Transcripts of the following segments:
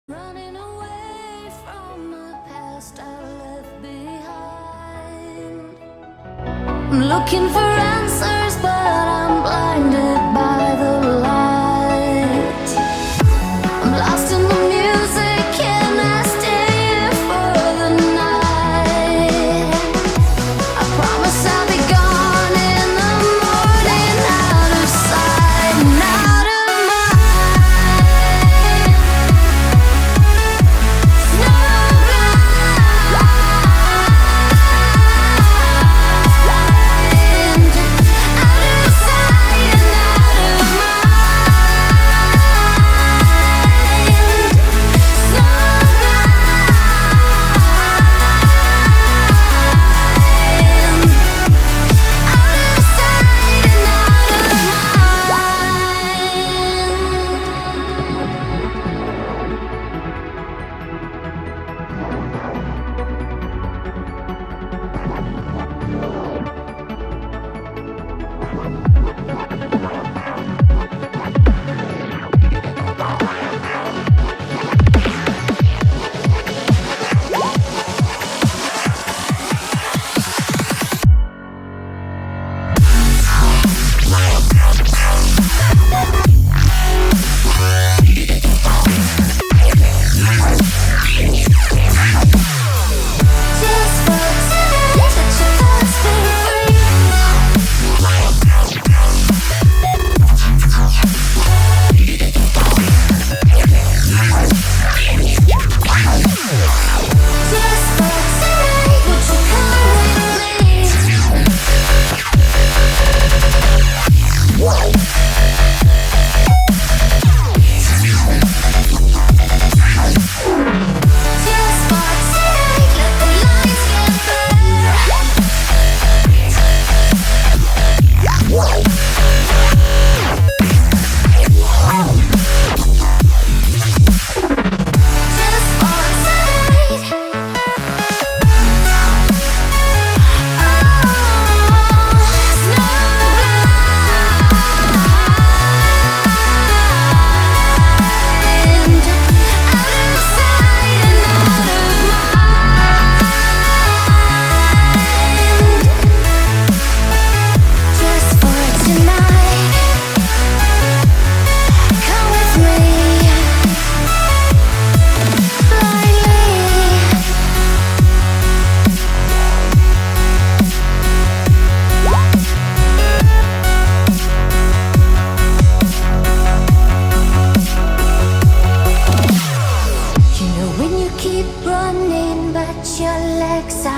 Running away from the past I left behind. I'm looking for answers, but I'm blinded by the light. I'm lost in the music, can I stay here for the night? I promise I'll be gone in the morning, out of sight and out of mind.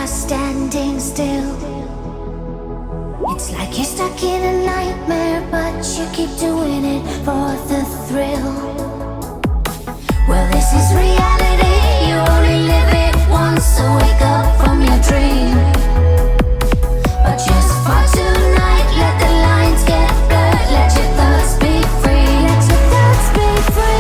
Standing still. It's like you're stuck in a nightmare, but you keep doing it for the thrill. Well, this is reality, you only live it once, so wake up from your dream. But just for tonight, let the lines get blurred, let your thoughts be free, let your thoughts be free.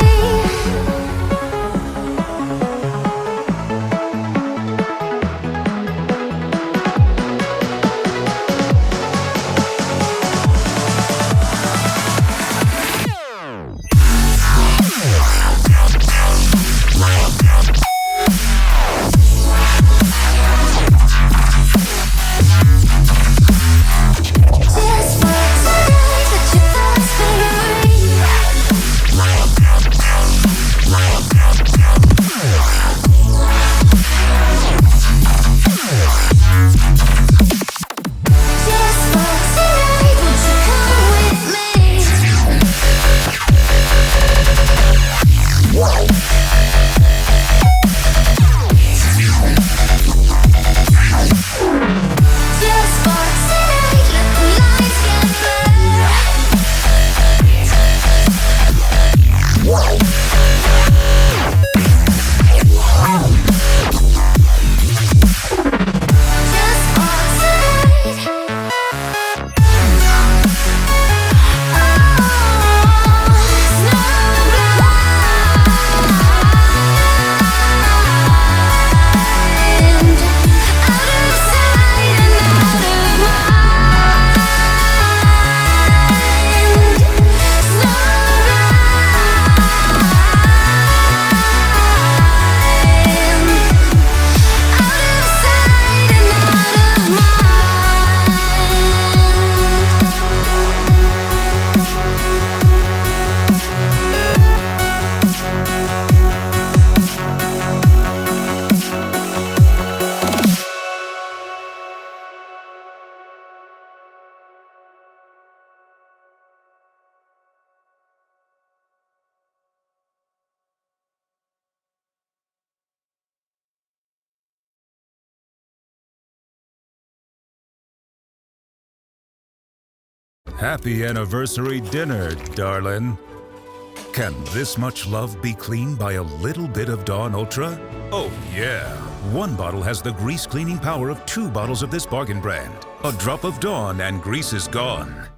Happy anniversary dinner, darling. Can this much love be cleaned by a little bit of Dawn Ultra? Oh, yeah. One bottle has the grease cleaning power of 2 bottles of this bargain brand. A drop of Dawn and grease is gone.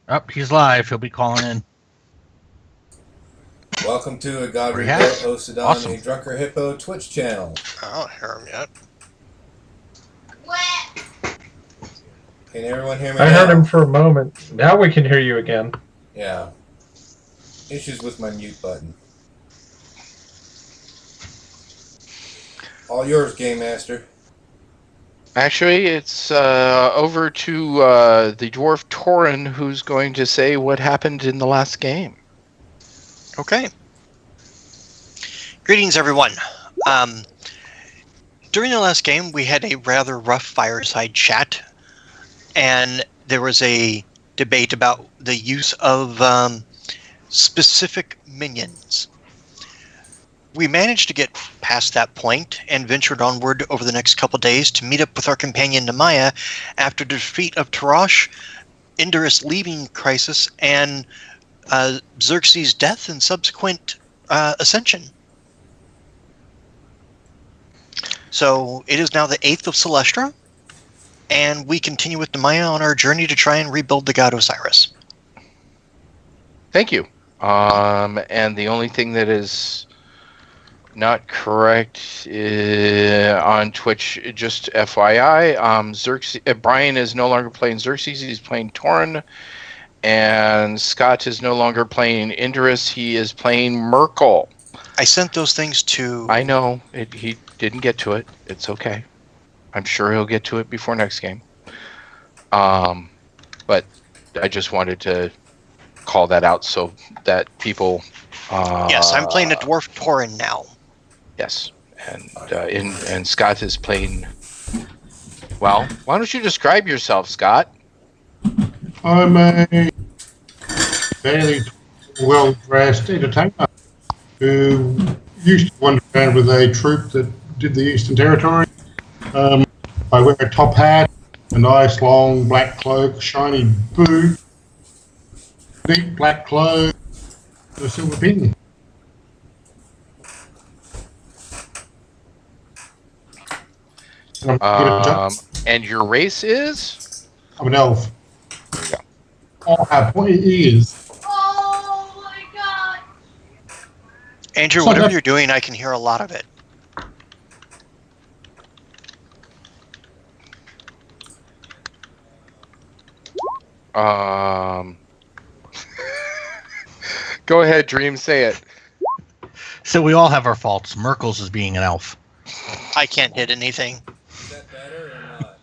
Oh, he's live. He'll be calling in. Welcome to a God Pretty Rebuilt, happy. hosted on Awesome. a Drunker Hippo Twitch channel. I don't hear him yet. Can everyone hear me I now? heard him for a moment. Now we can hear you again. Yeah. Issues with my mute button. All yours, Game Master. Actually, it's over to the dwarf Torin, who's going to say what happened in the last game. Okay. Greetings, everyone. During the last game, we had a rather rough fireside chat, and there was a debate about the use of specific minions. We managed to get past that point and ventured onward over the next couple days to meet up with our companion Nemaya after the defeat of Tarash, Indurus leaving Crisis, and Xerxes' death and subsequent ascension. So it is now the 8th of Celestra, and we continue with Nemaya on our journey to try and rebuild the god Osiris. Thank you. And the only thing that is not correct on Twitch, just FYI, Xerxes, Brian is no longer playing Xerxes, he's playing Tauren. And Scott is no longer playing Indurus, he is playing Merkel. I sent those things to... I know, he didn't get to it. It's okay. I'm sure he'll get to it before next game. But I just wanted to call that out so that people... yes, I'm playing a Dwarf Tauren now. Yes, and Scott is playing... Well, why don't you describe yourself, Scott? I'm a fairly well-dressed entertainer who used to wander around with a troupe that did the Eastern Territory. I wear a top hat, a nice long black cloak, shiny boot, neat black clothes, and a silver pin. And And your race is? I'm an elf. Yeah. I have pointy ears. Oh my god! Andrew, So whatever that- you're doing, I can hear a lot of it. Go ahead, Dream, say it. So we all have our faults. Merkel's is being an elf. I can't hit anything. Is that better or not?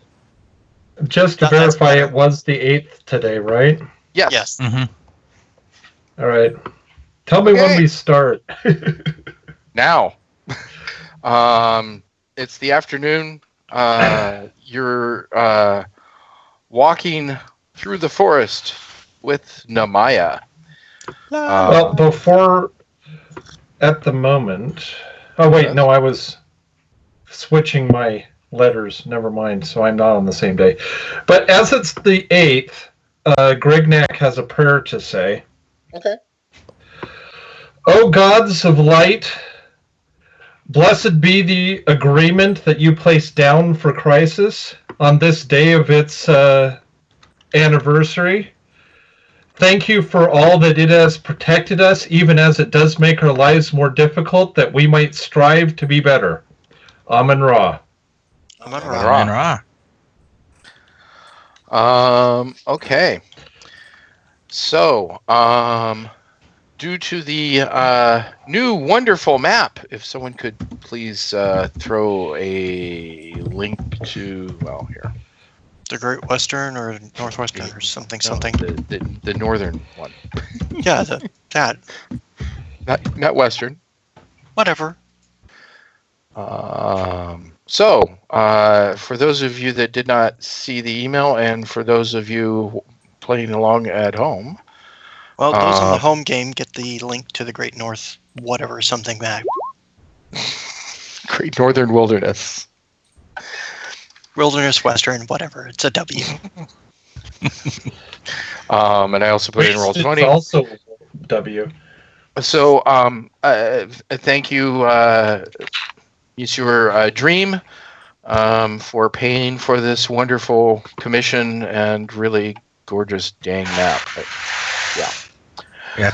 Just to No, that's verify, better. it was the 8th today, right? Yes. Yes. Mm-hmm. All right. Tell me when Okay. we start. Now. It's the afternoon. You're walking through the forest with Nemaya. Well, before, at the moment. Oh wait, Yes. no, I was switching my letters. Never mind. So I'm not on the same day. But as it's the 8th, Grignac has a prayer to say. Okay. O gods of light, blessed be the agreement that you placed down for Crisis on this day of its anniversary. Thank you for all that it has protected us, even as it does make our lives more difficult, that we might strive to be better. Amen Ra. I'm on Ra. Ra. Okay. So, due to the new wonderful map, if someone could please throw a link to, well, here. The Great Western or Northwestern or something. The northern one. Yeah, that. Not western. Whatever. So, for those of you that did not see the email, and for those of you playing along at home, Well, those in the home game get the link to the Great North, whatever, something back. Great Northern Wilderness. Wilderness Western, whatever. It's a W. And I also put in roll It's 20. also W. So, thank you, Monsieur Dream, for paying for this wonderful commission and really gorgeous dang map. Yeah. Yeah,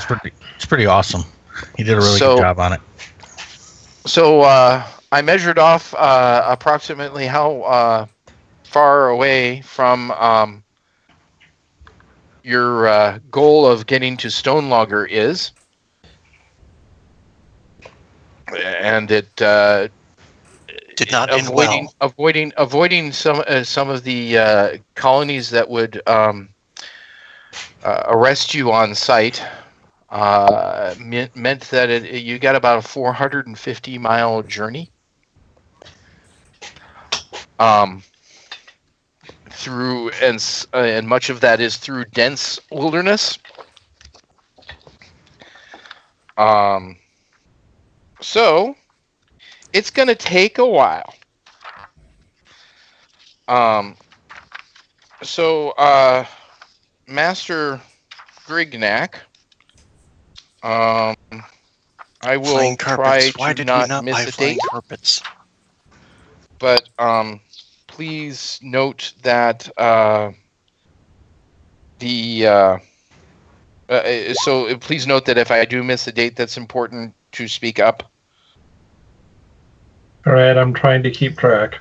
it's pretty awesome. He did a really So- good job on it. So, I measured off approximately how far away from your goal of getting to Stonelogger is. And it Did not end well. avoiding some of the colonies that would arrest you on site meant that you got about a 450-mile journey through, and much of that is through dense wilderness. So it's going to take a while. Master Grignac, I will Flying try carpets. Why to did we not not miss buy a flying date, carpets? but please note that please note that if I do miss a date that's important, to speak up. All right, I'm trying to keep track.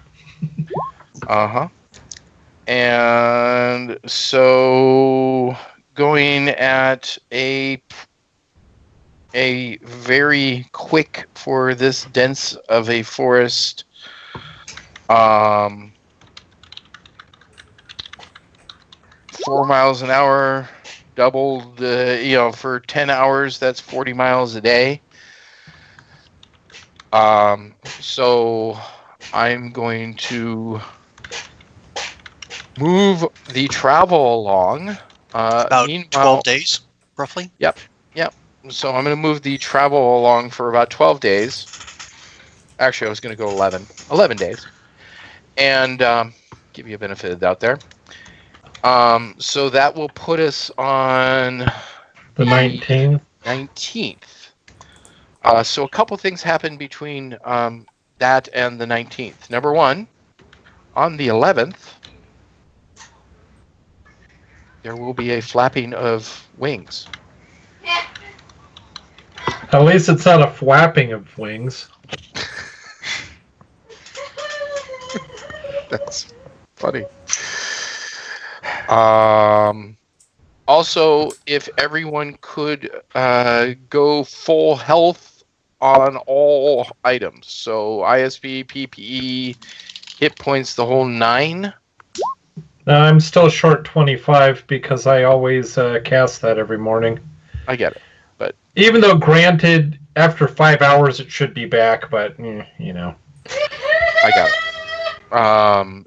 And so going at a very quick for this dense of a forest, 4 miles an hour, double the, for 10 hours, that's 40 miles a day. So I'm going to move the travel along. About 12 days, roughly? Yep. So I'm going to move the travel along for about 12 days. Actually, I was going to go 11 days. And give you a benefit of the doubt there. So that will put us on The 19th. 19th. So a couple things happen between that and the 19th. Number one, on the 11th, there will be a flapping of wings. At least it's not a flapping of wings. That's funny. Also, if everyone could go full health on all items, so ISB, PPE, hit points, the whole 9. I'm still short 25 because I always cast that every morning. I get it, but even though granted, after 5 hours it should be back, but I got it.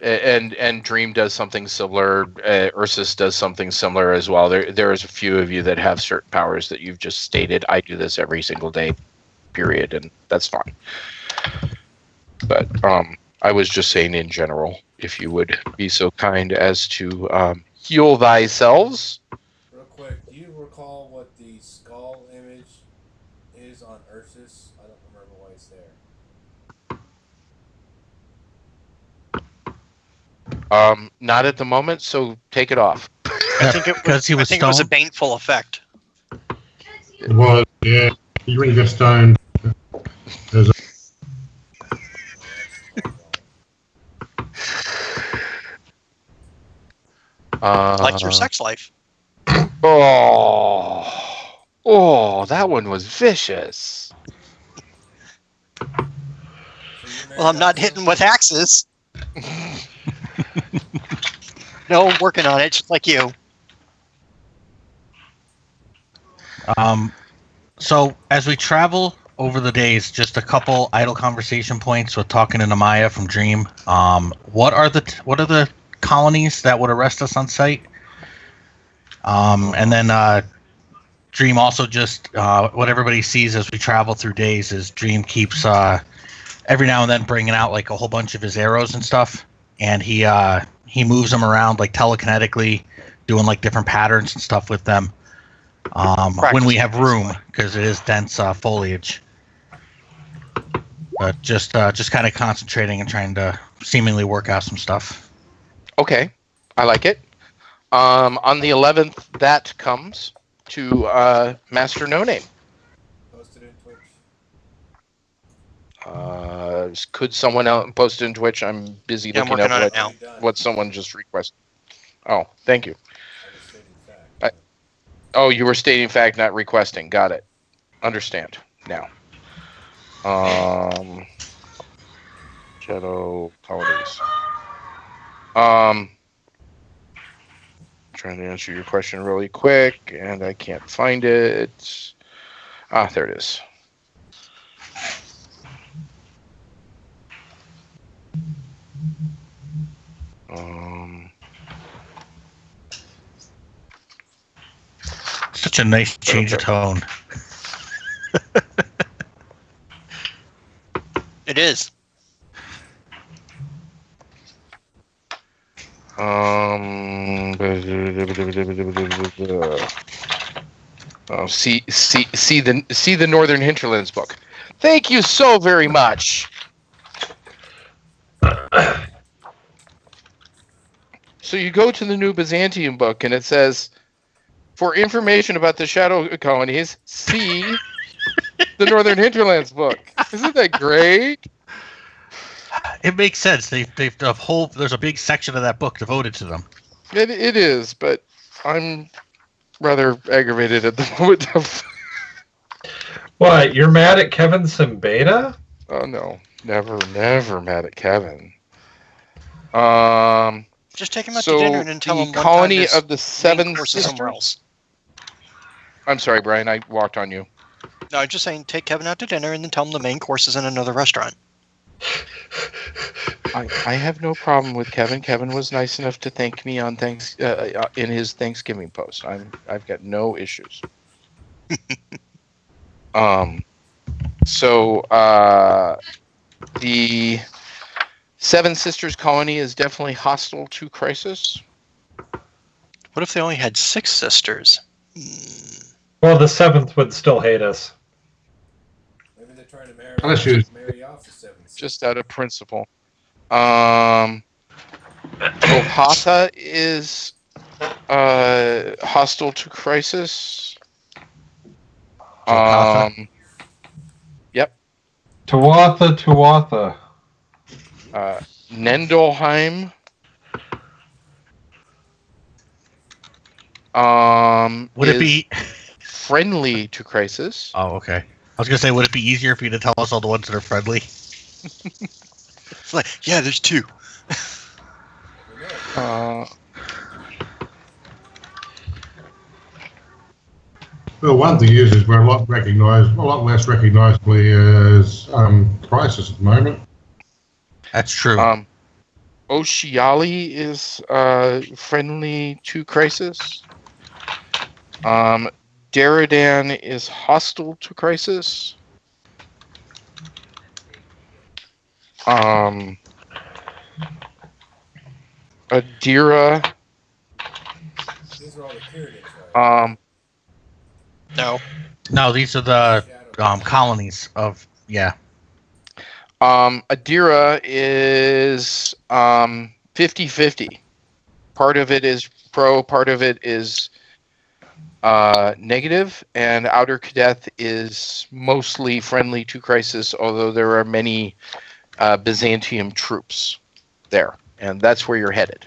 And Dream does something similar. Ursus does something similar as well. There is a few of you that have certain powers that you've just stated. I do this every single day, period, and that's fine. But I was just saying in general, if you would be so kind as to heal thyselves. Real quick, do you recall what the skull image is on Ursus? I don't remember why it's there. Not at the moment, so take it off. I think it was a baneful effect. It was, yeah. He really got stoned. There's a Like your sex life. Oh, that one was vicious. Well, I'm not hitting with axes. No, I'm working on it, just like you. So as we travel over the days, just a couple idle conversation points with talking to Namaya from Dream. What are the colonies that would arrest us on sight? And then Dream also just what everybody sees as we travel through days is Dream keeps every now and then bringing out like a whole bunch of his arrows and stuff, and he moves them around like telekinetically, doing like different patterns and stuff with them. When we have room, because it is dense foliage. But just kind of concentrating and trying to seemingly work out some stuff. Okay, I like it. On the 11th, that comes to Master No Name. Posted in Twitch. Could someone else post it in Twitch? I'm busy Yeah, I'm looking working on it up now. what someone just requested. Oh, thank you. I was stating fact. Oh, you were stating fact, not requesting. Got it. Understand now. Shadow colonies. Trying to answer your question really quick, and I can't find it. Ah, there it is. Such a nice change of tone. is. See the Northern Hinterlands book. Thank you so very much. So you go to the New Byzantium book, and it says, for information about the shadow colonies, see the Northern Hinterlands book. Isn't that great? It makes sense. They've there's a big section of that book devoted to them. It is, but I'm rather aggravated at the moment of. What? You're mad at Kevin Simbeta? Oh no, never mad at Kevin. Just take him out So to dinner and then tell the him one colony time this of the Seven main course is somewhere else. I'm sorry, Brian. I walked on you. No, I'm just saying, take Kevin out to dinner and then tell him the main course is in another restaurant. I have no problem with Kevin. Kevin was nice enough to thank me on in his Thanksgiving post. I've got no issues. So the Seven Sisters colony is definitely hostile to Crisis. What if they only had 6 sisters? Well, the 7th would still hate us. Maybe they're trying to Unless you- marry off the 7. Just out of principle. Ohata is hostile to Crisis. Ohata? Yep. Tuatha. Nendolheim. Would it is be? friendly to Crisis? Oh, okay. I was gonna say, would it be easier for you to tell us all the ones that are friendly? It's like, yeah, there's 2. Well, one thing is we're a lot less recognisably as Crisis at the moment. That's true. Oshiali is friendly to Crisis. Daradan is hostile to Crisis. Adira. These are all the Kyrgyz, right? No. No, these are the colonies of Adira is 50-50. Part of it is pro, part of it is negative, and Outer Kadeth is mostly friendly to Crisis, although there are many Byzantium troops there, and that's where you're headed.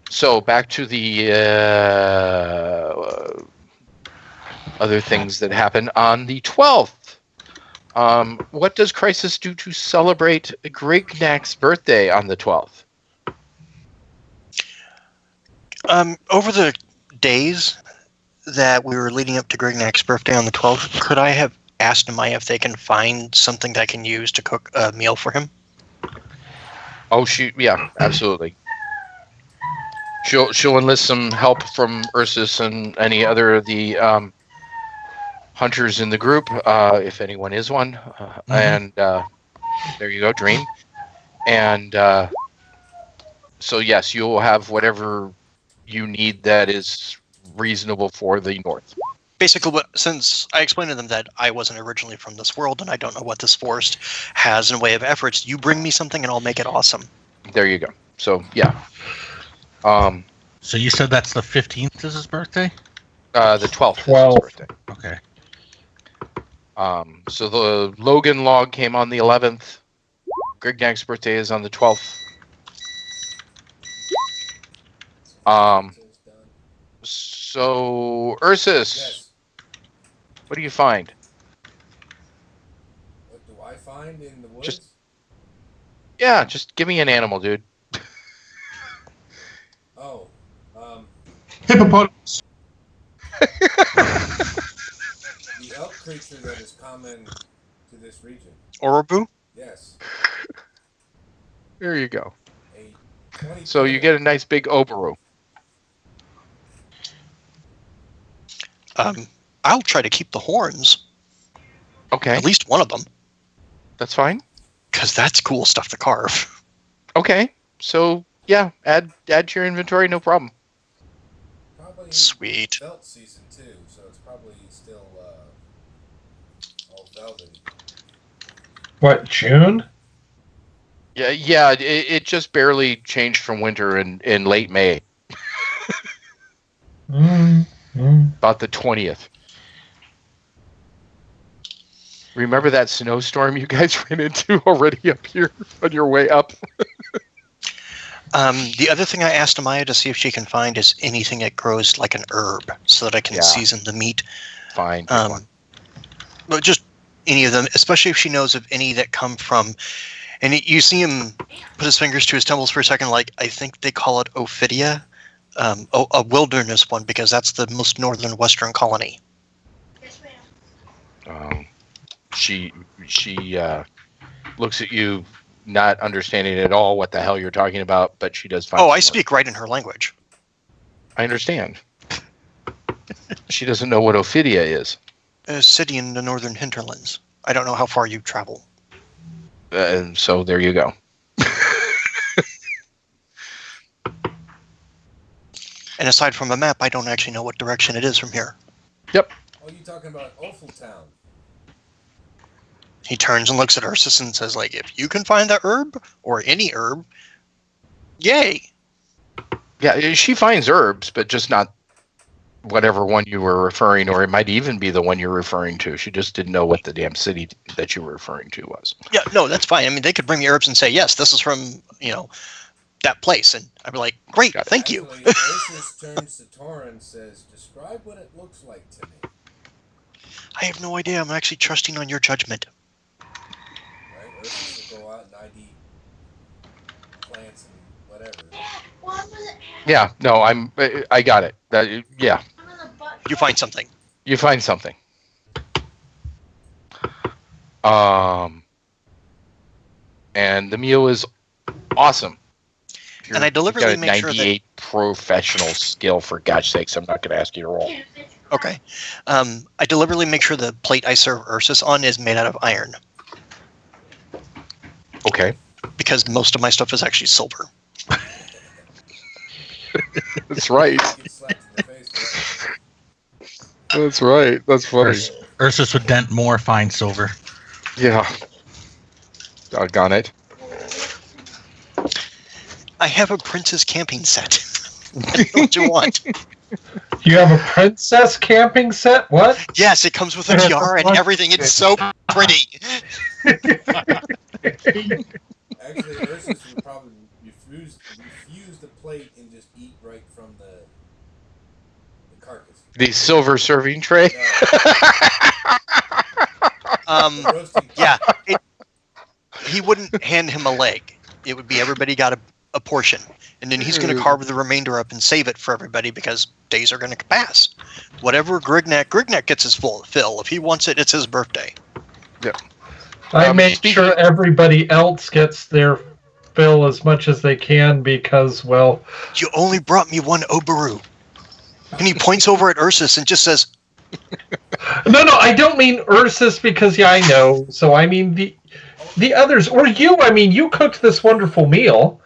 So back to the other things that happen on the 12th. What does Crisis do to celebrate Grignac's birthday on the 12th? Over the days that we were leading up to Grignac's birthday on the 12th, could I have asked Amaya if they can find something that I can use to cook a meal for him? Oh, yeah, absolutely. She'll enlist some help from Ursus and any other of the hunters in the group, if anyone is one. And there you go, Dream. And so yes, you'll have whatever you need that is reasonable for the North. Basically, since I explained to them that I wasn't originally from this world and I don't know what this forest has in way of efforts, you bring me something and I'll make it awesome. There you go. So yeah. So you said that's the 15th is his birthday? The 12th is 12th. his birthday. Okay. So the Logan log came on the 11th. Grignac's birthday is on the 12th. So Ursus, Yes. what do you find? What do I find in the woods? Just- Yeah, just give me an animal, dude. Oh, Hippopotamus. the elk creature that is common to this region. Orobu? Yes. There you go. A 20 So you get a nice big Oberu. I'll try to keep the horns. Okay, At least one of them, that's fine. because that's cool stuff to carve. Okay, so yeah, add to your inventory, no problem. Probably Sweet. belt season too, so it's probably still all velvety. What, June? Yeah, it just barely changed from winter in late May, about the 20th. Remember that snowstorm you guys ran into already up here on your way up? The other thing I asked Amaya to see if she can find is anything that grows like an herb, so that I can Yeah. season the meat. Fine. Good one. But just any of them, especially if she knows of any that come from. And you see him put his fingers to his temples for a second, like I think they call it Ophidia, a wilderness one, because that's the most northern western colony. She looks at you, not understanding at all what the hell you're talking about, but she does find. Oh, I speak right in her language. I understand. She doesn't know what Ophidia is. A city in the northern hinterlands. I don't know how far you travel. So there you go. And aside from a map, I don't actually know what direction it is from here. Yep. Oh, you talking about Town? He turns and looks at Ursus and says, like, if you can find the herb, or any herb, yay. Yeah, she finds herbs, but just not whatever one you were referring, or it might even be the one you're referring to. She just didn't know what the damn city that you were referring to was. Yeah, no, that's fine. I mean, they could bring me herbs and say, yes, this is from, that place. And I'd be like, great, Got it. thank you. Actually, Ursus turns to Torin and says, "Describe what it looks like to me." I have no idea. I'm actually trusting on your judgment. Right? Ursus will go out and ID plants and whatever. Yeah, no, I got it. Yeah, You find something. you find something. And the meal is awesome. And I deliberately You've got a make sure that- 98 professional skill, for God's sakes. I'm not going to ask you to roll. Okay. I deliberately make sure the plate I serve Ursus on is made out of iron, Okay. because most of my stuff is actually silver. That's right. Get slapped in the face with that. That's right. That's funny. Ursus would dent more fine silver. Yeah. Doggone it. I have a princess camping set. What do you want? You have a princess camping set? What? Yes, it comes with a tiara and everything. It's so pretty. Actually, Ursus would probably refuse the plate and just eat right from the carcass. The silver serving tray. Roasting Yeah, he wouldn't hand him a leg. It would be everybody got a portion, and then he's going to carve the remainder up and save it for everybody, because days are going to pass. Whatever Grignac gets his full fill. If he wants it, it's his birthday. I make sure everybody else gets their fill as much as they can because, well, You only brought me one Obaru. And he points over at Ursus and just says, no, I don't mean Ursus because, yeah, I know. So I mean the others, or you. I mean, you cooked this wonderful meal.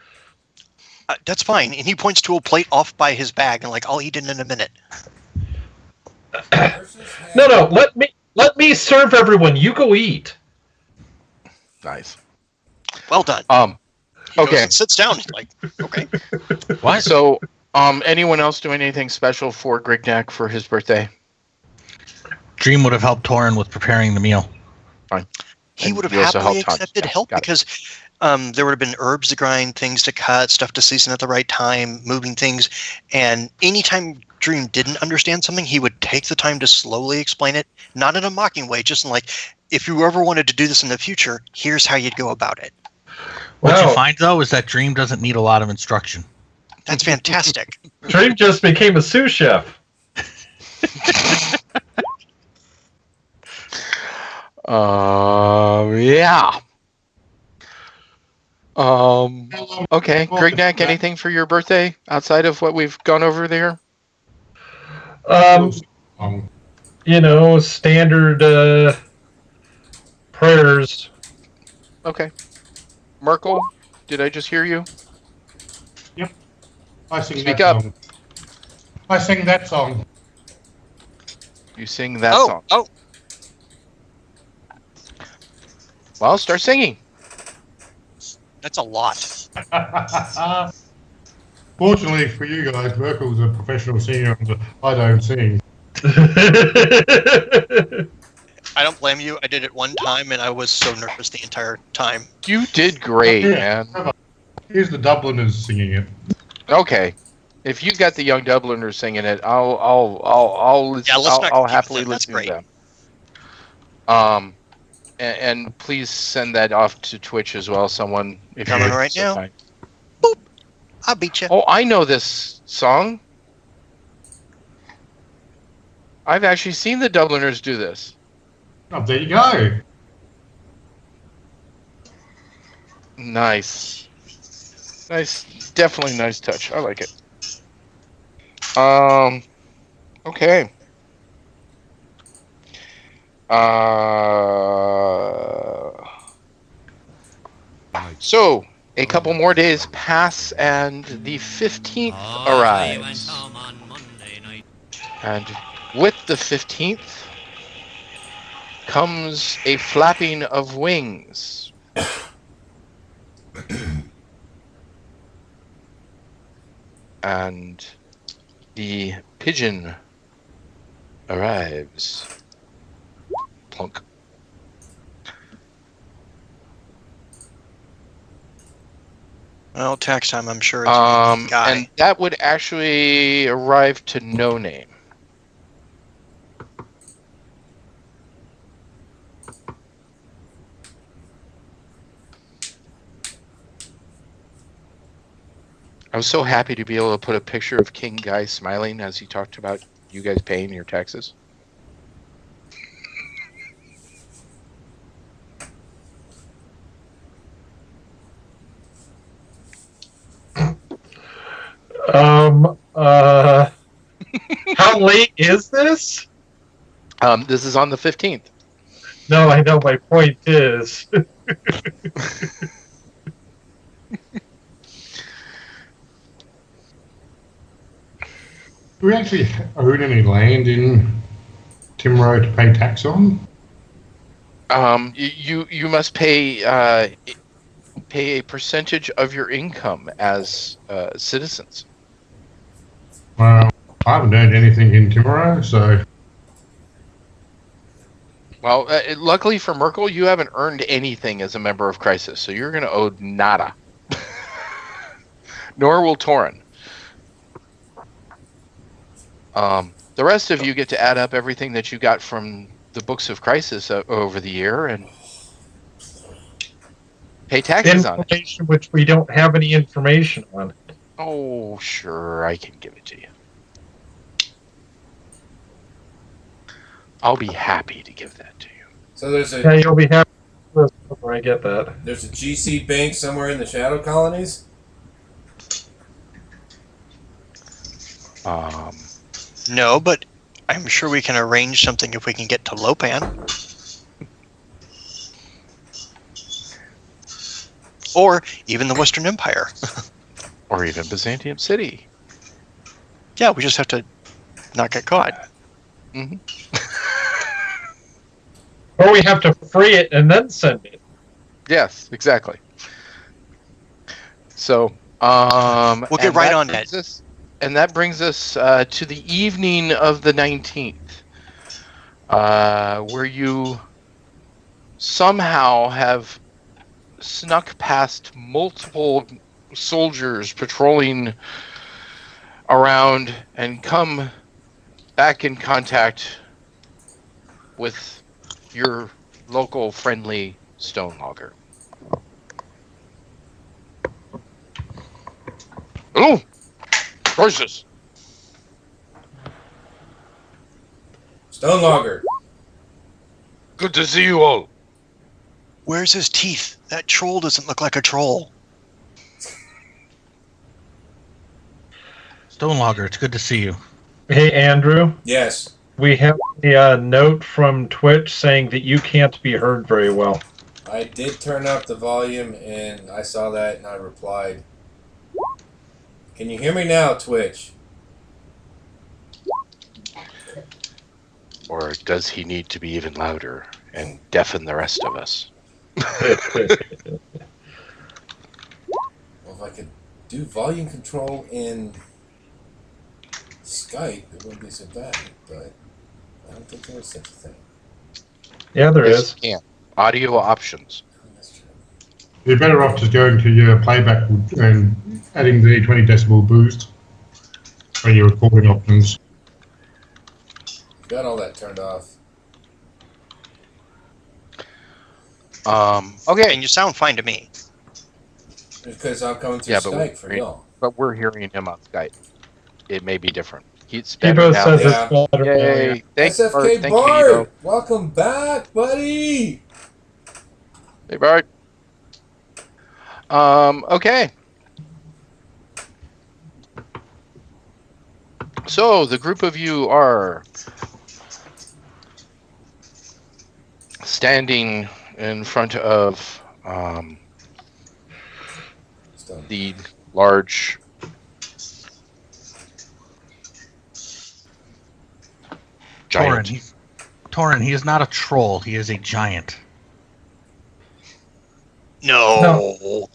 that's fine. And he points to a plate off by his bag and like, I'll eat it in a minute. Ursus had- No, let me serve everyone. You go eat. Nice. Well done. He goes Okay. and sits down. He's like, okay. What? So, anyone else doing anything special for Grignac for his birthday? Dream would have helped Torin with preparing the meal. He And would have you also happily helped Hans. accepted Yeah, help got it. because there would have been herbs to grind, things to cut, stuff to season at the right time, moving things. And anytime Dream didn't understand something, he would take the time to slowly explain it, not in a mocking way, just in like, if you ever wanted to do this in the future, here's how you'd go about it. What Wow. you find, though, is that Dream doesn't need a lot of instruction. That's fantastic. Dream just became a sous chef. Yeah. Okay, Grignac, anything for your birthday outside of what we've gone over there? Standard prayers. Okay. Merkel, did I just hear you? I sing Speak that up. song. I sing that song. You sing that song. Oh, Well, start singing. that's a lot. Fortunately for you guys, Merkel's a professional singer and I don't sing. I don't blame you. I did it one time, and I was so nervous the entire time. You did great, Yeah. man. Here's the Dubliners singing it. Okay. If you got the Young Dubliners singing it, I'll listen, Yeah, let's not I'll confuse happily them. That's listen to great. them. And please send that off to Twitch as well. Someone, if Coming you're right so now. kind. I'll beat you. Oh, I know this song. I've actually seen the Dubliners do this. Oh, there you go. Nice. Definitely nice touch. I like it. Okay. So a couple more days pass, and the 15th arrives. And with the 15th comes a flapping of wings. And the pigeon arrives. Plunk. Well, tax time, I'm sure. It's a guy. And that would actually arrive to No Name. I was so happy to be able to put a picture of King Guy smiling as he talked about you guys paying your taxes. How late is this? This is on the 15th. No, I know. My point is, Do we actually own any land in Timro to pay tax on? You must pay a percentage of your income as citizens. Well, I haven't earned anything in Timro, so Well, luckily for Merkel, you haven't earned anything as a member of Crisis, so you're going to owe nada. Nor will Torin. The rest of you get to add up everything that you got from the books of Crisis over the year and pay taxes on it. information which we don't have any information on. Oh, sure, I can give it to you. I'll be happy to give that to you. So there's Yeah, a you'll be happy when I get that. there's a GC bank somewhere in the Shadow Colonies. No, but I'm sure we can arrange something if we can get to Lopan. Or even the Western Empire. Or even Byzantium City. Yeah, we just have to not get caught. Mm-hmm. Or we have to free it and then send it. Yes, exactly. So, We'll get and right on that. And that brings us to the evening of the 19th, where you somehow have snuck past multiple soldiers patrolling around and come back in contact with your local friendly stone logger. Oh, Crisis. Stone Logger. Good to see you all. Where's his teeth? That troll doesn't look like a troll. Stone Logger, it's good to see you. Hey, Andrew, Yes. We have a note from Twitch saying that you can't be heard very well. I did turn up the volume, and I saw that, and I replied. Can you hear me now, Twitch? Or does he need to be even louder and deafen the rest of us? Well, if I could do volume control in Skype, it wouldn't be so bad, but I don't think there is such a thing. Yeah, there is. Yeah. Audio options. That's true. You're better off just going to your playback and adding the 20 decibel boost on your recording options. Got all that turned off. Okay, And you sound fine to me. Because I'm coming through Yeah, but Skype for we're- y'all. but we're hearing him on Skype. It may be different. It's He better both now. says Yeah. it's better. Yay! Thank you, Bart. SFK Thank you, Bart! Nito. Welcome back, buddy! Hey, Bart. Okay. So the group of you are standing in front of It's done. the large Torin, giant. he is not a troll. He is a giant. No.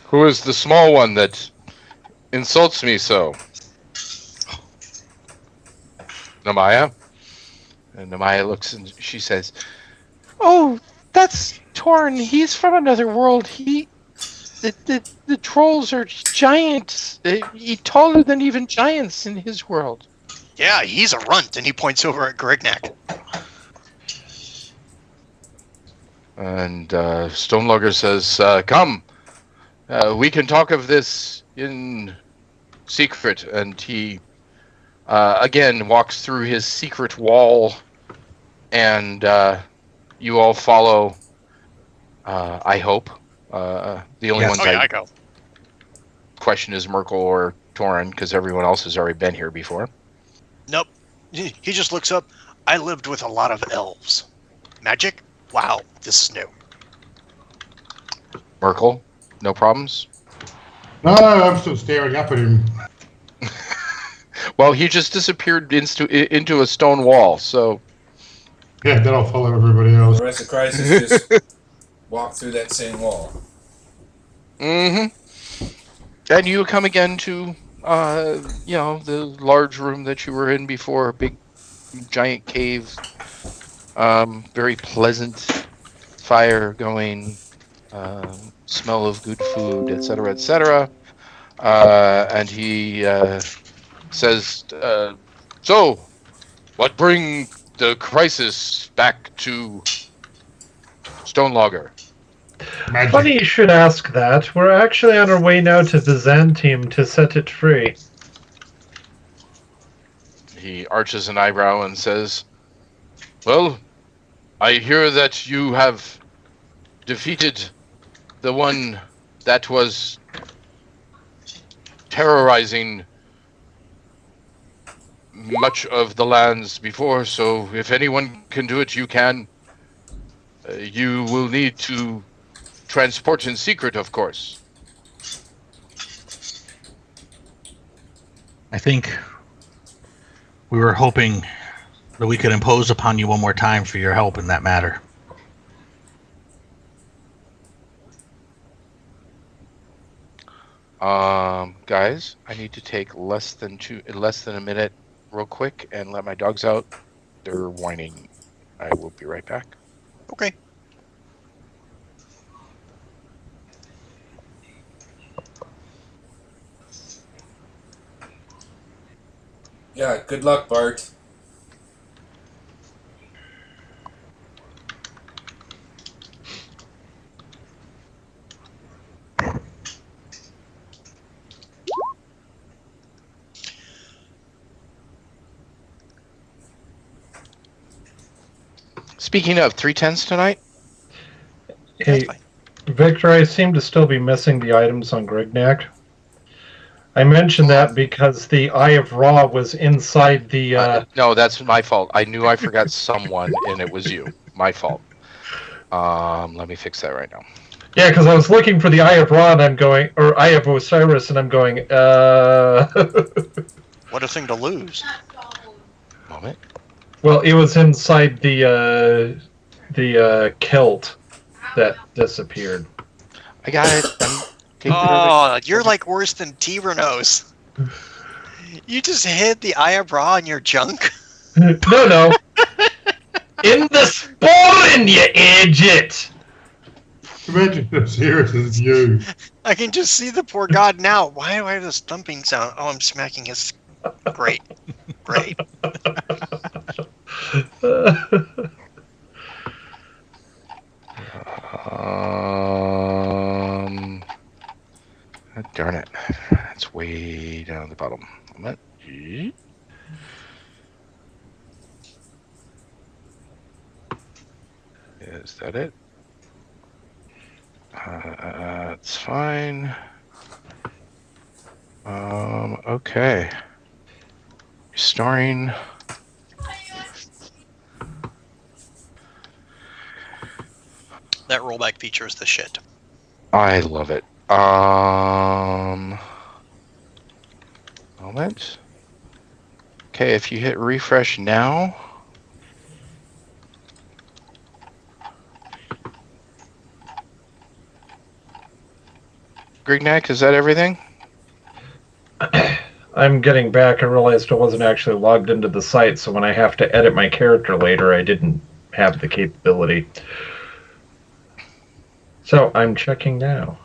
Who is the small one that insults me so? Namaya? And Namaya looks and she says, "Oh, that's Torn. He's from another world. The trolls are giants. He's taller than even giants in his world." Yeah, he's a runt, and he points over at Grignac. And Stonelogger says, "Come, we can talk of this in secret." And he again walks through his secret wall, and you all follow. I hope. The only Yes. ones Oh, yeah, I I go. question is Merkel or Torin, because everyone else has already been here before. Nope. He just looks up. I lived with a lot of elves. Magic? Wow, this is new. Merkel, no problems. No, I'm still staring up at him. Well, he just disappeared into a stone wall, so Yeah, then I'll follow everybody else. The rest of Crisis just walk through that same wall. And you come again to, the large room that you were in before, a big, giant cave, very pleasant fire going, smell of good food, etc., etc. And he says, "So, what bring the crisis back to Stonelogger?" Magic. Funny you should ask that. We're actually on our way now to Byzantium to set it free. He arches an eyebrow and says, "Well, I hear that you have defeated the one that was terrorizing much of the lands before, so if anyone can do it, you can. You will need to transport in secret, of course." I think we were hoping that we could impose upon you one more time for your help in that matter. Guys, I need to take less than a minute real quick and let my dogs out. They're whining. I will be right back. Okay. Yeah, good luck, Bart. Speaking of 310s tonight, Hey, fine. Victor, I seem to still be missing the items on Grignac. I mentioned that because the Eye of Ra was inside the. No, that's my fault. I knew I forgot someone, and it was you. My fault. Let me fix that right now. Yeah, because I was looking for the Eye of Ra, and I'm going, or Eye of Osiris, and I'm going. What a thing to lose. Moment. Well, it was inside the kilt that disappeared. I got it. I'm taking it over. Oh, you're like worse than Tyrannos. You just hid the Eye of Ra in your junk? No. In the spawn, you idiot! Imagine if Osiris is you. I can just see the poor god now. Why do I have this thumping sound? Oh, I'm smacking his... Great. Darn it. That's way down at the bottom. Moment. Is that it? It's fine. Okay. Restoring. That rollback feature is the shit. I love it. Moment. Okay, if you hit refresh now. Grignac, is that everything? I'm getting back. I realized I wasn't actually logged into the site, so when I have to edit my character later, I didn't have the capability. So I'm checking now.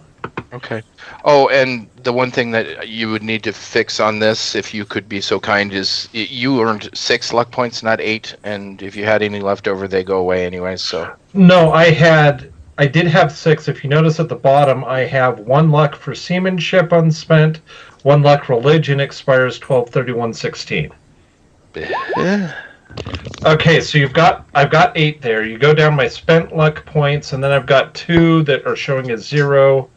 Okay. Oh, and the one thing that you would need to fix on this, if you could be so kind, is you earned 6 luck points, not 8, and if you had any left over, they go away anyway, so... No, I did have 6. If you notice at the bottom, I have 1 luck for seamanship unspent, 1 luck religion expires 12/31/16. Okay, so I've got 8 there. You go down my spent luck points, and then I've got 2 that are showing as 0.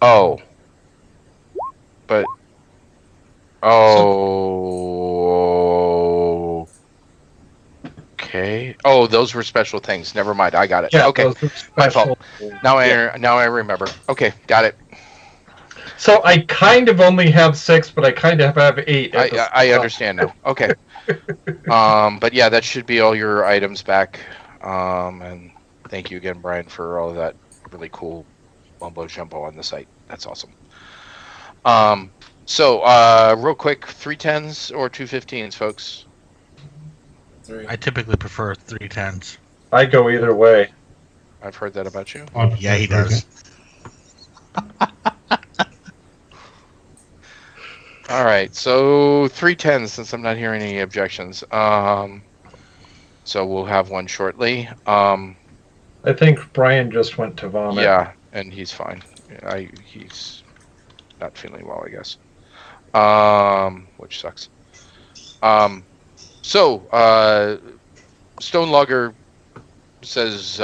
Oh. But... Oh... Okay. Oh, those were special things. Never mind. I got it. Yeah, okay. those are My special. fault. Now I remember. Okay, got it. So I kind of only have 6, but I kind of have 8. I understand now. Okay. But yeah, that should be all your items back. And thank you again, Brian, for all of that really cool mumbo jumbo on the site. That's awesome. So real quick, 310s or 215s, folks? 3. I typically prefer 310s. I go either way. I've heard that about you. Yeah, he does. All right, so 310s, since I'm not hearing any objections. So we'll have one shortly. I think Brian just went to vomit. Yeah, and he's fine. He's not feeling well, I guess. Which sucks. So Stone Logger says,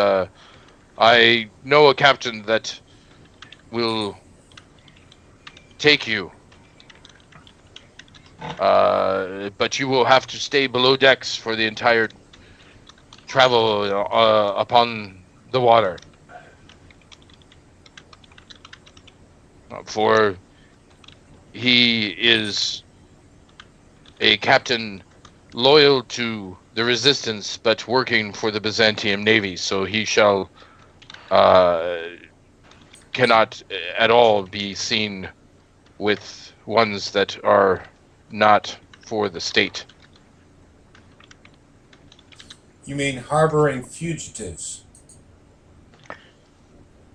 I know a captain that will take you. But you will have to stay below decks for the entire travel upon the water. For he is a captain loyal to the resistance, but working for the Byzantium Navy, so he shall cannot at all be seen with ones that are not for the state. You mean harboring fugitives?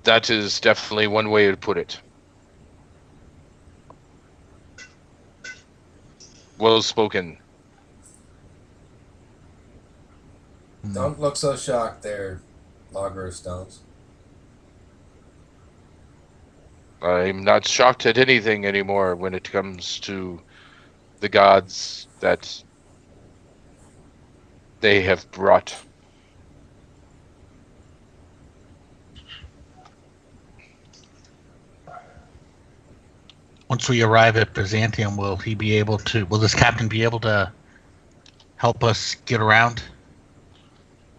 That is definitely one way to put it. Well spoken. Don't look so shocked there, Logger of Stones. I'm not shocked at anything anymore when it comes to the gods that they have brought. Once we arrive at Byzantium, will this captain be able to help us get around?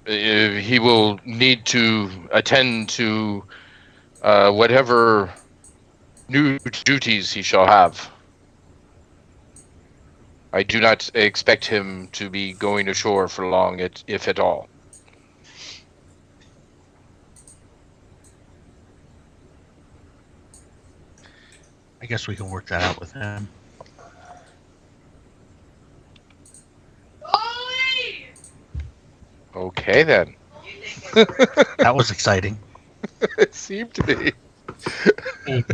He will need to attend to whatever new duties he shall have. I do not expect him to be going ashore for long, if at all. I guess we can work that out with him. Okay, then. That was exciting. It seemed to be.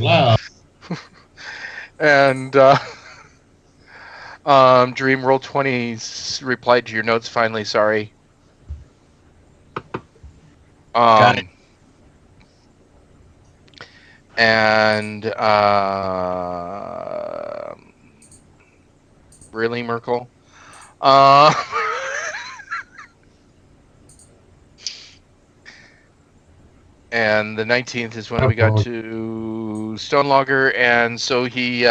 Wow. And Dream Roll 20 replied to your notes finally. Sorry. Got it. And really, Merkel? And the 19th is when we got to Stonelogger, and so he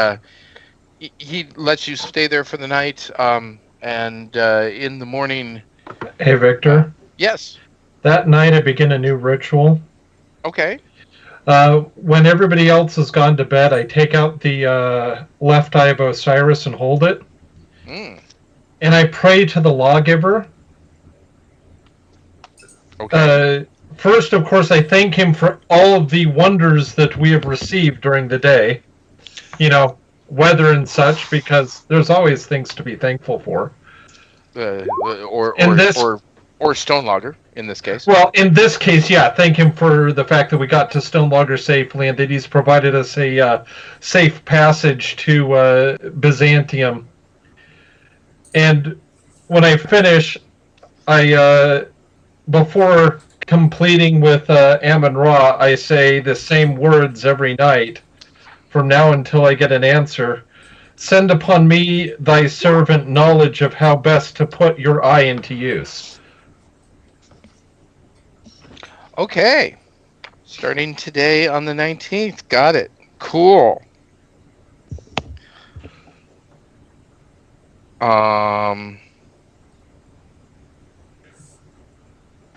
lets you stay there for the night. And in the morning. Hey, Victor. Yes. That night I begin a new ritual. Okay. When everybody else has gone to bed, I take out the left eye of Osiris and hold it. Mm. And I pray to the lawgiver. Okay. First, of course, I thank him for all of the wonders that we have received during the day. You know, weather and such, because there's always things to be thankful for. Or Stonelogger in this case. Well, in this case, yeah, thank him for the fact that we got to Stonelogger safely and that he's provided us a safe passage to Byzantium. And when I finish, before completing with Amun-Ra, I say the same words every night from now until I get an answer. Send upon me, thy servant, knowledge of how best to put your eye into use. Okay. Starting today on the 19th. Got it. Cool.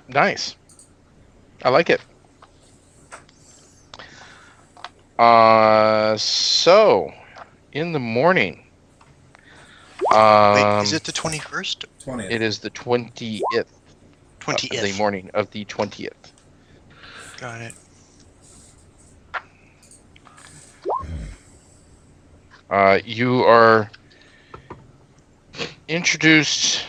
Nice. I like it. So in the morning. Wait, is it the 21st? 20th. It is the 20th. 20th. The morning of the 20th. Got it. You are introduced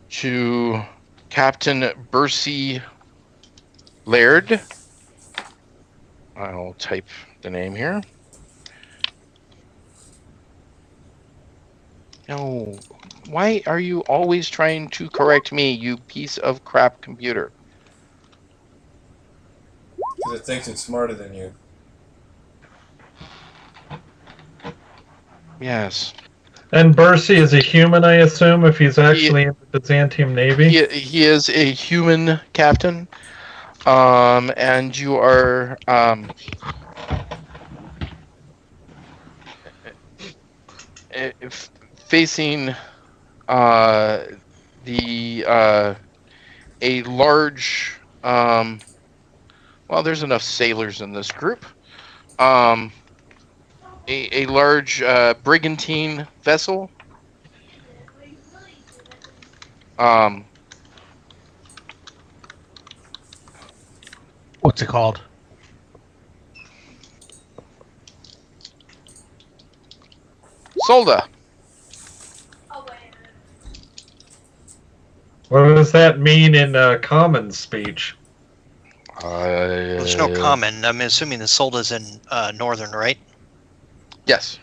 to Captain Bercy Laird. I'll type the name here. No, why are you always trying to correct me, you piece of crap computer? Because it thinks it's smarter than you. Yes. And Bercy is a human, I assume, if he's actually in the Byzantium Navy? He is a human captain. And you are facing a large well, there's enough sailors in this group. A large brigantine vessel. What's it called? Solda. What does that mean in common speech? There's no common. I'm assuming the Solda's in Northern, right? Yes.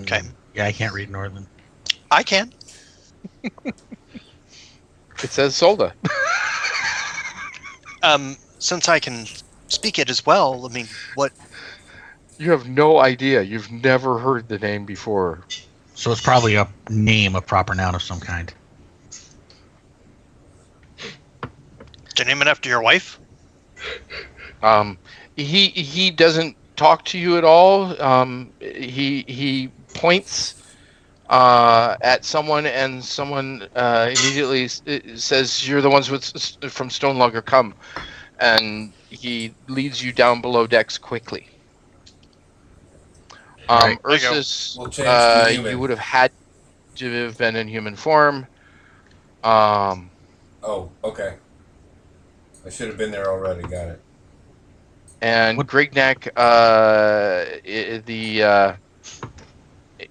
Okay. Yeah, I can't read Northern. I can. It says Solda. Since I can speak it as well, I mean, what? You have no idea. You've never heard the name before. So it's probably a name, a proper noun of some kind. Did you name it after your wife? He doesn't talk to you at all. He points at someone, and someone immediately says, "You're the ones from Stone Lugger. Come," and he leads you down below decks quickly. Right. Ursus, We'll change to human. you would have had to have been in human form. Oh, okay. I should have been there already. Got it. And What- Grignac,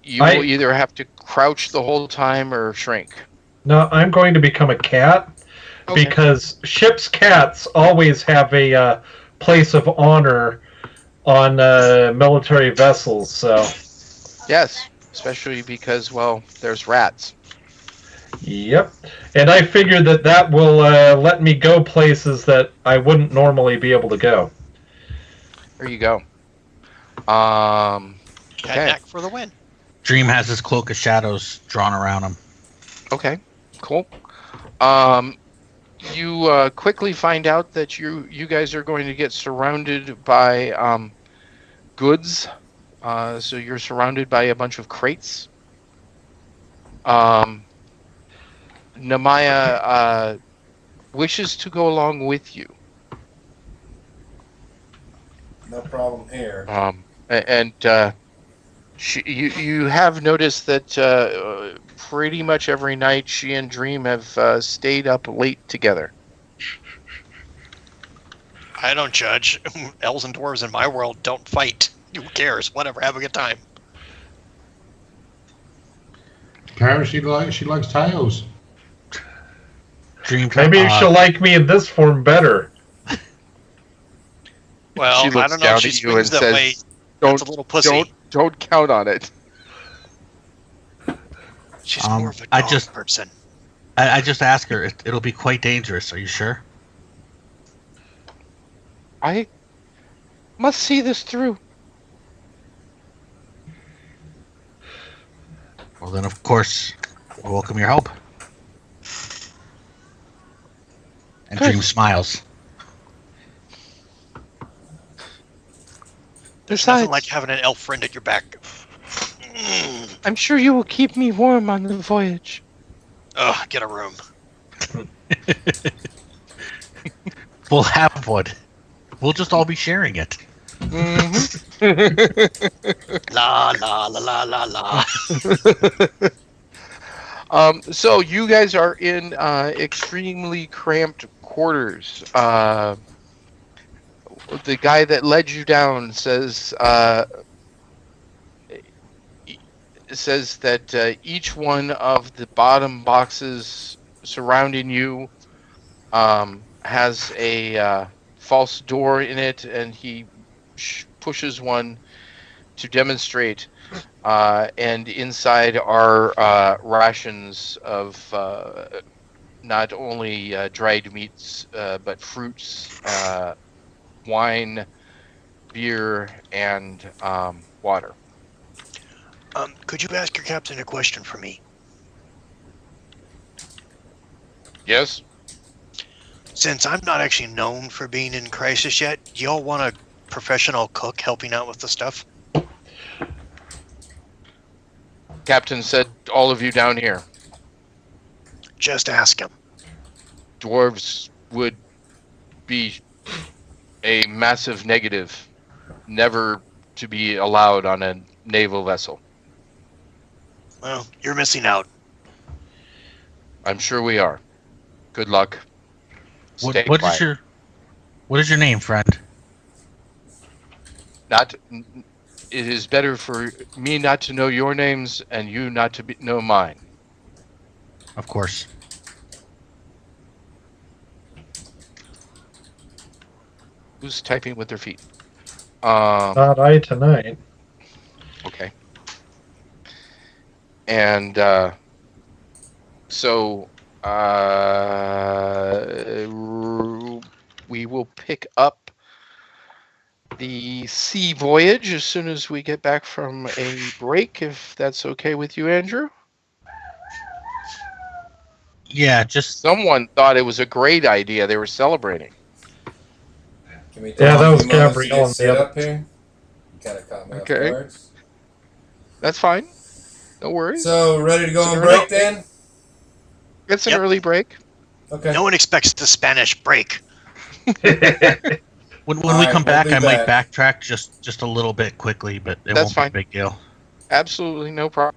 you will either have to crouch the whole time or shrink. No, I'm going to become a cat Okay. because ship's cats always have a place of honor on military vessels. So, Yes, especially because, well, there's rats. yep. And I figured that will let me go places that I wouldn't normally be able to go. There you go. Okay. Knack for the win. Dream has his cloak of shadows drawn around him. Okay. Cool. You quickly find out that you guys are going to get surrounded by goods. So you're surrounded by a bunch of crates. Namaya wishes to go along with you. No problem here. And you have noticed that pretty much every night she and Dream have stayed up late together. I don't judge. Elves and dwarves in my world don't fight. Who cares? Whatever. Have a good time. Apparently she likes tails. Dream. Maybe she'll like me in this form better. Well, She I looks don't know. down If she at you swings and that says, way. "Don't, That's a little pussy. don't count on it." She's more of a I dog just- person. I just asked her. It'll be quite dangerous. Are you sure? I must see this through. Well, then, of course, we'll welcome your help. And Good. Dream smiles. There's Nothing like having an elf friend at your back. I'm sure you will keep me warm on the voyage. Ugh, get a room. We'll have one. We'll just all be sharing it. La la la la la la. So you guys are in extremely cramped quarters. The guy that led you down says that each one of the bottom boxes surrounding you has a false door in it, and he pushes one to demonstrate. And inside are rations of not only dried meats, but fruits, wine, beer, and water. Could you ask your captain a question for me? Yes? Since I'm not actually known for being in crisis yet, do y'all want a professional cook helping out with the stuff? Captain said all of you down here. Just ask him. Dwarves would be a massive negative, never to be allowed on a naval vessel. Well, you're missing out. I'm sure we are. Good luck. Stay What quiet. is your name, friend? It is better for me not to know your names and you not to know mine. Of course. Who's typing with their feet? Not I tonight. Okay. And so we will pick up the sea voyage as soon as we get back from a break, if that's okay with you, Andrew. Yeah, just Someone thought it was a great idea. They were celebrating. Can we Yeah, take that a was few moments to Gabrielle get and set the up here? Kind of caught me Okay. off guard. That's fine. No worries. So, ready to go It's on an break early- then? It's an Yep. early break. Okay. No one expects the Spanish break. When All we right, come we'll back, be I might back. backtrack just a little bit quickly, but it That's won't fine. be a big deal. Absolutely no problem.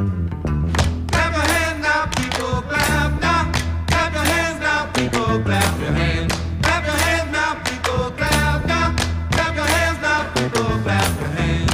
Clap your hands now, people, clap now. Clap your hands now, people, clap your hands. Clap your hands now, people, clap now. Clap your hands now, people, clap your hands.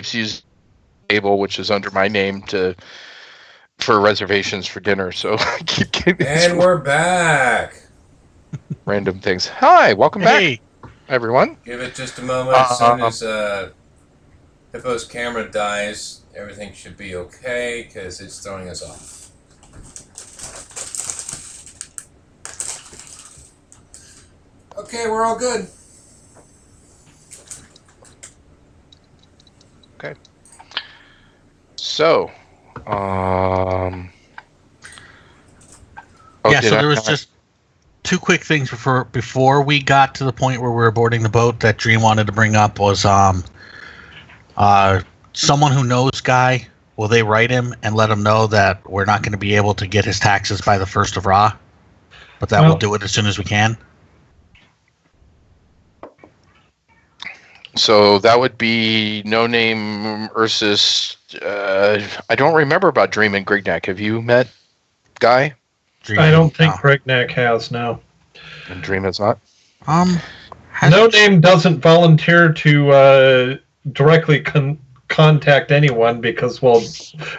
keeps using table, which is under my name, for reservations for dinner. So I keep getting And we're back. random things. Hi, welcome Hey. back, everyone. Give it just a moment. As soon as Hippo's camera dies, everything should be okay because it's throwing us off. Okay, we're all good. Okay. So, Yeah, so there was just two quick things before we got to the point where we were boarding the boat that Dream wanted to bring up was someone who knows Guy, will they write him and let him know that we're not going to be able to get his taxes by the 1st of Ra, but that we'll do it as soon as we can? So that would be No Name Ursus. I don't remember about Dream and Grignac. Have you met Guy? Dream, I don't think no. Grignac has, no. And Dream has not? No Name doesn't volunteer to directly contact anyone because, well,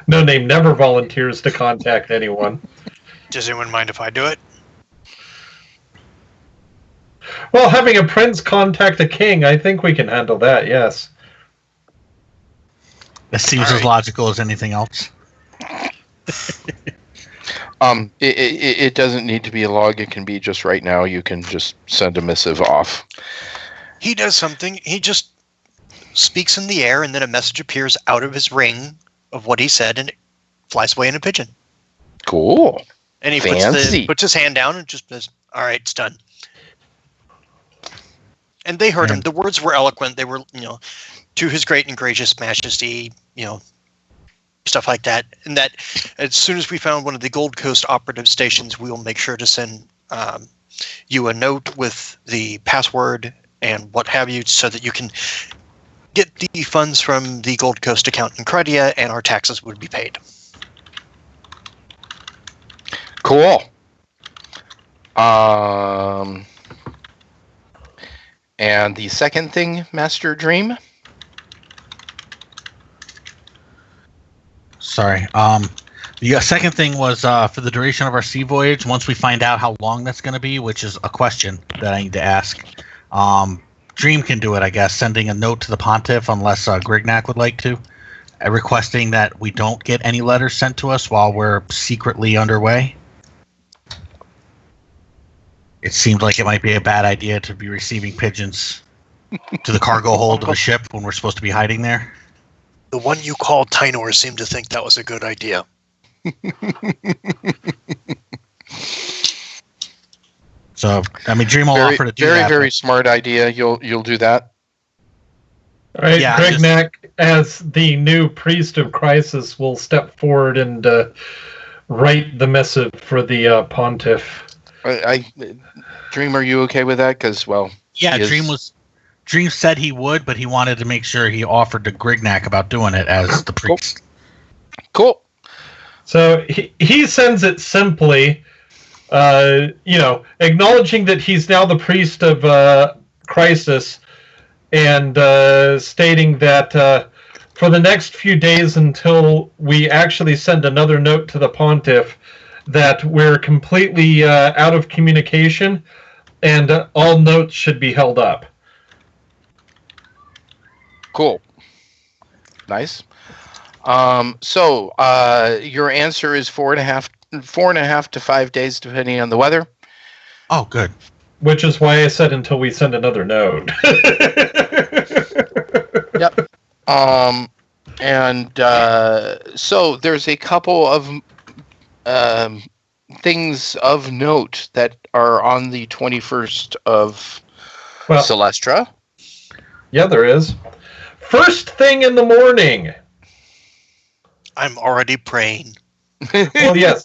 No Name never volunteers to contact anyone. Does anyone mind if I do it? Well, having a prince contact a king, I think we can handle that, yes. That seems All as right. logical as anything else. It doesn't need to be a log. It can be just right now. You can just send a missive off. He does something. He just speaks in the air, and then a message appears out of his ring of what he said, and it flies away in a pigeon. Cool. And he Fancy. puts his hand down and just says, "All right, it's done." And they heard him. The words were eloquent. They were, to his great and gracious majesty, stuff like that. And that as soon as we found one of the Gold Coast operative stations, we will make sure to send you a note with the password and what have you so that you can get the funds from the Gold Coast account in Credia and our taxes would be paid. Cool. And the second thing, Master Dream? Sorry. The second thing was for the duration of our sea voyage, once we find out how long that's going to be, which is a question that I need to ask. Dream can do it, I guess, sending a note to the Pontiff unless Grignac would like to. requesting that we don't get any letters sent to us while we're secretly underway. It seems like it might be a bad idea to be receiving pigeons to the cargo hold of a ship when we're supposed to be hiding there. The one you called Tynor seemed to think that was a good idea. So, I mean, Dream will offer to do that. Very smart idea. You'll do that. All right, Yeah, Grignac, as the new priest of Crisis, will step forward and write the missive for the pontiff. Dream, are you okay with that? Because, well, Yeah, Dream said he would, but he wanted to make sure he offered to Grignac about doing it as the priest. Cool. So he sends it simply, acknowledging that he's now the priest of Crisis, and stating that for the next few days until we actually send another note to the pontiff, that we're completely out of communication, and all notes should be held up. Cool. Nice. So your answer is 4.5 to 5 days, depending on the weather. Oh, good. Which is why I said until we send another note. Yep. So there's a couple of things of note that are on the 21st of Celestra. Yeah, there is. First thing in the morning. I'm already praying. Well, yes.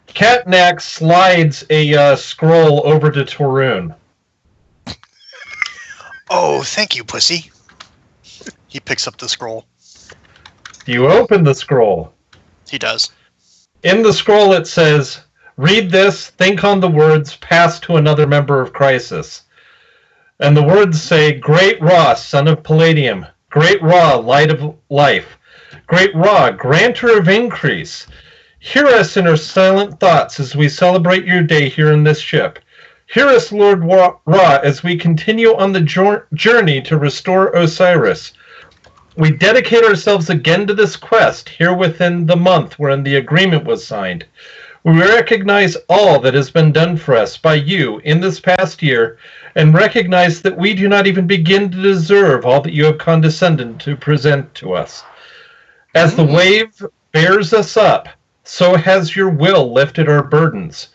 Catnac slides a scroll over to Torun. Oh, thank you, Pussy. He picks up the scroll. You open the scroll. He does. In the scroll it says, read this, think on the words, pass to another member of Crisis. And the words say, Great Ra, son of Palladium. Great Ra, light of life. Great Ra, granter of increase. Hear us in our silent thoughts as we celebrate your day here in this ship. Hear us, Lord Ra, as we continue on the journey to restore Osiris. We dedicate ourselves again to this quest here within the month wherein the agreement was signed. We recognize all that has been done for us by you in this past year, and recognize that we do not even begin to deserve all that you have condescended to present to us. As the wave bears us up, so has your will lifted our burdens.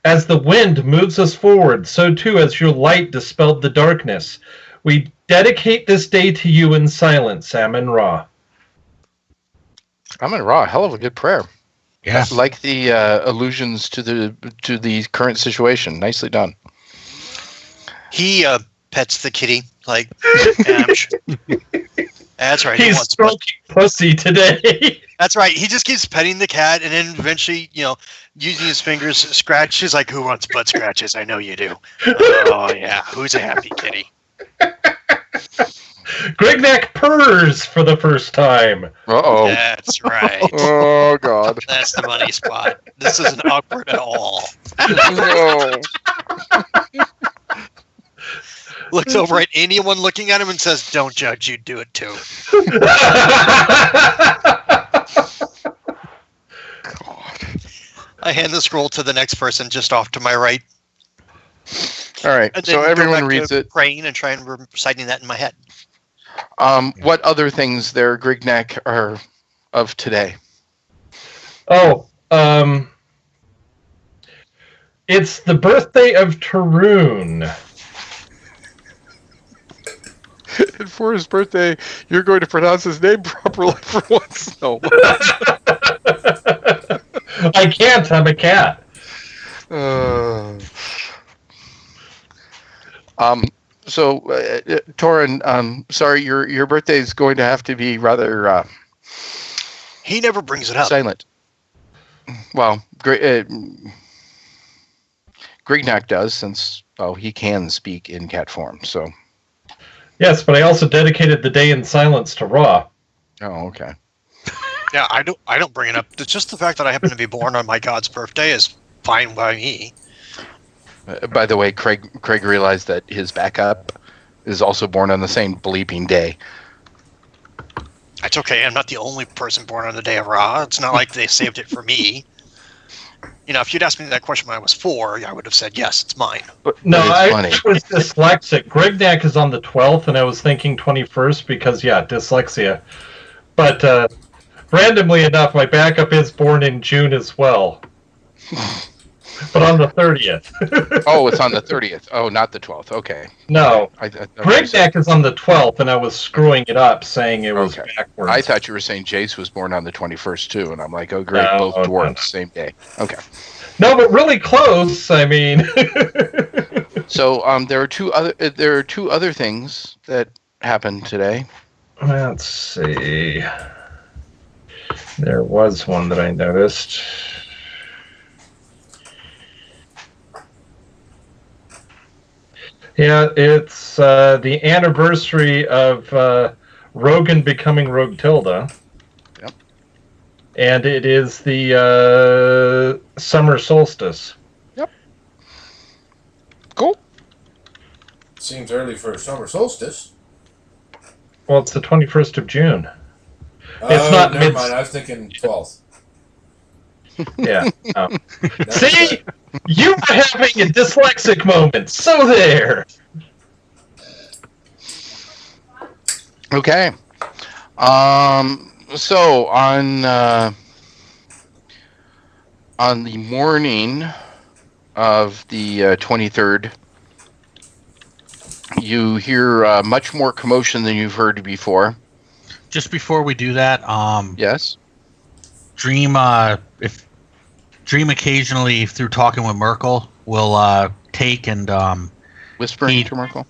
As the wind moves us forward, so too has your light dispelled the darkness. We dedicate this day to you in silence, Amun-Ra. Amun-Ra, hell of a good prayer. Yeah. I like the allusions to the current situation. Nicely done. He pets the kitty like Amsh. That's right. He's stroking pussy today. That's right. He just keeps petting the cat, and then eventually, using his fingers, scratches like, who wants butt scratches? I know you do. Oh, yeah. Who's a happy kitty? Grignac purrs for the first time. Uh-oh. That's right. Oh, God. That's the money spot. This isn't awkward at all. No. Looks over at anyone looking at him and says, don't judge, you do it too. I hand the scroll to the next person just off to my right. All right, And so then go everyone back reads to it. praying and try and reciting that in my head. What other things there, Grignac, are of today? Oh, it's the birthday of Torun. And for his birthday, you're going to pronounce his name properly for once. No. I can't. I'm a cat. So, Torun, sorry, your birthday is going to have to be rather He never brings it up. silent. Well, Grignac does, since he can speak in cat form. So. Yes, but I also dedicated the day in silence to Ra. Oh, okay. Yeah, I don't bring it up. It's just the fact that I happen to be born on my god's birthday is fine by me. By the way, Craig realized that his backup is also born on the same bleeping day. That's okay. I'm not the only person born on the day of Ra. It's not like they saved it for me. You know, if you'd asked me that question when I was 4, I would have said, yes, it's mine. No, it's I funny. was dyslexic. Grignac is on the 12th, and I was thinking 21st because, yeah, dyslexia. But randomly enough, my backup is born in June as well. But on the 30th. Oh, it's on the 30th. Oh, not the 12th. Okay. No. I thought you Grignac is on the 12th, and I was screwing it up, saying it was Okay. backwards. I thought you were saying Jace was born on the 21st too, and I'm like, oh great, No, both dwarves, no. same day. Okay. No, but really close. I mean, So there are two other things that happened today. let's see. There was one that I noticed. Yeah, it's the anniversary of Rogan becoming Roguetilda. Yep. And it is the summer solstice. Cool. Seems early for summer solstice. Well, it's the 21st of June. It's not Never mid- mind. I was thinking 12th. Yeah. No. That's See? it. You were having a dyslexic moment. So there. Okay. So on the morning of the 23rd, you hear much more commotion than you've heard before. Just before we do that, Yes. Dream, if Dream occasionally through talking with Merkel will take and Whispering He- to Merkel.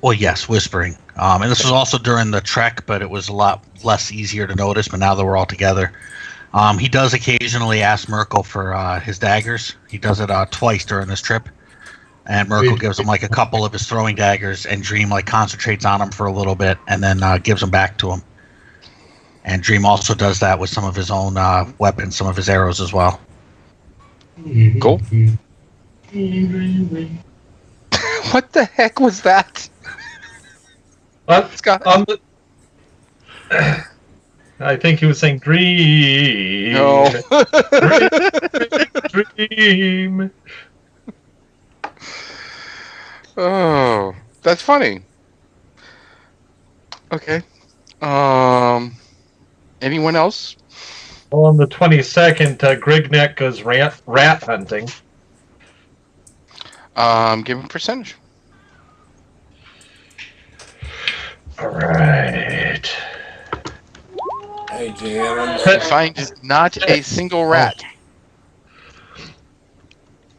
well, yes, whispering. And this was also during the trek, but it was a lot less easier to notice. But now that we're all together, he does occasionally ask Merkel for his daggers. He does it twice during this trip, and Merkel gives him like a couple of his throwing daggers, and Dream like concentrates on them for a little bit, and then gives them back to him. And Dream also does that with some of his own weapons, some of his arrows as well. Cool. What the heck was that? Scott? I think he was saying dream. No. Dream. Oh, that's funny. Okay. Anyone else? Well, on the 22nd, Grignac goes rat hunting. Give him percentage. All right. Hey, Jan. You find not a single rat.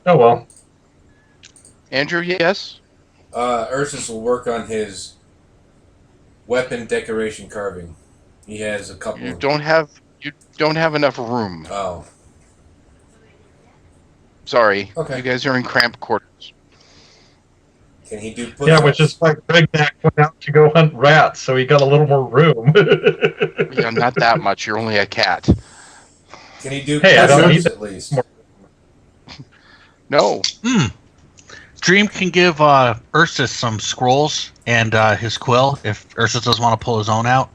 Oh, well. Andrew, yes? Ursus will work on his weapon decoration carving. He has a couple. You don't have enough room. Oh, Sorry. Okay. You guys are in cramped quarters. can he do push-ups? Yeah, which is why Grignac went out to go hunt rats, so he got a little more room. Yeah, not that much. You're only a cat. Can he do Hey, I don't push-ups need at least? more. No. Dream can give Ursus some scrolls and his quill if Ursus doesn't want to pull his own out,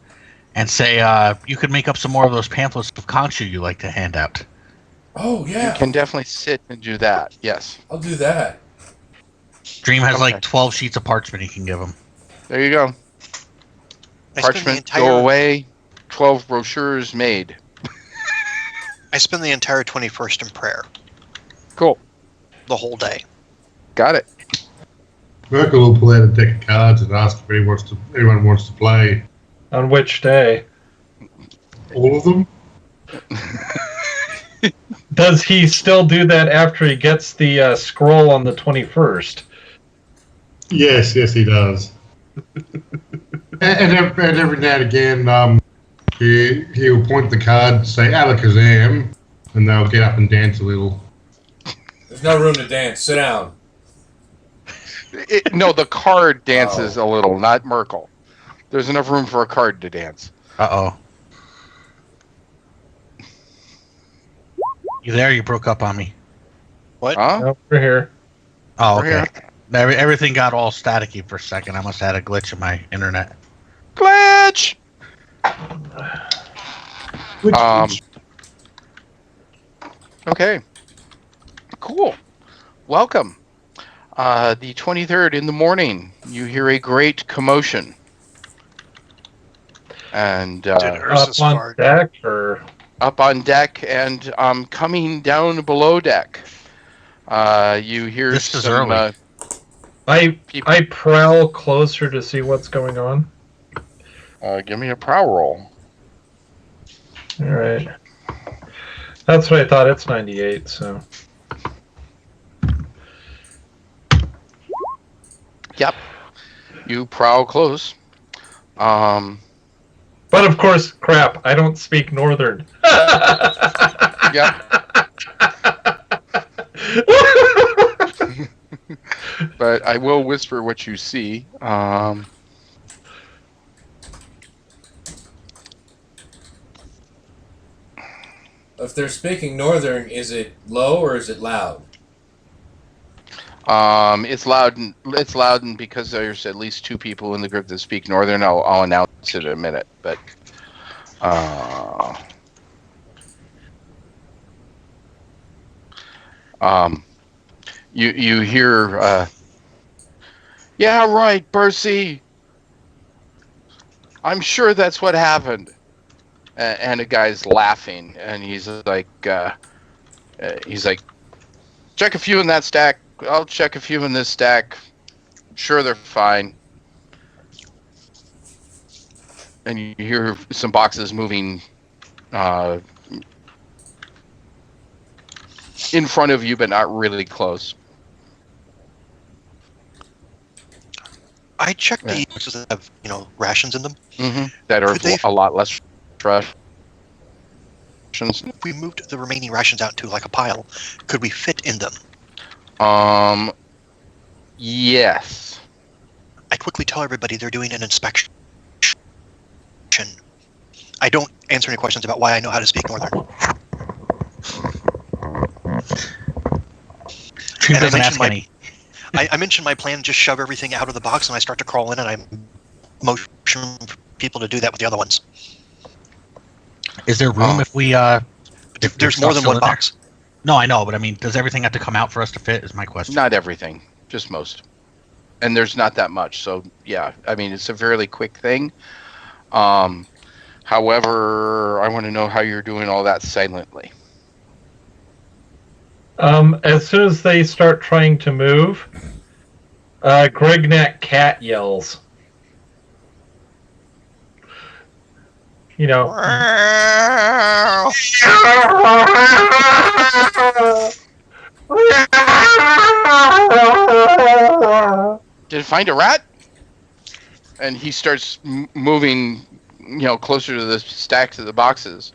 and say you could make up some more of those pamphlets of Khonshu you like to hand out. Oh You yeah, can definitely sit and do that. Yes. I'll do that. Dream has Okay. like 12 sheets of parchment he can give him. There you go. I spent the Parchment, entire go away. 12 brochures made. I spend the entire 21st in prayer, Cool. the whole day. Got it. Merkel will pull out a deck of cards and ask if anyone wants to play. On which day? All of them? Does he still do that after he gets the scroll on the 21st? Yes, he does. and every now and again, he'll point the card, say Alakazam, and they'll get up and dance a little. There's no room to dance. Sit down. No, the card dances a little, not Merkel. There's enough room for a card to dance. Uh-oh. You there? You broke up on me. What? Huh? No, we're here. Oh, We're okay. Everything got all staticky for a second. I must have had a glitch in my internet. Glitch! Which Okay. Cool. Welcome. The 23rd in the morning, you hear a great commotion. And Did Up Ursus on fart? deck, or up on deck and coming down below deck, you hear This is some early. people. I prowl closer to see what's going on. Give me a prowl roll. All right. That's what I thought. It's 98, so. Yep. You prowl close. But of course, crap, I don't speak Northern. Yep. But I will whisper what you see. If they're speaking Northern, is it low or is it loud? It's loud. It's loud, and because there's at least 2 people in the group that speak Northern, I'll announce it in a minute. But you hear, yeah, right, Percy. I'm sure that's what happened. And a guy's laughing, and he's like, check a few in that stack. I'll check a few in this stack. Sure, they're fine. And you hear some boxes moving in front of you, but not really close. I checked the boxes that have, rations in them. Mm-hmm. That are Could they- a lot less rations. If we moved the remaining rations out to like a pile, could we fit in them? Yes. I quickly tell everybody they're doing an inspection. I don't answer any questions about why I know how to speak Northern. Dream And I doesn't mentioned ask my- any. I mentioned my plan, just shove everything out of the box, and I start to crawl in, and I motion for people to do that with the other ones. Is there room if we if There's stuff's more than still one in there? box. No, I know, but I mean, does everything have to come out for us to fit? Is my question. Not everything, just most. And there's not that much, so yeah. I mean, it's a fairly quick thing. However, I want to know how you're doing all that silently. As soon as they start trying to move, Grignac Cat yells. You know. Did it find a rat? And he starts moving, closer to the stacks of the boxes.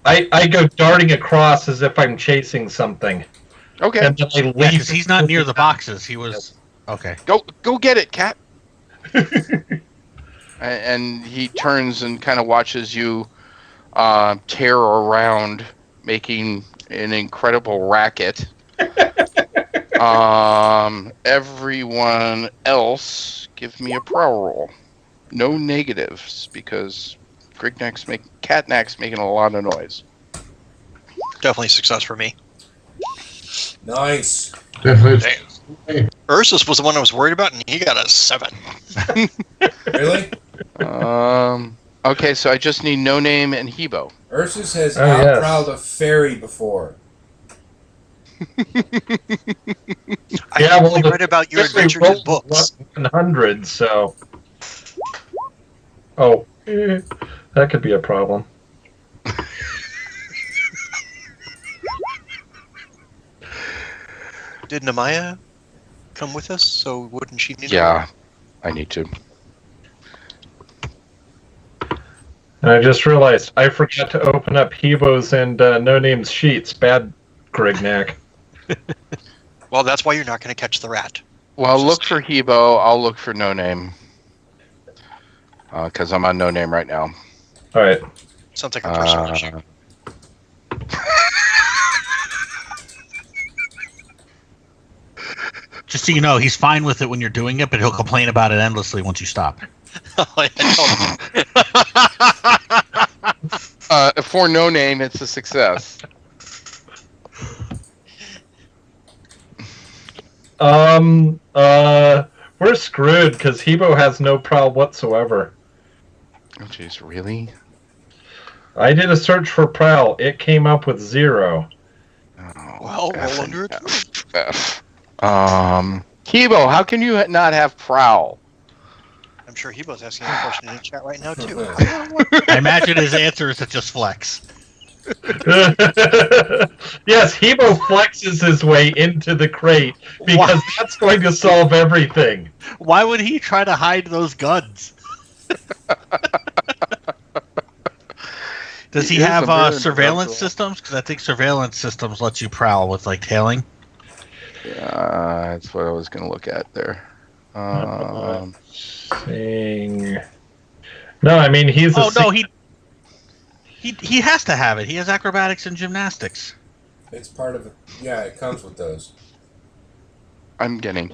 I go darting across as if I'm chasing something. Okay. And then I Yeah, leave. because he's not near the boxes. He was okay. Go get it, cat. And he turns and kind of watches you tear around, making an incredible racket. Everyone else, give me a prowl roll. No negatives, because Catnack's making a lot of noise. Definitely success for me. Nice. definitely. Ursus was the one I was worried about, and he got a 7. Really? Okay, so I just need No Name and Hebo. Ursus has Oh, yes. outprowled a fairy before. I Yeah, well, only read about your Especially adventures in rolled books. 100, so. Oh, that could be a problem. Did Namaya come with us? So wouldn't she need Yeah, I need to. And I just realized I forgot to open up Hebo's and No Name's sheets. Bad, Grignac. Well, that's why you're not going to catch the rat. Well, look for Hebo. I'll look for No Name. Because I'm on No Name right now. All right. Sounds like a personal issue. Just so you know, he's fine with it when you're doing it, but he'll complain about it endlessly once you stop. For no name, it's a success. We're screwed because Hebo has no prowl whatsoever. Oh, jeez, really? I did a search for prowl. It came up with 0. Oh, Well, roll F under it. F. Hebo, how can you not have prowl? I'm sure Hebo's asking a question in the chat right now, too. I imagine his answer is to just flex. Yes, Hebo flexes his way into the crate because that's going to solve everything. Why would he try to hide those guns? Does he He is have a very surveillance intellectual. systems? Because I think surveillance systems let you prowl with like tailing. Yeah, that's what I was going to look at there. Saying... No, I mean, he's Oh no, he has to have it. He has acrobatics and gymnastics. It's part of it. Yeah, it comes with those. I'm getting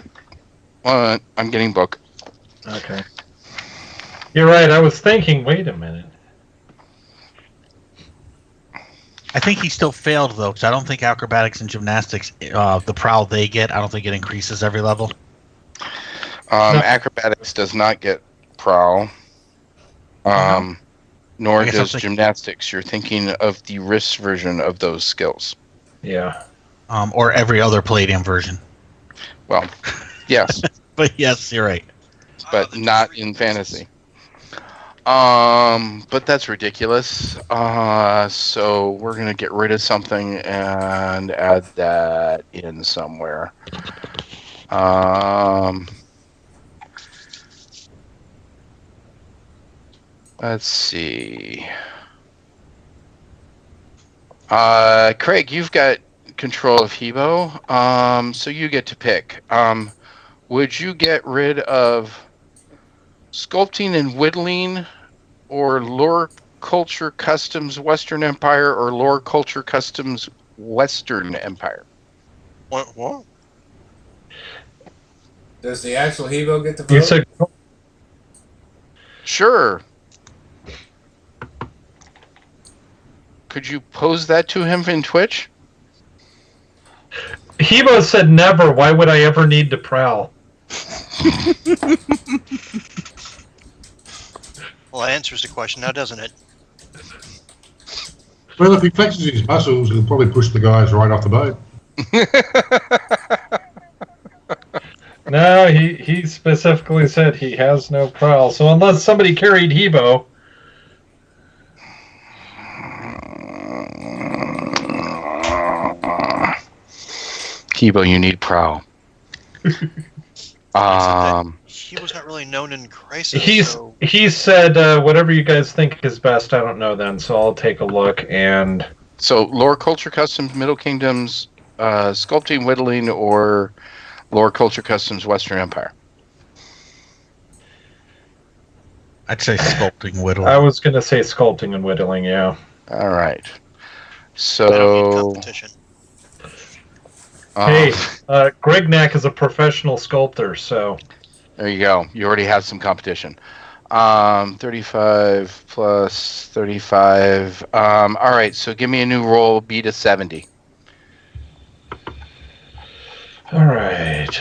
book. Okay. You're right, I was thinking, wait a minute. I think he still failed though, because I don't think acrobatics and gymnastics, the prowl they get, I don't think it increases every level. Acrobatics does not get prowl. Nor I guess does I'm thinking- gymnastics. You're thinking of the wrist version of those skills. Yeah. Or every other Palladium version. Well, yes, But yes, you're right. but not in fantasy. But that's ridiculous. So we're gonna get rid of something and add that in somewhere. Let's see. Craig, you've got control of Hebo, so you get to pick. Would you get rid of sculpting and whittling, or lore culture customs Western Empire, or lore culture customs Western Empire? What? Does the actual Hebo get the vote? You said Sure. Could you pose that to him in Twitch? Hebo said never. Why would I ever need to prowl? Well, that answers the question now, doesn't it? Well, if he flexes his muscles, he'll probably push the guys right off the boat. No, he specifically said he has no prowl. So unless somebody carried Hebo, Hebo, you need prowl. He was not really known in Crisis. So he said whatever you guys think is best. I don't know then, so I'll take a look and. So, lore culture customs Middle Kingdoms, sculpting, whittling, or lore culture customs Western Empire? I'd say sculpting whittle. I was gonna say sculpting and whittling. Yeah. All right. I don't need So, competition. Hey, Greg Knack is a professional sculptor, so. there you go. You already have some competition. 35 plus 35. All right. So, give me a new roll. B to 70. All right.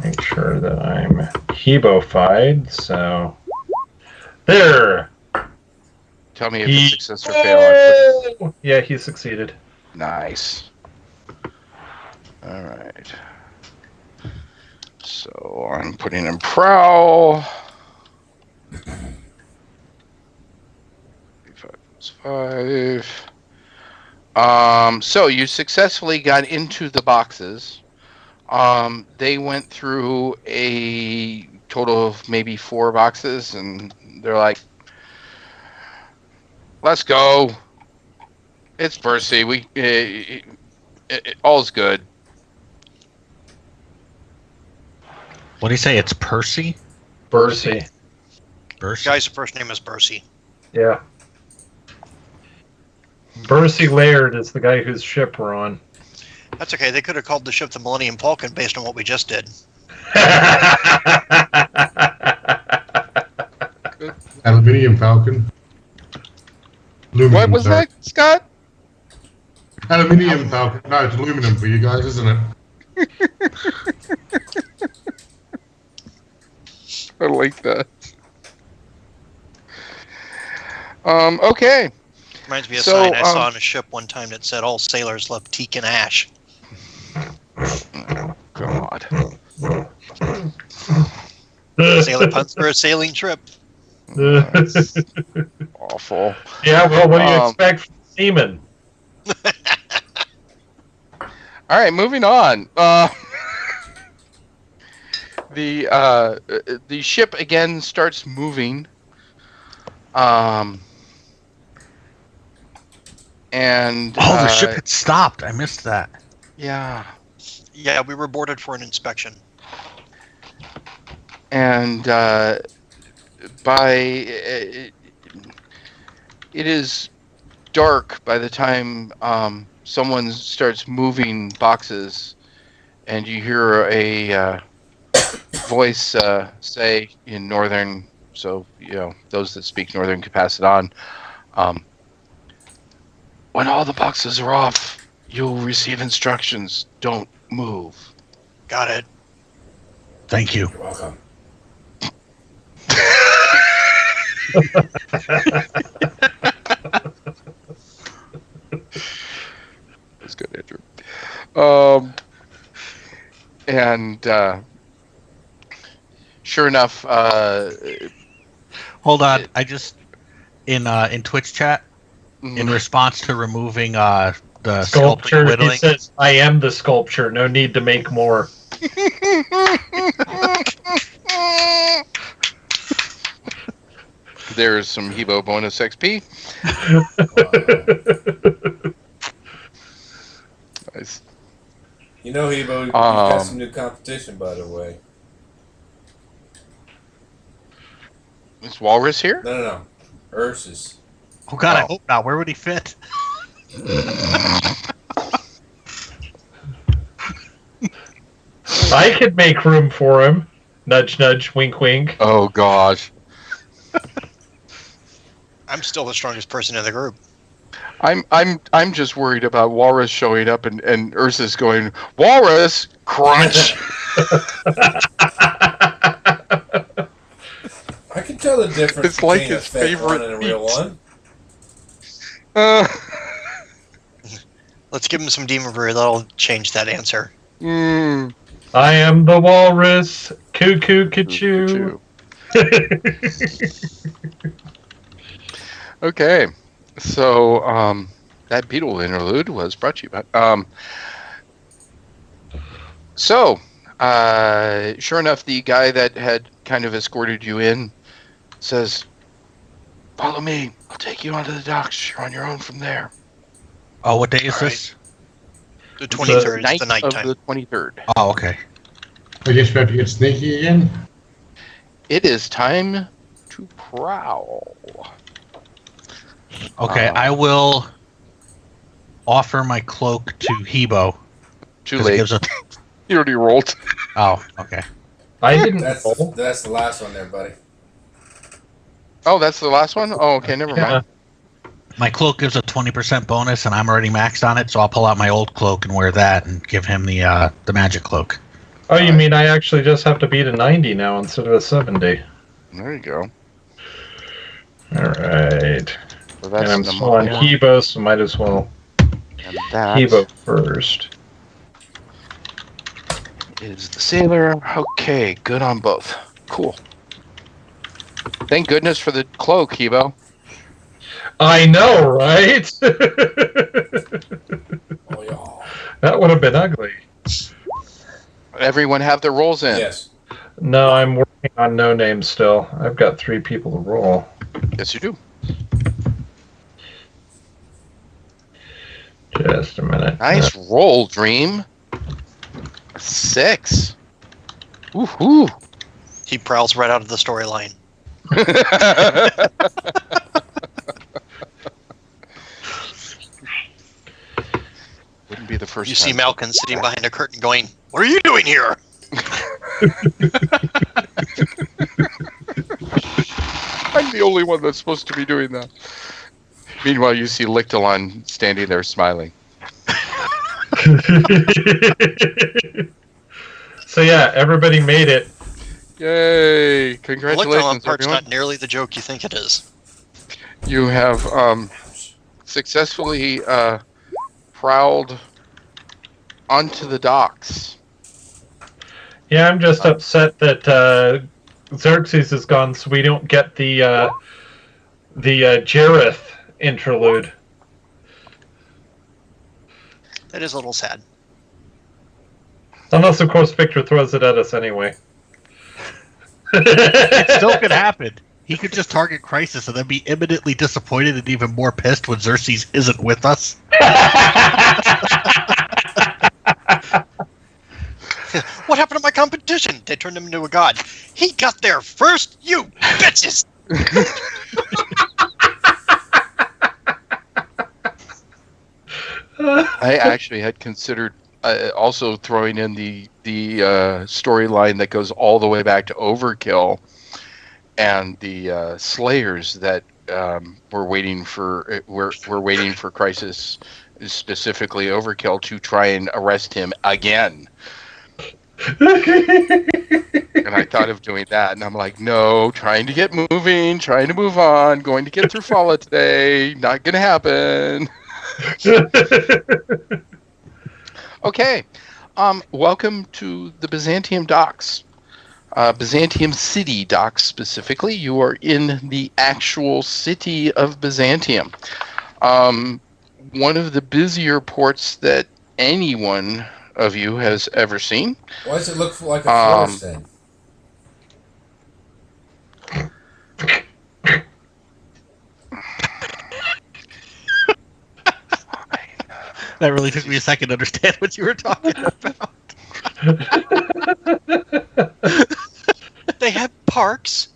Make sure that I'm Hebo-fied, so. There! Tell me if it's success or fail. Whoa! Yeah, he succeeded. Nice. All right. So I'm putting in prowl. 5 plus 5. So you successfully got into the boxes. They went through a total of maybe 4 boxes, and they're like, "Let's go. It's Percy. All's good." What do you say? It's Percy? Bercy. Percy? Guy's first name is Bercy. Yeah. Bercy Laird is the guy whose ship we're on. That's okay. They could have called the ship the Millennium Falcon based on what we just did. Aluminium Falcon. Aluminum, What was sorry. that, Scott? Aluminium Falcon. No, it's aluminum for you guys, isn't it? I like that. Okay. Reminds me of a So, sign I saw on a ship one time that said all sailors love teak and ash. God. Sailor puns for a sailing trip. That's awful. Yeah, well, what do you Um, expect from seamen? All right, moving on. The ship again starts moving. And the ship had stopped. I missed that. yeah, Yeah, we were boarded for an inspection. and it is dark by the time someone starts moving boxes, and you hear a voice say in Northern, so those that speak Northern can pass it on. When all the boxes are off, you'll receive instructions. Don't move. Got it. Thank you. You're welcome. That's good, Andrew. And sure enough, Hold on. I just in Twitch chat in response to removing the sculpting Sculpture. He whittling. says, "I am the sculpture. No need to make more." there's some Hebo bonus XP. Nice. You know, Hebo, you've got Um, some new competition, by the way. Is Walrus here? No. Ursus. Oh God, I Oh. hope not. Where would he fit? I could make room for him. Nudge, nudge, wink, wink. Oh gosh. I'm still the strongest person in the group. I'm just worried about Walrus showing up and Ursus going, Walrus, crunch. I can tell the difference It's like between his a fake one favorite and a real meat. one. Let's give him some demon brew. That'll change that answer. I am the walrus. Cuckoo, cuckoo. Okay, so that beetle interlude was brought to you by. Sure enough, the guy that had kind of escorted you in says, "Follow me. I'll take you onto the docks. You're on your own from there." Oh, what day is All right. this? The 23rd is Night the nighttime. of the 23rd. Oh, okay. I guess we have to get sneaky again. It is time to prowl. Okay, I will offer my cloak to Hebo. Too 'cause it late. gives a- You already rolled. Oh, okay. I didn't That's roll. that's the last one there, buddy. Oh, that's the last one? Oh, okay, never Yeah. mind. My cloak gives a 20% bonus, and I'm already maxed on it, so I'll pull out my old cloak and wear that, and give him the magic cloak. Oh, you mean I actually just have to beat a 90 now instead of a 70? There you go. All right. So And that's I'm still on pneumonia, Hebo, so might as well and that Hebo first. is the sailor. Okay, good on both. Cool. Thank goodness for the cloak, Hebo. I know, right? Oh, yeah. That would have been ugly. Everyone have their rolls in. Yes. No, I'm working on no name still. I've got 3 people to roll. Yes, you do. Just a minute. Nice roll, Dream. 6. Woohoo. He prowls right out of the storyline. Wouldn't be the first You time. see Malkin sitting behind a curtain going, "What are you doing here?" I'm the only one that's supposed to be doing that. Meanwhile, you see Lictalon standing there smiling. So yeah, everybody made it. Yay! The Congratulations, part's everyone. not nearly the joke you think it is. You have successfully prowled onto the docks. Yeah, I'm just upset that Xerxes is gone, so we don't get the Jareth interlude. That is a little sad. Unless, of course, Victor throws it at us anyway. It still could happen. He could just target Crisis and then be imminently disappointed and even more pissed when Xerxes isn't with us. What happened to my competition? They turned him into a god. He got there first, you bitches! I actually had considered also throwing in the storyline that goes all the way back to Overkill and the Slayers that were waiting for Crisis, specifically Overkill, to try and arrest him again. And I thought of doing that, and I'm like, no, trying to get moving, trying to move on, going to get through Fala today, not gonna happen. Okay, welcome to the Byzantium docks. Byzantium City docks specifically. You are in the actual city of Byzantium. One of the busier ports that anyone of you has ever seen. Why does it look like a forest then? That really took me a second to understand what you were talking about. They have parks.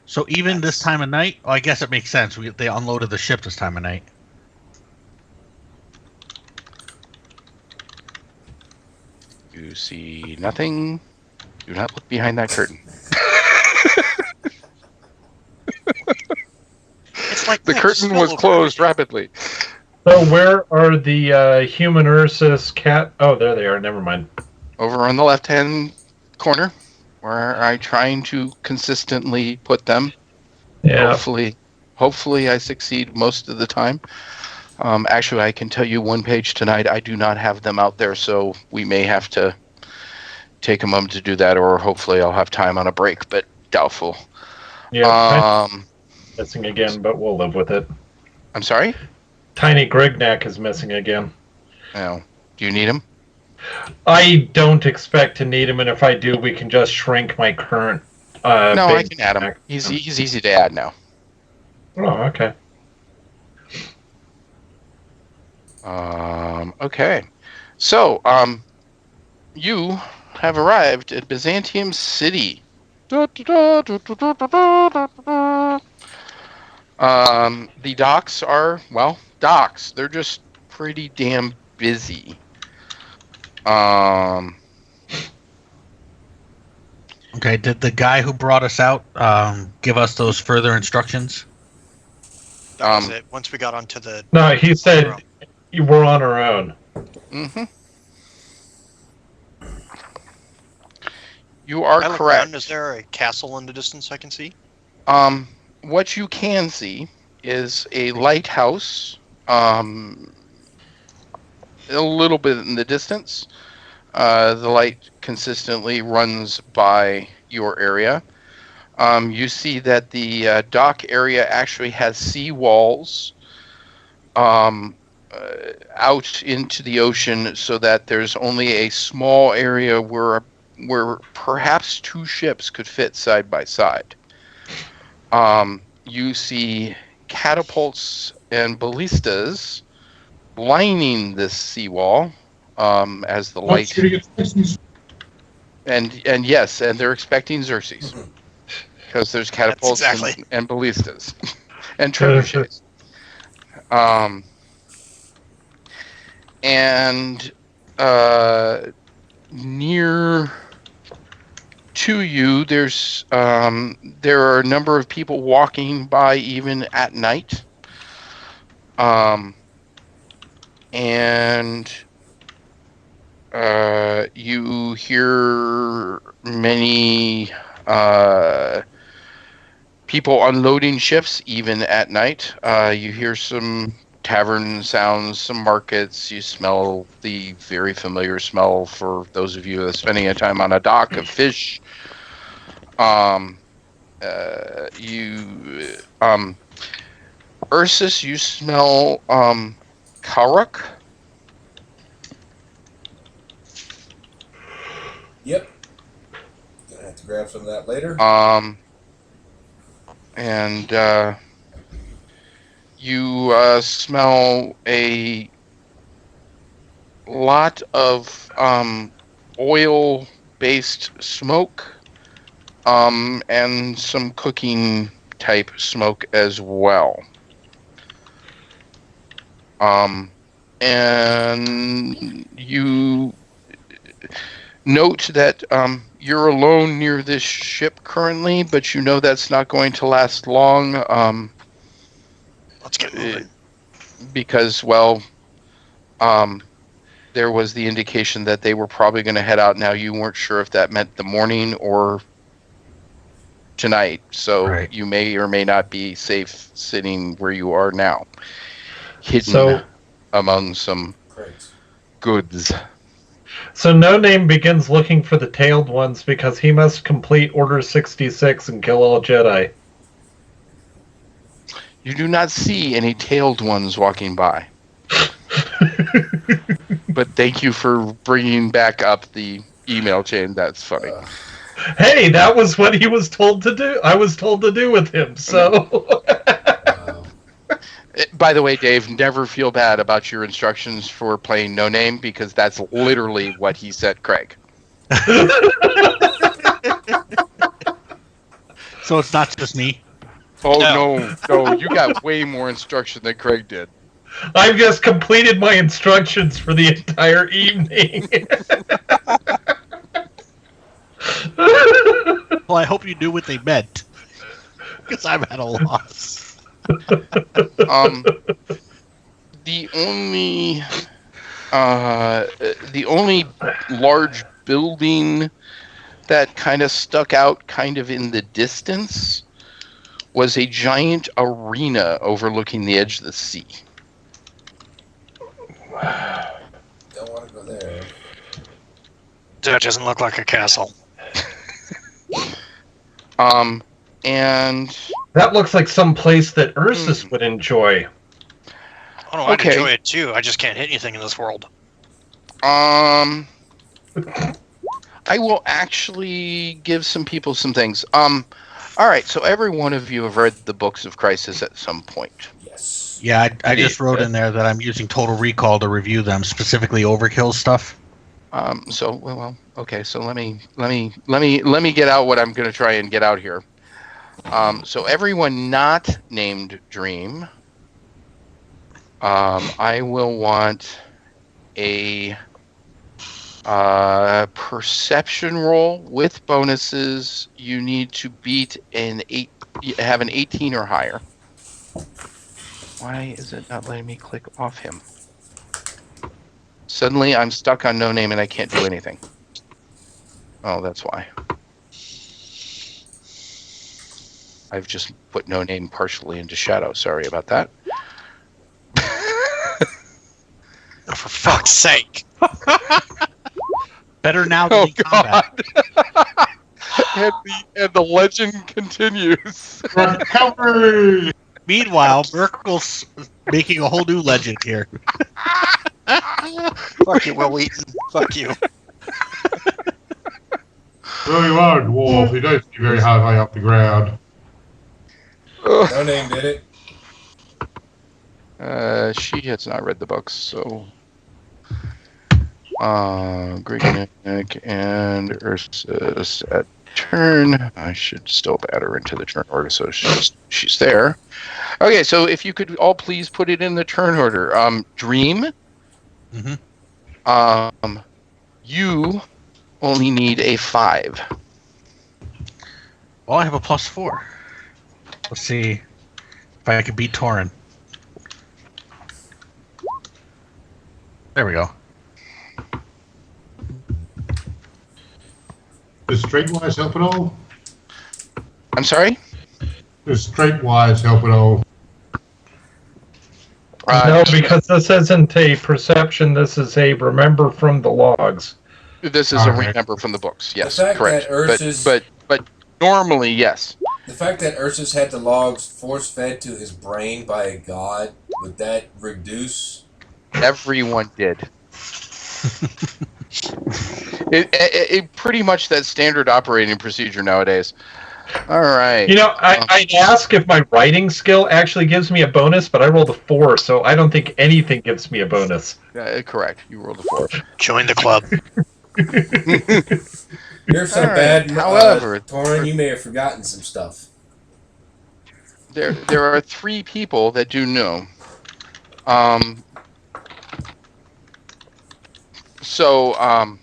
So even this time of night, I guess it makes sense. They unloaded the ship this time of night. You see nothing. Do not look behind that curtain. It's like The that, curtain smell was over closed everything. rapidly. So where are the human Ursus cat? Oh, there they are. Never mind. Over on the left-hand corner, where I'm trying to consistently put them. Yeah. Hopefully I succeed most of the time. Actually, I can tell you one page tonight, I do not have them out there, so we may have to take a moment to do that, or hopefully I'll have time on a break, but doubtful. Yeah. Missing again, but we'll live with it. I'm sorry? Tiny Grignac is missing again. Oh, do you need him? I don't expect to need him, and if I do, we can just shrink my current. No, I base can add him. back. He's easy to add now. Oh, okay. Okay. So, you have arrived at Byzantium City. The docks are, well, docks. They're just pretty damn busy. Okay, did the guy who brought us out give us those further instructions? That was it. Once we got onto the... No, he said we're on our own. Mm-hmm. You are I look correct. around, is there a castle in the distance I can see? What you can see is a lighthouse, a little bit in the distance. The light consistently runs by your area. You see that the dock area actually has sea walls out into the ocean, so that there's only a small area where perhaps two ships could fit side by side. You see catapults and ballistas lining this seawall as the light. And yes, and they're expecting Xerxes because there's catapults exactly. and ballistas and trebuchets. And near to you, there are a number of people walking by even at night. And you hear many people unloading ships even at night. You hear some tavern sounds, some markets. You smell the very familiar smell for those of you that are spending a time on a dock of fish. Ursus, you smell Karuk. Yep. Gonna have to grab some of that later. And you smell a lot of oil-based smoke, and some cooking type smoke as well. And you note that you're alone near this ship currently, but you know that's not going to last long. Let's get moving. Because, there was the indication that they were probably going to head out. Now, you weren't sure if that meant the morning or tonight, so Right. you may or may not be safe sitting where you are now, hidden among some Crates. goods. So No Name begins looking for the tailed ones because he must complete Order 66 and kill all Jedi. You do not see any tailed ones walking by. But thank you for bringing back up the email chain. That's funny. Hey, that was what he was told to do. I was told to do with him, so... By the way, Dave, never feel bad about your instructions for playing No Name, because that's literally what he said, Craig. So it's not just me. Oh, no, you got way more instruction than Craig did. I've just completed my instructions for the entire evening. Well, I hope you knew what they meant. Because I'm at a loss. The only large building that kind of stuck out kind of in the distance was a giant arena overlooking the edge of the sea. Don't want to go there. That doesn't look like a castle. And That looks like some place that Ursus would enjoy. Oh no, I'd Okay. enjoy it too. I just can't hit anything in this world. I will actually give some people some things. All right, so every one of you have read the books of Crisis at some point. Yes. Yeah, I just wrote in there that I'm using Total Recall to review them, specifically Overkill stuff. Okay. So let me get out what I'm going to try and get out here. So everyone not named Dream, I will want a perception roll with bonuses. You need to beat have an 18 or higher. Why is it not letting me click off him? Suddenly I'm stuck on No Name and I can't do anything. Oh, that's why. I've just put No Name partially into shadow. Sorry about that. Oh, for fuck's sake. Better now than in combat. and the legend continues. Recovery! Meanwhile, Merkel's making a whole new legend here. Fuck you, Will Wheaton. Fuck you. So you are a dwarf. You don't see very high up the ground. No Name did it. She has not read the books, so Grignick and Ursus at turn. I should still add her into the turn order, so she's there. Okay, so if you could all please put it in the turn order. Dream, You only need a 5. Well, I have a +4. Let's see if I can beat Torin. There we go. Does Streetwise help at all? I'm sorry? Does Streetwise help at all? No, because this isn't a perception. This is a remember from the logs. This is a remember from the books. Yes, The fact correct. that Ursus- But normally, yes. The fact that Ursus had the logs force-fed to his brain by a god, would that reduce? Everyone did. It pretty much that standard operating procedure nowadays. All right. You know, I'd ask if my writing skill actually gives me a bonus, but I rolled a 4, so I don't think anything gives me a bonus. Correct. You rolled a 4. Join the club. You're so All right. bad, However, Torin, you may have forgotten some stuff. There are 3 people that do know. So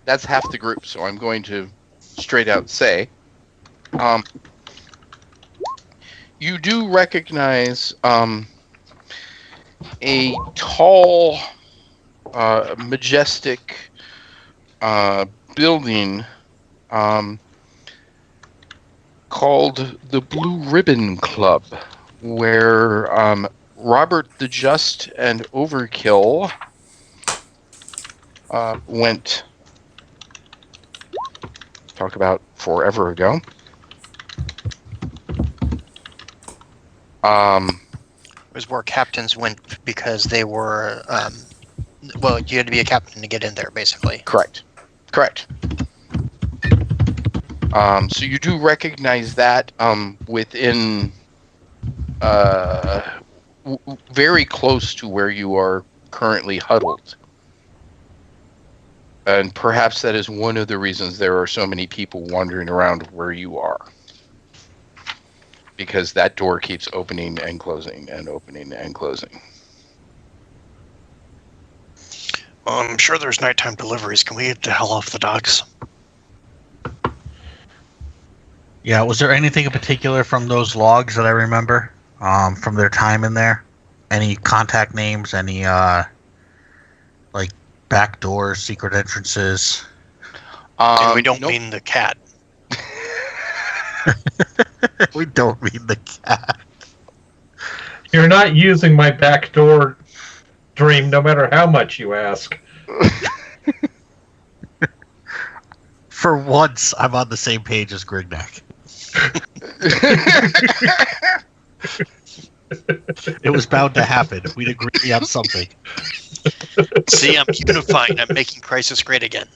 that's half the group. So I'm going to straight out say, you do recognize a tall, majestic building called the Blue Ribbon Club, where Robert the Just and Overkill went. Talk about forever ago. It was where captains went because they were, well, you had to be a captain to get in there, basically. Correct. So you do recognize that within very close to where you are currently huddled. And perhaps that is one of the reasons there are so many people wandering around where you are. Because that door keeps opening and closing and opening and closing. Well, I'm sure there's nighttime deliveries. Can we get the hell off the docks? Yeah, was there anything in particular from those logs that I remember from their time in there? Any contact names? Any like back doors, secret entrances? And we don't nope. mean the cat. We don't mean the cat. You're not using my back door, Dream, no matter how much you ask. For once, I'm on the same page as Grignac. It was bound to happen. We'd agree on something. See, I'm keeping it fine. I'm making Crisis great again.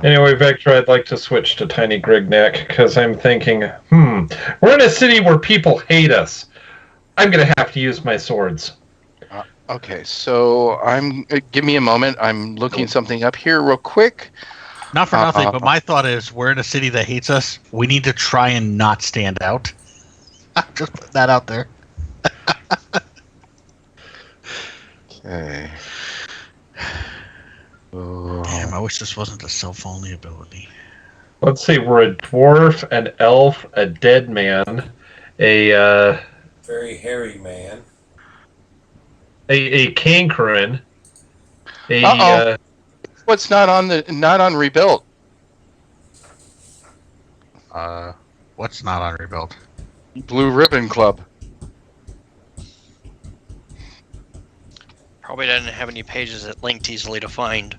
Anyway, Vector, I'd like to switch to Tiny Grignac, because I'm thinking, we're in a city where people hate us. I'm going to have to use my swords. Okay, so give me a moment. I'm looking something up here real quick. Not for nothing, but my thought is we're in a city that hates us. We need to try and not stand out. Just put that out there. Okay. Damn, I wish this wasn't a self-only ability. Let's see, we're a dwarf, an elf, a dead man, a Very hairy man. cankerin, What's not on rebuilt? What's not on rebuild? Blue Ribbon Club. Probably didn't have any pages that linked easily to find.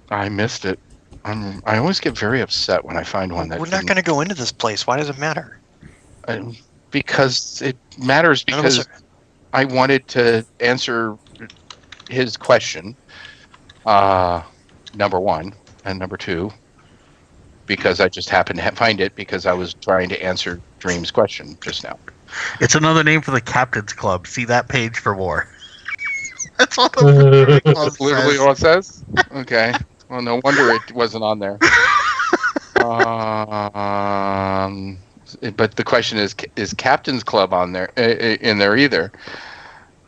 I missed it. I always get very upset when I find one that We're not going to go into this place. Why does it matter? Because it matters because I wanted to answer his question. Number one, and number two, because I just happened to find it because I was trying to answer Dream's question just now. It's another name for the Captain's Club. See that page for more. That's what the That's literally all it says? Okay. Well, no wonder it wasn't on there. But the question is Captain's Club on there in there either?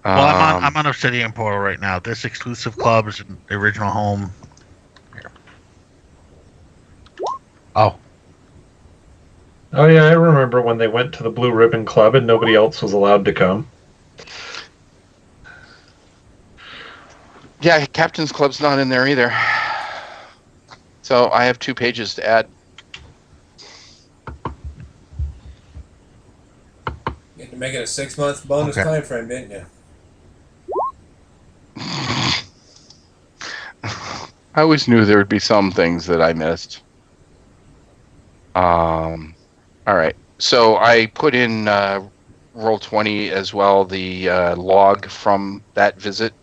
Well, I'm on Obsidian Portal right now. This exclusive clubs and the original home. Here. Oh, Oh yeah, I remember when they went to the Blue Ribbon Club and nobody else was allowed to come. Yeah, Captain's Club's not in there either. So I have 2 pages to add. You had to make it a 6-month bonus Okay. time frame, didn't you? I always knew there would be some things that I missed. All right. So I put in Roll20 as well, the log from that visit.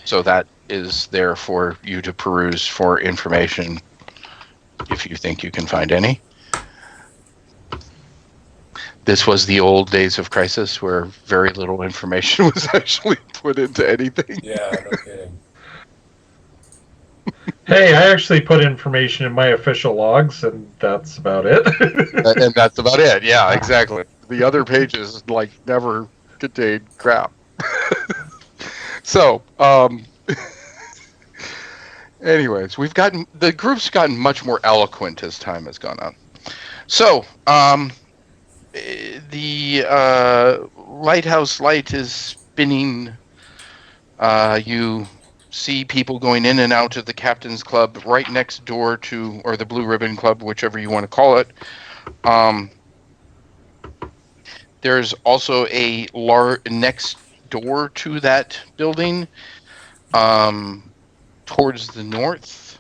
So that is there for you to peruse for information if you think you can find any. This was the old days of Crisis where very little information was actually put into anything. Yeah, no kidding. Hey, I actually put information in my official logs, and that's about it. And that's about it. Yeah, exactly. The other pages like never contained crap. So, anyways, the group's gotten much more eloquent as time has gone on. So, the lighthouse light is spinning. You see people going in and out of the Captain's Club right next door to, or the Blue Ribbon Club, whichever you want to call it. There's also a next door to that building, towards the north,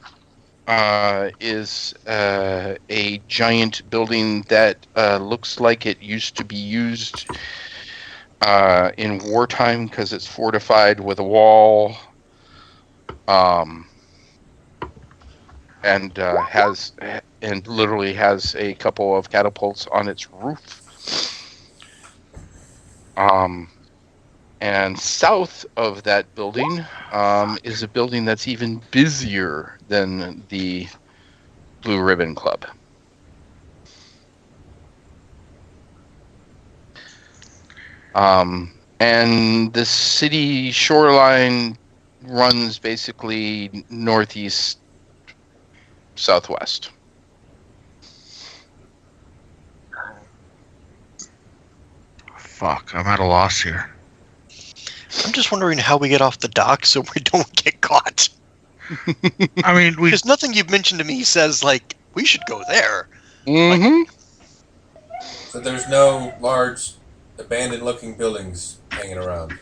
is a giant building that looks like it used to be used in wartime because it's fortified with a wall, and literally has a couple of catapults on its roof. And south of that building is a building that's even busier than the Blue Ribbon Club. And the city shoreline runs basically northeast, southwest. fuck! I'm at a loss here. I'm just wondering how we get off the dock so we don't get caught. I mean, we Because nothing you've mentioned to me says, like, we should go there. Mm-hmm. So there's no large abandoned-looking buildings hanging around.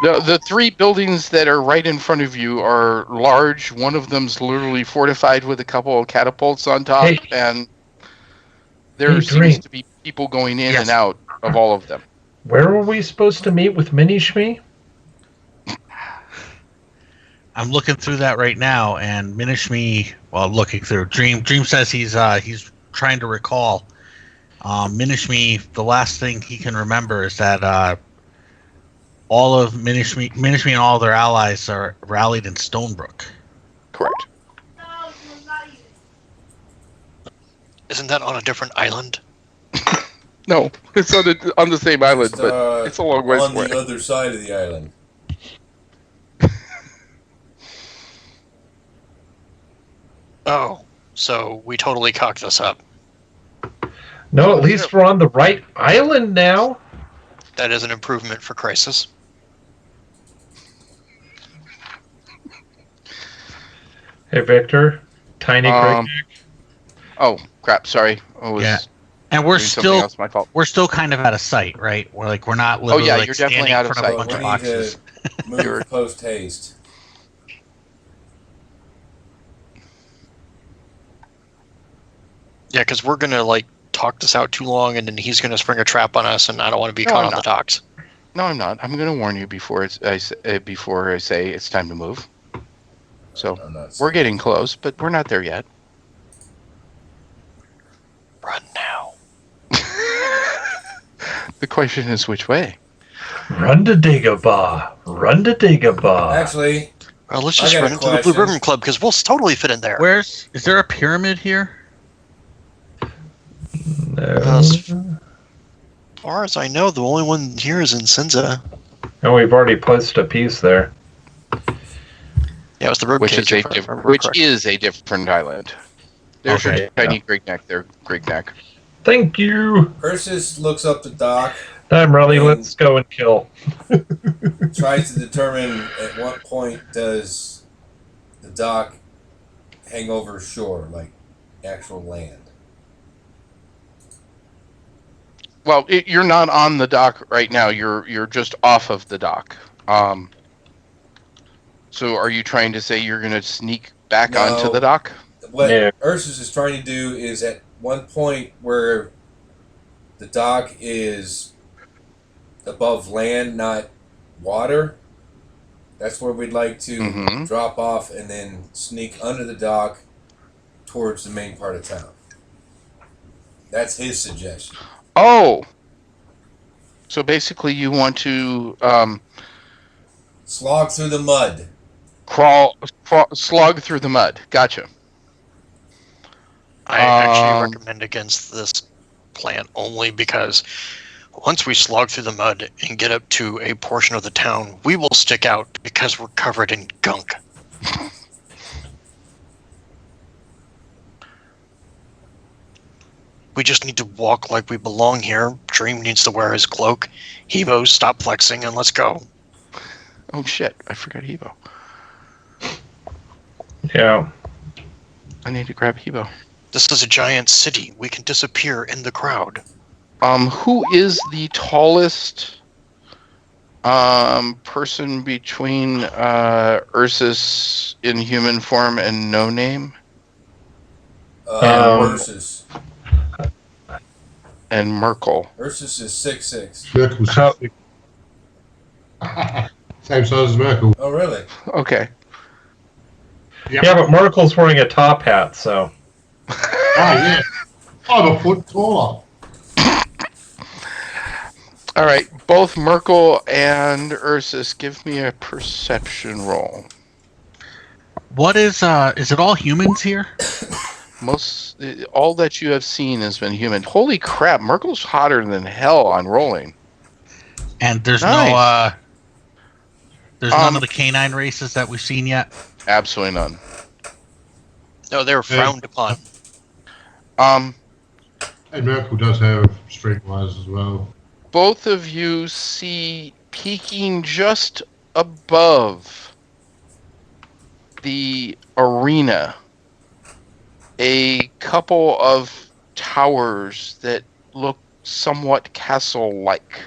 The 3 buildings that are right in front of you are large. One of them's literally fortified with a couple of catapults on top, Hey. and there Hey, seems Dream. to be people going in Yes. and out of all of them. Where were we supposed to meet with Mini Shmee? I'm looking through that right now, and Minishme, well, looking through Dream says he's trying to recall. Minishme, the last thing he can remember is that all of Minishme and all their allies are rallied in Stonebrook. Correct. Isn't that on a different island? No, it's on the same island, Just, but it's a long ways on away. the other side of the island. Oh, so we totally cocked this up. No, at least we're on the right island now. That is an improvement for Crisis. Hey, Victor. Tiny Um, Crick. Oh crap! Sorry, I was Yeah. And we're doing something still else. My fault. we're still kind of out of sight, right? We're not literally yeah, like you're definitely standing out in of front of a sight. bunch We of need boxes. to move post haste. Yeah, because we're going to, like, talk this out too long, and then he's going to spring a trap on us, and I don't want to be No, caught I'm on the not. docks. No, I'm not. I'm going to warn you before I say it's time to move. So I'm not we're getting close, but we're not there yet. Run now. The question is which way. Run to Dagobah. Run to Dagobah. Actually, Well, let's I just got run a into the Blue question. Ribbon Club, because we'll totally fit in there. Is there a pyramid here? No. As far as I know, the only one here is in Sinza. And we've already placed a piece there. Yeah, it was the rib Which cage, is if I remember correctly. a different island. There's Okay, your tiny Grignac there, Grignac. Thank you. Ursus looks up the dock, I'm ready. Let's go and kill. tries to determine at what point does the dock hang over shore, like actual land. Well, you're not on the dock right now. You're just off of the dock. So are you trying to say you're going to sneak back No. onto the dock? What Yeah. Ursus is trying to do is at one point where the dock is above land, not water. That's where we'd like to Mhm. drop off and then sneak under the dock towards the main part of town. That's his suggestion. Oh! So basically you want to Slog through the mud. slog through the mud. Gotcha. I actually Um, recommend against this plan only because once we slog through the mud and get up to a portion of the town, we will stick out because we're covered in gunk. We just need to walk like we belong here. Dream needs to wear his cloak. Hebo, stop flexing and let's go. Oh shit, I forgot Hebo. Yeah. I need to grab Hebo. This is a giant city. We can disappear in the crowd. Who is the tallest person between Ursus in human form and No Name Ursus. and Merkel? Ursus is 6'6". Merkel's How- same size as Merkel. Oh, really? Okay. Yeah, but Merkel's wearing a top hat, so. Oh, yeah. I'm a foot taller. All right. Both Merkel and Ursus, give me a perception roll. What is it all humans here? All that you have seen has been human. Holy crap! Merkel's hotter than hell on rolling. And there's Nice. there's none of the canine races that we've seen yet. Absolutely none. No, they're frowned upon. And Merkel does have streetwise as well. Both of you see peeking just above the arena a couple of towers that look somewhat castle-like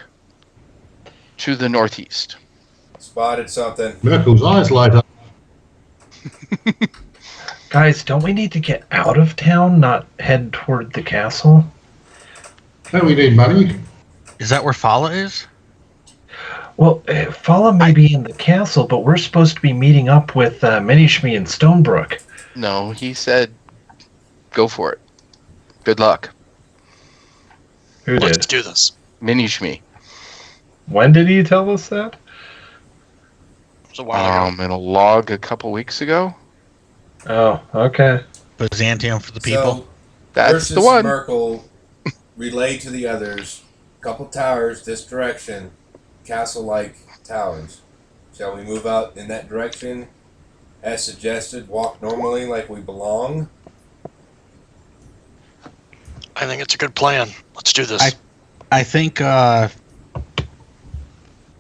to the northeast. Spotted something. Merkel's eyes light up. Guys, don't we need to get out of town, not head toward the castle? Don't we need money? Is that where Fala is? Well, Fala may be in the castle, but we're supposed to be meeting up with Minishme and Stonebrook. No, he said, go for it. Good luck. Who Let's did? do this. Minishme. When did he tell us that? It was a while ago. In a log a couple weeks ago. Oh, okay. Byzantium for the people. So, That's Ursus the one. Merkel relayed to the others, couple towers this direction, castle-like towers. Shall we move out in that direction? As suggested, walk normally like we belong. I think it's a good plan. Let's do this. I think. All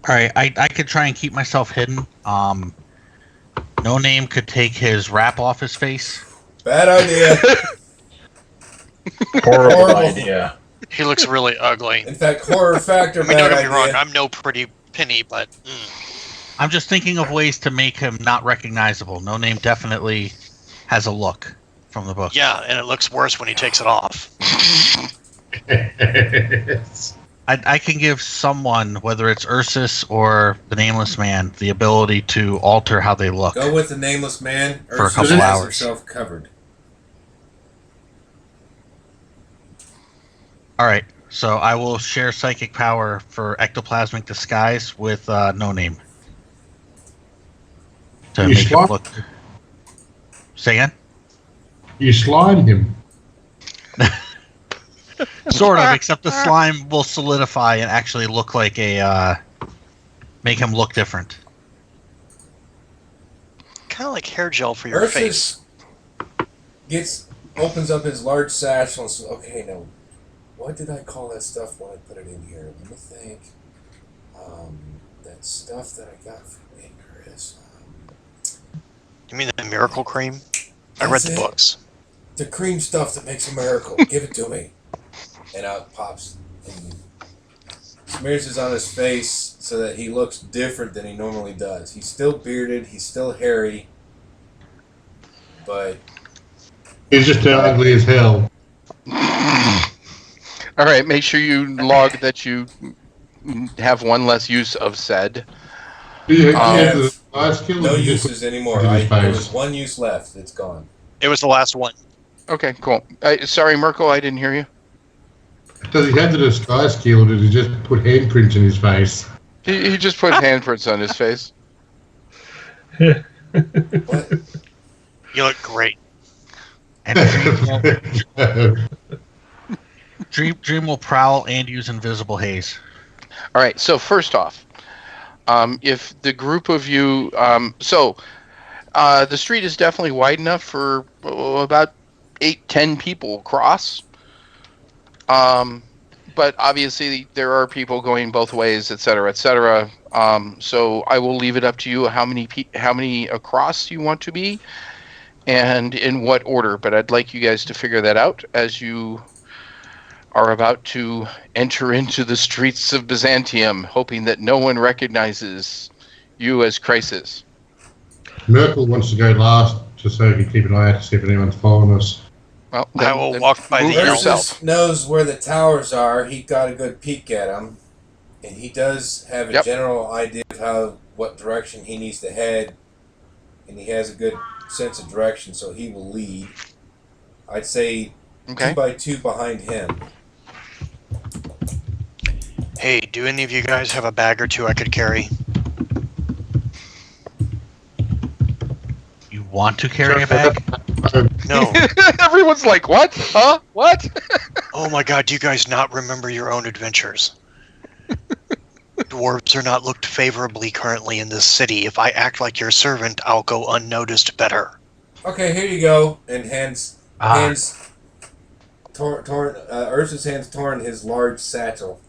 right, I could try and keep myself hidden. No Name could take his wrap off his face. Bad idea. Horrible Horrible. idea. He looks really ugly. In fact, horror factor. I mean, don't bad get me wrong. idea. I'm no pretty penny, but I'm just thinking of ways to make him not recognizable. No Name definitely has a look from the book. yeah, and it looks worse when he takes it off. I can give someone, whether it's Ursus or the Nameless Man, the ability to alter how they look. Go with the nameless man. For a Ursus couple has hours. himself covered. All right, so I will share psychic power for ectoplasmic disguise with No Name to You make him swap? look. Say again? You slide him. Sort of, except the slime will solidify and actually look like a make him look different. Kind of like hair gel for your face. Ursus opens up his large satchel and says, "Okay, now, what did I call that stuff when I put it in here? Let me think. That stuff that I got from Icarus. You mean the miracle cream? I read That's the it. books. The cream stuff that makes a miracle. Give it to me." And out pops and smears it on his face so that he looks different than he normally does. He's still bearded. He's still hairy. But He's just ugly as hell. All right, make sure you log that you have one less use of said. Do you I have have the last skill? no or you just uses anymore. into his There face? was one use left. It's gone. It was the last one. Okay, cool. Sorry, Merkel, I didn't hear you. Does he have the disguise skill, or did he just put handprints in his face? He just put handprints on his face. What? You look great. And Dream will prowl and use invisible haze. All right, so first off, if the group of you, the street is definitely wide enough for about 8-10 people across. But obviously there are people going both ways, etc., etc. So I will leave it up to you how many across you want to be, and in what order. But I'd like you guys to figure that out as you are about to enter into the streets of Byzantium, hoping that no one recognizes you as Crisis. Merkel wants to go last, just so he can keep an eye out to see if anyone's following us. Well, I will walk by move the yourself. Ursus knows where the towers are. He got a good peek at them, and he does have a Yep. general idea of what direction he needs to head, and he has a good sense of direction, so he will lead. I'd say Okay. 2 by 2 behind him. Hey, do any of you guys have a bag or two I could carry? You want to carry a bag? No. Everyone's like, what? Huh? What? Oh my god, do you guys not remember your own adventures? Dwarves are not looked favorably currently in this city. If I act like your servant, I'll go unnoticed better. Okay, here you go. And Ursus hands Torn his large satchel.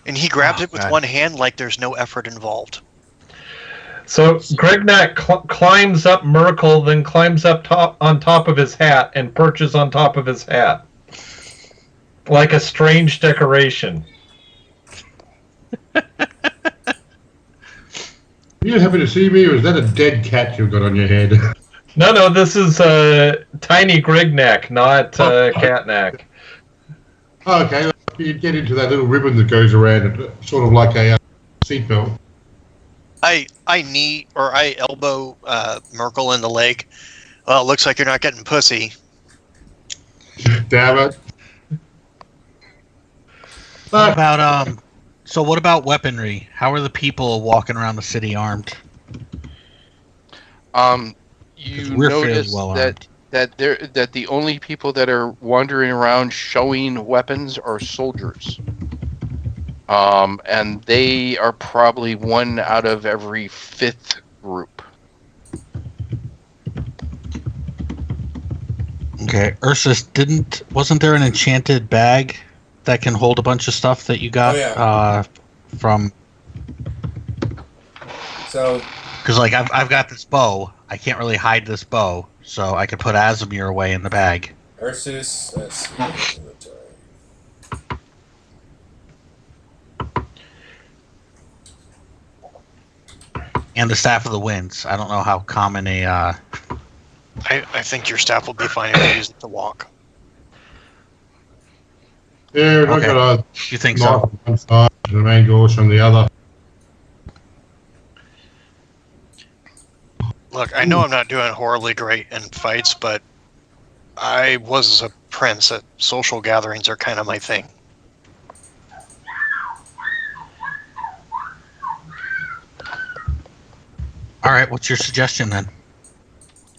And he grabs it with God. one hand like there's no effort involved. So Gregnak climbs up Merkel, then climbs up on top of his hat and perches on top of his hat. Like a strange decoration. Are you happy to see me, or is that a dead cat you've got on your head? No, this is tiny Gregnak, not Catnak. Oh, okay, you get into that little ribbon that goes around it, sort of like a seatbelt. I elbow Merkel in the leg. Well, it looks like you're not getting pussy. Damn it. What about So what about weaponry? How are the people walking around the city armed? You We're fairly notice well that the only people that are wandering around showing weapons are soldiers. And they are probably 1 out of every 5th group. Okay, Ursus, wasn't there an enchanted bag that can hold a bunch of stuff that you got Oh, yeah. from? So Because like I've got this bow, I can't really hide this bow, so I could put Azimir away in the bag. Ursus, let's see. And the Staff of the Winds. I don't know how common a. I think your staff will be fine if you use it to walk. Yeah, I Okay. got a You think knife so? on one side and a main gorge on the other. Look, I know I'm not doing horribly great in fights, but I was a prince. Social gatherings are kind of my thing. All right. What's your suggestion then?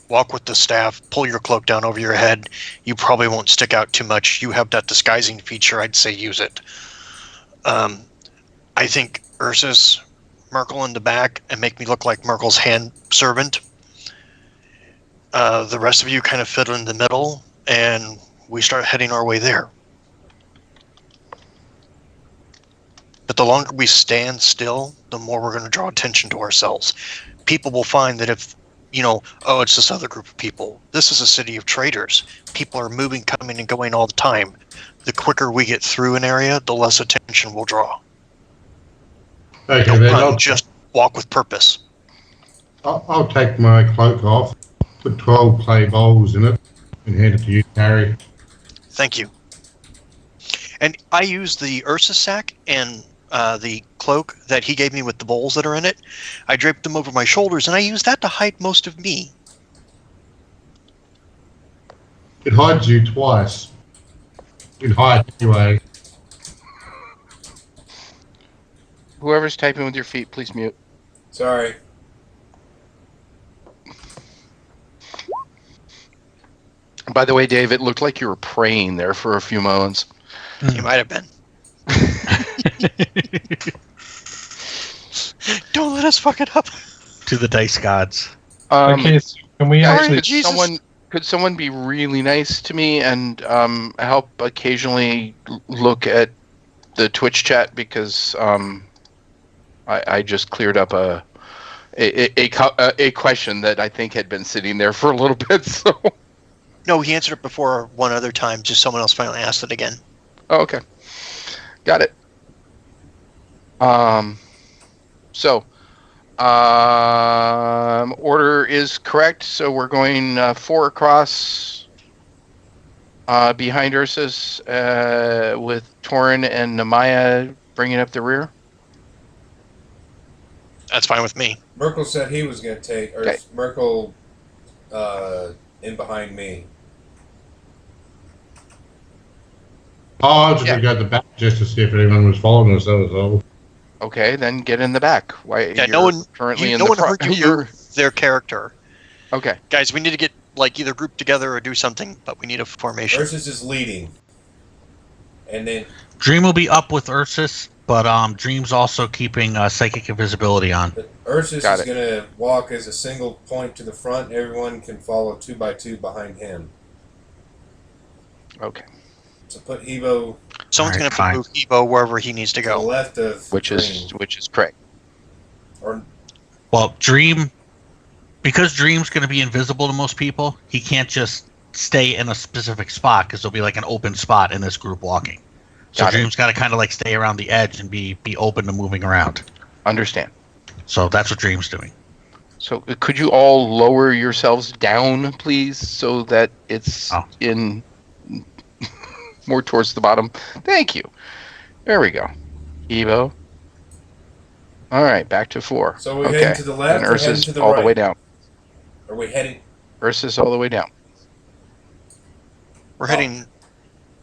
walk with the staff, pull your cloak down over your head. You probably won't stick out too much. You have that disguising feature. I'd say use it. I think Ursus, Merkel in the back, and make me look like Merkel's hand servant. The rest of you kind of fit in the middle, and we start heading our way there. But the longer we stand still, the more we're going to draw attention to ourselves. People will find that if, oh, it's this other group of people. This is a city of traders. People are moving, coming, and going all the time. The quicker we get through an area, the less attention we'll draw. Okay, Don't then run, just walk with purpose. I'll take my cloak off, put 12 clay bowls in it, and hand it to you, Harry. Thank you. And I use the Ursus sack and the cloak that he gave me with the bowls that are in it. I draped them over my shoulders, and I use that to hide most of me. It hides you twice. You can hide anyway. Whoever's typing with your feet, please mute. Sorry. By the way, Dave, it looked like you were praying there for a few moments. You might have been. Don't let us fuck it up. To the dice gods. Okay, so can we Guys, actually... could someone be really nice to me and help occasionally look at the Twitch chat, because I just cleared up a question that I think had been sitting there for a little bit. So. No, he answered it before one other time. Just someone else finally asked it again. Oh, okay. Got it. Order is correct. So we're going 4 across behind Ursus with Torin and Namaya bringing up the rear. That's fine with me. Merkel said he was going to take, or Okay. Merkel in behind me. I was just going to go at the back just to see if anyone was following us, that was all. Okay, then get in the back. Why? Yeah, you're no one currently in no the one front. heard you move their character. Okay. Guys, we need to get either grouped together or do something, but we need a formation. Ursus is leading. And then Dream will be up with Ursus, but Dream's also keeping psychic invisibility on. but Ursus Got is it. going to walk as a single point to the front. Everyone can follow 2 by 2 behind him. Okay. So put Evo Someone's Alright, going to fine. move Evo wherever he needs to to the go. left of Which is correct. or Well, Dream, because Dream's going to be invisible to most people, he can't just stay in a specific spot because there'll be like an open spot in this group walking. So Got it. Dream's got to kind of like stay around the edge and be open to moving around. Understand. So that's what Dream's doing. So could you all lower yourselves down, please, so that it's Oh. in more towards the bottom? Thank you. There we go. Evo. All right, back to 4. So we're okay. heading to the left And or heading Ursus to the all right? the way down. are we heading? Ursus all the way down. We're heading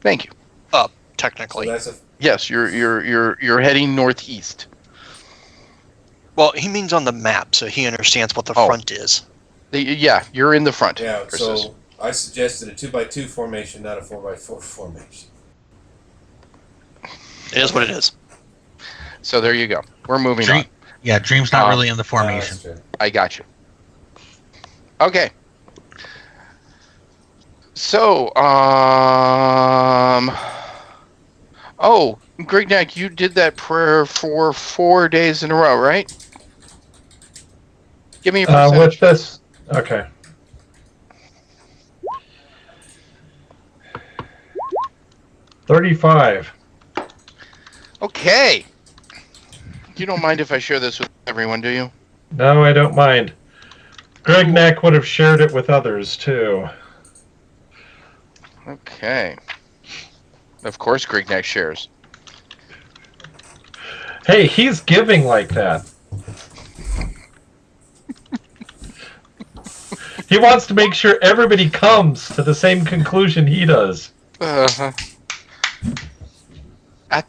Thank you. up, So technically. that's a Yes, you're heading northeast. Well, he means on the map, so he understands what the Oh. front is. Yeah, you're in the front. yeah. Ursus. So I suggested a 2 by 2 formation, not a 4 by 4 formation. It is what it is. So there you go. We're moving Dream, on. yeah, Dream's not Um, really in the formation. That's true. I got you. Okay. So, oh, Grignac, you did that prayer for 4 days in a row, right? Give me a percentage. with this... Okay. $35. Okay. You don't mind if I share this with everyone, do you? No, I don't mind. Greg Neck would have shared it with others, too. Okay. Of course, Grignac shares. Hey, he's giving like that. He wants to make sure everybody comes to the same conclusion he does. At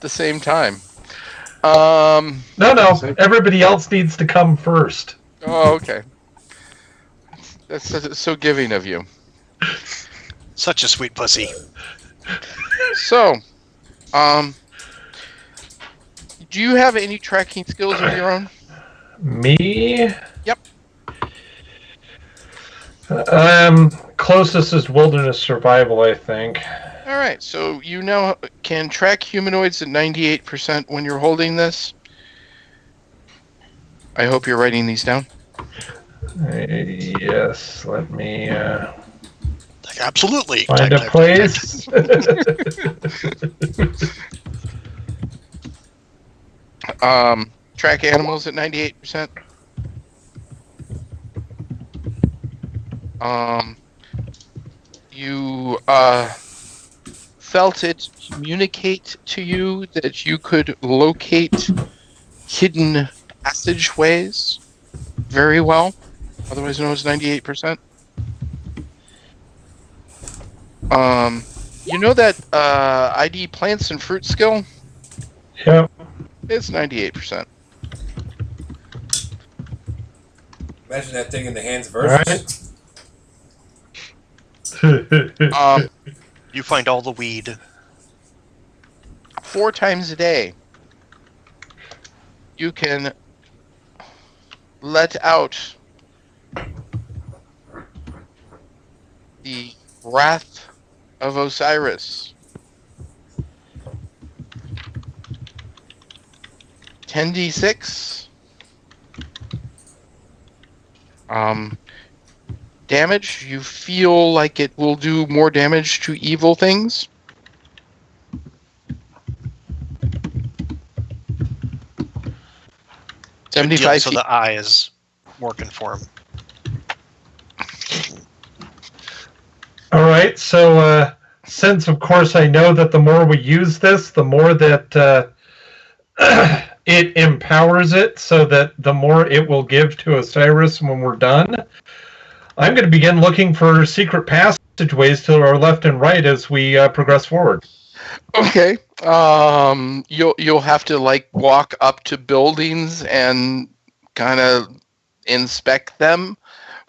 the same time. No, everybody else needs to come first. Oh, okay. That's so giving of you. Such a sweet pussy. So, do you have any tracking skills of your own? Me? Yep. Closest is wilderness survival, I think. All right, so you now can track humanoids at 98% when you're holding this. I hope you're writing these down. Yes, let me Absolutely. find Type, a type, place. Track animals at 98%. You felt it communicate to you that you could locate hidden passageways very well, otherwise known as 98%. You know that ID plants and fruit skill? Yep. It's 98%. Imagine that thing in the hands of Ursus. Right. You find all the weed. 4 times a day, you can let out the wrath of Osiris. 10d6. Damage, you feel like it will do more damage to evil things. Good deal, 75 so feet. the eye is working for him. All right. So, since of course I know that the more we use this, the more that it empowers it, so that the more it will give to Osiris when we're done. I'm going to begin looking for secret passageways to our left and right as we progress forward. Okay. You'll have to like walk up to buildings and kind of inspect them,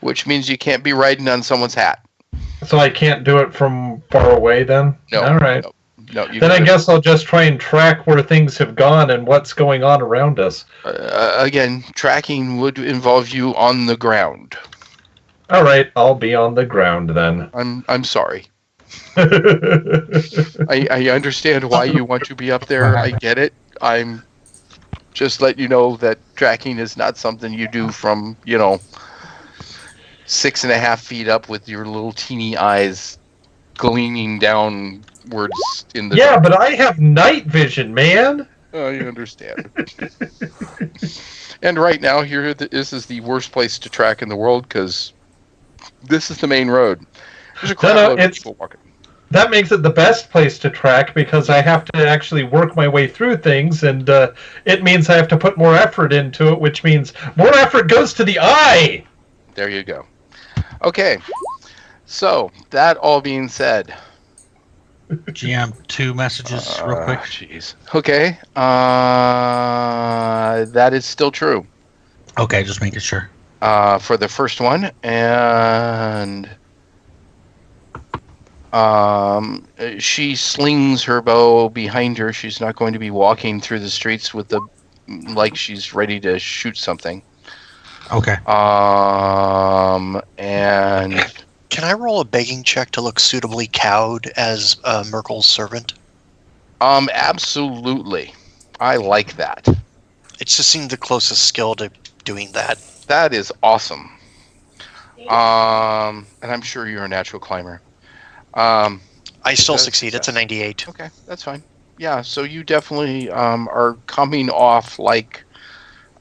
which means you can't be riding on someone's hat. So I can't do it from far away then? No. All right. No. You Then I can- guess I'll just try and track where things have gone and what's going on around us. Again, tracking would involve you on the ground. All right, I'll be on the ground then. I'm sorry. I understand why you want to be up there. I get it. I'm just letting you know that tracking is not something you do from, 6.5 feet up with your little teeny eyes gleaming downwards in the Yeah, dark. but I have night vision, man. I understand. And right now, this is the worst place to track in the world because this is the main road. There's a crowd of it's- people walking. That makes it the best place to track because I have to actually work my way through things, and it means I have to put more effort into it, which means more effort goes to the eye. There you go. Okay. So, that all being said. GM, 2 messages real quick. Jeez. Okay. That is still true. Okay, just making sure. For the first one, and she slings her bow behind her. She's not going to be walking through the streets with like she's ready to shoot something. Okay. And Can I roll a begging check to look suitably cowed as Merkel's servant? absolutely, I like that. It just seemed the closest skill to doing that. That is awesome. And I'm sure you're a natural climber. I still That's succeed. It's a success. 98. Okay, that's fine. Yeah, so you definitely are coming off like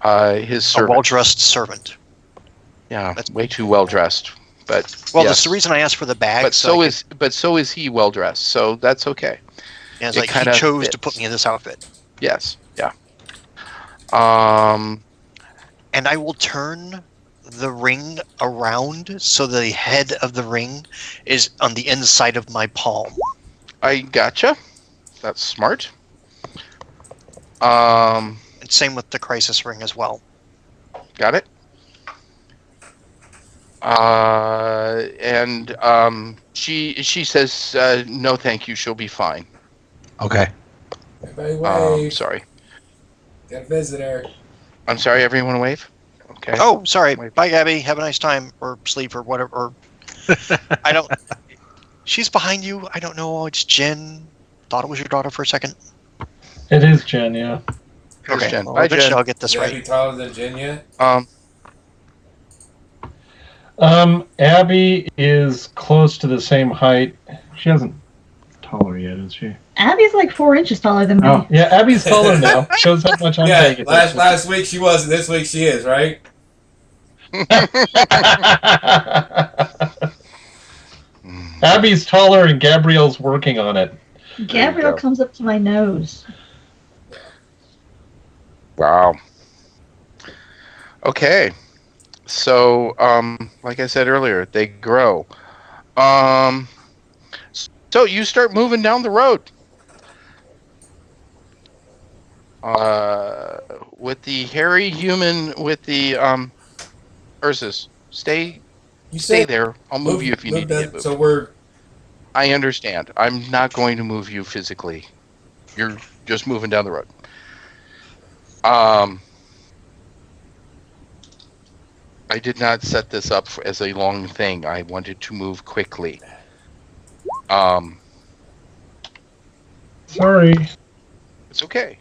his A servant. well-dressed servant. Yeah, That's- way too well dressed. But Well, yes. that's the reason I asked for the bag. But so is he well dressed. So that's okay. Yeah, it's it like he kinda chose to fits. put me in this outfit. Yes. Yeah. And I will turn the ring around so the head of the ring is on the inside of my palm. I gotcha. That's smart. Got And same with the crisis ring as well. it. She says no, thank you. She'll be fine. Okay. Everybody wave. Sorry. Got a visitor. I'm sorry. Everyone wave. Okay. Oh, sorry. Wait. Bye, Gabby. Have a nice time, or sleep, or whatever. Or I don't. She's behind you. I don't know. It's Jen. Thought it was your daughter for a second. It is Jen, yeah. Here's Okay. Jen. Well, Bye, eventually Jen. I'll get this Gabby right. taller than Jen yet? Abby is close to the same height. She hasn't taller yet, is she? Abby's like 4 inches taller than me. Oh, yeah, Abby's taller now. Shows how much I'm Yeah, paying attention. last week she wasn't. This week she is, right? Abby's taller and Gabrielle's working on it. Gabrielle go. comes up to my nose. Wow. Okay. So, like I said earlier, they grow. So you start moving down the road. With the hairy human with the Ursus. Stay there. I'll move you if you need to get moved. So we're I understand. I'm not going to move you physically. You're just moving down the road. I did not set this up as a long thing. I wanted to move quickly. Sorry. It's okay.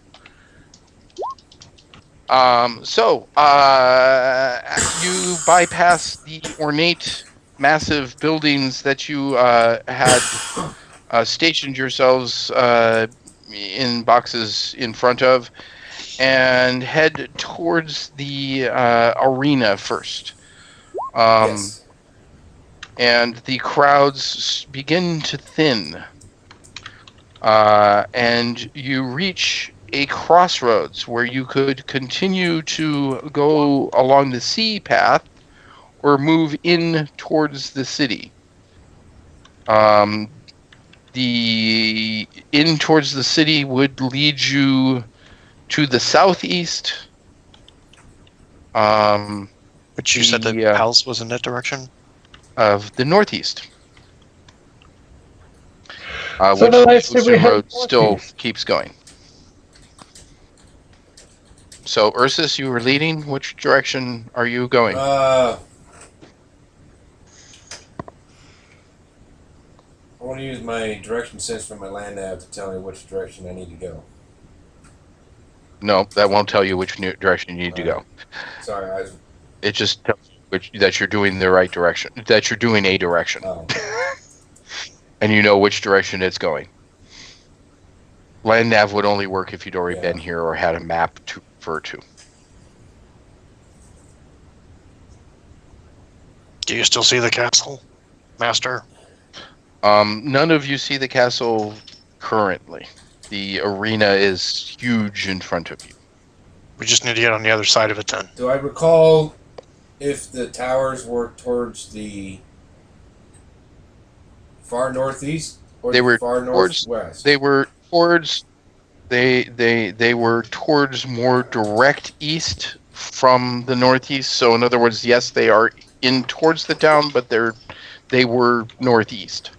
You bypass the ornate, massive buildings that you had stationed yourselves in boxes in front of, and head towards the arena first. yes. And the crowds begin to thin. And you reach a crossroads where you could continue to go along the sea path or move in towards the city. The in towards the city would lead you to the southeast. But you said the house was in that direction? Of the northeast. So Which then I say we Lucerne head Road still northeast. keeps going. So, Ursus, you were leading. Which direction are you going? I want to use my direction sense from my land nav to tell me which direction I need to go. No, that won't tell you which direction you need to go. Sorry, I was. It just tells you that you're doing the right direction. That you're doing a direction. Oh. And you know which direction it's going. Land nav would only work if you'd already been here or had a map to refer to. Do you still see the castle, Master? None of you see the castle currently. The arena is huge in front of you. We just need to get on the other side of it then. Do I recall if the towers were towards the far northeast or They the were far towards- northwest? They were towards they were towards more direct east from the northeast. So in other words, yes, they are in towards the town, but they were northeast.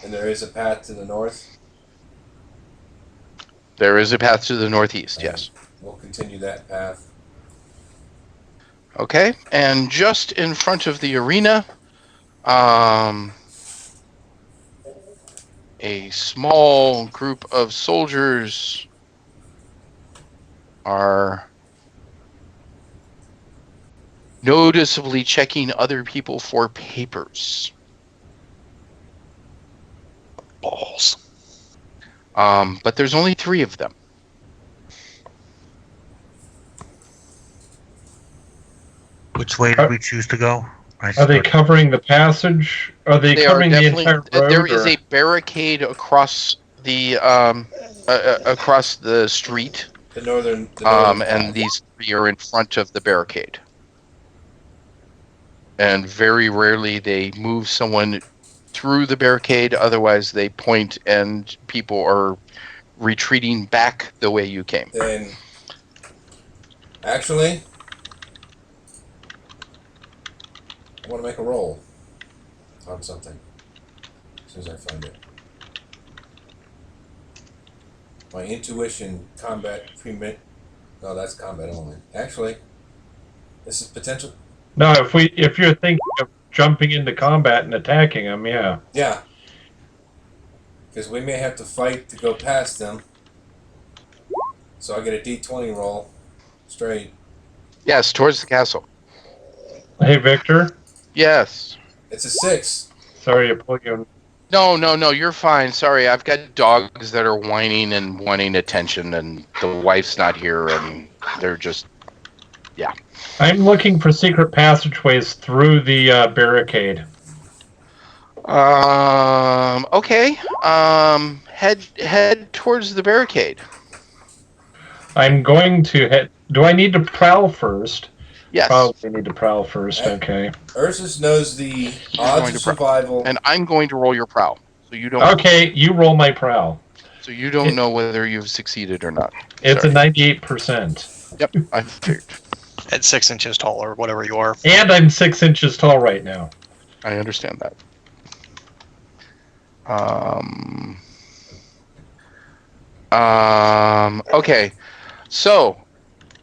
And there is a path to the north. There is a path to the northeast, yes. We'll continue that path. Okay, and just in front of the arena, a small group of soldiers are noticeably checking other people for papers. Balls. But there's only 3 of them. Which way did we choose to go? Are they covering the passage? Are they They are covering the definitely. entire road? There is or- a barricade across the street, The northern. and path. these 3 are in front of the barricade. And very rarely they move someone through the barricade. Otherwise, they point, and people are retreating back the way you came. Then Actually, I want to make a roll on something as soon as I find it. My intuition combat pre-mit. No, that's combat only. Actually, this is potential. No, if you're thinking of jumping into combat and attacking them, yeah. Yeah. Because we may have to fight to go past them. So I get a d20 roll straight. Yes, towards the castle. Hey, Victor. Yes. It's a 6. Sorry to pull you. No, you're fine. Sorry, I've got dogs that are whining and wanting attention, and the wife's not here, and they're just, yeah. I'm looking for secret passageways through the barricade. Okay. Head towards the barricade. I'm going to head. Do I need to prowl first? Yes. Probably need to prowl first. Okay. Ursus knows the odds going of to prowl. survival. And I'm going to roll your prowl, so you don't. Okay, you roll my prowl. So you don't know whether you've succeeded or not. It's Sorry. a 98%. Yep, I figured. At 6 inches tall or whatever you are. And I'm 6 inches tall right now. I understand that. Okay. So,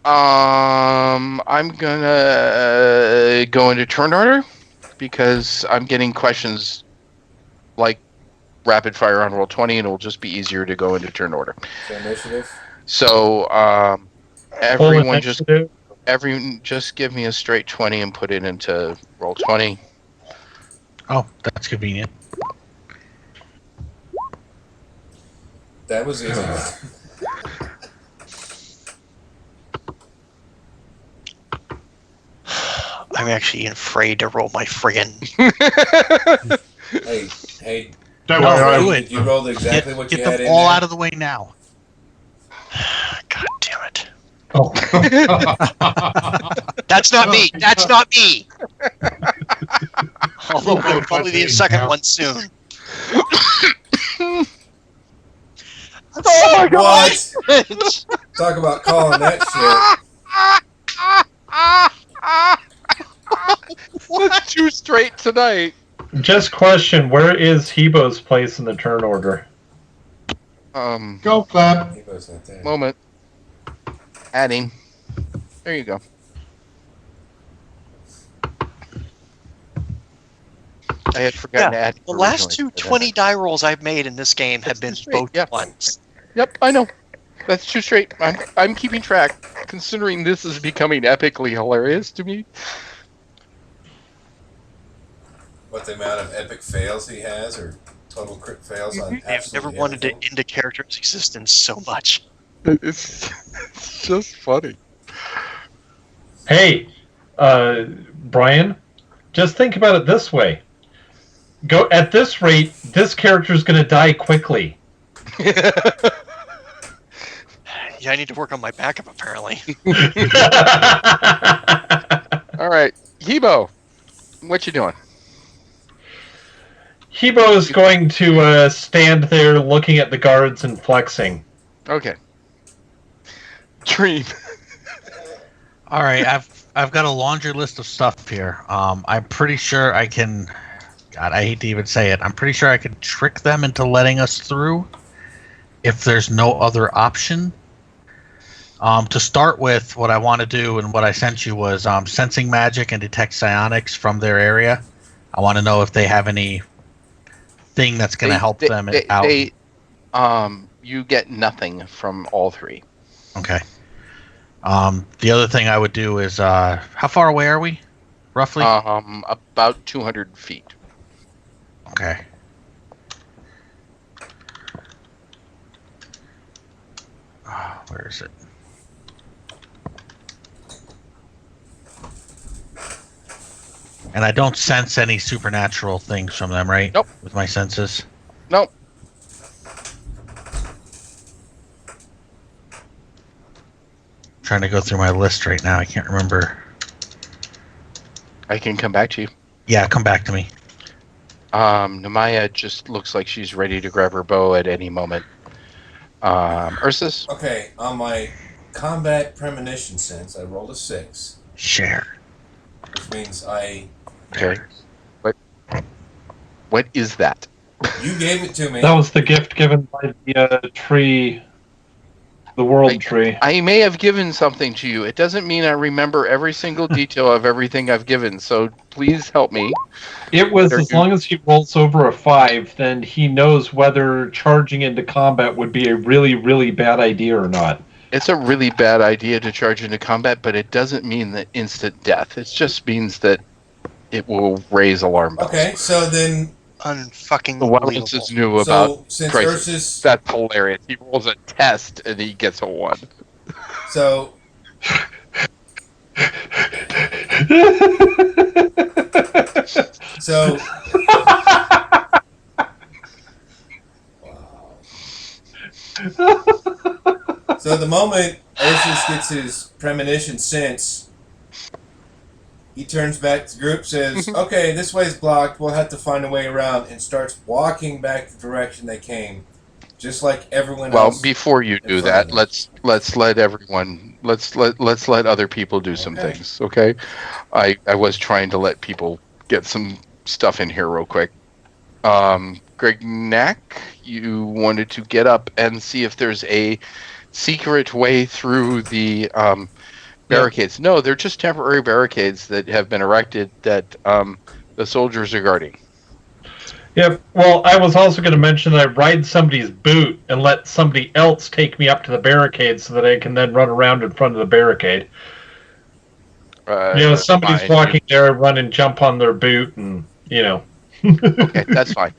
I'm gonna go into turn order because I'm getting questions like rapid fire on roll 20, and it'll just be easier to go into turn order. So initiative. So, Full everyone initiative. just give me a straight 20 and put it into roll 20. Oh, that's convenient. That was easy. I'm actually afraid to roll my friggin'. Hey. Don't No, worry, do I, it. Did you rolled exactly what you Get had them in all there? out of the way now. God damn it. Oh. That's not me. That's not me. Although there'll probably be a second one soon. Oh my god! What? Talk about calling that That's too straight tonight. Just question, where is Hebo's place in the turn order? go clap. shit. He goes not there. Moment. Adding. There you go. I had forgotten to add. The last two originally, but 20 die rolls I've made in this game have been That's straight, both yeah. ones. Yep, I know. That's too straight. I'm keeping track, considering this is becoming epically hilarious to me. What the amount of epic fails he has, or total crit fails on I've absolutely never wanted to everything? end a character's existence so much. It's just funny. Hey, Brian, just think about it this way. Go at this rate, this character's going to die quickly. Yeah, I need to work on my backup apparently. All right, Hebo, what you doing? Hebo is going to stand there looking at the guards and flexing. Okay. Dream. All right, I've got a laundry list of stuff here. I'm pretty sure I can. God, I hate to even say it. I'm pretty sure I can trick them into letting us through if there's no other option. To start with, what I want to do and what I sent you was sensing magic and detect psionics from their area. I want to know if they have any thing that's going to help them out. You get nothing from all three. Okay. The other thing I would do is, how far away are we, roughly? About 200 feet. Okay. Where is it? And I don't sense any supernatural things from them, right? Nope. With my senses? Nope. Trying to go through my list right now. I can't remember. I can come back to you. Yeah, come back to me. Namaya just looks like she's ready to grab her bow at any moment. Ursus? Okay, on my combat premonition sense. I rolled a 6, Share. which means I. Okay. What is that? You gave it to me. That was the gift given by the tree, the world tree. I may have given something to you. It doesn't mean I remember every single detail of everything I've given. So please help me. It was as long as he rolls over a 5, then he knows whether charging into combat would be a really, really bad idea or not. It's a really bad idea to charge into combat, but it doesn't mean that instant death. It just means that it will raise alarm bells. Okay, so then. Unfucking The Wellness is new So about since crisis. Ursus. That's hilarious. He rolls a test and he gets a 1. So. So. Wow. So the moment Ursus gets his premonition sense, he turns back to the group, says, okay, this way's blocked, we'll have to find a way around, and starts walking back the direction they came, just like everyone else. Well, before you do that, let's let everyone let's let other people do some things, okay? I was trying to let people get some stuff in here real quick. Greg Knack, you wanted to get up and see if there's a secret way through the barricades. No, they're just temporary barricades that have been erected that the soldiers are guarding. Yeah, well, I was also going to mention that I ride somebody's boot and let somebody else take me up to the barricade so that I can then run around in front of the barricade. Somebody's fine. walking there, I run and jump on their boot, and, Okay, that's fine.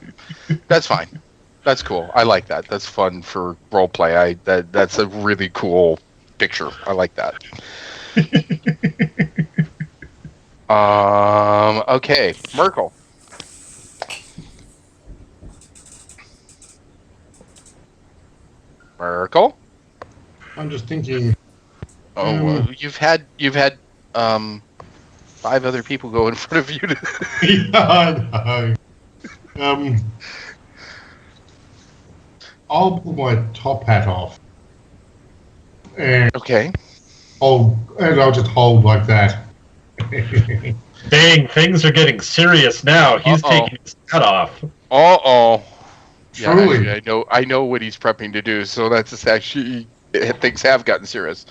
That's fine. That's cool. I like that. That's fun for role play. That's a really cool picture. I like that. Okay, Merkel. Merkel? I'm just thinking. You've had 5 other people go in front of you. Yeah, I know. I'll pull my top hat off. And Okay. I'll just hold like that. dang, things are getting serious now. He's taking his hat off. Uh-oh. Yeah, Truly. actually, I know what he's prepping to do, so that's actually things have gotten serious.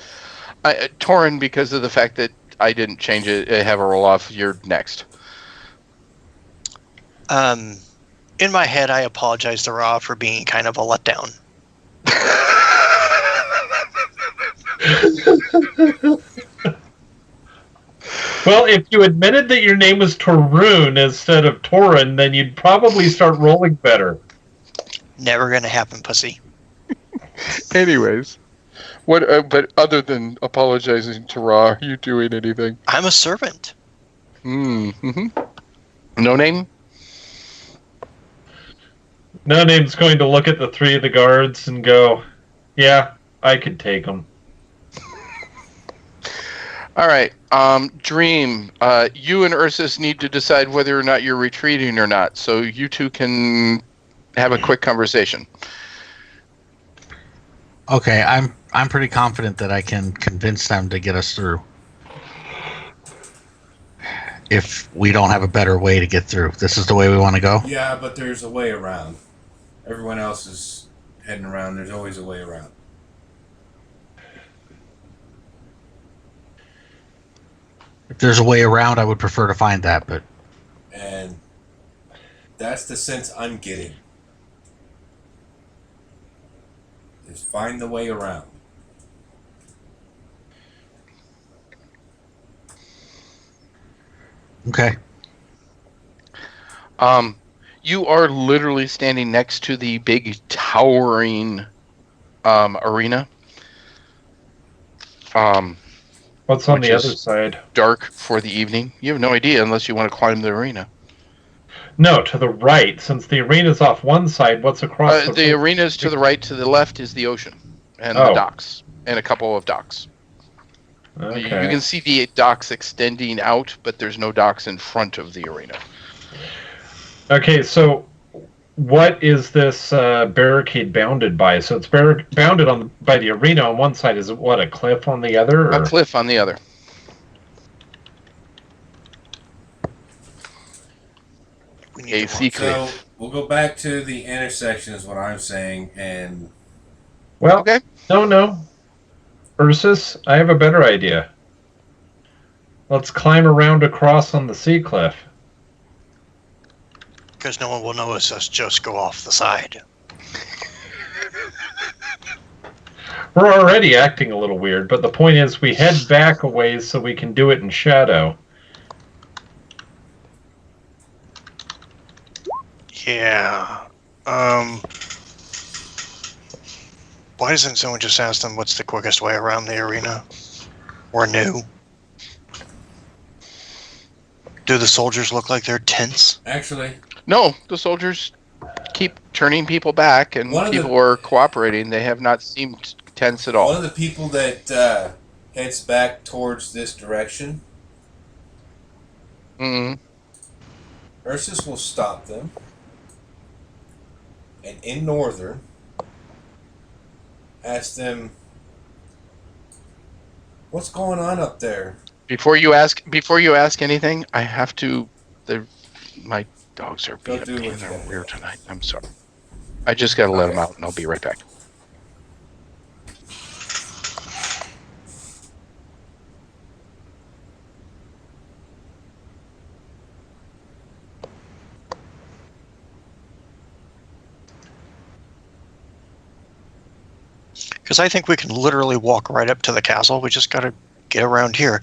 Torin, because of the fact that I didn't change it, have a roll off. You're next. In my head, I apologize to Ra for being kind of a letdown. Well, if you admitted that your name was Torun instead of Torin, then you'd probably start rolling better. Never gonna happen, pussy. Anyways, what? But other than apologizing to Ra, are you doing anything? I'm a servant. Mm-hmm. No name? No Name's going to look at the 3 of the guards and go, yeah, I could take them. All right. Dream, you and Ursus need to decide whether or not you're retreating or not, so you two can have a quick conversation. Okay, I'm pretty confident that I can convince them to get us through. If we don't have a better way to get through, this is the way we want to go. Yeah, but there's a way around. Everyone else is heading around. There's always a way around. If there's a way around, I would prefer to find that, but And that's the sense I'm getting. Is find the way around. okay. You are literally standing next to the big towering arena. What's on Which the is- other side? Dark for the evening. You have no idea unless you want to climb the arena. No, to the right. Since the arena's off one side, what's across The arena's to the right. To the left is the ocean and the docks and a couple of docks. Okay. You can see the docks extending out, but there's no docks in front of the arena. Okay, so what is this barricade bounded by? So it's bounded by the arena on one side. Is it what, a cliff on the other? Or? A cliff on the other. We need A to sea walk. cliff. So we'll go back to the intersection, is what I'm saying, and Well, Okay. no. Ursus, I have a better idea. Let's climb around across on the sea cliff. Because no one will notice us just go off the side. We're already acting a little weird, but the point is we head back a ways so we can do it in shadow. Yeah. Why doesn't someone just ask them what's the quickest way around the arena? Or new? Do the soldiers look like they're tense? actually, No, the soldiers keep turning people back, and One of the- people are cooperating. They have not seemed tense at one all. of the people that heads back towards this direction, Mm. Ursus will stop them, and in Northern, ask them, "What's going on up there?" Before you ask anything, I have to. My dogs are Go do being what you their gotta rear do. tonight. I'm sorry. I just gotta let them out, and I'll be right back. Because I think we can literally walk right up to the castle. We just got to get around here.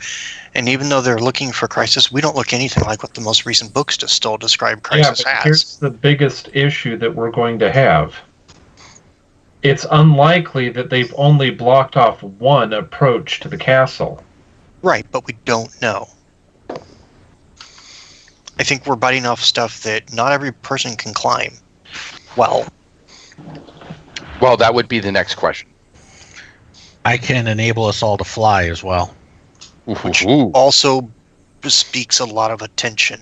And even though they're looking for Crisis, we don't look anything like what the most recent books still describe Crisis yeah, but as. here's the biggest issue that we're going to have. It's unlikely that they've only blocked off one approach to the castle. Right, but we don't know. I think we're biting off stuff that not every person can climb. Well, Well, that would be the next question. I can enable us all to fly as well, Ooh. also bespeaks a lot of attention.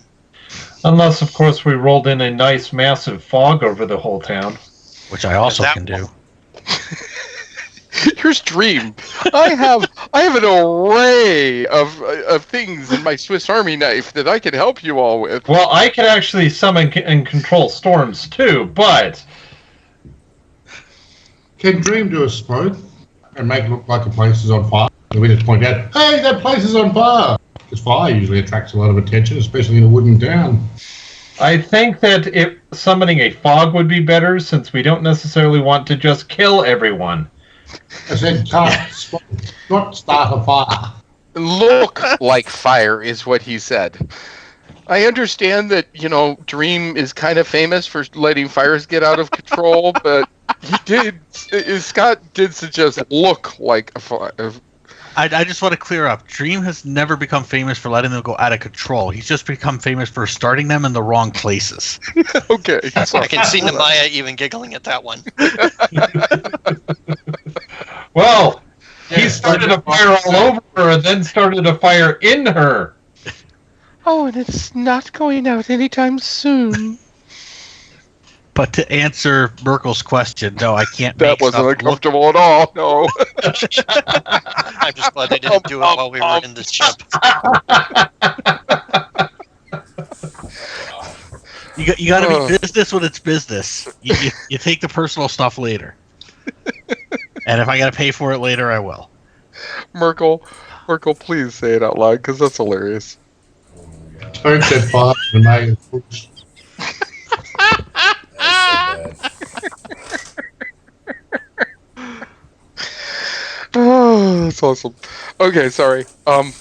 Unless, of course, we rolled in a nice massive fog over the whole town. which I also That can do. Here's Dream. I have an array of things in my Swiss Army knife that I can help you all with. Well, I can actually summon and control storms too, but Can Dream do a smoke and make it look like the place is on fire? And we just point out, hey, that place is on fire. Because fire usually attracts a lot of attention, especially in a wooden town. I think that summoning a fog would be better since we don't necessarily want to just kill everyone. I said, smoke, not start a fire. Look like fire is what he said. I understand that, Dream is kind of famous for letting fires get out of control, but Scott did suggest look like a fire. I just want to clear up. Dream has never become famous for letting them go out of control. He's just become famous for starting them in the wrong places. Okay. I can see Nemaya even giggling at that one. Well, he started a fire all over her and then started a fire in her. Oh, and it's not going out anytime soon. But to answer Merkel's question, no, I can't That make wasn't stuff look. uncomfortable at all. No. I'm just glad they didn't do it while we were in the ship. You got to be business when it's business. You take the personal stuff later. And if I got to pay for it later, I will. Merkel, please say it out loud because that's hilarious. Don't set fire to the mayor's books. That's so bad. Oh, that's awesome. Okay, sorry. Plan?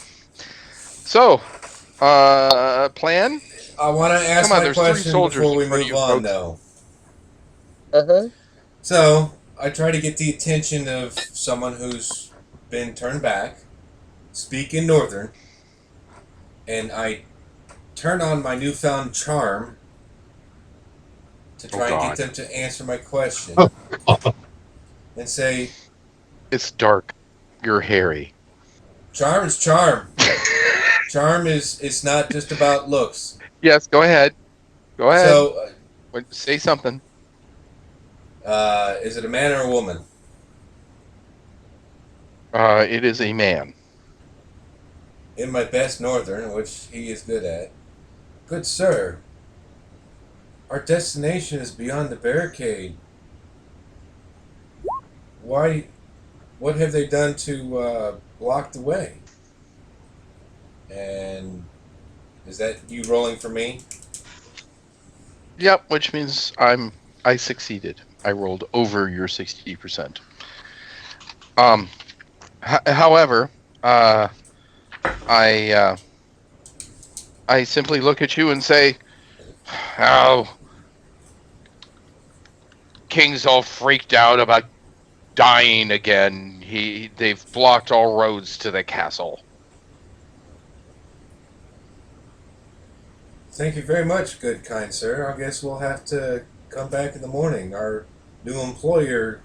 I want to ask Come on, my there's 3 question soldiers before we in front of move you, on, folks. though. Uh-huh. So, I try to get the attention of someone who's been turned back, speak in Northern, and I turn on my newfound charm to try and God. get them to answer my question. And say, It's dark. You're hairy. charm is charm. Charm is not just about looks. Yes, go ahead. Go ahead. So, Say something. Is it a man or a woman? It is a man. In my best northern, which he is good at. Good sir, our destination is beyond the barricade. Why? What have they done to block the way? And is that you rolling for me? Yep, which means I succeeded. I rolled over your 60%. However, I simply look at you and say, "Oh, King's all freaked out about dying again. They've blocked all roads to the castle." Thank you very much, good kind sir. I guess we'll have to come back in the morning. Our new employer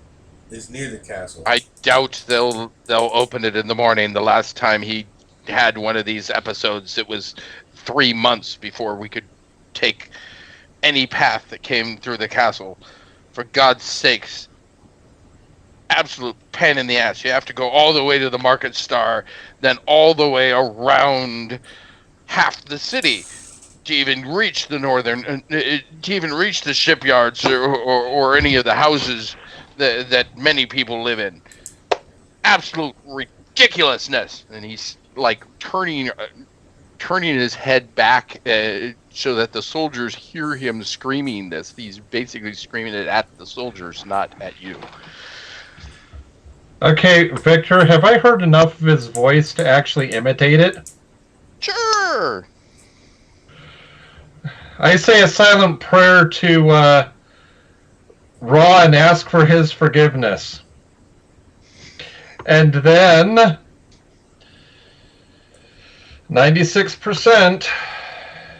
is near the castle. I doubt they'll open it in the morning. The last time he had one of these episodes, it was 3 months before we could take any path that came through the castle. For God's sakes, absolute pain in the ass. You have to go all the way to the Market Star, then all the way around half the city to even reach the northern, to even reach the shipyards or any of the houses that many people live in. Absolute ridiculousness. And he's like turning his head back so that the soldiers hear him screaming this. He's basically screaming it at the soldiers, not at you. Okay, Victor, have I heard enough of his voice to actually imitate it? Sure. I say a silent prayer to Ra and ask for his forgiveness. And then 96%.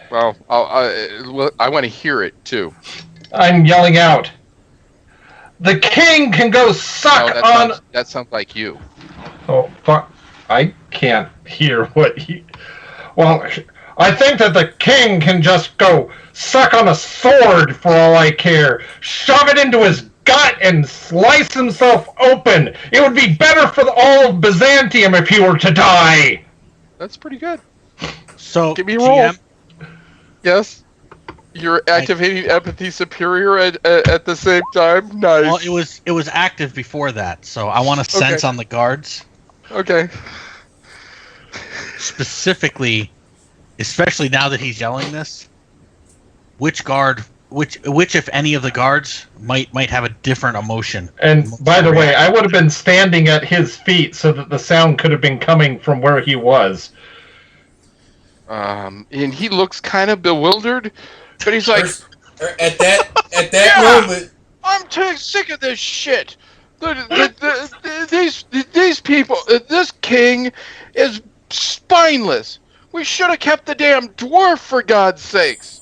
Well, I want to hear it too. I'm yelling out. The king can go suck on. That sounds like you. Oh fuck! I can't hear what he. Well, I think that the king can just go suck on a sword for all I care. Shove it into his gut and slice himself open. It would be better for all of Byzantium if he were to die. That's pretty good. So, give me a roll. Yes. You're activating empathy superior at the same time. Nice. Well, it was active before that, so I want to sense on the guards. Okay. Specifically, especially now that he's yelling this, which if any of the guards might have a different emotion. And by the way, I would have been standing at his feet so that the sound could have been coming from where he was. And he looks kind of bewildered, but he's like, at that moment, I'm too sick of this shit. These people, this king is spineless. We should have kept the damn dwarf, for God's sakes.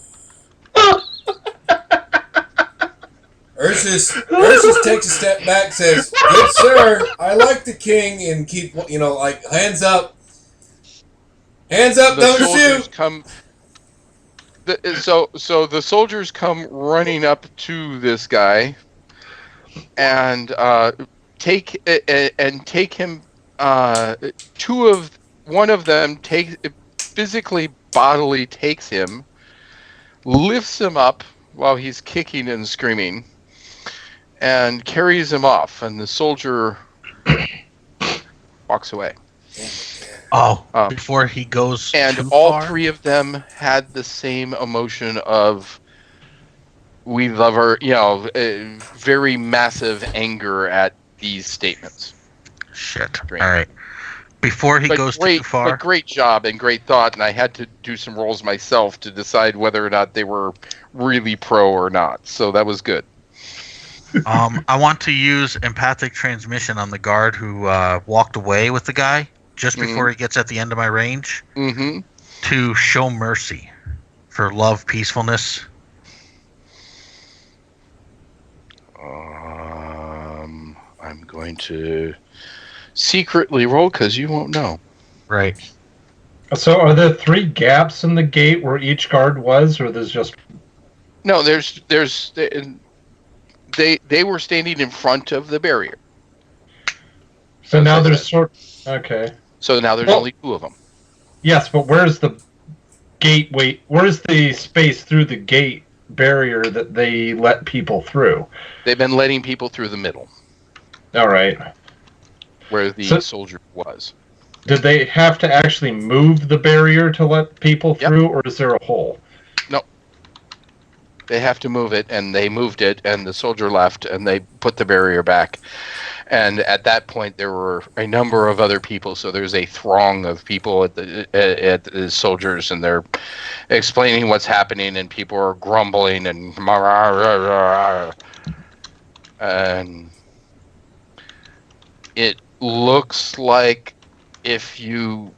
Ursus takes a step back, says, "Good sir, I like the king," and keep, like, hands up, don't shoot. So the soldiers come running up to this guy and take him. One of them physically, bodily takes him, lifts him up while he's kicking and screaming, and carries him off. And the soldier walks away. Before he goes and too all far? three of them had the same emotion of we love her, very massive anger at these statements. Shit. All right. Before he goes too far. But great job and great thought, and I had to do some rolls myself to decide whether or not they were really pro or not. So that was good. I want to use empathic transmission on the guard who walked away with the guy just before he gets at the end of my range to show mercy for love, peacefulness. I'm going to secretly roll because you won't know. Right. So are there 3 gaps in the gate where each guard was, or there's just... No, they were standing in front of the barrier. So now That's there's it. sort. Okay. So now there's Well- only 2 of them. Yes, but where's the gateway? Where's the space through the gate barrier that they let people through? They've been letting people through the middle, All right. where the So- soldier was. Did they have to actually move the barrier to let people Yep. through, or is there a hole? They have to move it, and they moved it, and the soldier left, and they put the barrier back. And at that point, there were a number of other people, so there's a throng of people at the soldiers, and they're explaining what's happening, and people are grumbling and it looks like if you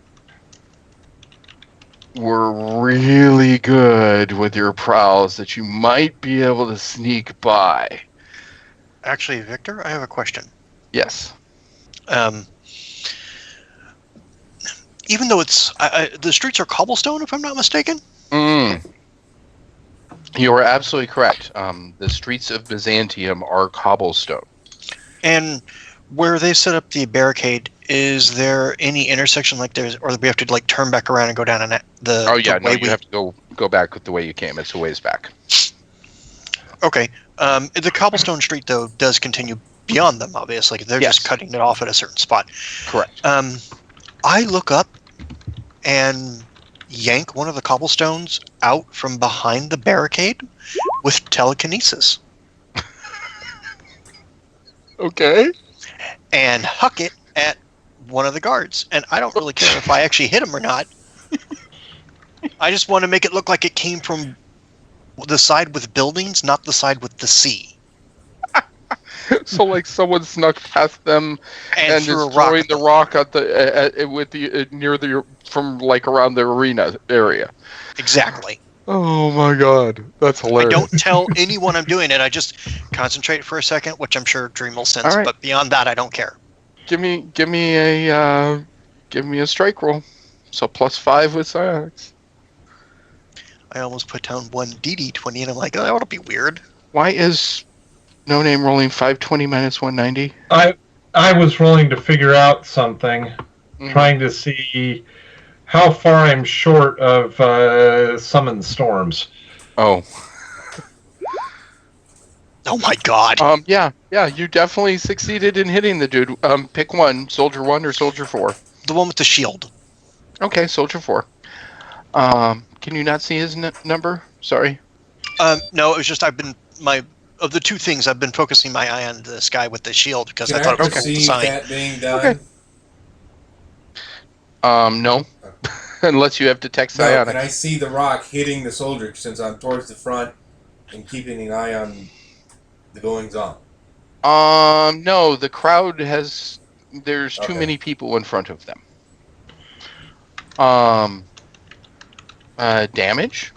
were really good with your prowls that you might be able to sneak by. Actually, Victor, I have a question. Yes. Even though it's the streets are cobblestone, if I'm not mistaken. You are absolutely correct. The streets of Byzantium are cobblestone. And where they set up the barricade, is there any intersection like there's, or do we have to like turn back around and go down the? Oh yeah, the no, way you have to go back the way you came. It's a ways back. Okay. The cobblestone street though does continue beyond them. Obviously, they're Yes. just cutting it off at a certain spot. Correct. I look up and yank one of the cobblestones out from behind the barricade with telekinesis Okay. and huck it at one of the guards. And I don't really care if I actually hit him or not. I just want to make it look like it came from the side with buildings, not the side with the sea. So like someone snuck past them And and threw a destroying rock. the rock at the with the near the from like around the arena area. Exactly. Oh my god, that's I hilarious. don't tell anyone I'm doing it. I just concentrate for a second, which I'm sure Dream will sense. All right. But beyond that, I don't care. Give me a strike roll. So +5 with psionics. I almost put down one DD20, and I'm like, oh, that would be weird. Why is No Name rolling 520 minus 190? I was rolling to figure out something, trying to see how far I'm short of summon storms. Oh. Oh my god. Yeah, you definitely succeeded in hitting the dude. Pick one, Soldier 1 or Soldier 4. The one with the shield. Okay, Soldier 4. Can you not see his number? Sorry. No, it was just of the two things, I've been focusing my eye on this guy with the shield because Can I thought it was a cool perceive design. that being done? Okay. No. Unless you have detect No, psionic. can I see the rock hitting the soldier since I'm towards the front and keeping an eye on the goings on? No, the crowd has. There's too Okay. many people in front of them. Damage?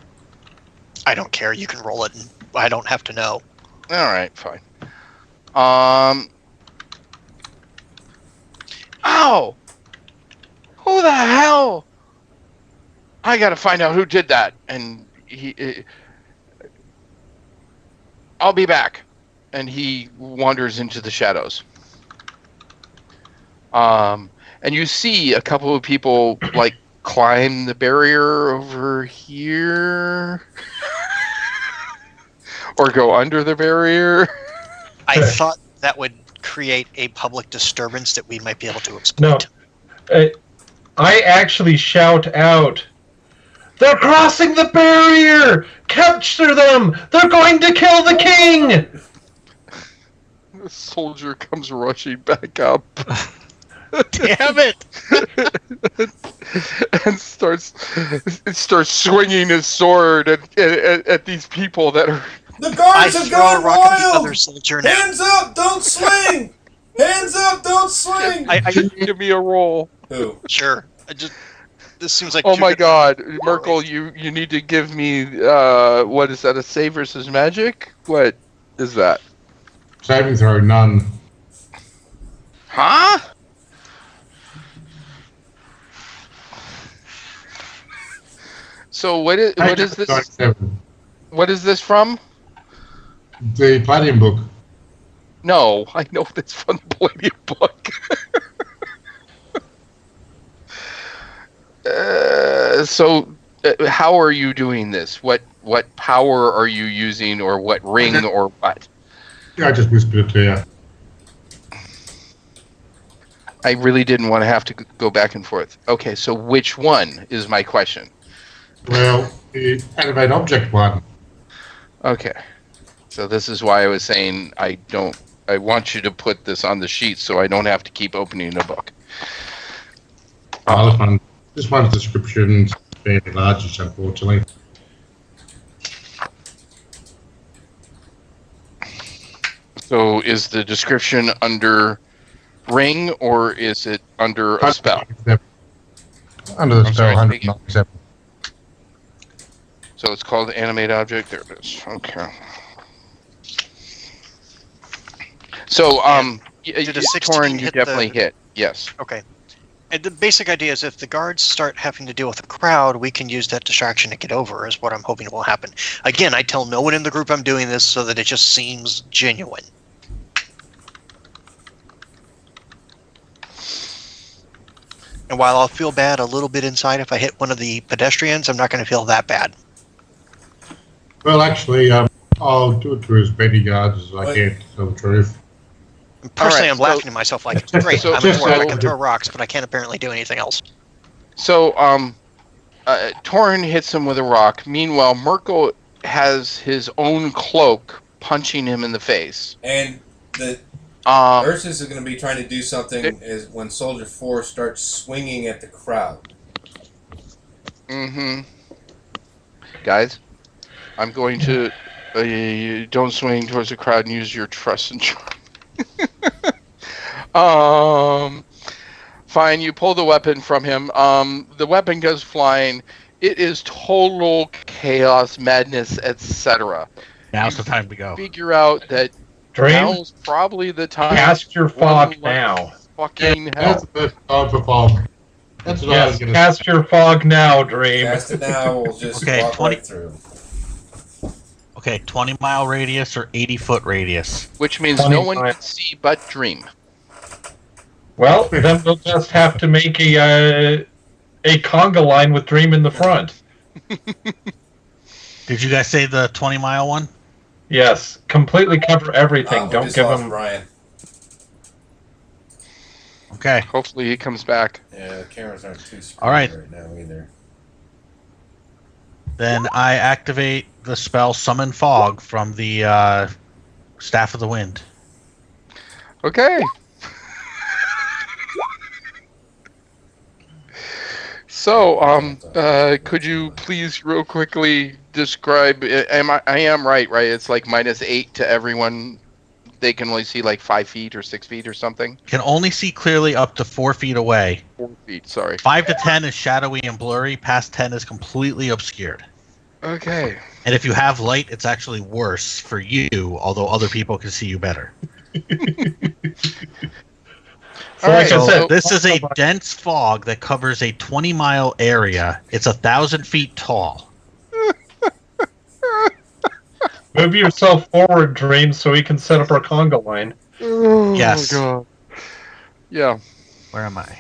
I don't care. You can roll it, and I don't have to know. Alright, fine. Ow! Who the hell? I gotta find out who did that. And I'll be back. And he wanders into the shadows. And you see a couple of people, like, climb the barrier over here. Or go under the barrier. I thought that would create a public disturbance that we might be able to exploit. No. I actually shout out, "They're crossing the barrier! Capture them! They're going to kill the king!" The soldier comes rushing back up. Damn it! And starts swinging his sword at these people that are. The I guards have throw a gone rock at the other wild! soldier now. Hands up! Don't swing! Hands up! Don't swing! Give me a roll. Who? Sure. This seems like Oh too my good- god, Merkel, you need to give me what is that? A save versus magic? What is that? Saving throw, none. Huh? So what is this? 97. What is this from? The Palladium book. No, I know this from the Palladium book. How are you doing this? What power are you using, or what ring, or what? Yeah, I just whispered it to you. I really didn't want to have to go back and forth. Okay, so which one is my question? Well, the animate object one. Okay, so this is why I was saying I want you to put this on the sheet so I don't have to keep opening the book. This one's description is fairly large, unfortunately. So is the description under ring, or is it under a spell? Under the I'm spell, sorry, 197. So it's called animate object. There it is. Okay. So Did a 16 Torn, you hit definitely the- hit. Yes. Okay. And the basic idea is if the guards start having to deal with the crowd, we can use that distraction to get over, is what I'm hoping will happen. Again, I tell no one in the group I'm doing this so that it just seems genuine. And while I'll feel bad a little bit inside if I hit one of the pedestrians, I'm not going to feel that bad. Well, actually, I'll do it to as many guards as I can, to tell the truth. Personally, Alright, I'm laughing to myself like, it's great, so- I'm a just dwarf, I so- can throw rocks, but I can't apparently do anything else. So Torn hits him with a rock. Meanwhile, Merkel has his own cloak punching him in the face. And the Um, Ursus is going to be trying to do something is when Soldier 4 starts swinging at the crowd. Mm-hmm. Guys, I'm going to don't swing towards the crowd and use your trust and charm. Fine, you pull the weapon from him. The weapon goes flying. It is total chaos, madness, etc. Now's the time to go. Figure out that Dream, now's probably the time. cast your fog One now. Fucking That's hell. the first time for fog. That's what I was Yes, going to cast your fog now, Dream. Cast it now, we'll just Okay, walk 20 right through. Okay, 20-mile radius or 80-foot radius? Which means no one 25. can see but Dream. Well, then we'll just have to make a conga line with Dream in the front. Did you guys say the 20-mile one? Yes, completely cover everything. We Don't just give lost him. Ryan. Okay. Hopefully he comes back. Yeah, the cameras aren't too screwed All right. right now either. Then I activate the spell Summon Fog from the Staff of the Wind. Okay. So, could you please real quickly describe, I am right? It's like -8 to everyone. They can only see like 5 feet or 6 feet or something. Can only see clearly up to 4 feet away. 4 feet, sorry. 5 to 10 is shadowy and blurry. Past 10 is completely obscured. Okay. And if you have light, it's actually worse for you, although other people can see you better. So All like right, I So said, this is a dense fog that covers a 20-mile area. It's 1,000 feet tall. move yourself forward, Dream, so we can set up our conga line. Oh, Yes. God. Yeah, Where am I?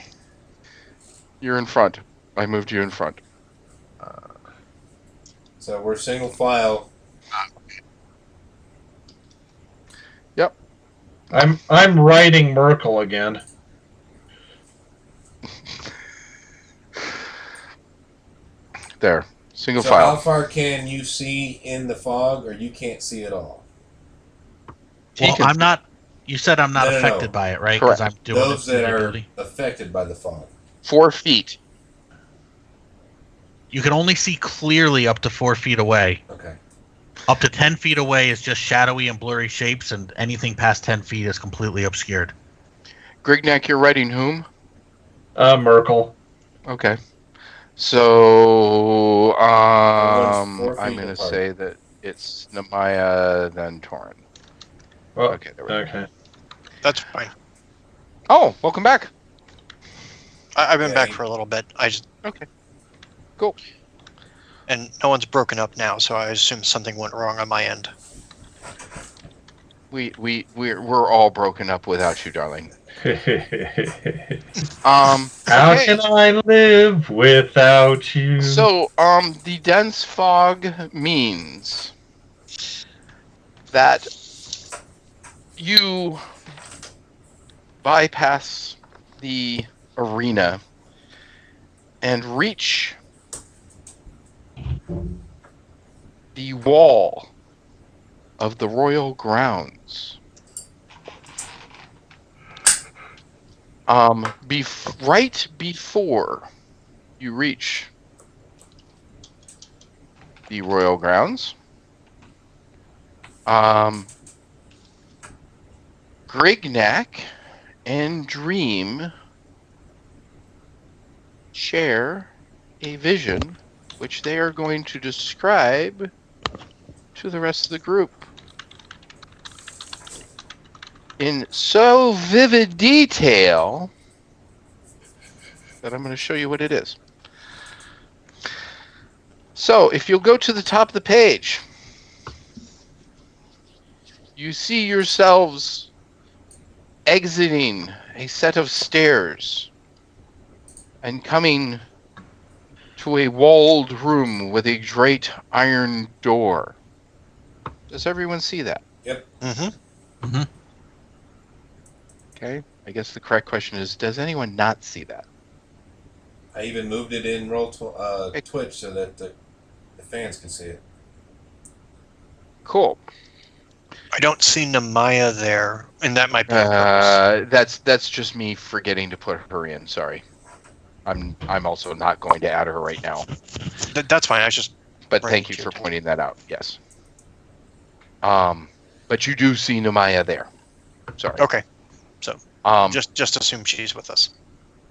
you're in front. I moved you in front. So we're single file. I'm riding Merkel again. There. Single So how file. far can you see in the fog, or you can't see at all? He Well, can- I'm not. You said I'm not No, no, affected no. by it, right? Correct. Because I'm doing Those it that through are ability. affected by the fog. 4 feet. You can only see clearly up to 4 feet away. Okay. Up to 10 feet away is just shadowy and blurry shapes, and anything past 10 feet is completely obscured. Grignac, you're writing whom? Merkel. Okay. So, Everyone's 4 I'm feet going to apart. say that it's Nemaya, then Torn. Well, Okay, there we go. okay. That's fine. Oh, welcome back. I've been Yeah, back you- for a little bit. I just Okay. Cool. And no one's broken up now, so I assume something went wrong on my end. We're all broken up without you, darling. How Okay. can I live without you? So, the dense fog means that you bypass the arena and reach the wall of the royal grounds. Right before you reach the royal grounds, Grignac and Dream share a vision which they are going to describe to the rest of the group in so vivid detail that I'm going to show you what it is. So, if you'll go to the top of the page, you see yourselves exiting a set of stairs and coming to a walled room with a great iron door. Does everyone see that? Yep. Mm-hmm. Okay. I guess the correct question is, does anyone not see that? I even moved it in Twitch so that the fans can see it. Cool. I don't see Namaya there, and that might be on purpose. That's just me forgetting to put her in. Sorry. I'm also not going to add her right now. That's fine. I just. But Right, thank you to for your pointing that out. Yes. But you do see Namaya there. Sorry. Okay. Just Just assume she's with us.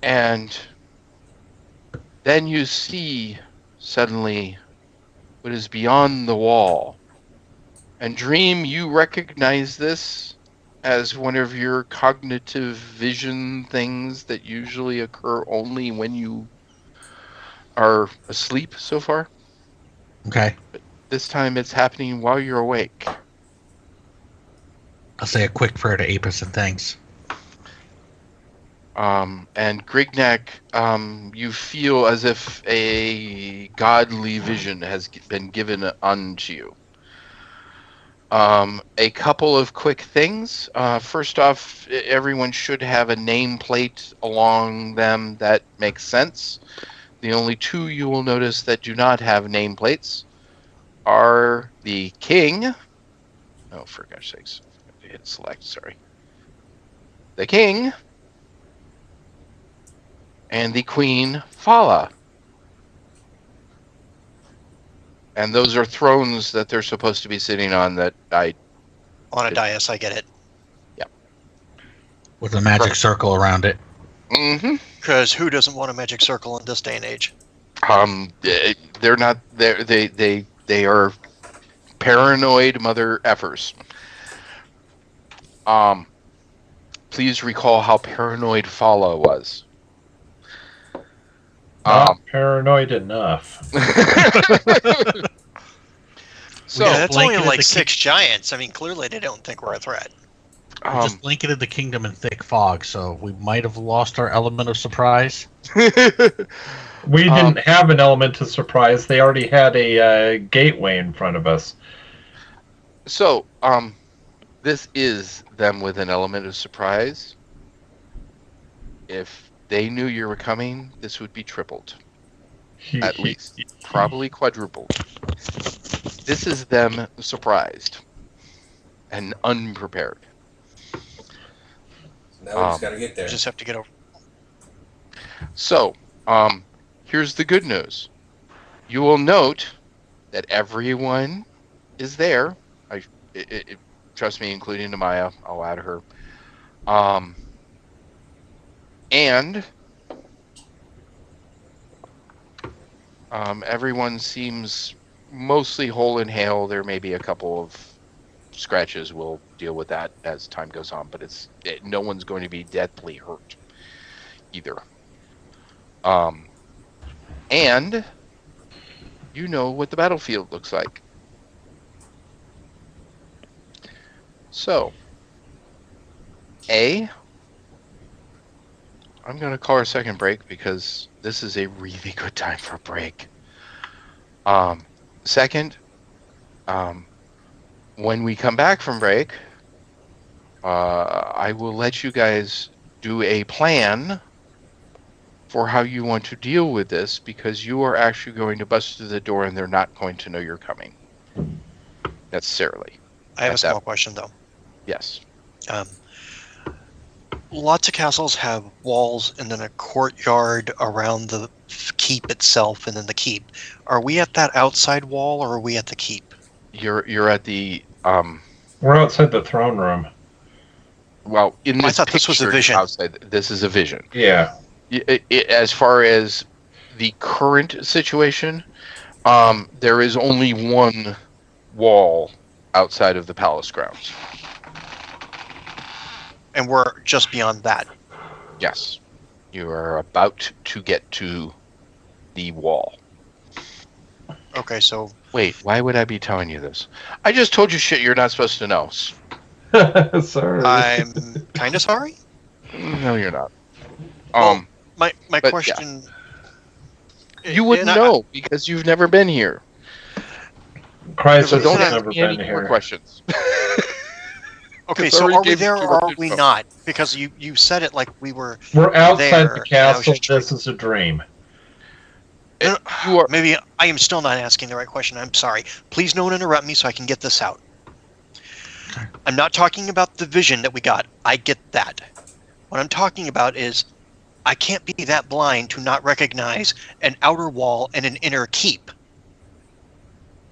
and then you see suddenly what is beyond the wall. And Dream, you recognize this as one of your cognitive vision things that usually occur only when you are asleep so far. Okay. This time it's happening while you're awake. I'll say a quick prayer to Apis and thanks. And Grignac, you feel as if a godly vision has been given unto you. A couple of quick things. First off, everyone should have a nameplate along them that makes sense. The only two you will notice that do not have nameplates are the king. Oh, for gosh sakes. I hit select, sorry. The king and the queen Fala. And those are thrones that they're supposed to be sitting on that I... On a dais, I get it. With a magic circle around it. Mm-hmm. Because who doesn't want a magic circle in this day and age? They're not... They are paranoid mother effers. Please recall how paranoid Fala was. Not paranoid enough. So, Yeah, that's only blanketed like the 6 giants. I mean, clearly they don't think we're a threat. We just blanketed the kingdom in thick fog, so we might have lost our element of surprise. We didn't have an element of surprise. They already had a gateway in front of us. So, this is them with an element of surprise. If they knew you were coming, this would be tripled. At least. Probably quadrupled. This is them surprised and unprepared. Now we just gotta get there. We just have to get over. So, here's the good news. You will note that everyone is there. Trust me, including Namaya. I'll add her. And everyone seems mostly whole and hale. There may be a couple of scratches. We'll deal with that as time goes on, but no one's going to be deathly hurt either. And you know what the battlefield looks like. So, I'm going to call our second break because this is a really good time for a break. Second, when we come back from break, I will let you guys do a plan for how you want to deal with this, because you are actually going to bust through the door and they're not going to know you're coming necessarily. I have a small question, though. Yes. Lots of castles have walls and then a courtyard around the keep itself and then the keep. Are we at that outside wall or are we at the keep? You're at the We're outside the throne room. well, in I this thought this was a picture vision. outside, this is a vision. Yeah. As far as the current situation, there is only one wall outside of the palace grounds. And we're just beyond that. Yes. You are about to get to the wall. Okay, so Wait, why would I be telling you this? I just told you shit you're not supposed to know. Sorry. I'm kind of sorry. No, you're not. Well, my but yeah. question. You wouldn't and I- know because you've never been here. Christ So has don't never ask me any been more here. questions. Okay, 'Cause I so already are we gave you there too or much are we info. not? Because you said it like we were. We're outside there, the and I was castle. just This is a dream. No, You are Maybe I am still not asking the right question. I'm sorry. Please don't interrupt me so I can get this out. I'm not talking about the vision that we got. I get that. What I'm talking about is I can't be that blind to not recognize an outer wall and an inner keep.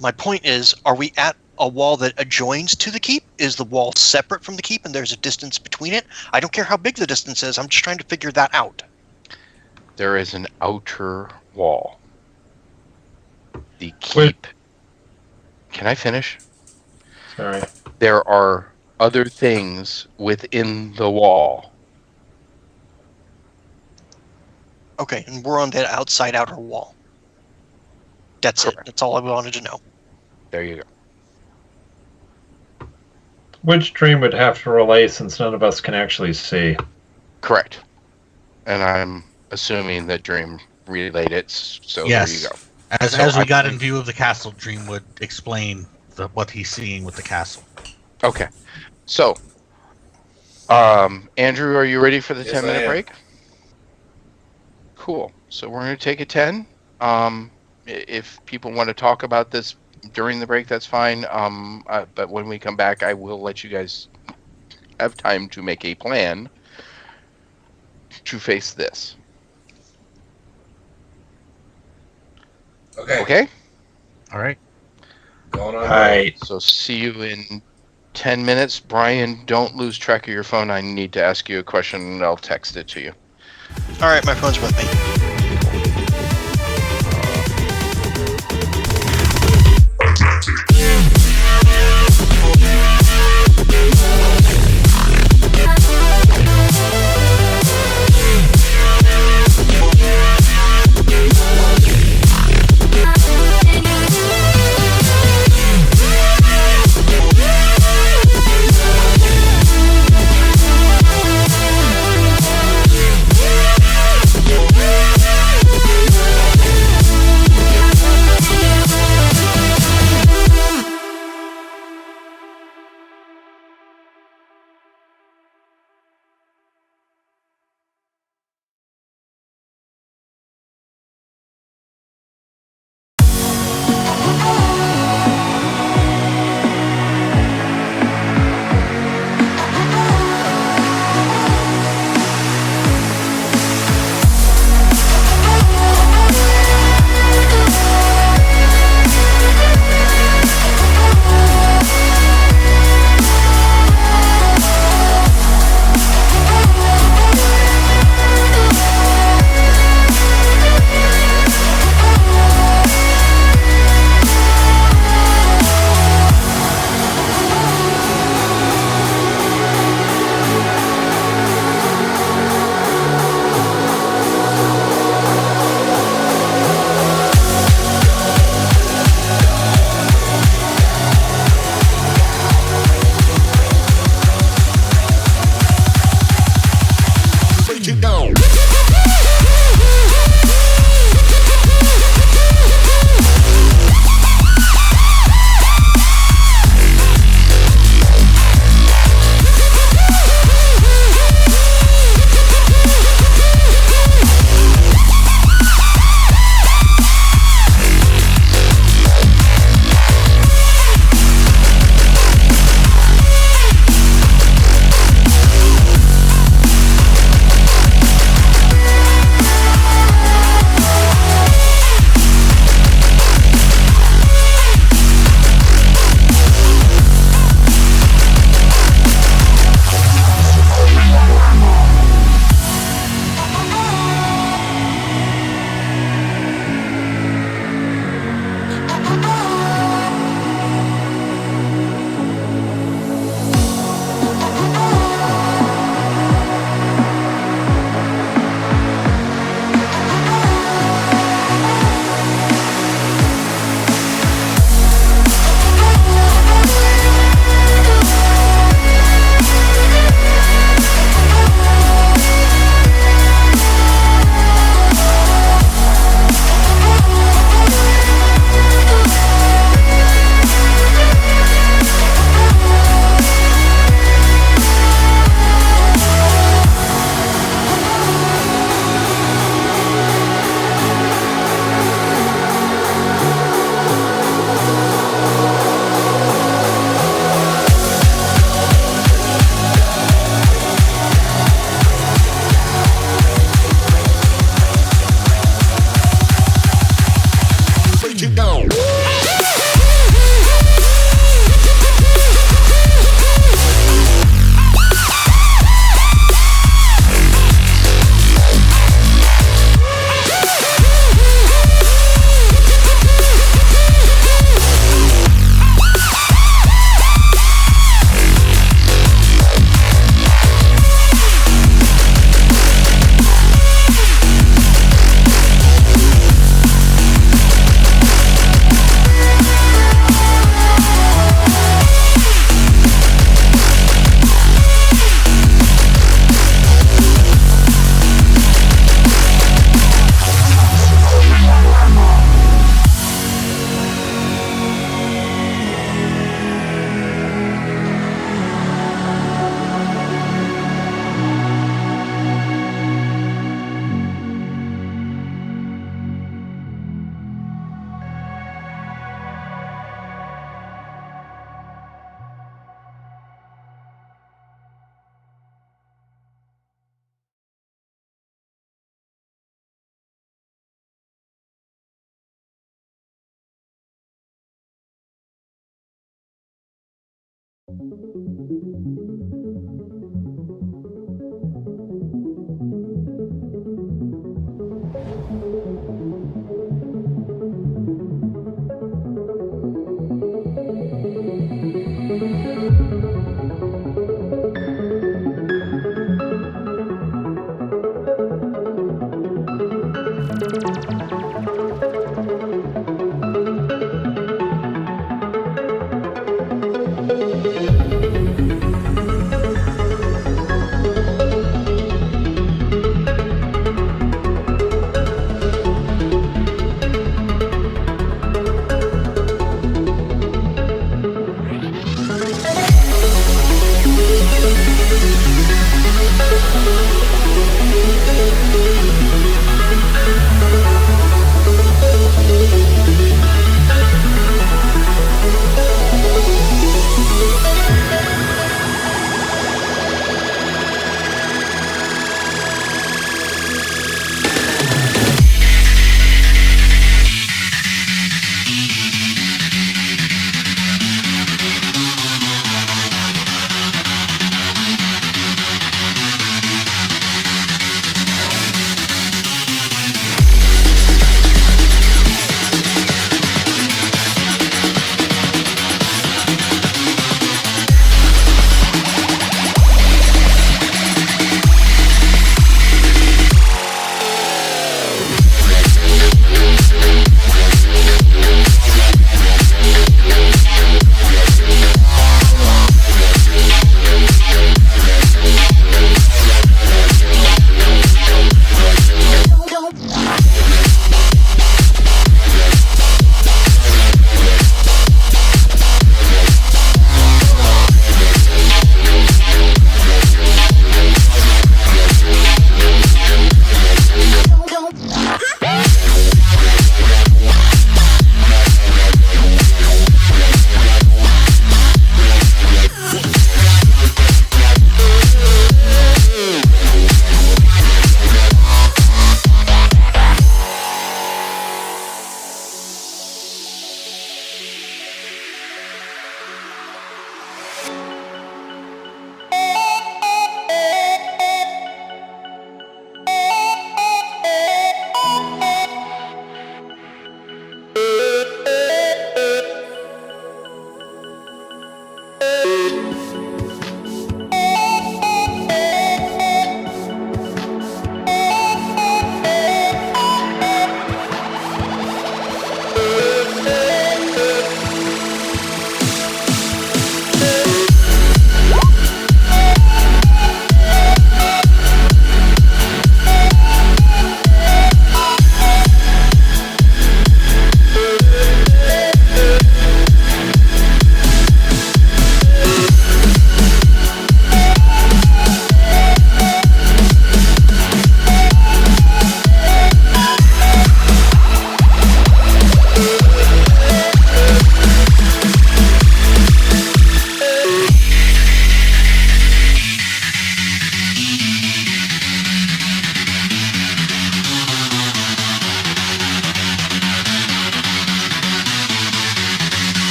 My point is, are we at a wall that adjoins to the keep? Is the wall separate from the keep and there's a distance between it? I don't care how big the distance is. I'm just trying to figure that out. there is an outer wall. The keep. Can I finish? Sorry. There are other things within the wall. Okay, and we're on that outside outer wall. That's it. Correct. That's all I wanted to know. There you go. Which dream would have to relay since none of us can actually see? Correct. And I'm assuming that Dream relayed it, so Yes. there you go. As we got in view of the castle, Dream would explain what he's seeing with the castle. Okay. So, Andrew, are you ready for the Yes, 10-minute I am. break? Cool. So we're going to take a 10. If people want to talk about this during the break, that's fine. But when we come back, I will let you guys have time to make a plan to face this. Okay. Okay? All right. Going on. Hi. So see you in 10 minutes. Brian, don't lose track of your phone. I need to ask you a question and I'll text it to you. All right, my phone's with me. Yeah.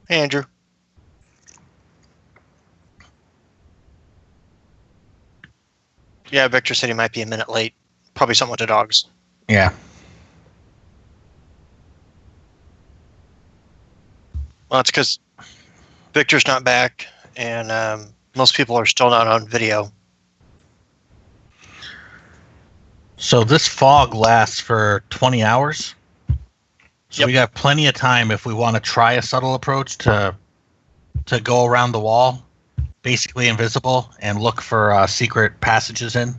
Hey, Andrew. Yeah, Victor said he might be a minute late. Probably something with the dogs. Yeah. Well, it's because Victor's not back, and most people are still not on video. So this fog lasts for 20 hours. So Yep. we got plenty of time if we want to try a subtle approach to go around the wall, basically invisible, and look for secret passages in.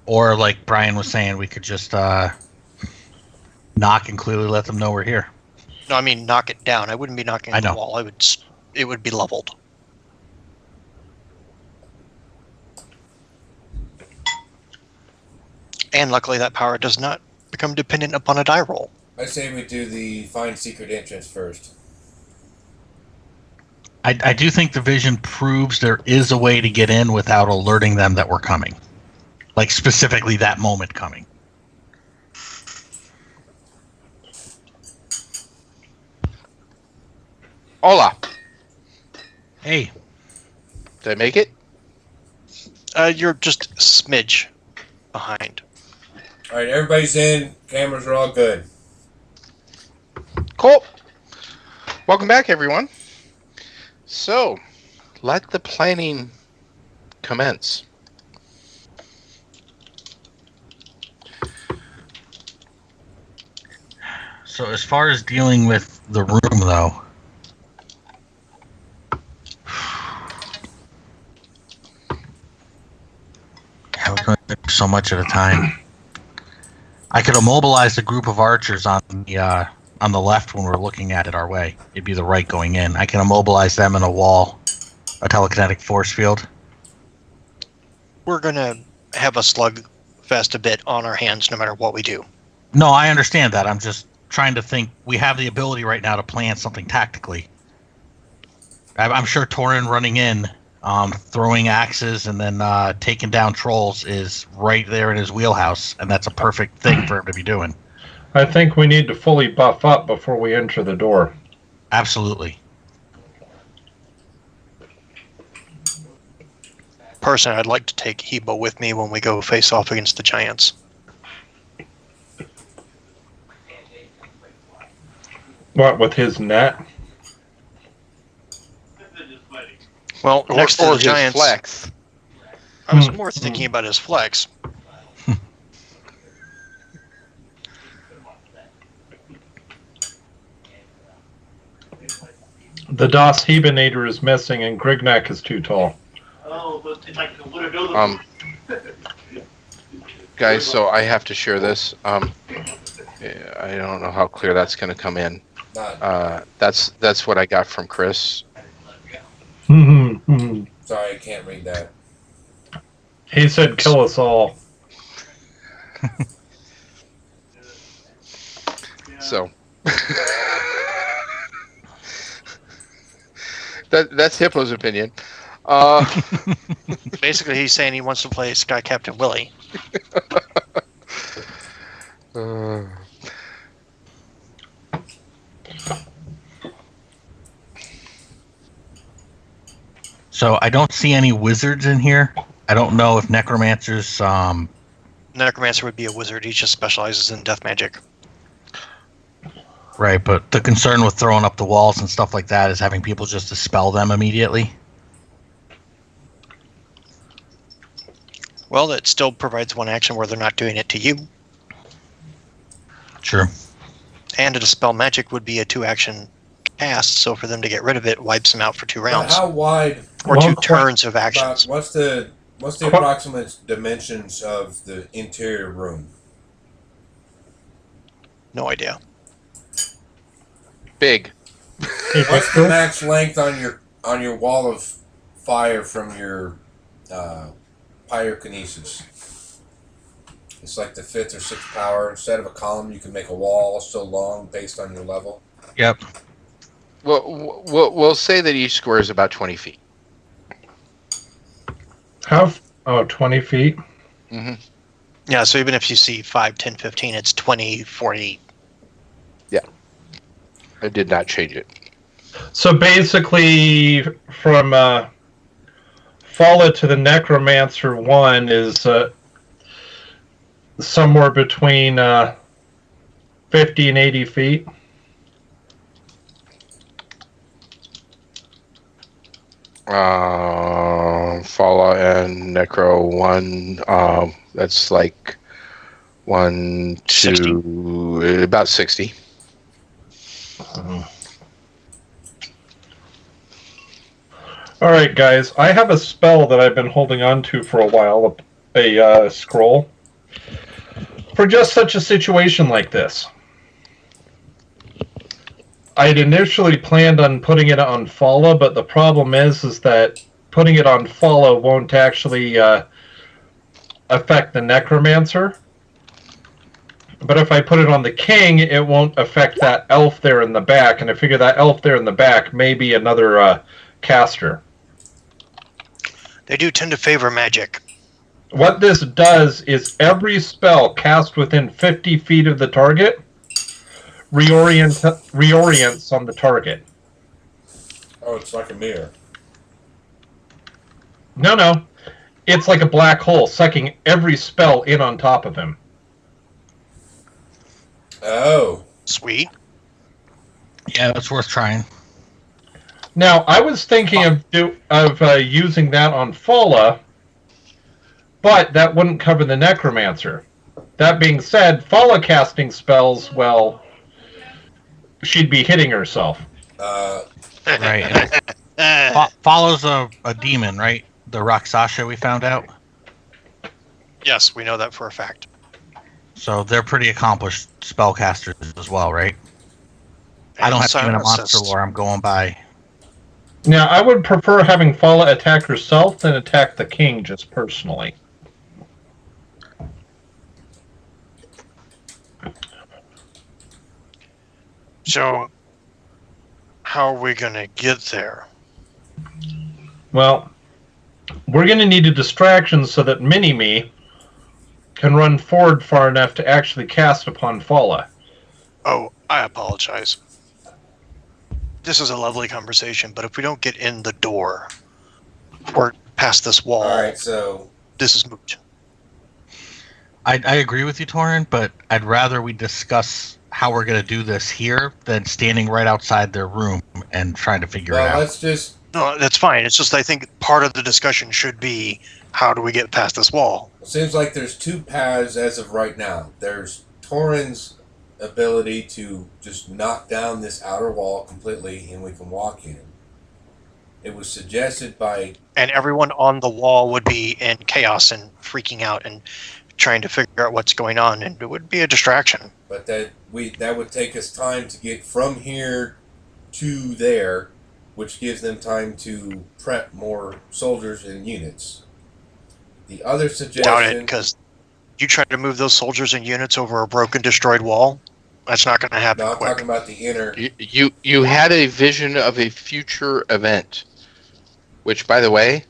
Or like Brian was saying, we could just knock and clearly let them know we're here. No, I mean knock it down. I wouldn't be knocking I the know. wall. It would be leveled. And luckily, that power does not become dependent upon a die roll. I say we do the find secret entrance first. I do think the vision proves there is a way to get in without alerting them that we're coming. Like specifically that moment coming. Hola. Hey, Did I make it? You're just a smidge behind. All right, everybody's in. Cameras are all good. Cool. Welcome back, everyone. So, let the planning commence. so as far as dealing with the room, though, how are we going to do so much at a time? I could immobilize a group of archers on the left when we're looking at it our way. It'd be the right going in. I can immobilize them in a wall, a telekinetic force field. We're going to have a slugfest a bit on our hands no matter what we do. No, I understand that. I'm just trying to think. We have the ability right now to plan something tactically. I'm sure Torin running in, throwing axes, and then taking down trolls is right there in his wheelhouse, and that's a perfect thing for him to be doing. I think we need to fully buff up before we enter the door. Absolutely. Personally, I'd like to take Hebo with me when we go face off against the giants. What, with his net? Well, next to or the his giants, flex. I was more thinking about his flex. The Das Hebenator is missing and Grignak is too tall. Guys, so I have to share this. Yeah, I don't know how clear that's going to come in. Not, That's what I got from Chris. sorry, I can't read that. He said kill us all. So that's Hippo's opinion. Basically, he's saying he wants to play Sky Captain Willie. So I don't see any wizards in here. I don't know if necromancers. Necromancer would be a wizard. He just specializes in death magic. Right, but the concern with throwing up the walls and stuff like that is having people just dispel them immediately. Well, it still provides one action where they're not doing it to you. True. And to dispel magic would be a 2-action cast, so for them to get rid of it, wipes them out for 2 rounds. How wide? Or Well, 2 turns of About, actions. what's the approximate dimensions of the interior room? No idea. Big. Hey, What's the Victor? max length on your wall of fire from your pyrokinesis? It's like the 5th or 6th power. Instead of a column, you can make a wall so long based on your level. Yep. We'll say that each square is about 20 feet. How? Oh, 20 feet? Mm-hmm. Yeah, so even if you see 5, 10, 15, it's 20, 40. I did not change it. So basically, from Fala to the Necromancer 1 is somewhere between 50 and 80 feet. Fala and Necro 1, that's like 1, 2, about 60. All right, guys. I have a spell that I've been holding on to for a while, a scroll, for just such a situation like this. I'd initially planned on putting it on Fala, but the problem is that putting it on Fala won't actually affect the Necromancer. But if I put it on the King, it won't affect that elf there in the back, and I figure that elf there in the back may be another caster. They do tend to favor magic. What this does is every spell cast within 50 feet of the target reorients on the target. Oh, it's like a mirror. No. It's like a black hole sucking every spell in on top of him. Oh. Sweet. Yeah, it's worth trying. Now, I was thinking of using that on Fala, but that wouldn't cover the Necromancer. That being said, Fala casting spells, well, she'd be hitting herself. Right. Follows a demon, right? The Rakshasa we found out. Yes, we know that for a fact. So they're pretty accomplished spellcasters as well, right? I don't have to even a monster lore I'm going by. Now, I would prefer having Fala attack herself than attack the King, just personally. So, how are we going to get there? Well, we're going to need a distraction so that Mini-Me can run forward far enough to actually cast upon Fala. Oh, I apologize. This is a lovely conversation, but if we don't get in the door or past this wall, All right, so this is moot. I agree with you, Torin, but I'd rather we discuss how we're going to do this here than standing right outside their room and trying to figure it out. let's just. No, that's fine. It's just I think part of the discussion should be how do we get past this wall? Seems like there's two paths as of right now. There's Torin's ability to just knock down this outer wall completely and we can walk in. It was suggested by... And everyone on the wall would be in chaos and freaking out and trying to figure out what's going on, and it would be a distraction. But that would take us time to get from here to there, which gives them time to prep more soldiers and units. The other suggestion... Doubt it, because you try to move those soldiers and units over a broken, destroyed wall, that's not going to happen No, I'm quick. talking about the inner... You had a vision of a future event, which, by the way,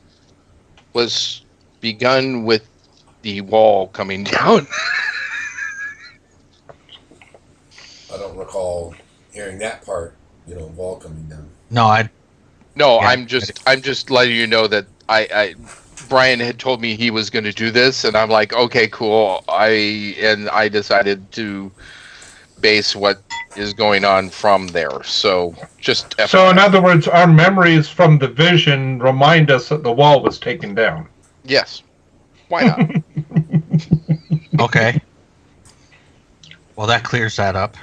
was begun with the wall coming down. I don't recall hearing that part, wall coming down. No, No, Yeah. I'm just letting you know that I Brian had told me he was going to do this, and I'm like, okay, cool. I decided to base what is going on from there. So just So, in other words, our memories from the vision remind us that the wall was taken down. yes, why not? okay. Well, that clears that up.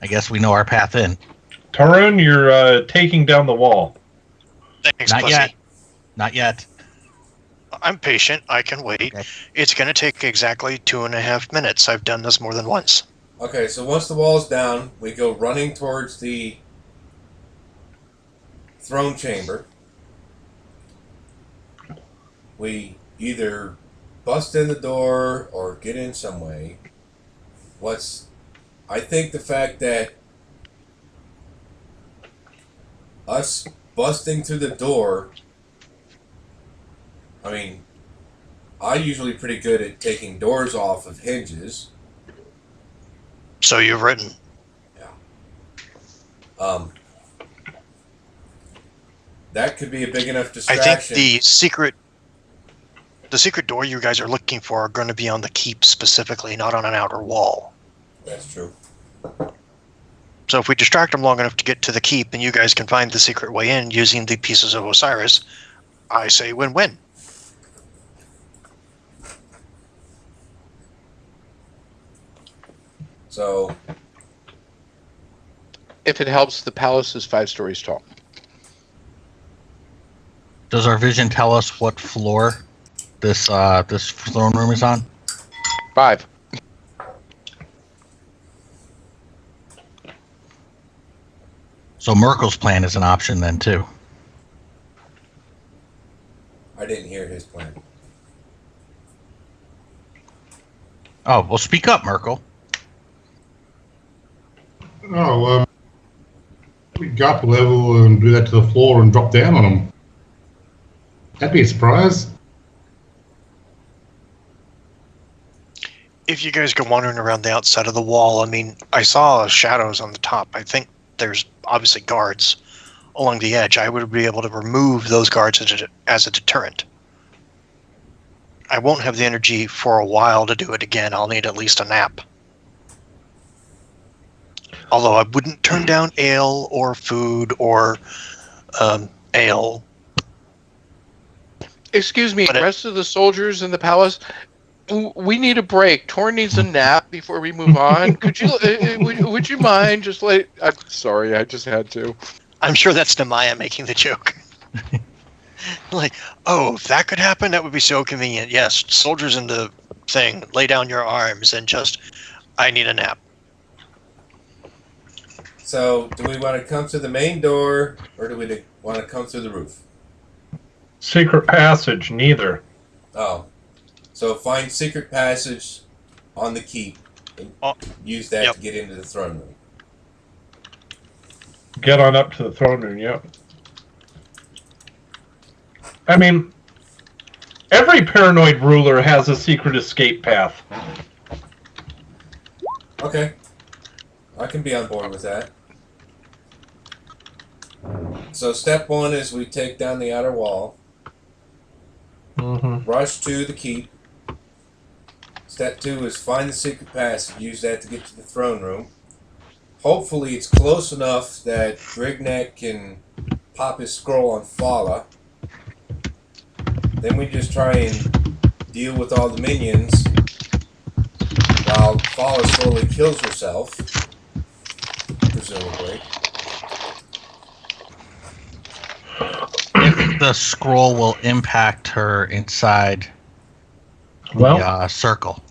I guess we know our path in. Tarun, you're taking down the wall. Thanks, Not Pussy. yet. Not yet. I'm patient. I can wait. Okay. It's going to take exactly 2.5 minutes. I've done this more than once. Okay, so once the wall's down, we go running towards the throne chamber. We either bust in the door or get in some way. I think the fact that us busting through the door, I'm usually pretty good at taking doors off of hinges. So you've written. That could be a big enough I distraction. think the secret door you guys are looking for are going to be on the keep specifically, not on an outer wall. That's true. So if we distract them long enough to get to the keep, and you guys can find the secret way in using the pieces of Osiris, I say win-win. So, If it helps, the palace is 5 stories tall. Does our vision tell us what floor this throne room is on? 5. So Merkel's plan is an option then too. I didn't hear his plan. Oh, well, speak up, Merkel. Oh, we go up a level and do that to the floor and drop down on them. That'd be a surprise. If you guys go wandering around the outside of the wall, I mean, I saw shadows on the top. I think there's obviously guards along the edge. I would be able to remove those guards as a deterrent. I won't have the energy for a while to do it again. I'll need at least a nap. Although I wouldn't turn down ale or food or ale. Excuse me, But the rest of the soldiers in the palace, we need a break. Torn needs a nap before we move on. Could you, would you mind just I'm sorry, I just had to. I'm sure that's Nemaya making the joke. Like, oh, if that could happen, that would be so convenient. Yes, soldiers in the thing, lay down your arms and just, I need a nap. So, do we want to come through the main door, or do we want to come through the roof? Secret passage, neither. Oh. So, find secret passage on the keep, and use that Yep. to get into the throne room. Get on up to the throne room, yep. I mean, every paranoid ruler has a secret escape path. Okay. I can be on board with that. So, step 1 is we take down the outer wall, Mm-hmm. rush to the keep. Step 2 is find the secret passage, use that to get to the throne room. Hopefully it's close enough that Drignet can pop his scroll on Fala. Then we just try and deal with all the minions while Fala slowly kills herself, presumably. If the scroll will impact her inside Well, the circle.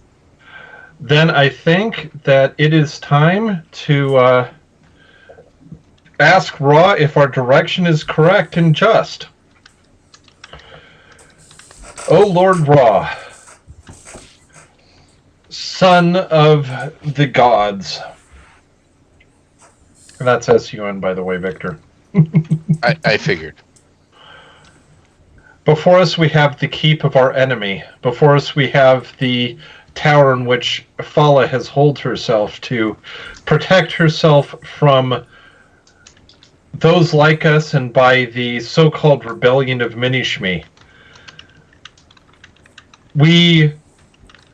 then I think that it is time to ask Ra if our direction is correct and just. O Lord Ra, son of the gods. That's S-U-N, by the way, Victor. I figured. Before us we have the keep of our enemy. Before us we have the tower in which Fala has holed herself to protect herself from those like us and by the so-called rebellion of Minishmi. We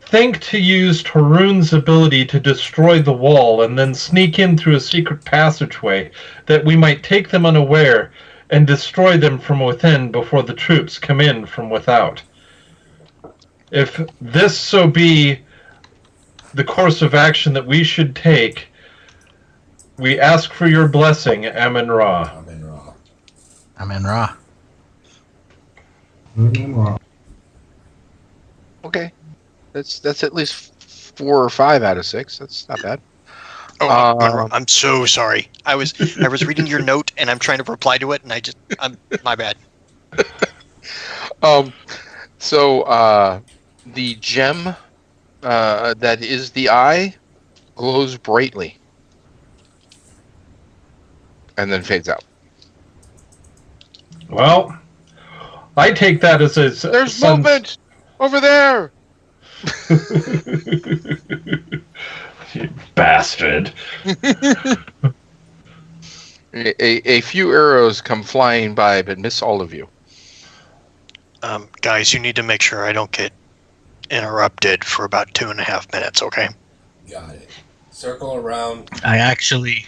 think to use Tarun's ability to destroy the wall and then sneak in through a secret passageway that we might take them unaware and destroy them from within before the troops come in from without. If this so be the course of action that we should take, we ask for your blessing, Amun-Ra. Amen-Ra. Amen-Ra. Okay. That's at least 4 or 5 out of 6. That's not bad. Oh, I'm so sorry. I was reading your note and I'm trying to reply to it and I'm my bad. So the gem that is the eye glows brightly and then fades out. Well, I take that as a There's movement. Over there! You bastard. A few arrows come flying by, but miss all of you. Guys, you need to make sure I don't get interrupted for about 2.5 minutes, okay? Got it. Circle around. I actually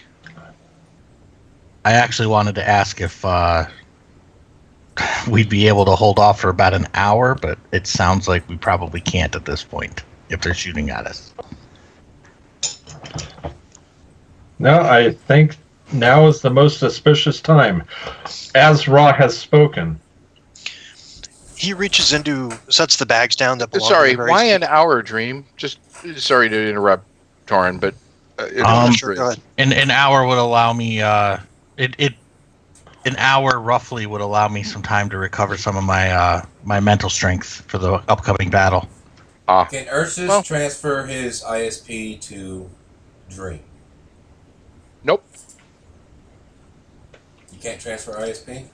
wanted to ask if we'd be able to hold off for about an hour, but it sounds like we probably can't at this point if they're shooting at us. No, I think now is the most auspicious time. As Ra has spoken. He reaches into, sets the bags down that belong Sorry, to the various why an people. hour, Dream? Just sorry to interrupt, Torin, but Sure, go ahead. An hour would allow me. An hour roughly would allow me some time to recover some of my my mental strength for the upcoming battle. Can Ursus transfer his ISP to Dream? Nope. You can't transfer ISP?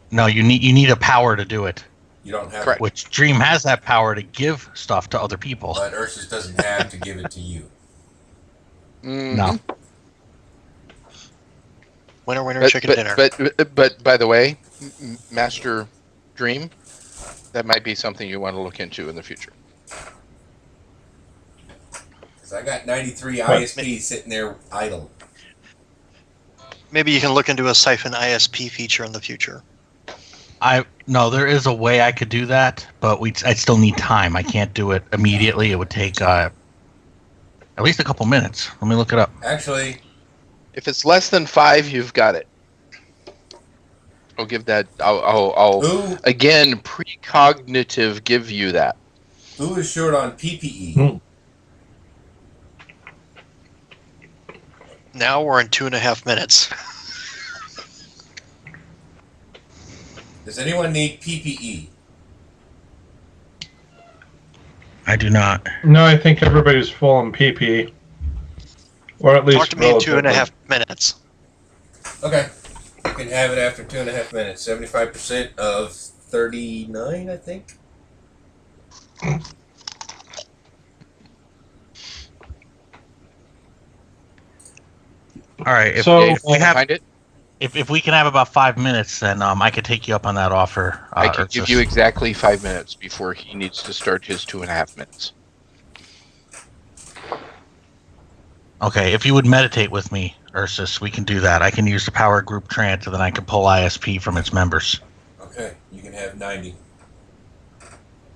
No, you need a power to do it. You don't have Correct. Which Dream has that power to give stuff to other people. But Ursus doesn't have to give it to you. No. Winner, winner, But, chicken but, dinner. but by the way, Master Dream, that might be something you want to look into in the future. Because I got 93 ISPs sitting there idle. Maybe you can look into a Siphon ISP feature in the future. No, there is a way I could do that, but I still need time. I can't do it immediately. It would take at least a couple minutes. Let me look it up. Actually, If it's less than 5, you've got it. I'll give that. I'll who again precognitive give you that. who is short on PPE? Now we're in 2.5 minutes. Does anyone need PPE? I do not. No, I think everybody's full on PP. Or at least Talk to me in relatively. 2.5 minutes. Okay. You can have it after 2.5 minutes. 75% of 39, I think. All right. If, So- if we have, Find it. if we can have about 5 minutes, then I could take you up on that offer. I can Ursus. give you exactly 5 minutes before he needs to start his 2.5 minutes. Okay, if you would meditate with me, Ursus, we can do that. I can use the power group trance, and then I can pull ISP from its members. Okay. You can have 90.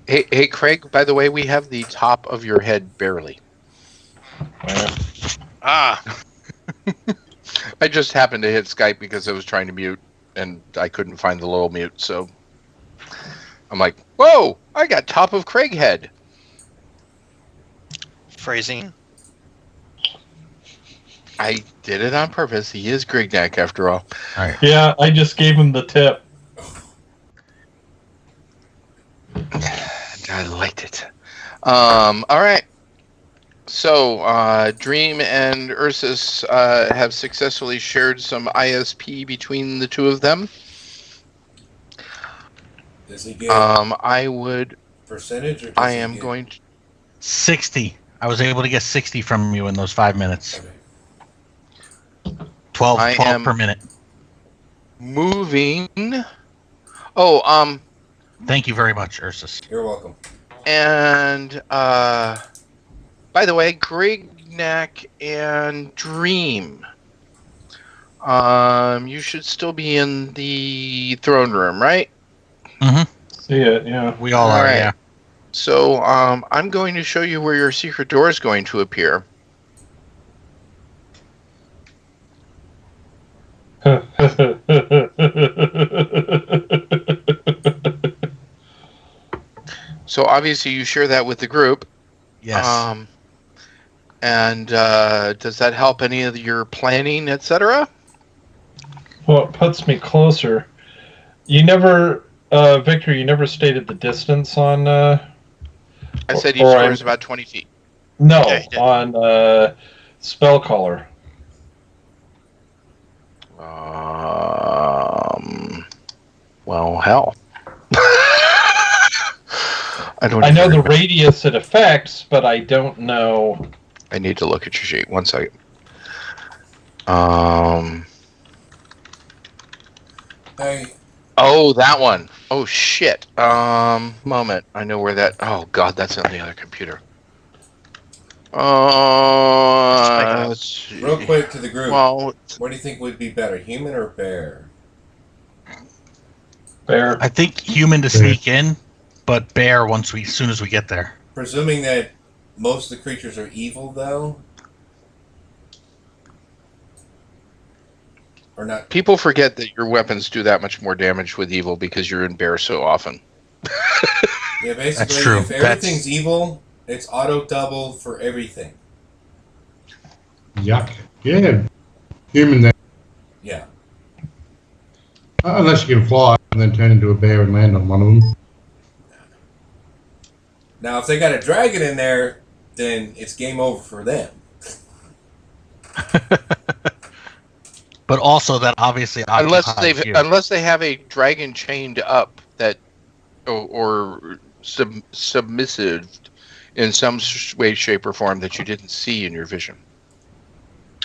Hey, Craig. By the way, we have the top of your head barely. Ah, I just happened to hit Skype because I was trying to mute, and I couldn't find the little mute. So I'm like, "Whoa! I got top of Craig head." phrasing. I did it on purpose. He is Grignac after all. All right. Yeah, I just gave him the tip. I liked it. All right. So, Dream and Ursus have successfully shared some ISP between the two of them. Does he get I would. percentage? Or does I he am get... going to. 60. I was able to get 60 from you in those 5 minutes. Okay. 12 I am- per minute. Moving. Oh, Thank you very much, Ursus. You're welcome. and by the way, Grignac and Dream. You should still be in the throne room, right? See it, yeah. We all All are, right. yeah. So, I'm going to show you where your secret door is going to appear. So obviously you share that with the group. Yes. And does that help any of your planning, etc.? Well, it puts me closer. You never, Victor, you never stated the distance on, I said each or door I'm- is about 20 feet. no, Yeah, you did. on, Spellcaller. Well, hell. I don't. I know the remember. radius it affects, but I don't know. I need to look at your sheet. 1 second. Hey, Oh, that one. Oh shit. Moment. I know where that. Oh god, that's on the other computer. Let's see. real quick to the group. Well, What do you think would be better, human or bear? Bear. I think human to sneak in, but bear as soon as we get there. Presuming that most of the creatures are evil, though? Or not? people forget that your weapons do that much more damage with evil because you're in bear so often. Yeah, basically, That's true. if everything's evil, it's auto double for everything. Yuck. Yeah. Human then. Yeah. Unless you can fly and then turn into a bear and land on one of them. Now, if they got a dragon in there, then it's game over for them. But also that obviously occupies you. Unless they have a dragon chained up that or submissive in some way, shape, or form that you didn't see in your vision.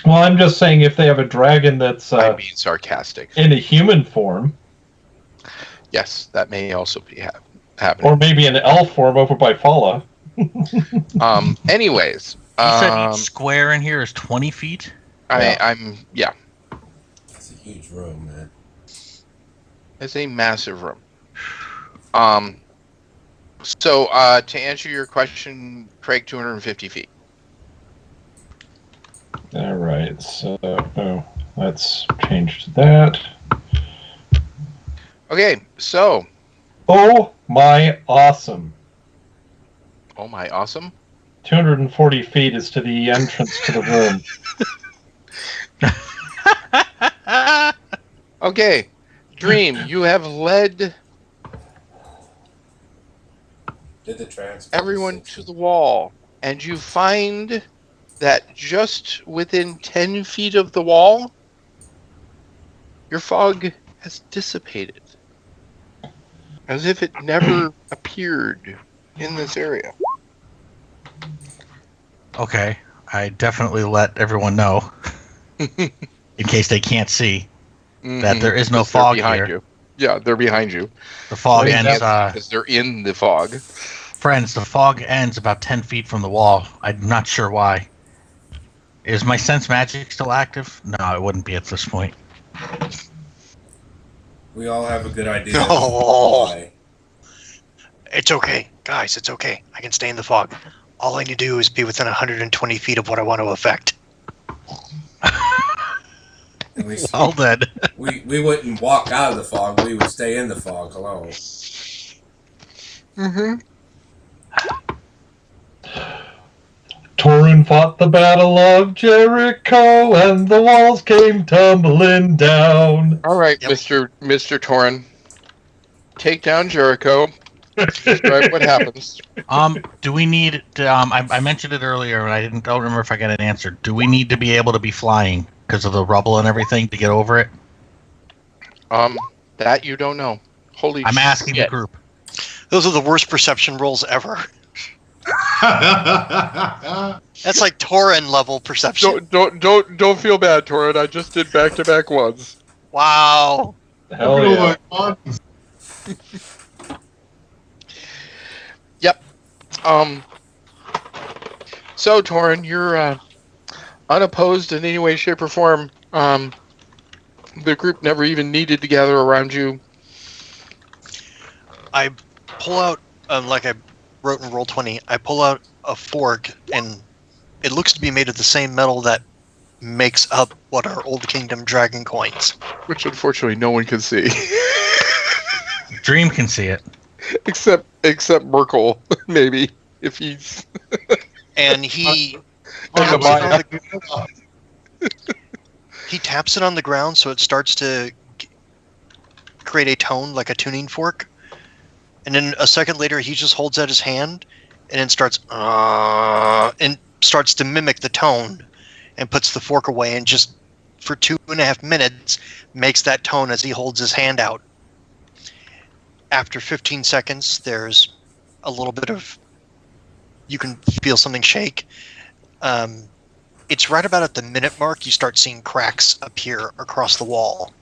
Well, I'm just saying if they have a dragon that's I'm being sarcastic. in a human form, Yes, that may also be happening. or maybe an elf form over by Fala. Anyways, You said each square in here is 20 feet? I'm It's a huge room, man. It's a massive room. So to answer your question, Craig, 250 feet. All right, so let's change to that. Okay, so Oh my awesome! oh my, awesome. 240 feet is to the entrance to the room. Okay, Dream, you have led Did the trans everyone to the wall, and you find that just within 10 feet of the wall, your fog has dissipated. As if it never appeared in this area. Okay. I definitely let everyone know, in case they can't see, that there is no Because they're fog behind here. you. Yeah, they're behind you. The fog Wait, ends, Because they're in the fog. friends, the fog ends about 10 feet from the wall. I'm not sure why. Is my sense magic still active? No, it wouldn't be at this point. We all have a good idea. No. Why. It's okay. Guys, it's okay. I can stay in the fog. All I need to do is be within 120 feet of what I want to affect. And we, Well then. we wouldn't walk out of the fog. We would stay in the fog. Hello. Torun fought the Battle of Jericho, and the walls came tumbling down. All right, Yep. Mr. Torrin. Take down Jericho. Describe what happens. Do we need to, I mentioned it earlier and I don't remember if I got an answer. Do we need to be able to be flying because of the rubble and everything to get over it? That you don't know. Holy I'm asking the shit. group. Those are the worst perception rolls ever. That's like Tauren level perception. Don't feel bad, Torrin. I just did back-to-back ones. Wow. Hell yeah. Yep. So Torrin, you're unopposed in any way, shape, or form. The group never even needed to gather around you. I pull out, like I wrote in Roll20, I pull out a fork, and it looks to be made of the same metal that makes up what are Old Kingdom dragon coins. Which unfortunately no one can see. Dream can see it. except Merkel, maybe. If he's And he And taps it Maya. on the, he taps it on the ground so it starts to create a tone like a tuning fork. And then a second later, he just holds out his hand and then starts to mimic the tone and puts the fork away and just for 2.5 minutes makes that tone as he holds his hand out. After 15 seconds, there's a little bit of, you can feel something shake. It's right about at the minute mark you start seeing cracks appear across the wall.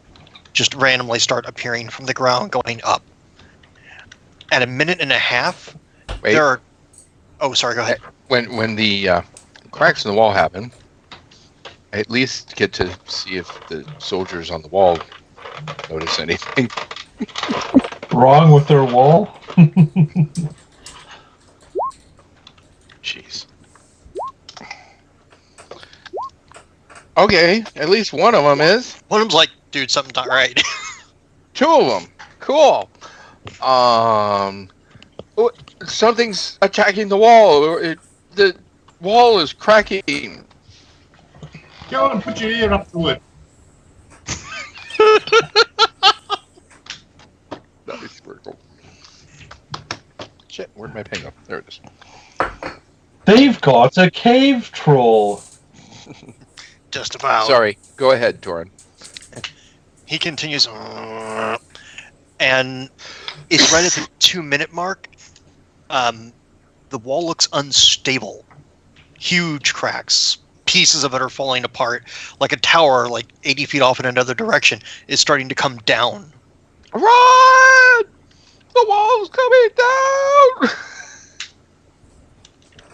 Just randomly start appearing from the ground going up. At a minute and a half, Wait. there are... Oh, sorry, go ahead. When the cracks in the wall happen, I at least get to see if the soldiers on the wall notice anything. Wrong with their wall? Jeez. Okay, at least one of them is. One of them's like, dude, something's not right. Two of them. Cool. Something's attacking the wall. The wall is cracking. Go and put your ear up to it. Nice, Squircle. Shit, where'd my pen go? There it is. They've got a cave troll. Just about. Sorry, go ahead, Torin. He continues, and it's right at the 2-minute mark. The wall looks unstable. Huge cracks. Pieces of it are falling apart. Like a tower, like 80 feet off in another direction, is starting to come down. Run! The wall's coming down!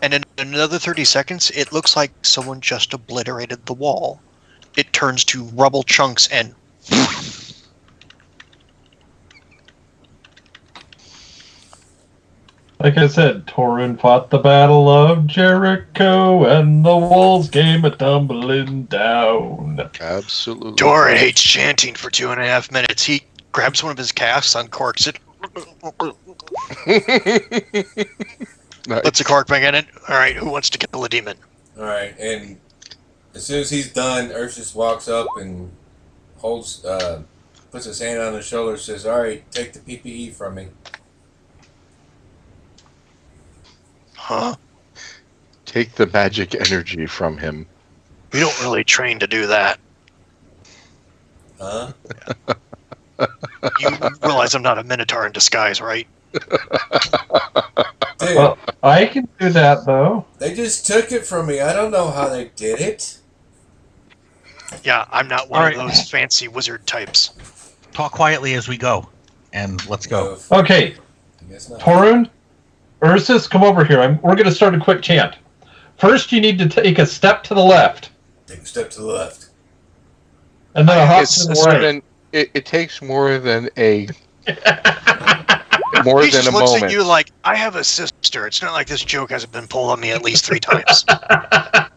And in another 30 seconds, it looks like someone just obliterated the wall. It turns to rubble chunks and... Like I said, Torun fought the Battle of Jericho, and the walls came a-tumbling down. Absolutely. Doran hates chanting for 2.5 minutes. He grabs one of his casks, uncorks it, Nice. puts a cork back in it. All right, who wants to kill a demon? All right, and as soon as he's done, Ursus walks up and holds, puts his hand on his shoulder, and says, "All right, take the PPE from me." Huh? Take the magic energy from him. We don't really train to do that. Huh? You realize I'm not a minotaur in disguise, right? Dude, Well, I can do that, though. they just took it from me. I don't know how they did it. Yeah, I'm not one All of right. those fancy wizard types. Talk quietly as we go, and let's go. Okay, I guess not. Torun, Ursus, come over here. We're going to start a quick chant. First, you need to take a step to the left, Take a step to the left. and then a hop It's to the more right. than it takes more than a more He than just a looks moment. at you like, I have a sister. It's not like this joke hasn't been pulled on me at least 3 times. I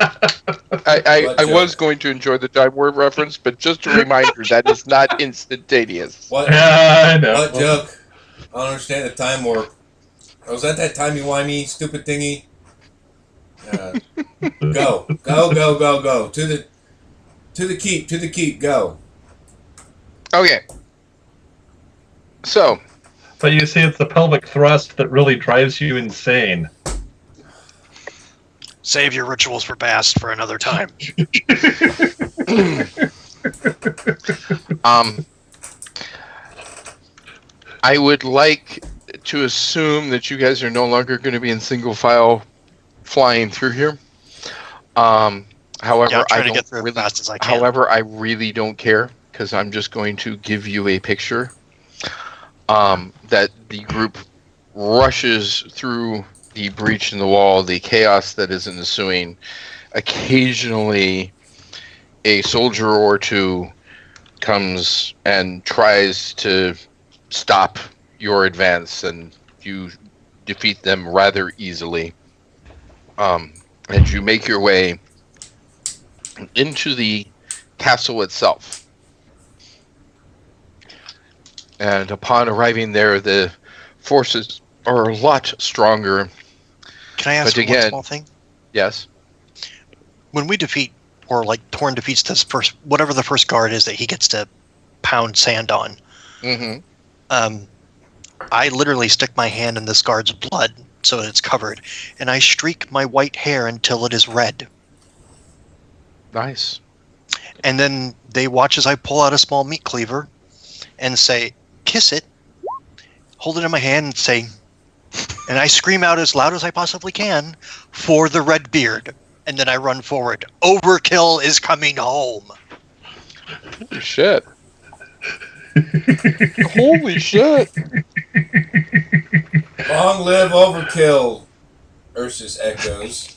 What was joke? going to enjoy the time word reference, but just a reminder that is not instantaneous. What? I know. What joke? I don't understand the time warp. Was that timey-wimey stupid thingy? Go. To the keep, go. Okay. So, But you see, it's the pelvic thrust that really drives you insane. Save your rituals for Bast for another time. I would like to assume that you guys are no longer going to be in single file flying through here. However, Yeah, I'm trying I to get don't through as really. fast as I can. However, I really don't care because I'm just going to give you a picture that the group rushes through the breach in the wall, the chaos that is ensuing. Occasionally, a soldier or two comes and tries to stop your advance, and you defeat them rather easily. And you make your way into the castle itself. And upon arriving there, the forces are a lot stronger. Can I ask But you one again- small thing? Yes. When we defeat, or like Torn defeats this first, whatever the first guard is that he gets to pound sand on, Mm-hmm. I literally stick my hand in this guard's blood so that it's covered, and I streak my white hair until it is red. Nice. And then they watch as I pull out a small meat cleaver and say, kiss it, hold it in my hand and say, And I scream out as loud as I possibly can for the Redbeard. And then I run forward. Overkill is coming home. Holy shit. Holy shit. Long live Overkill, Ursus echoes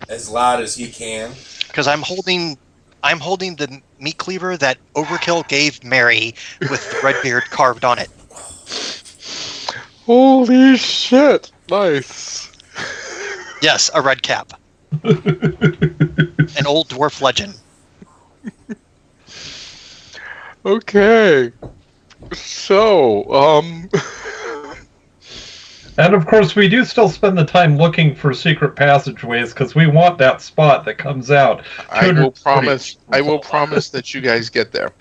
as loud as he can. Because I'm holding the meat cleaver that Overkill gave Mary with the Redbeard carved on it. Holy shit. Nice. Yes, a red cap. An old dwarf legend. Okay. So, And of course, we do still spend the time looking for secret passageways because we want that spot that comes out. I will 240. promise that you guys get there.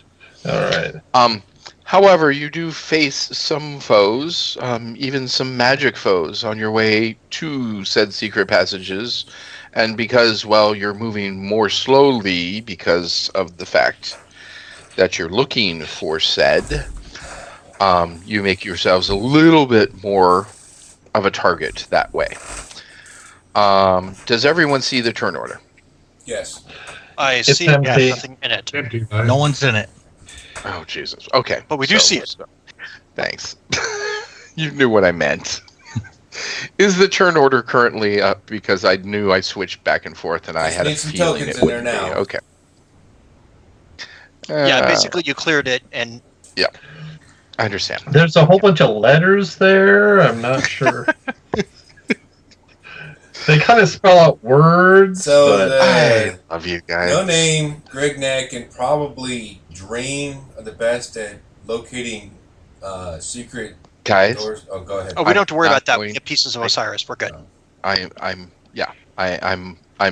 All right. However, you do face some foes, even some magic foes on your way to said secret passages. And because, well, you're moving more slowly because of the fact that you're looking for said, you make yourselves a little bit more of a target that way. Does everyone see the turn order? Yes. I It's see empty. nothing in it. Empty, though. No one's in it. Oh, Jesus. Okay. But we do see it. Thanks. You knew what I meant. Is the turn order currently up? Because I knew I switched back and forth and I Just had a need some feeling tokens it in there wouldn't be. now. Okay. Yeah, basically you cleared it, and I understand. There's a whole bunch of letters there. I'm not sure. They kind of spell out words. So but I love you guys. No Name, Grignac, and probably Dream are the best at locating secret Guys, doors. Oh, go ahead. oh, we don't have to worry I'm about that. going- We get pieces of Osiris. We're good. I'm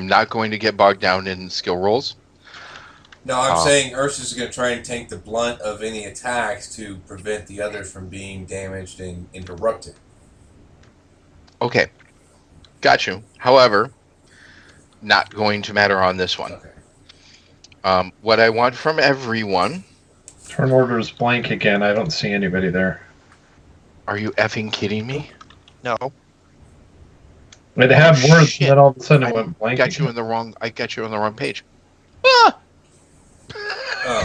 not going to get bogged down in skill rolls. No, I'm saying Ursus is going to try and tank the blunt of any attacks to prevent the others from being damaged and interrupted. Okay. Got you. However, not going to matter on this one. Okay. What I want from everyone. turn order is blank again. I don't see anybody there. Are you effing kidding me? No. It had Oh, words, shit. and then all of a sudden I it went blank. got you again. in the wrong. I got you on the wrong page. Oh.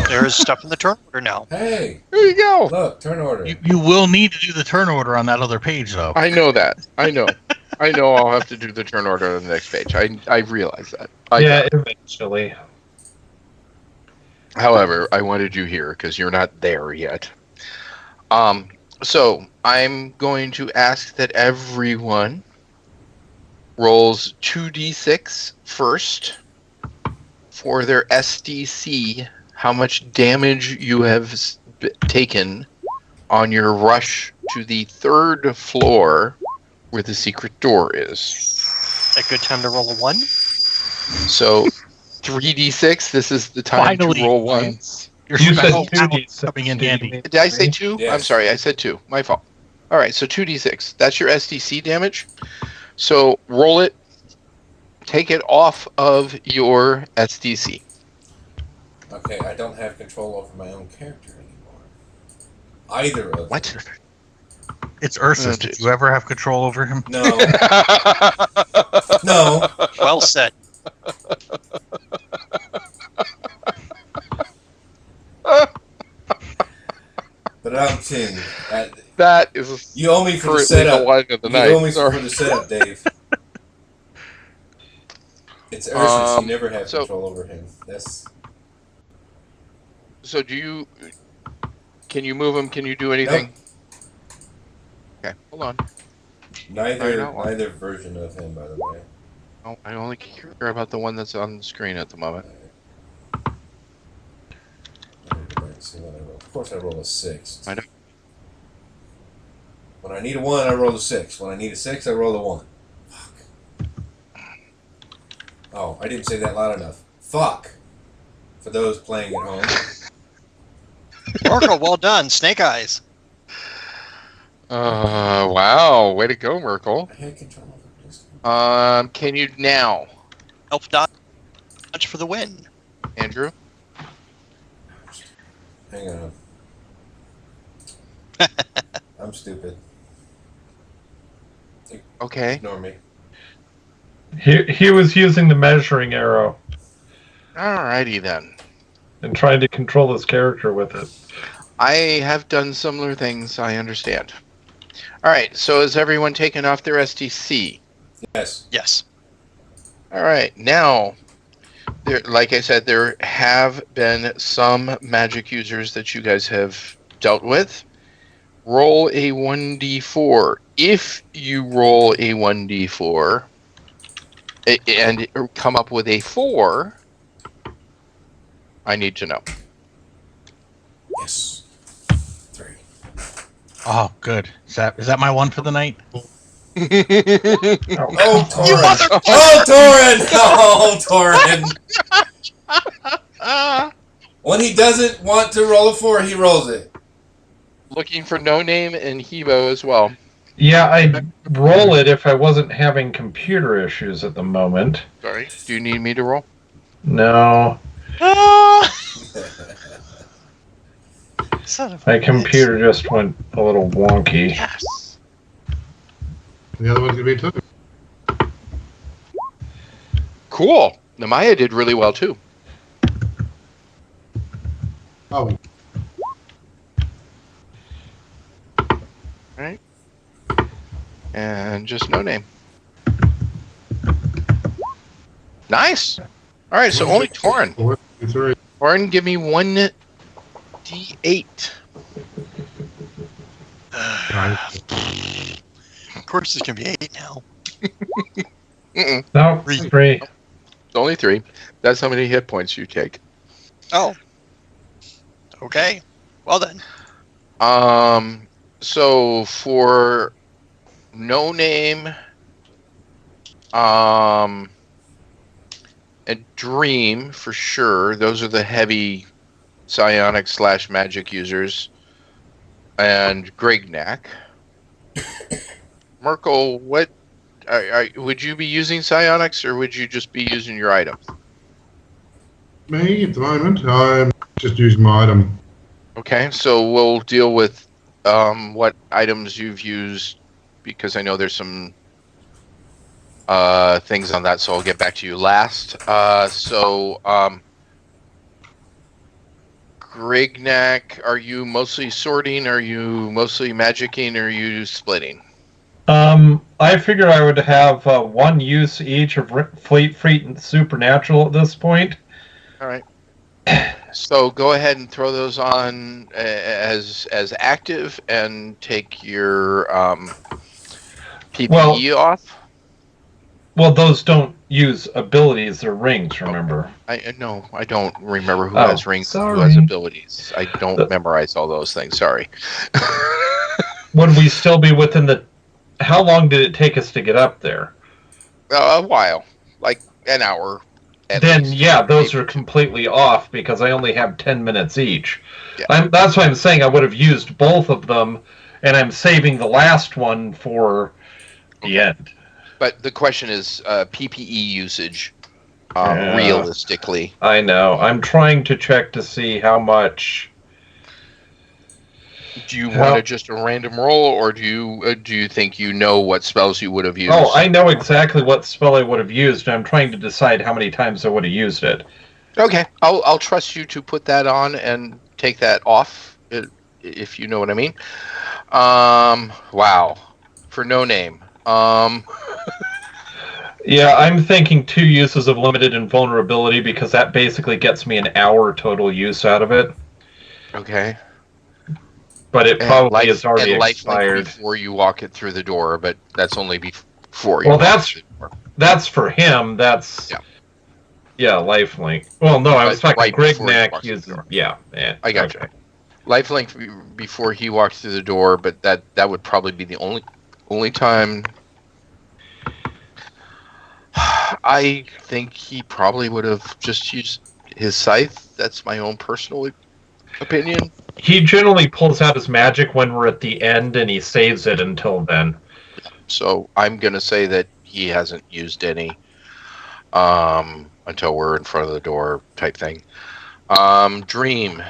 There's stuff in the turn order now. Hey, There you go. look, turn order. You will need to do the turn order on that other page, though. I know that. I know. I know. I'll have to do the turn order on the next page. I realize that. Yeah, eventually. However, I wanted you here because you're not there yet. So I'm going to ask that everyone rolls 2d6 first for their SDC, how much damage you have taken on your rush to the third floor where the secret door is. A good time to roll a 1. So 3d6, this is the time Finally, to roll ones. Your You said special 2d6. coming in handy. Did I say 2? Yes. I'm sorry, I said 2. My fault. All right, so 2d6. That's your SDC damage. So roll it. Take it off of your SDC. Okay, I don't have control over my own character anymore. Either of What? them. It's Ursus. Did you ever have control over him? No. No. Well said. But I'm kidding. That is You owe me for the currently the setup. line of the You owe me night. for Sorry. the setup, Dave. It's Ursus. You never have so- control over him. That's So do you... Can you move him? Can you do anything? Okay, hold on. neither version of him, by the way. Oh, I only care about the one that's on the screen at the moment. See what I roll. Of course, I roll a 6. I know. When I need a 1, I roll a 6. When I need a 6, I roll a 1. Fuck. Oh, I didn't say that loud enough. Fuck. For those playing at home. Oracle, well done. Snake Eyes. Wow. Way to go, Merkel. I had control over this. Can you now, Elf dodge for the win. Andrew? Hang on. I'm stupid. Okay. Ignore me. He was using the measuring arrow Alrighty then. and trying to control his character with it. I have done similar things, I understand. Alright, so has everyone taken off their STC? Yes. Yes. Alright, now, like I said, there have been some magic users that you guys have dealt with. Roll a 1d4. If you roll a 1d4 and come up with a 4, I need to know. Yes. 3. Oh, good. Is that my one for the night? Oh, Torin! Oh, Torin! When he doesn't want to roll a 4, he rolls it. Looking for No Name and Hebo as well. Yeah, I'd roll it if I wasn't having computer issues at the moment. Sorry. Do you need me to roll? No, Son of my a computer just went a little wonky. Yes. The other one's going to be 2. Cool. Namaya did really well too. Oh, And just No Name. Nice. All right, so only Torin. 1, 2, 3. Torin, give me 1d8. Of course, it's gonna be 8 now. Mm-mm. No, 3. It's only 3. That's how many hit points you take. Oh. Okay. Well then. So for No Name, and Dream for sure. Those are the heavy psionic / magic users, and Grignac. Merkel, what would you be using psionics, or would you just be using your item? Me, at the moment, I'm just using my item. Okay, so we'll deal with what items you've used, because I know there's some things on that, so I'll get back to you last. Grignac, are you mostly sorting? Are you mostly magicking? Or are you splitting? I figured I would have one use each of Fleet, and Supernatural at this point. All right. So go ahead and throw those on as active, and take your PPE off. Well, those don't use abilities; they're rings. Remember? I don't remember who Oh, has rings, sorry. who has abilities. I don't memorize all those things. Sorry. Would we still be within the? How long did it take us to get up there? A while, like an hour. Then yeah, those are completely off because I only have 10 minutes each. Yeah. That's why I'm saying I would have used both of them, and I'm saving the last one for the end. But the question is PPE usage, Yeah. realistically. I know. I'm trying to check to see how much. Do you want to just a random roll, or do you think you know what spells you would have used? Oh, I know exactly what spell I would have used. I'm trying to decide how many times I would have used it. Okay, I'll trust you to put that on and take that off, if you know what I mean. Wow, for No Name. Yeah, I'm thinking 2 uses of limited invulnerability because that basically gets me an hour total use out of it. Okay. But it probably is already and lifelink expired. before you walk it through the door, but that's only before you. Well, walk through the door. that's for him. That's yeah, lifelink. Well, no, I was talking Right before he Grignac walks through the uses. door. Yeah, I got you. Lifelink before he walks through the door, but that would probably be the only time. I think he probably would have just used his scythe. That's my own personal opinion. He generally pulls out his magic when we're at the end, and he saves it until then. So I'm gonna say that he hasn't used any until we're in front of the door, type thing. Dream,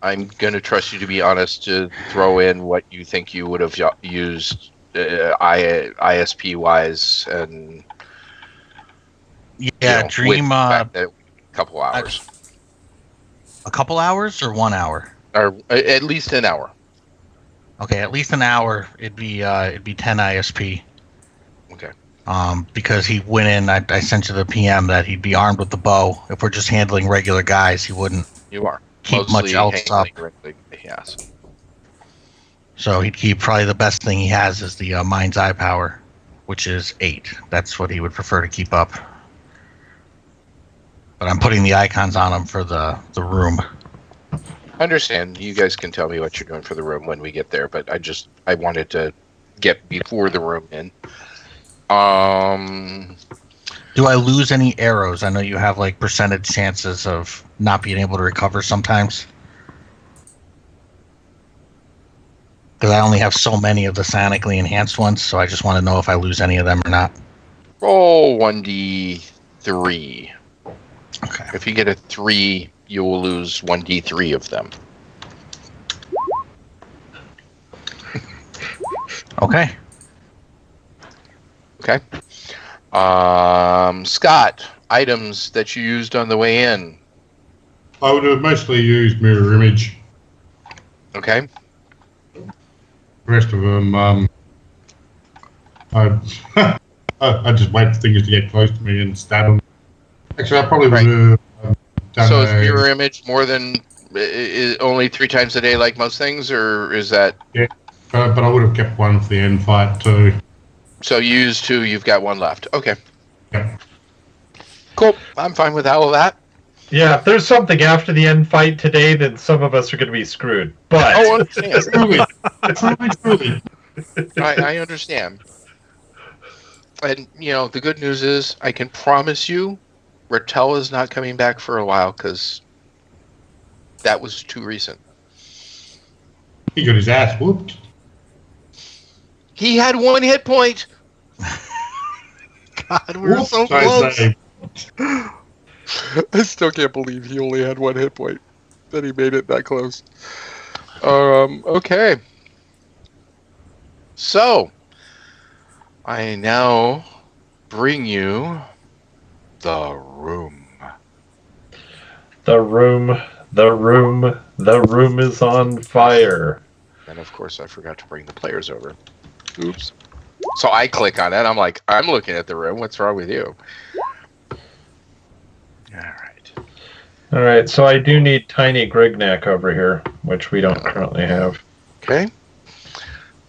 I'm gonna trust you to be honest to throw in what you think you would have used ISP wise, and Yeah, Dream. with the fact that a couple hours, A couple hours or 1 hour? or at least an hour. Okay, at least an hour. It'd be 10 ISP. Okay. Because he went in. I sent you the PM that he'd be armed with the bow. If we're just handling regular guys, he wouldn't You are keep much else up. Yes. So he'd keep probably the best thing he has is the mind's eye power, which is 8. That's what he would prefer to keep up. But I'm putting the icons on him for the room. Understand. You guys can tell me what you're doing for the room when we get there, but I wanted to get before the room in. Do I lose any arrows? I know you have like percentage chances of not being able to recover sometimes. Because I only have so many of the psionically enhanced ones, so I just want to know if I lose any of them or not. Roll 1d3. Okay. If you get a 3, you will lose 1d3 of them. Okay. Okay. Scott, items that you used on the way in. I would have mostly used mirror image. Okay. The rest of them, I just wait for things to get close to me and stab them. Actually, I probably would have done So is mirror image more than only 3 times a day like most things, or is that... but I would have kept one for the end fight too. So you used 2, you've got 1 left. Okay. Yep. Cool. I'm fine with all of that. Yeah, if there's something after the end fight today, then some of us are going to be screwed. But Oh, I understand. Truly. I understand. And, the good news is I can promise you Rattel is not coming back for a while because that was too recent. He got his ass whooped. He had 1 hit point. God, we're Whoops, so I close. say. I still can't believe he only had 1 hit point. That he made it that close. Okay. So, I now bring you the room. the room is on fire. And of course, I forgot to bring the players over. Oops. So I click on it. I'm like, I'm looking at the room. What's wrong with you? All right. All right, so I do need Tiny Grignac over here, which we don't currently have. Okay.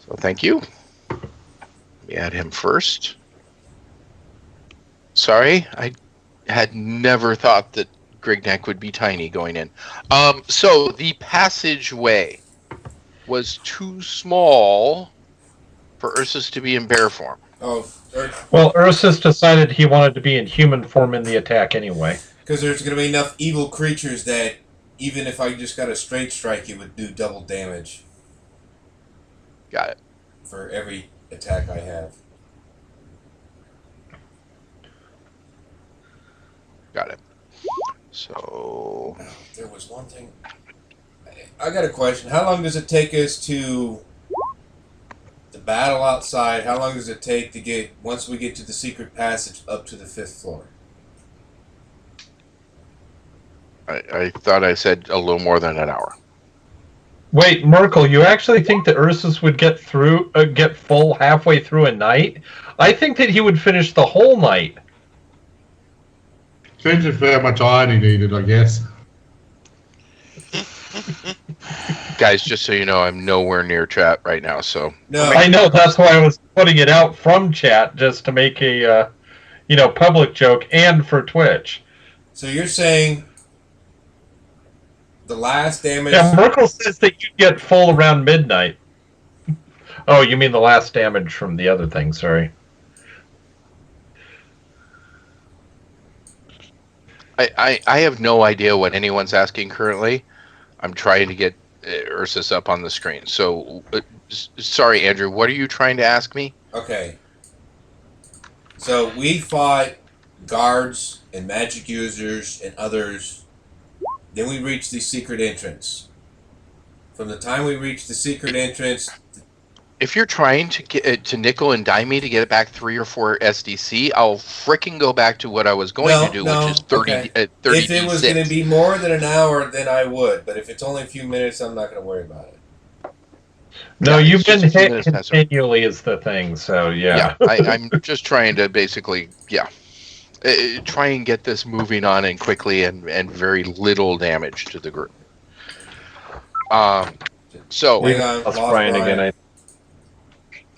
So thank you. Let me add him first. Sorry, I had never thought that Grignac would be tiny going in. So the passageway was too small for Ursus to be in bear form. Oh, Well, Ursus decided he wanted to be in human form in the attack anyway. because there's going to be enough evil creatures that even if I just got a straight strike, it would do double damage Got it. for every attack I have. Got it. So There was one thing. I got a question. How long does it take us to the battle outside? How long does it take to get, once we get to the secret passage, up to the 5th floor? I thought I said a little more than an hour. Wait, Merkel, you actually think that Ursus would get full halfway through a night? I think that he would finish the whole night. Depends if how much iron he needed, I guess. Guys, just so you know, I'm nowhere near chat right now, so No, I know, that's why I was putting it out from chat, just to make a, public joke, and for Twitch. so you're saying the last damage... Yeah, Merkel says that you get full around midnight. Oh, you mean the last damage from the other thing, sorry. I have no idea what anyone's asking currently. I'm trying to get Ursus up on the screen. So, sorry, Andrew, what are you trying to ask me? Okay. So we fought guards and magic users and others. Then we reached the secret entrance. From the time we reached the secret entrance if you're trying to get to nickel and dime me to get it back 3 or 4 SDC, I'll fricking go back to what I was going to do, which is 30. Okay. 30 If it was going to be more than an hour, then I would. But if it's only a few minutes, I'm not going to worry about it. No, Yeah, you've it's just been a few hit minutes past. continually is the thing, so yeah. I'm just trying to basically, try and get this moving on and quickly and very little damage to the group. So Hang on, Lost lost Brian Brian. again.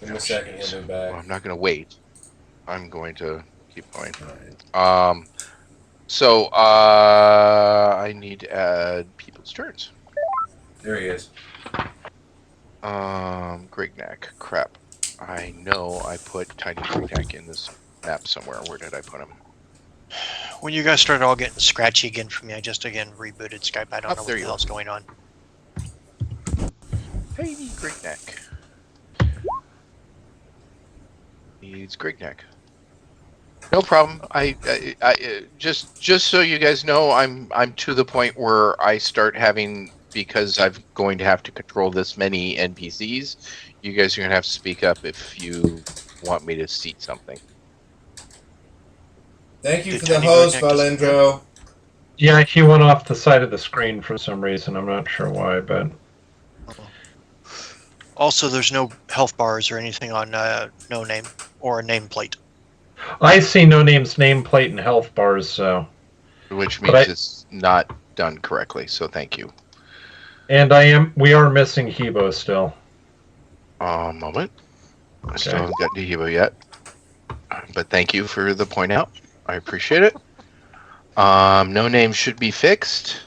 Give him a second, he'll be well, back. I'm not going to wait. I'm going to keep going. All right. So I need to add people's turns. There he is. Grignac. Crap. I know I put Tiny Grignac in this map somewhere. Where did I put him? When you guys started all getting scratchy again for me, I just again rebooted Skype. I don't know what there the you hell's going on. Tiny Grignac. Needs Grignac. No problem. I just so you guys know, I'm to the point where I start having, because I'm going to have to control this many NPCs. You guys are gonna have to speak up if you want me to seat something. Thank you Did for the Tiny host, Grignac disappear? Valendro. Yeah, he went off the side of the screen for some reason. I'm not sure why, but Also, there's no health bars or anything on No Name or a nameplate. I see No Name's nameplate and health bars, so. Which But means I- it's not done correctly, so thank you. And we are missing Hebo still. Moment. I still Okay. haven't gotten to Hebo yet. But thank you for the point out. I appreciate it. No Name should be fixed.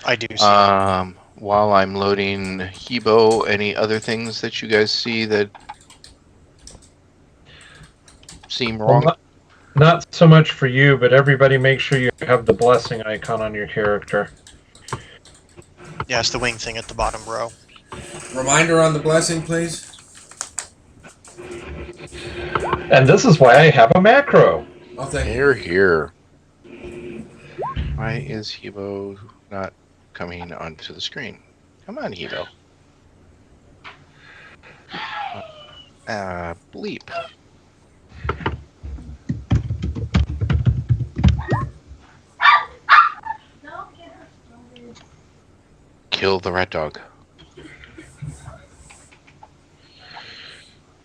I do see. While I'm loading Hebo, any other things that you guys see that seem Well, wrong? not so much for you, but everybody make sure you have the blessing icon on your character. Yeah, it's the wing thing at the bottom row. Reminder on the blessing, please. And this is why I have a macro. Oh, thank you. Here. Why is Hebo not coming onto the screen? Come on, Hebo. Bleep. Kill the rat dog.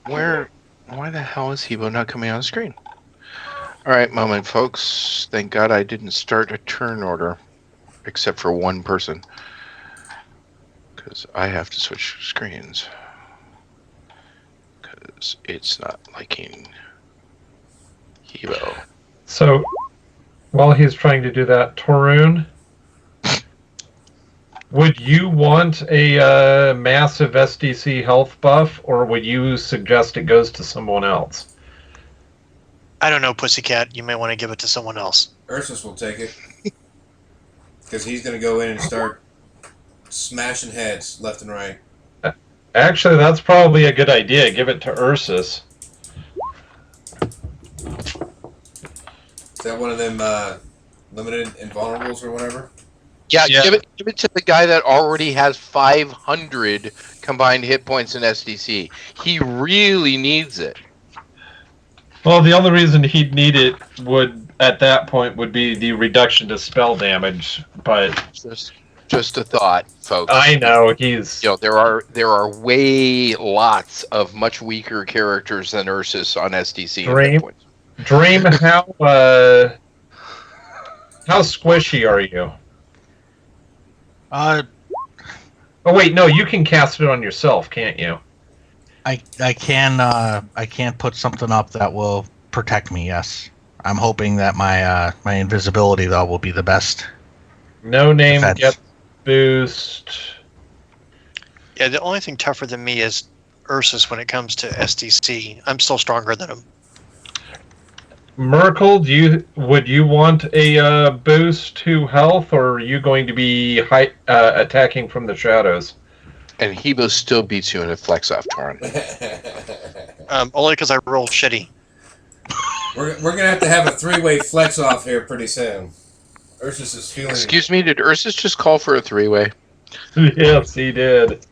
Why the hell is Hebo not coming on screen? Alright, moment, folks. Thank God I didn't start a turn order. Except for one person. Because I have to switch screens. Because it's not liking Hebo. So, while he's trying to do that, Torun, would you want a massive SDC health buff, or would you suggest it goes to someone else? I don't know, Pussycat. You may want to give it to someone else. Ursus will take it. Because he's going to go in and start smashing heads left and right. Actually, that's probably a good idea. Give it to Ursus. Is that one of them limited invulnerables or whatever? Yeah, Yeah. Give it to the guy that already has 500 combined hit points in SDC. He really needs it. Well, the only reason he'd need it at that point would be the reduction to spell damage, but Just a thought, folks. I know he's... You know, there are way lots of much weaker characters than Ursus on SDC. and Dream. hit points. Dream, how squishy are you? Oh wait, no, you can cast it on yourself, can't you? I can put something up that will protect me. Yes, I'm hoping that my my invisibility though will be the best. No Name Defense. gets boost. Yeah, the only thing tougher than me is Ursus when it comes to SDC. I'm still stronger than him. Merkel, would you want a boost to health, or are you going to be attacking from the shadows? And Hebo still beats you in a flex off, Torn. Only because I roll shitty. We're going to have a three-way flex off here pretty soon. Ursus is feeling... Excuse me, did Ursus just call for a 3-way? Yes, he did.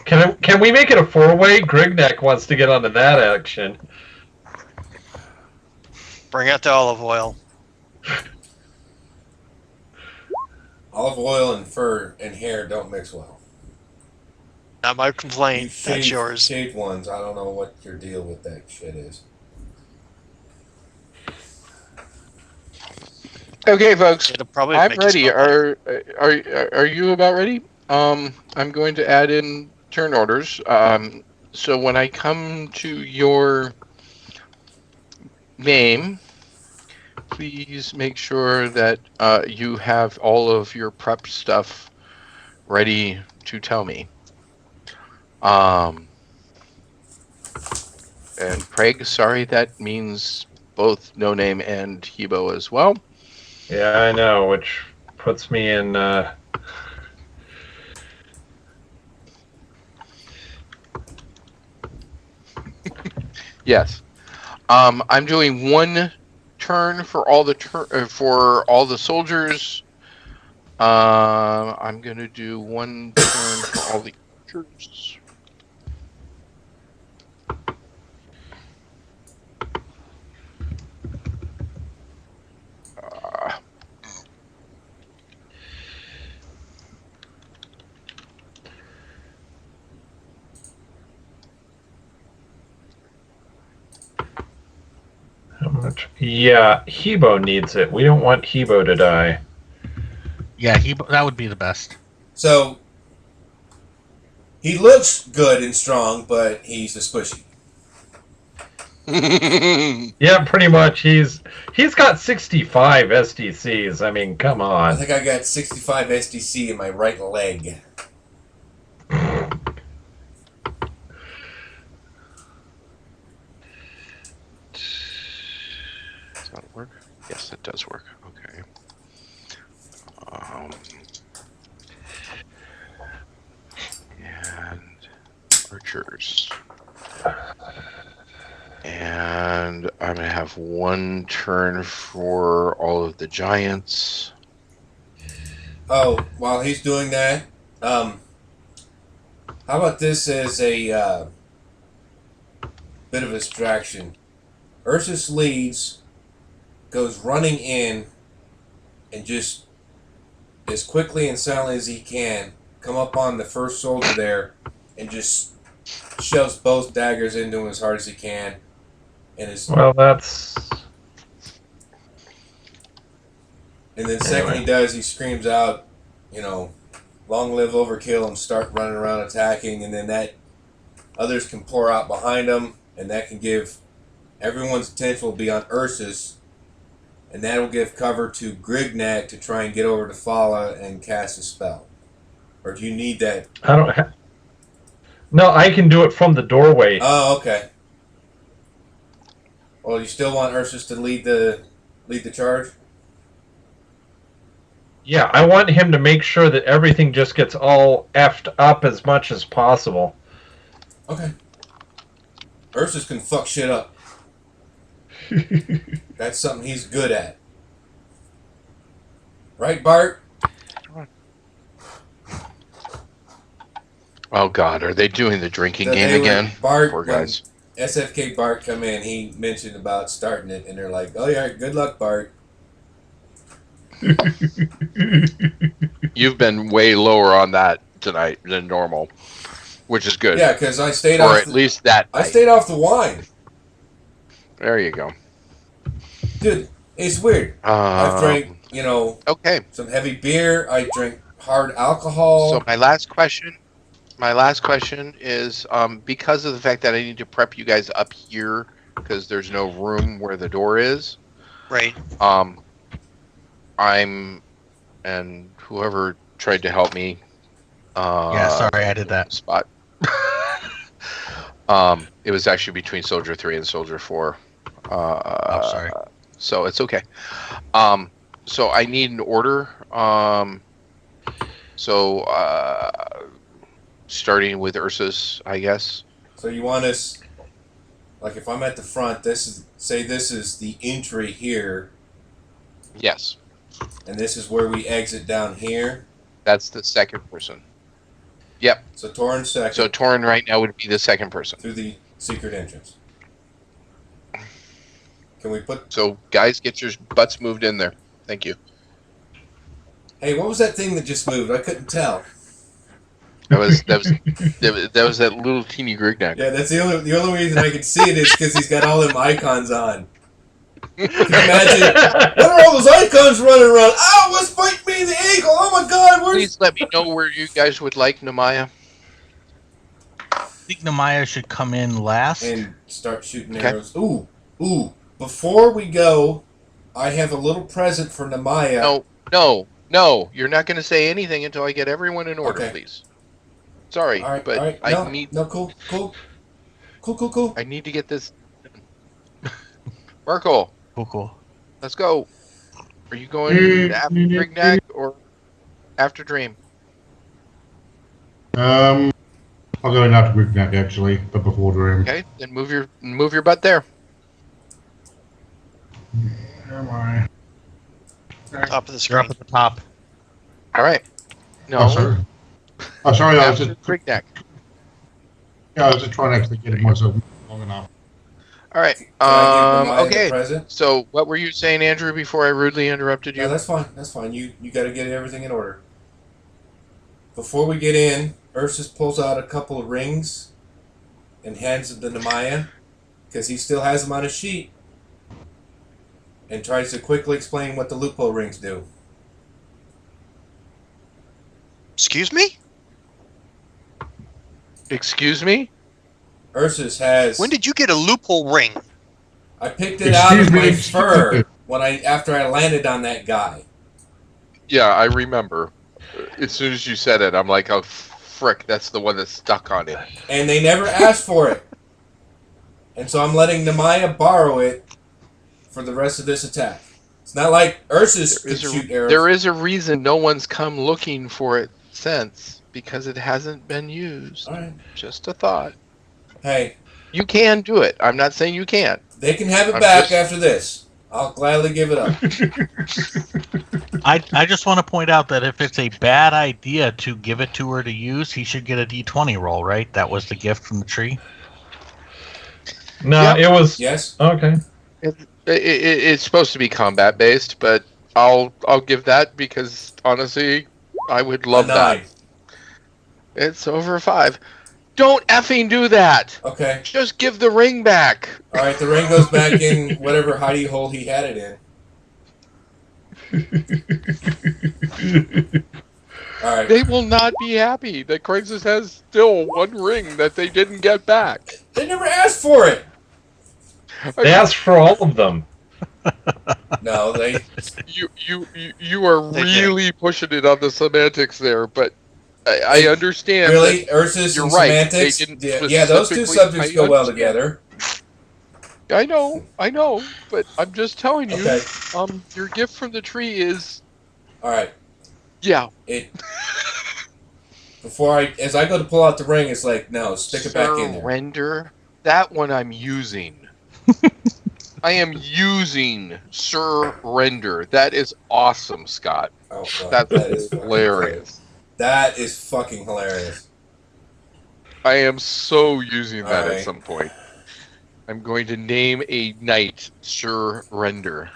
Can we make it a 4-way? Grignac wants to get onto that action. Bring out the olive oil. Olive oil and fur and hair don't mix well. Not my You complaint. That's yours. shaved ones. I don't know what your deal with that shit is. Okay, folks. It'll probably I'm make you ready. smell better. Are you about ready? I'm going to add in turn orders. So when I come to your name, please make sure that you have all of your prep stuff ready to tell me. And Craig, sorry, that means both No Name and Hebo as well. Yeah, I know, which puts me in. Yes. I'm doing one turn for all the for all the soldiers. I'm gonna do one turn for all the archers. How much? Yeah, Hebo needs it. We don't want Hebo to die. Yeah, that would be the best. So he looks good and strong, but he's a squishy. Yeah, pretty much. He's got 65 SDCs. I mean, come I on. think I got 65 SDC in my right leg. Does that work? Yes, it does work. Okay. And archers. And I'm gonna have one turn for all of the giants. Oh, while he's doing that, how about this as a bit of a distraction? Ursus leads, goes running in, and just as quickly and silently as he can, come up on the first soldier there, and just shoves both daggers into him as hard as he can. And Well, that's. then second he does, he screams out, long live Overkill, and start running around attacking, and then that others can pour out behind him, and that can give everyone's attention will be on Ursus, and that will give cover to Grignac to try and get over to Fala and cast a spell. Or do you need that? I don't have. No, I can do it from the doorway. Oh, okay. Well, you still want Ursus to lead the charge? Yeah, I want him to make sure that everything just gets all effed up as much as possible. Okay. Ursus can fuck shit up. That's something he's good at. Right, Bart? Oh God, are they doing the drinking They game were- again? Bart, Poor when guys. SFK Bart come in, he mentioned about starting it, and they're like, "Oh yeah, good luck, Bart." You've been way lower on that tonight than normal, which is good. Yeah, because I stayed or off. at least that. I night. stayed off the wine, There you go. dude. It's weird. I've drank, Okay. some heavy beer. I drink hard alcohol. So my last question is because of the fact that I need to prep you guys up here because there's no room where the door is. Right. And whoever tried to help me. Yeah, sorry, I did that. Spot. It was actually between Soldier 3 and Soldier 4. Sorry. So it's okay. So I need an order. Starting with Ursus, I guess. So you want us, like, if I'm at the front, this is the entry here, Yes. and this is where we exit down here. That's the second person. Yep. So Torin second So Torin right now would be the second person. through the secret entrance. Can we put? So guys, get your butts moved in there. Thank you. Hey, what was that thing that just moved? I couldn't tell. That was that little teeny Grignac. Yeah, that's the only reason I could see it is because he's got all them icons on. Can you imagine? What are all those icons running around? Ow! Let's bite me in the ankle! Oh my God! Where's... Please let me know where you guys would like Namaya. I think Namaya should come in last. And start shooting Okay. arrows. Ooh! Before we go, I have a little present for Namaya. No. You're not going to say anything until I get everyone in order, Okay. please. Sorry, All right, but all right. I need. No, cool. I need to get this. Marco, Cool. let's go. Are you going after Grignac or after Dream? I'll go in after Grignac actually, but before Dream. Okay, then move your butt there. Am I? Top of the You're screen. up at the top. All right. No. Oh, sorry. Oh, sorry. I was After just Grignac. trying to actually get it myself long enough. All right. Can I give Namaya the Okay. present? So, what were you saying, Andrew? Before I rudely interrupted you? No, that's fine. That's fine. You got to get everything in order. Before we get in, Ursus pulls out a couple of rings and hands them to Namaya because he still has them on a sheet and tries to quickly explain what the loophole rings do. Excuse me? Excuse me? Ursus has. When did you get a loophole ring? I picked it out of Excuse me, my excuse fur me. after I landed on that guy. Yeah, I remember. As soon as you said it, I'm like, oh, frick, that's the one that's stuck on it. And they never asked for it. And so I'm letting Namaya borrow it for the rest of this attack. It's not like Ursus could shoot arrows. There is a reason no one's come looking for it since, because it hasn't been used. All right. Just a thought. Hey, You can do it. I'm not saying you can't. they can have it I'm back just- after this. I'll gladly give it up. I just want to point out that if it's a bad idea to give it to her to use, he should get a D20 roll, right? That was the gift from the tree. No, Yep. it was Yes? okay. It's supposed to be combat based, but I'll give that because honestly, I would love A that. 9. It's over a 5. Don't effing do that. Okay. Just give the ring back. All right, the ring goes back in whatever hidey hole he had it in. All right. They will not be happy that Crisis has still one ring that they didn't get back. They never asked for it. They asked for all of them. No, they. You are They did. really pushing it on the semantics there, but I understand. Really? Ursus you're and right, they semantics? didn't Yeah, those two specifically- subjects I go well understand. together. I know, but I'm just telling you. Okay. Your gift from the tree is All right. yeah. It. As I go to pull out the ring, it's like, no, stick it back in there. Surrender. That one I'm using. I am using surrender. That is awesome, Scott. Oh, God, That's that is fucking hilarious. That is fucking hilarious. I am so using that Alright. at some point. I'm going to name a knight surrender.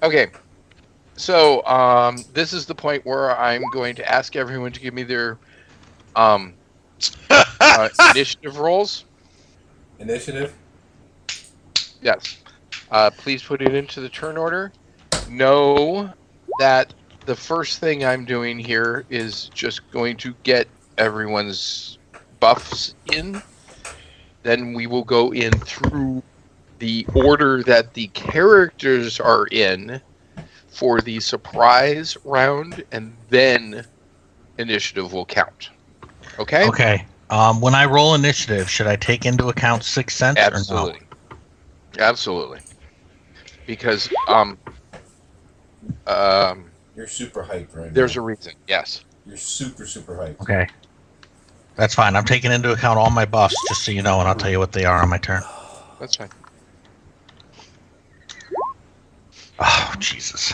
Okay. So, this is the point where I'm going to ask everyone to give me their initiative rolls. Initiative? Yes. Please put it into the turn order. Know that the first thing I'm doing here is just going to get everyone's buffs in. Then we will go in through the order that the characters are in for the surprise round, and then initiative will count. Okay? Okay. When I roll initiative, should I take into account 6th Sense Absolutely. Absolutely. Because You're super hyped right there's now. a reason. Yes. You're super hyped. or no? Okay. That's fine. I'm taking into account all my buffs, just so you know, and I'll tell you what they are on my turn. That's fine. Oh, Jesus.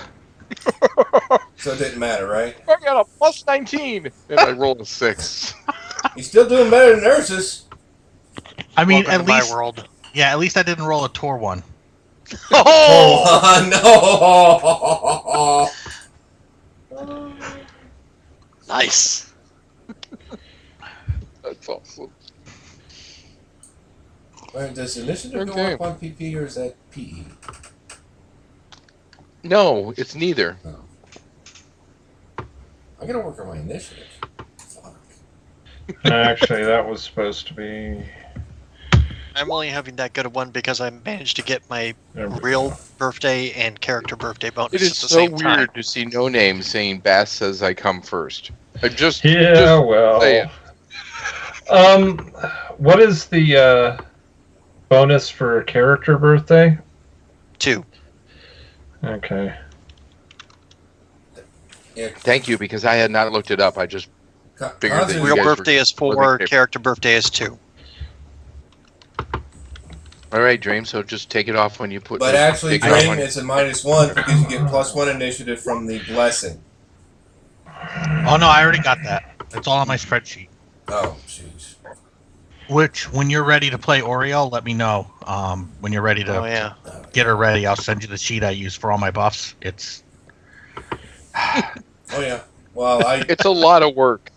So it didn't matter, right? I got a plus 19, and I rolled a 6. He's still doing better than Ursus. I mean, Welcome at to least, my world. yeah, at least I didn't roll a Tor one. Oh no! Nice. That's awesome. Wait, does initiative go Okay. up on PP or is that PE? No, it's neither. I gotta work on my initiative. Fuck. Actually, that was supposed to be. I'm only having that good a one because I managed to get my There we real go. birthday and character birthday bonus It is at the so same weird time. to see No Name saying Bass says I come first. I just Yeah, just well. say it. What is the bonus for character birthday? 2. Okay. Yeah, Thank you, because I had not looked it up. I just Figured that Khan's you Real guys were birthday is 4, living paper. character birthday is 2. all right, Dream. So just take it off when you put. But actually, take it off Dream when- is a -1 because you get +1 initiative from the blessing. Oh no, I already got that. It's all on my spreadsheet. Oh, jeez. Which, when you're ready to play Oriel, let me know. When you're ready to Oh yeah. get her ready, I'll send you the sheet I use for all my buffs. It's Oh yeah. Well, It's a lot of work.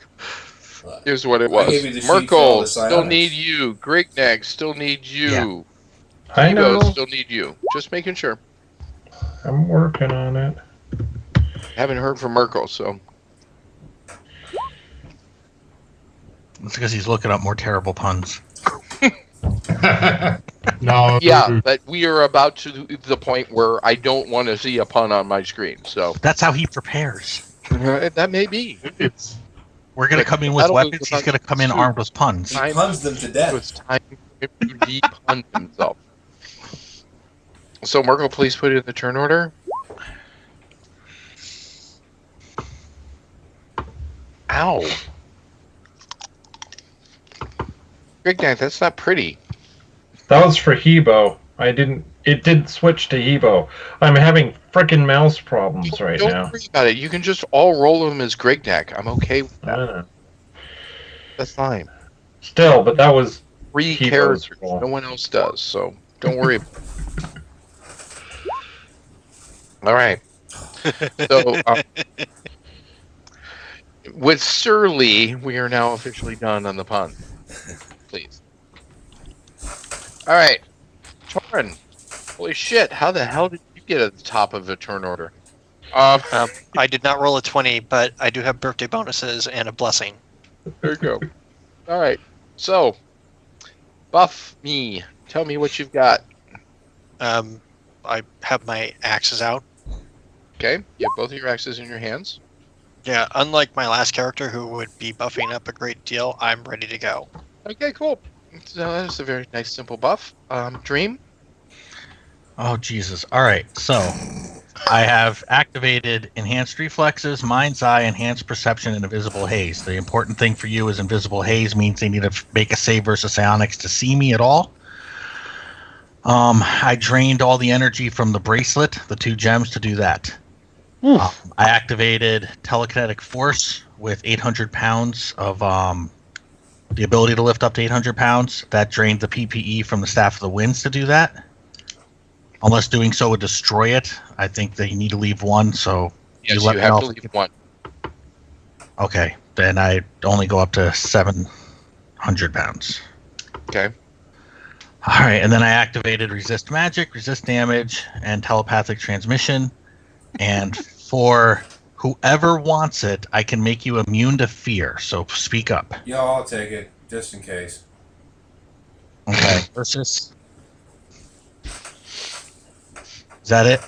Here's what it I was. gave you the sheet for all Merkel the still psionics. need you. Grignac still need you. Yeah. I know. Ego still need you. Just making sure. I'm working on it. Haven't heard from Merkel, so it's because he's looking up more terrible puns. No. yeah. But we are about to the point where I don't want to see a pun on my screen. So That's how he prepares. that may be. It's We're gonna come in with That'll weapons. be He's gonna come in soup. armed with puns. he puns them to death. It's time to de-pun himself. So Merkel, please put it in the turn order. Ow. Grignac, that's not pretty. That was for Hebo. It did switch to Hebo. I'm having frickin' mouse problems right Don't now. worry about it. You can just all roll them as Grignac. I'm okay with I that. don't know. That's fine. Still, but that was 3 Hebo's characters. fault. No one else does, so don't worry. All right. So, with Surly, we are now officially done on the pun. Please. All right. Torin. Holy shit. How the hell did you get at the top of the turn order? I did not roll a 20, but I do have birthday bonuses and a blessing. There you go. All right. So, buff me. Tell me what you've got. I have my axes out. Okay. You have both of your axes in your hands. Yeah, unlike my last character who would be buffing up a great deal, I'm ready to go. Okay, cool. So that's a very nice, simple buff. Dream. Oh Jesus! All right, so I have activated enhanced reflexes, mind's eye, enhanced perception, and invisible haze. The important thing for you is invisible haze means they need to make a save versus psionics to see me at all. I drained all the energy from the bracelet, the 2 gems, to do that. I activated telekinetic force with 800 pounds of the ability to lift up to 800 pounds. That drained the PPE from the Staff of the Winds to do that. Unless doing so would destroy it. I think that you need to leave 1, so Yes, let you me have know to if- leave 1. Okay, then I only go up to 700 pounds. Okay. All right, and then I activated resist magic, resist damage, and telepathic transmission. And for whoever wants it, I can make you immune to fear. So speak up. Yeah, I'll take it just in case. Okay. Versus. Is that it?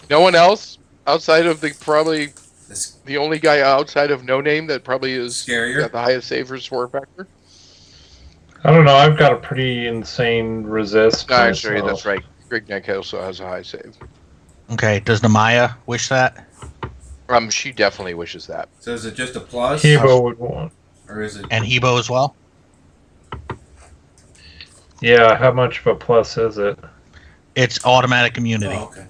No one else outside of probably This the only guy outside of No Name that probably is scarier. got the highest save for sword factor. I don't know. I've got a pretty insane resist. No, actually, myself. that's right. Grignac also has a high save. Okay. Does Namaya wish that? She definitely wishes that. So is it just a plus, Hebo would want. or is it? And Hebo as well? Yeah, how much of a plus is it? It's automatic immunity. Oh, okay.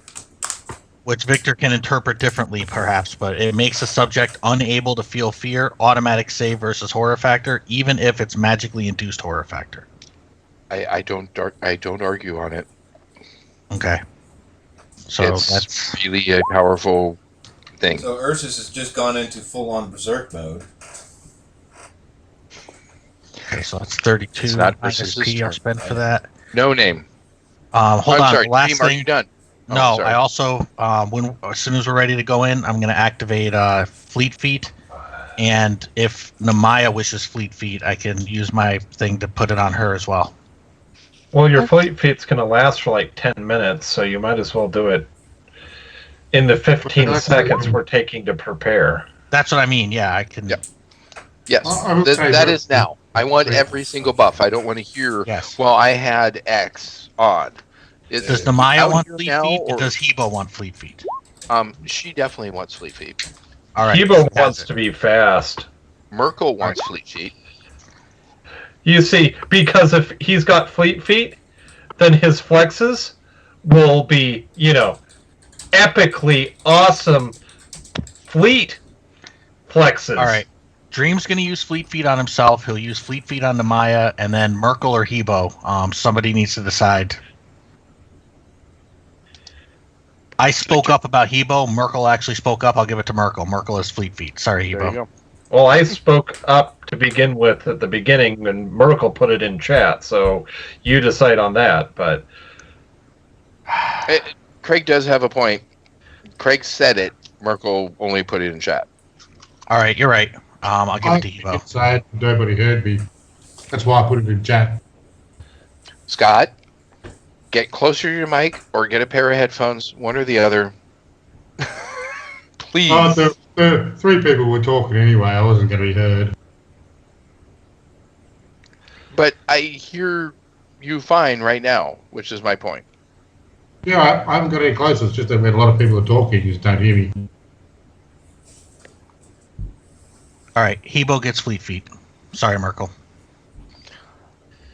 which Victor can interpret differently, perhaps, but it makes a subject unable to feel fear. Automatic save versus horror factor, even if it's magically induced horror factor. I don't argue on it. Okay. So It's that's really a powerful thing. So Ursus has just gone into full-on berserk mode. okay. So that's 32. It's not minus Ursus's P I'll turn. spend for that. No name. Hold I'm on. sorry, Last team, thing. are you done? Oh, No, sorry. I also as soon as we're ready to go in, I'm going to activate Fleet Feet, and if Namaya wishes Fleet Feet, I can use my thing to put it on her as well. Well, your fleet feet's going to last for like 10 minutes, so you might as well do it in the 15 seconds we're taking to prepare. That's what I mean. Yeah, I can. Yep. Yes, I would say that that- is now. I want every single buff. I don't want to hear, Yes. well, I had X on. Does Namaya out want here Fleet now, Feet, or- or does Hebo want Fleet Feet? She definitely wants Fleet Feet. All right. Hebo that's wants it. to be fast. Merkel wants Fleet Feet. You see, because if he's got fleet feet, then his flexes will be, epically awesome fleet flexes. All right. Dream's going to use Fleet Feet on himself. He'll use Fleet Feet on Namaya, and then Merkel or Hebo. Somebody needs to decide. I spoke up about Hebo. Merkel actually spoke up. I'll give it to Merkel. Merkel is Fleet Feet. Sorry, There you Hebo. go. Well, I spoke up to begin with at the beginning, and Merkel put it in chat, so you decide on that. But Craig does have a point. Craig said it. Merkel only put it in chat. All right, you're right. I'll give I it to think Hebo. it's sad nobody heard me. That's why I put it in chat. Scott, get closer to your mic or get a pair of headphones. One or the other. Please. The three people were talking anyway. I wasn't going to be heard. But I hear you fine right now, which is my point. Yeah, I haven't got any closer. It's just that when a lot of people are talking, you just don't hear me. All right, Hebo gets Fleet Feet. Sorry, Merkel.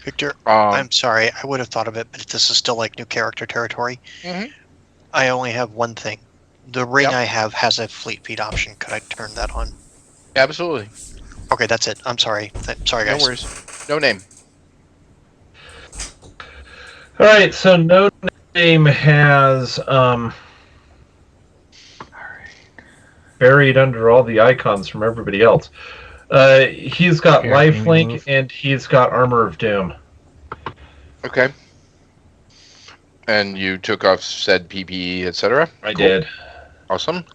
Victor, Um, I'm sorry. I would have thought of it, but this is still like new character territory. Mhm. I only have one thing. The ring Yep. I have has a fleet feet option. Could I turn that on? Absolutely. Okay, that's it. I'm sorry. Sorry, No guys. worries. No name. all right, so No Name has buried under all the icons from everybody else. He's got Here, can we lifelink move? and he's got Armor of Doom. Okay. And you took off said PPE, etc. I did. Awesome.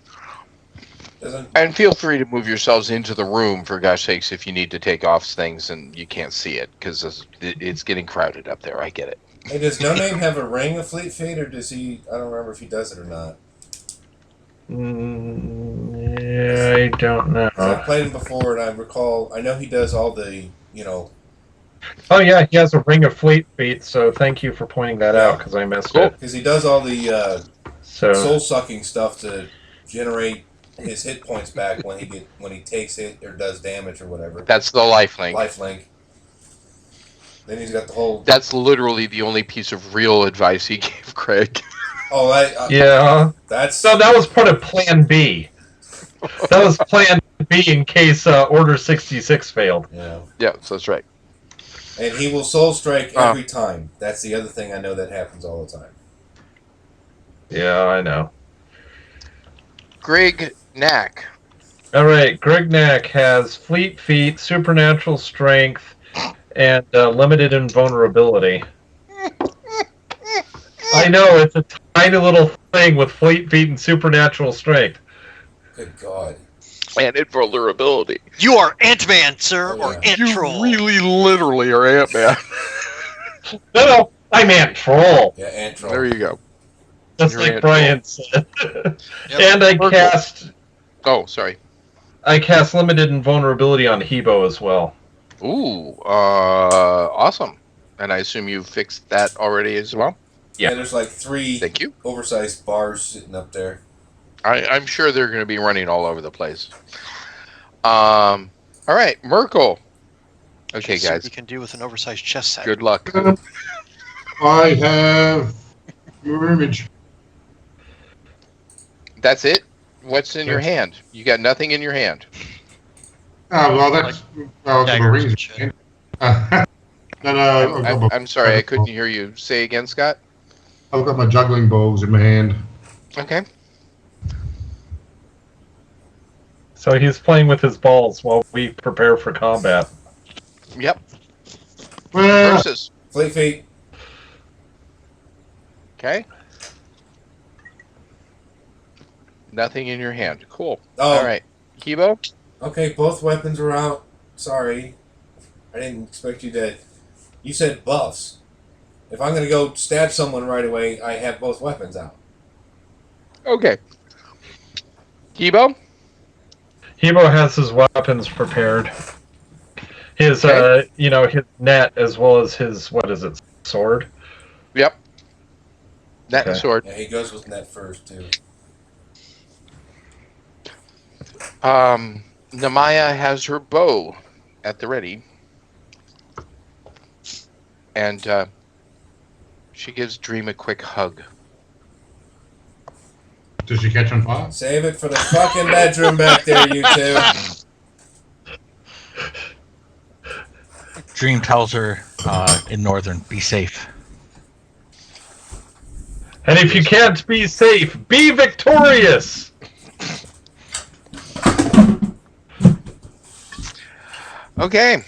Doesn't And feel free to move yourselves into the room, for gosh sakes, if you need to take off things and you can't see it, because it's getting crowded up there. I get it. Hey, does No Name have a ring of Fleet Feet, or does he? I don't remember if he does it or not. Yeah, I don't know. 'Cause I've played him before, and I recall. I know he does all the, Oh yeah, he has a ring of fleet feet. So thank you for pointing that out because I missed Cool. it. because he does all the So soul sucking stuff to generate his hit points back when he takes hit or does damage or whatever. That's the life link. Lifelink. Then he's got the whole. That's literally the only piece of real advice he gave Craig. Oh, yeah, that's so that was part of Plan B. That was Plan B in case Order 66 failed. yeah. Yeah, so that's right. And he will soul strike every time. That's the other thing I know that happens all the time. Yeah, I know. Greg Knack. All right, Grignac has fleet feet, supernatural strength, and limited invulnerability. I know, it's a tiny little thing with fleet feet and supernatural strength. Good God. And invulnerability. You are Ant-Man, sir, Oh, or yeah. Ant-Troll. You really, literally are Ant-Man. No, I meant troll. Yeah, Ant Troll. There you go. Just You're like Ant Brian said. Yep. And I Purple. cast Oh, sorry. limited invulnerability on Hebo as well. Ooh, awesome. And I assume you fixed that already as well? Yeah. And there's like 3 Thank you. oversized bars sitting up there. I'm sure they're going to be running all over the place. All right, Merkel. Okay, See what guys. you can do with an oversized chess set. Good luck. I have your image. That's it? What's in your hand? You got nothing in your hand. Oh, well, that's well, the daggers Marines. and shit. No, I've got my, I'm sorry, I couldn't hear you. Say again, Scott. I've got my juggling balls in my hand. Okay. So he's playing with his balls while we prepare for combat. Yep. Well, Versus. Fleet feet. Okay. Nothing in your hand. Cool. Oh. All right. Kibo? Okay, both weapons are out. Sorry. I didn't expect you to... You said buffs. If I'm going to go stab someone right away, I have both weapons out. Okay. Kibo? Hebo has his weapons prepared. His, Okay. his net as well as his, what is it, sword? Yep. Net and Okay. sword. Yeah, he goes with net first, too. Namaya has her bow at the ready. And she gives Dream a quick hug. does she catch on fire? Save it for the fucking bedroom back there, you two. Dream tells her in Northern, be safe. And if you can't be safe, be victorious! Okay.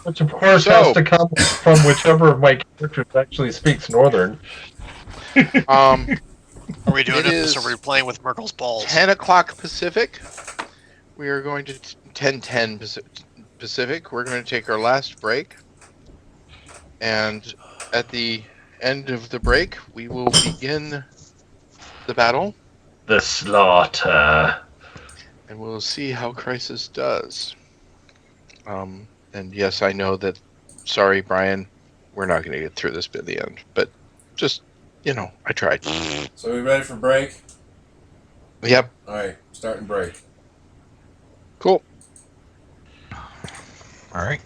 Which, of course, So- has to come from whichever of my characters actually speaks Northern. Are we doing It this or is are we playing with Merkel's balls? 10 o'clock Pacific. We are going to 10:10 Pacific. We're going to take our last break. And at the end of the break, we will begin the battle. The slaughter. And we'll see how Crisis does. And yes, I know that. Sorry, Brian. We're not going to get through this by the end. But just, I tried. So we ready for break? Yep. Alright, starting break. Cool. All right.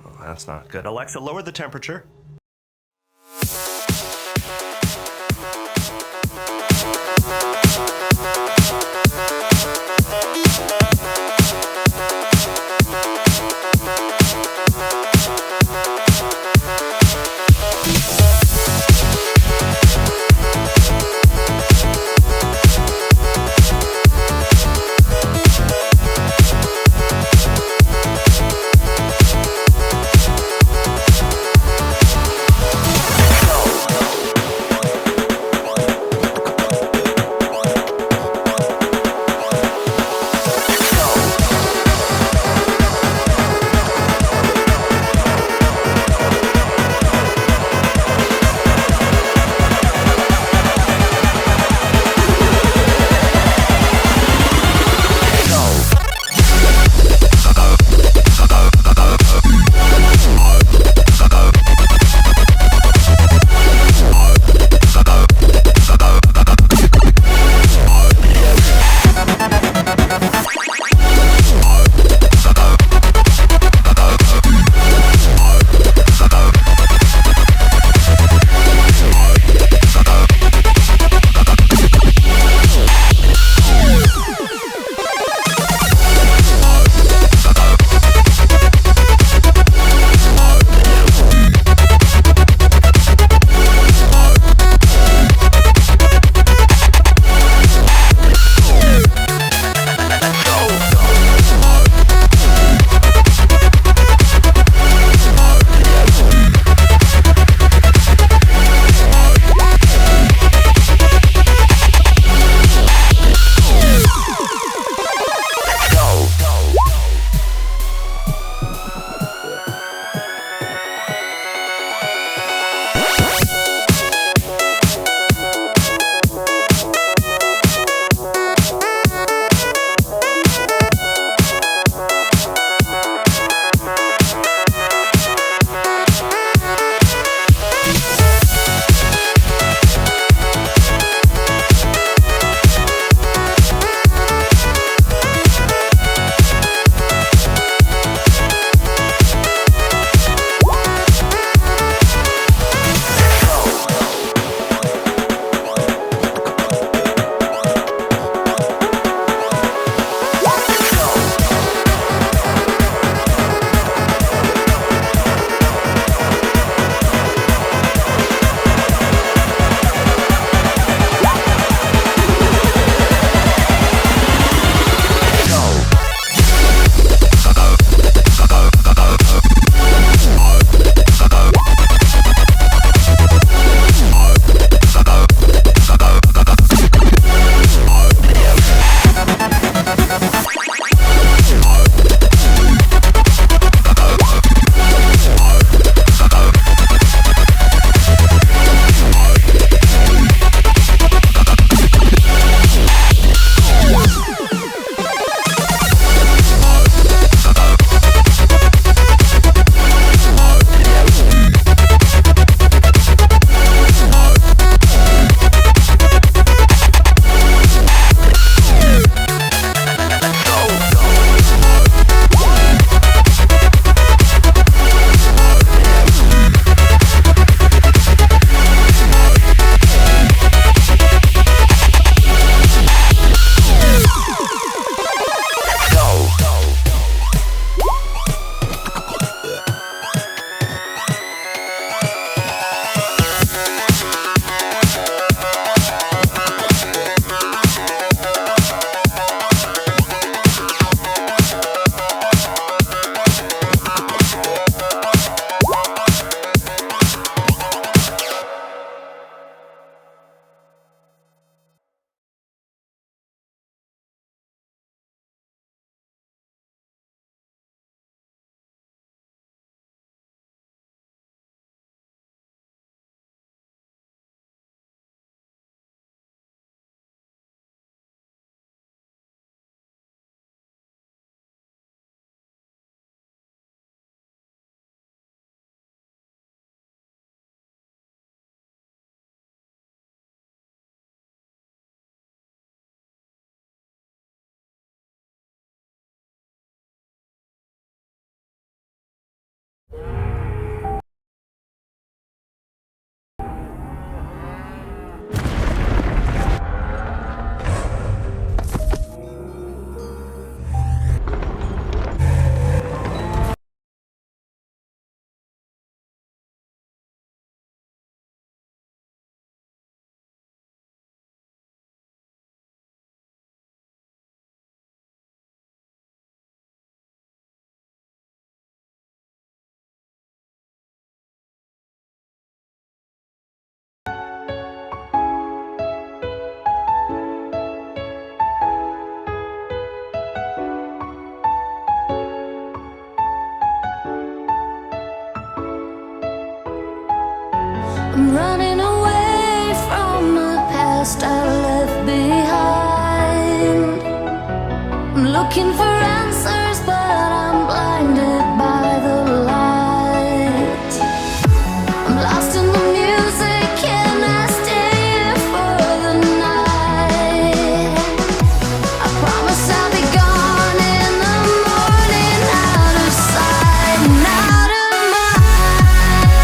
Oh, that's not good. Alexa, lower the temperature. looking for answers, but I'm blinded by the light. I'm lost in the music, can I stay here for the night? I promise I'll be gone in the morning, out of sight and out of mind.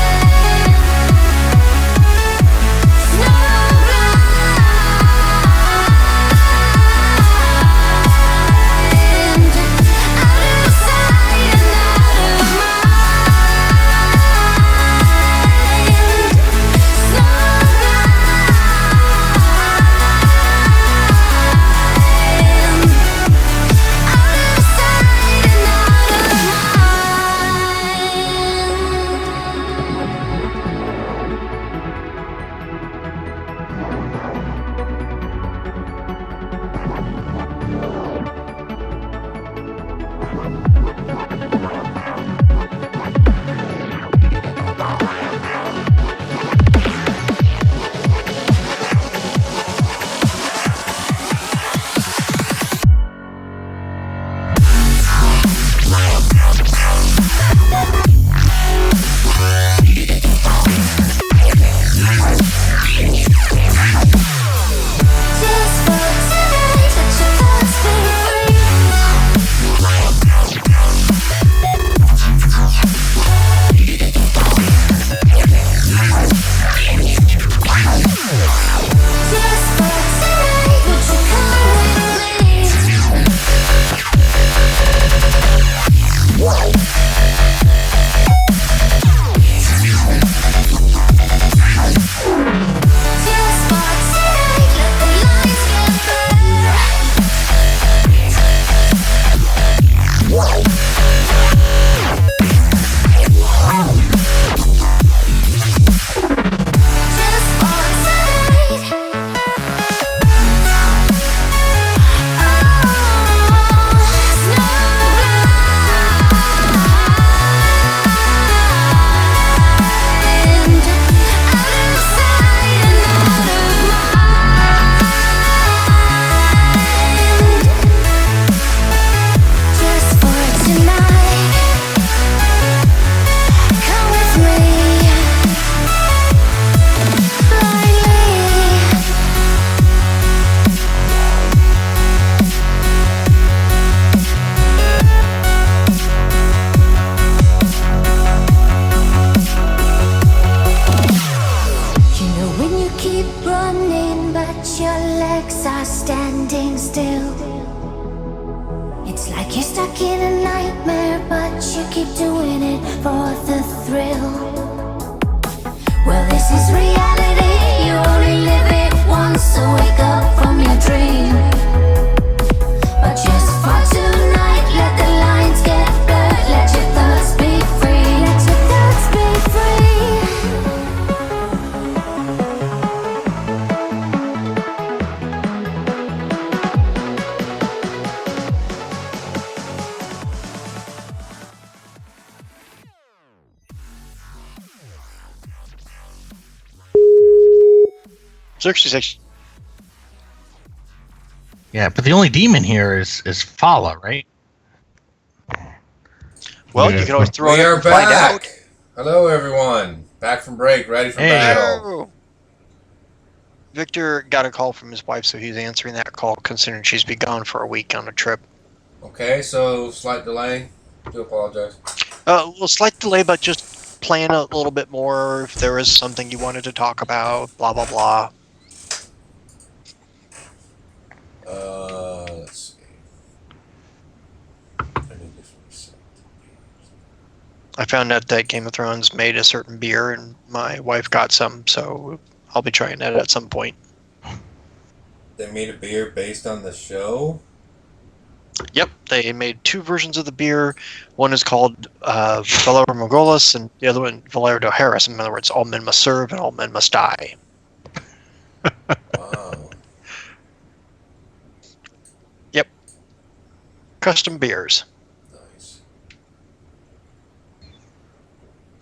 Xerxes. Yeah, but the only demon here is Fala, right? Well, Yeah. you can always throw We it are and find out. back. Hello, everyone. Back from break, ready for Hey. battle. Victor got a call from his wife, so he's answering that call, considering she's been gone for a week on a trip. Okay, so slight delay. Do apologize. Well, slight delay, but just plan a little bit more if there is something you wanted to talk about, blah, blah, blah. Let's see. I need this reset. I found out that Game of Thrones made a certain beer, and my wife got some, so I'll be trying that at some point. They made a beer based on the show. Yep, they made two versions of the beer. One is called Valor Morghulis, and the other one, Valero de Harris. In other words, all men must serve and all men must die. Wow. Custom beers Nice.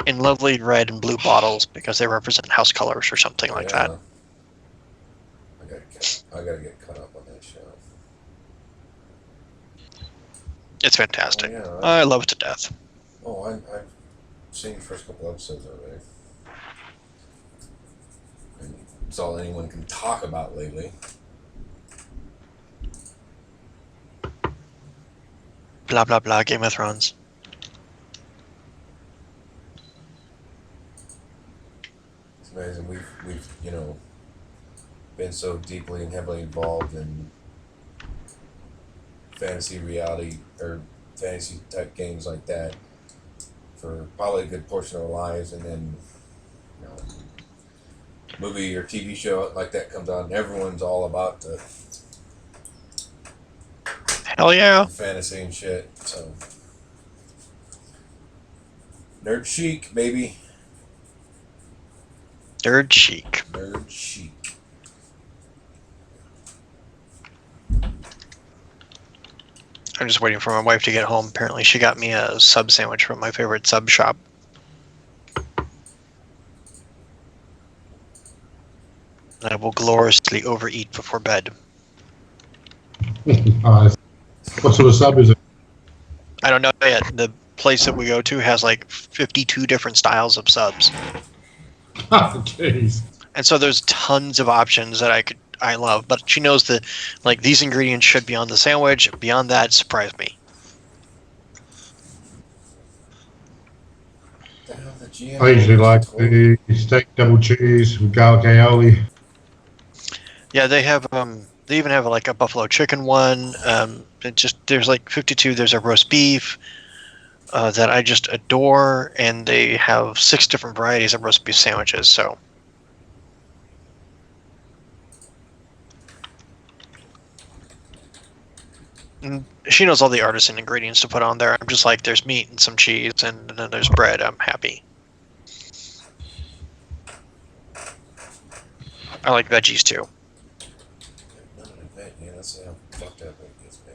in lovely red and blue bottles because they represent house colors or something like that. I gotta get caught up on that show. It's fantastic. Oh, yeah, I love it to death. Oh, I've seen the first couple episodes already. And it's all anyone can talk about lately. Blah blah blah. Game of Thrones. It's amazing. We've been so deeply and heavily involved in fantasy reality or fantasy type games like that for probably a good portion of our lives, and then movie or TV show like that comes out, and everyone's all about the Hell yeah. fantasy and shit. So nerd chic, baby. Nerd chic. Nerd chic. I'm just waiting for my wife to get home. Apparently, she got me a sub sandwich from my favorite sub shop. I will gloriously overeat before bed. Nice. What sort of sub is it? I don't know yet. The place that we go to has like 52 different styles of subs. Oh, jeez. And so there's tons of options that I love, but she knows that like these ingredients should be on the sandwich. Beyond that, surprise me. I usually like the steak double cheese with garlic aioli. Yeah, they have they even have like a buffalo chicken one. There's like 52. There's a roast beef that I just adore, and they have 6 different varieties of roast beef sandwiches. So and she knows all the artisan ingredients to put on there. I'm just like, there's meat and some cheese, and then there's bread. I'm happy. I like veggies too. Yeah, that's how fucked up it gets me.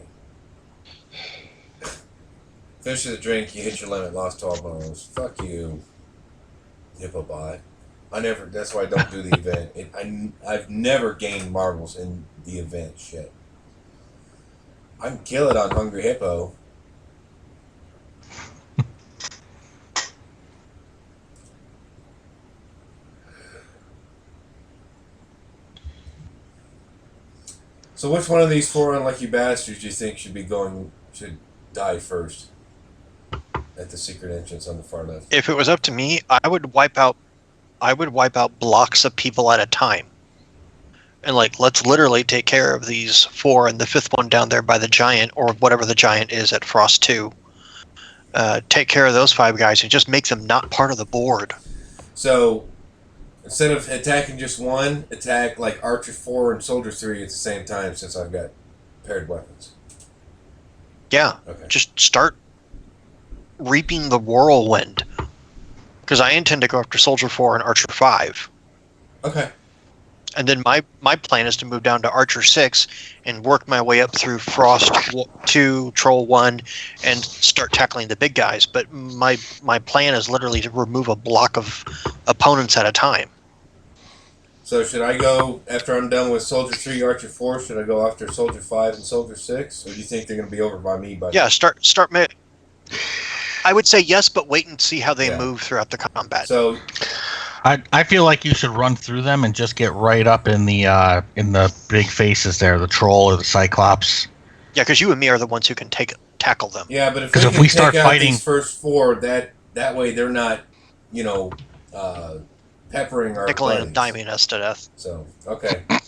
Finish the drink, you hit your limit, lost 12 bones. Fuck you, Hippobot. That's why I don't do the event. I've never gained marbles in the event shit. I can kill it on Hungry Hippo. So which one of these 4 unlucky bastards do you think should die first at the secret entrance on the far left? If it was up to me, I would wipe out blocks of people at a time. And like, let's literally take care of these 4 and the 5th one down there by the giant, or whatever the giant is at Frost 2. Take care of those 5 guys and just make them not part of the board. So instead of attacking just one, attack like Archer 4 and Soldier 3 at the same time, since I've got paired weapons. Yeah, Okay. just start reaping the whirlwind. Because I intend to go after Soldier 4 and Archer 5. Okay. And then my plan is to move down to Archer 6 and work my way up through Frost 2, Troll 1, and start tackling the big guys. But my plan is literally to remove a block of opponents at a time. So should I go, after I'm done with Soldier 3, Archer 4, should I go after Soldier 5 and Soldier 6? Or do you think they're going to be over by me? Yeah, start. I would say yes, but wait and see how they move throughout the combat. So I feel like you should run through them and just get right up in the big faces there, the troll or the cyclops. Yeah, because you and me are the ones who can tackle them. yeah, but if we start take out fighting these first 4, that way they're not, peppering our Nickeling and buddies. diming us to death. So, okay. And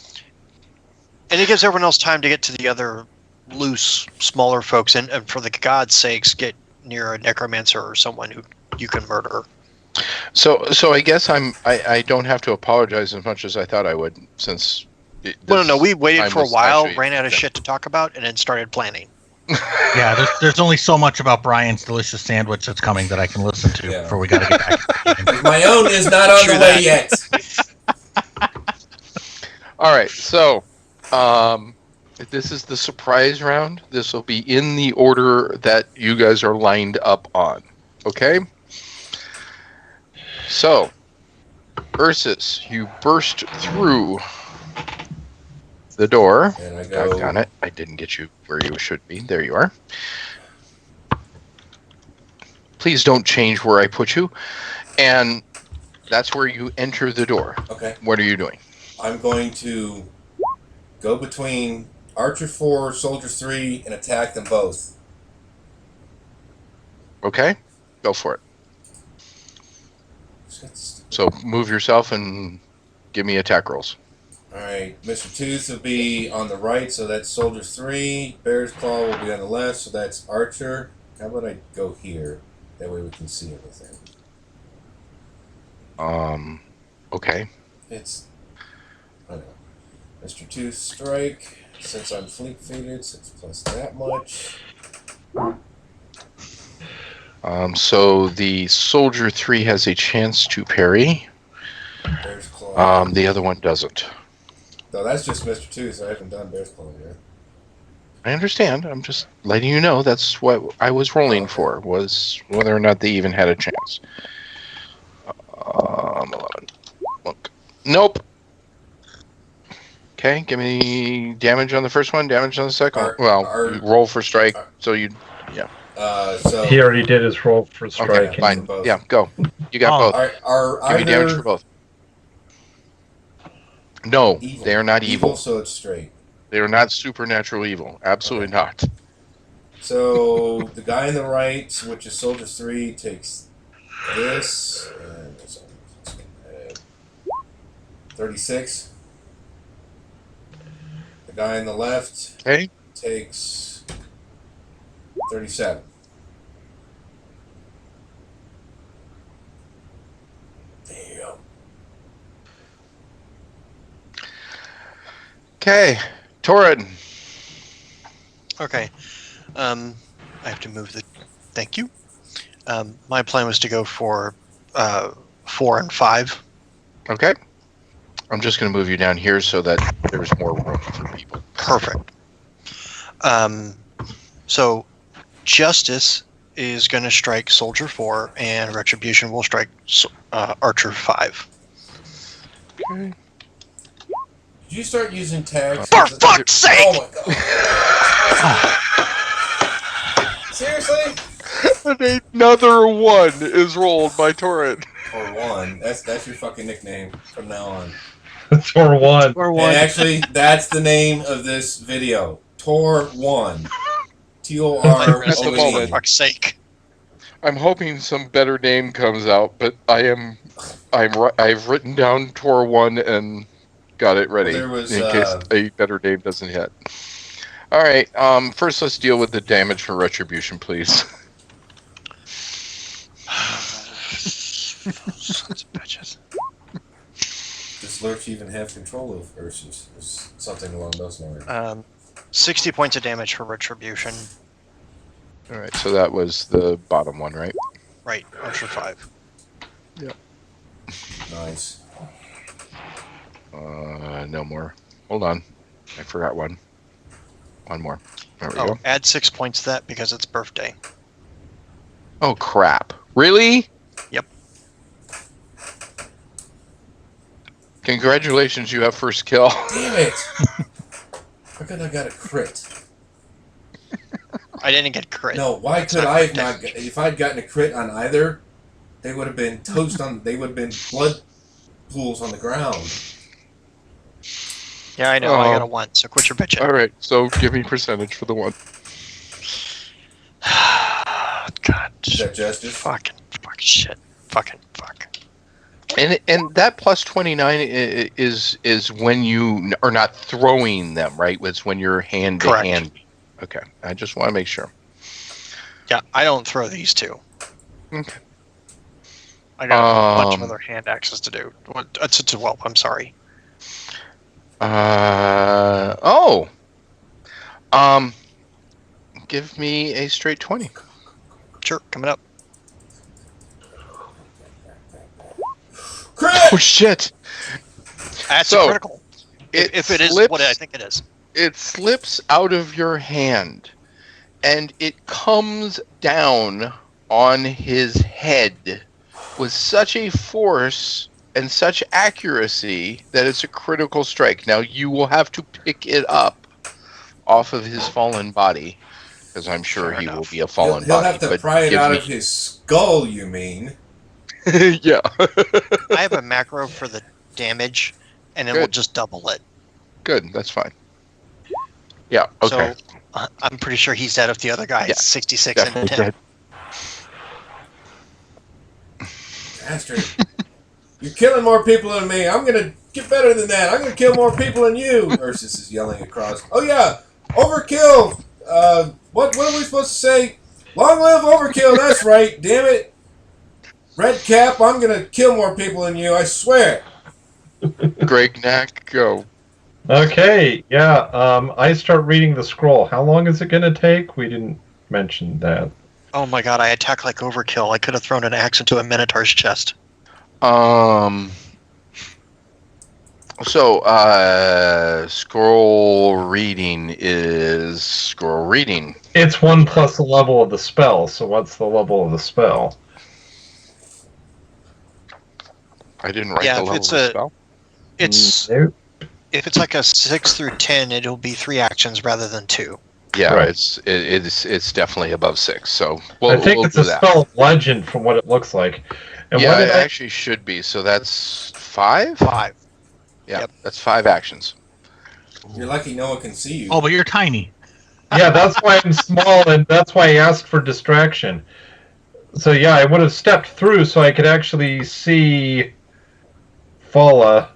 it gives everyone else time to get to the other loose, smaller folks, and for the gods' sakes, get near a necromancer or someone who you can murder. So I guess I don't have to apologize as much as I thought I would, since. No. We waited for a while, ran out of yeah. shit to talk about, and then started planning. Yeah, there's only so much about Brian's delicious sandwich that's coming that I can listen to before we got to get back. My own is not on True the way that. yet. All right, so this is the surprise round. This will be in the order that you guys are lined up on. Okay? So, Ursus, you burst through the door. And I go, Doggone it. I didn't get you where you should be. There you are. please don't change where I put you. And that's where you enter the door. Okay. What are you doing? I'm going to go between Archer 4, Soldier 3, and attack them both. Okay, go for it. So move yourself and give me attack rolls. Alright, Mr. Tooth will be on the right, so that's Soldier 3. Bear's Claw will be on the left, so that's Archer. How about I go here? That way we can see everything. Okay. It's... I don't know. Mr. Tooth strike. Since I'm fleet faded, 6 plus that much. So the Soldier 3 has a chance to parry. Bear's Claw. The other one doesn't. No, that's just Mr. Tooth. I haven't done Bear's Claw yet. I understand. I'm just letting you know that's what I was rolling for, was whether or not they even had a chance. 11. Look. Nope. Okay, give me damage on the first one, damage on the second one. You roll for strike, so you... Yeah. So He already did his roll for striking. Okay, fine. Yeah, go. You got both. Give me damage for both. No, evil. they are not evil. So it's straight. They are not supernatural evil. Absolutely not. So the guy on the right, which is Soldier 3, takes this, and 36. The guy on the left takes 37. There you go. Okay, Torrid. Okay. I have to move the... Thank you. My plan was to go for 4 and 5. Okay. I'm just going to move you down here so that there's more room for people. Perfect. So Justice is going to strike Soldier 4, and Retribution will strike Archer 5. Okay. Did you start using tags? For fuck's sake! Oh my god. Seriously? And another one is rolled by Torrid. Or one. That's your fucking nickname from now on. Tor 1. Or And actually, that's the name of this video. Tor 1. T-O-R-O-N-E. For fuck's sake. I'm hoping some better name comes out, but I've written down Tor 1 and got it ready Well, in case a better name doesn't hit. All right. First, let's deal with the damage for Retribution, please. Sons of bitches. Does Lurch even have control of Ursus? Or something along those lines. 60 points of damage for Retribution. All right. So that was the bottom one, right? Right. Archer 5. Yep. Nice. No more. Hold on. I forgot one. One more. There we go. Add 6 points to that because it's birthday. Oh, crap. Really? Yep. Congratulations, you have first kill. Damn it! How could I got a crit? I didn't get crit. No, why could I have not? If I'd gotten a crit on either, they would have been toast on. They would have been blood pools on the ground. Yeah, I know. I got a 1, so quit your bitching. All right, so give me percentage for the 1. God. Is that justice? Fucking shit. Fuck. And that plus 29 is when you are not throwing them, right? It's when you're hand to hand. Okay, I just want to make sure. Yeah, I don't throw these two. Okay. I got a bunch of other hand axes to do. To whelp. I'm sorry. Give me a straight 20. Sure, coming up. Crit! Oh shit! That's a critical. If it is what I think it is. It slips out of your hand, and it comes down on his head with such a force and such accuracy that it's a critical strike. Now you will have to pick it up off of his fallen body because I'm sure Fair he will enough. be a fallen He'll body. have to but pry it give out me- of his skull, you mean? Yeah. I have a macro for the damage, and then we'll Good. just double it. Good. That's fine. Yeah. Okay. So I'm pretty sure he's dead if the other guy Yeah, is 66 and definitely 10. dead. Bastard. You're killing more people than me. I'm gonna get better than that. I'm gonna kill more people than you. Ursus is yelling across. Oh yeah, overkill. What are we supposed to say? Long live overkill. That's right. Damn it. Red Cap. I'm gonna kill more people than you. I swear. Greg Knack, go. Okay, yeah. I start reading the scroll. How long is it going to take? We didn't mention that. Oh my god, I attack like overkill. I could have thrown an axe into a Minotaur's chest. So, scroll reading is scroll reading. It's 1 plus the level of the spell. So what's the level of the spell? I didn't write Yeah, the if level it's of the a- spell. It's Nope. if it's like a 6 through 10, it'll be 3 actions rather than 2. Yeah, Right. it's definitely above 6. So I think we'll it's do a that. spell of legend from what it looks like. And Yeah, what did it I actually should be. So that's 5. 5. Yeah, Yep. that's 5 actions. You're lucky no one can see you. Oh, but you're tiny. Yeah, that's why I'm small, and that's why I asked for distraction. So yeah, I would have stepped through so I could actually see Fala.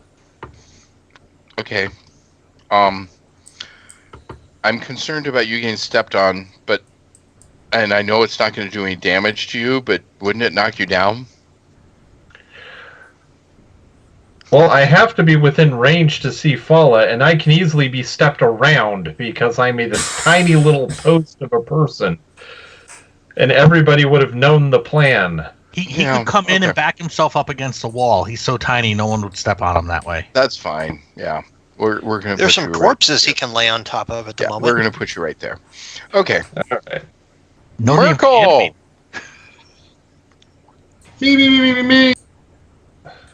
Okay. I'm concerned about you getting stepped on, and I know it's not going to do any damage to you, but wouldn't it knock you down? Well, I have to be within range to see Fala, and I can easily be stepped around because I'm this tiny little post of a person. And everybody would have known the plan. He Yeah, could come in okay. and back himself up against the wall. He's so tiny, no one would step on him that way. That's fine. Yeah, we're going to. There's put some you corpses Right, he can lay on top of at the yeah, moment. we're going to put you right there. Okay. All right. No name for Merkel. enemy. Me.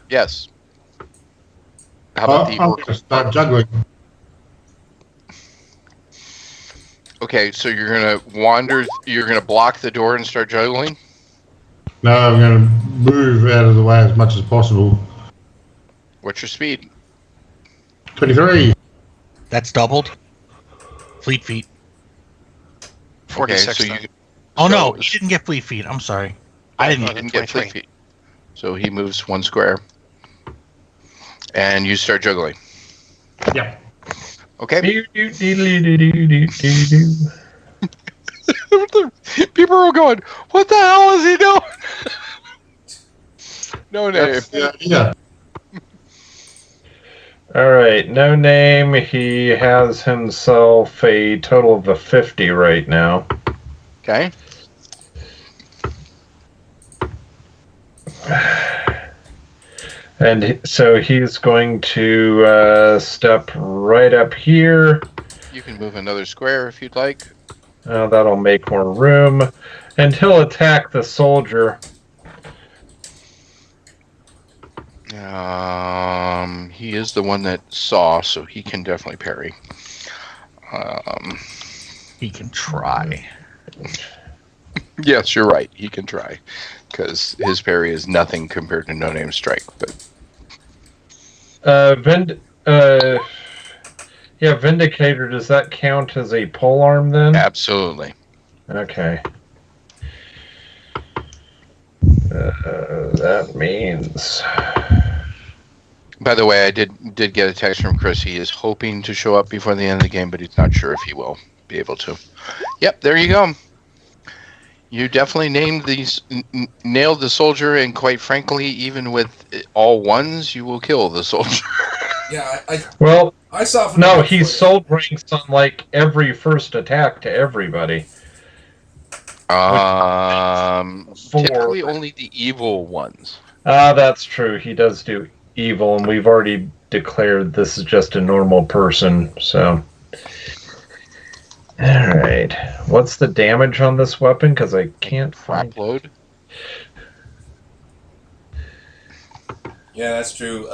Yes. How about the I'm orc? going to start juggling. Okay, so you're going to wander. You're going to block the door and start juggling. No, I'm going to move out of the way as much as possible. What's your speed? 23. That's doubled. Fleet feet. 46 Okay, so then. you. Oh So- no, he didn't get fleet feet. I'm sorry. I didn't. Oh, Didn't get 23. fleet feet. So he moves 1 square. And you start juggling. Yeah. Okay. Do-do-do-do-do-do-do. People are going, what the hell is he doing? No name. That's the idea. All right, no name. He has himself a total of a 50 right now. Okay. And so he's going to step right up here. You can move another square if you'd like. That'll make more room. And he'll attack the soldier. He is the one that saw, so he can definitely parry. He can try. Yes, you're right. He can try, because his parry is nothing compared to No Name Strike. But Vindicator, does that count as a polearm then? absolutely. Okay. That means... By the way, I did get a text from Chris. He is hoping to show up before the end of the game, but he's not sure if he will be able to. Yep, there you go. You definitely named nailed the soldier, and quite frankly, even with all ones, you will kill the soldier. Yeah, Well, I saw. no, he sold ranks on like every first attack to everybody. Typically only the evil ones. That's true. He does do evil, and we've already declared this is just a normal person, so... Alright. What's the damage on this weapon? Because I can't find... Crap load. Yeah, that's true.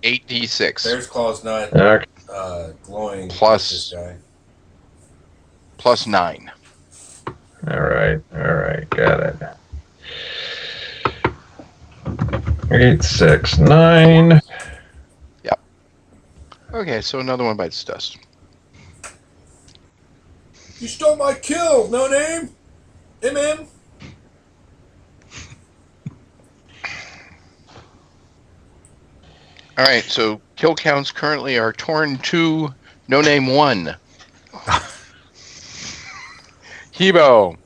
8d6. Bear's Claw's not Okay. glowing. Plus- This guy. plus 9. All right, got it. 8, 6, 9. Okay, so another one bites the dust. You stole my kill, No Name. MM. All right, so kill counts currently are Torn 2, No Name 1. Hebo.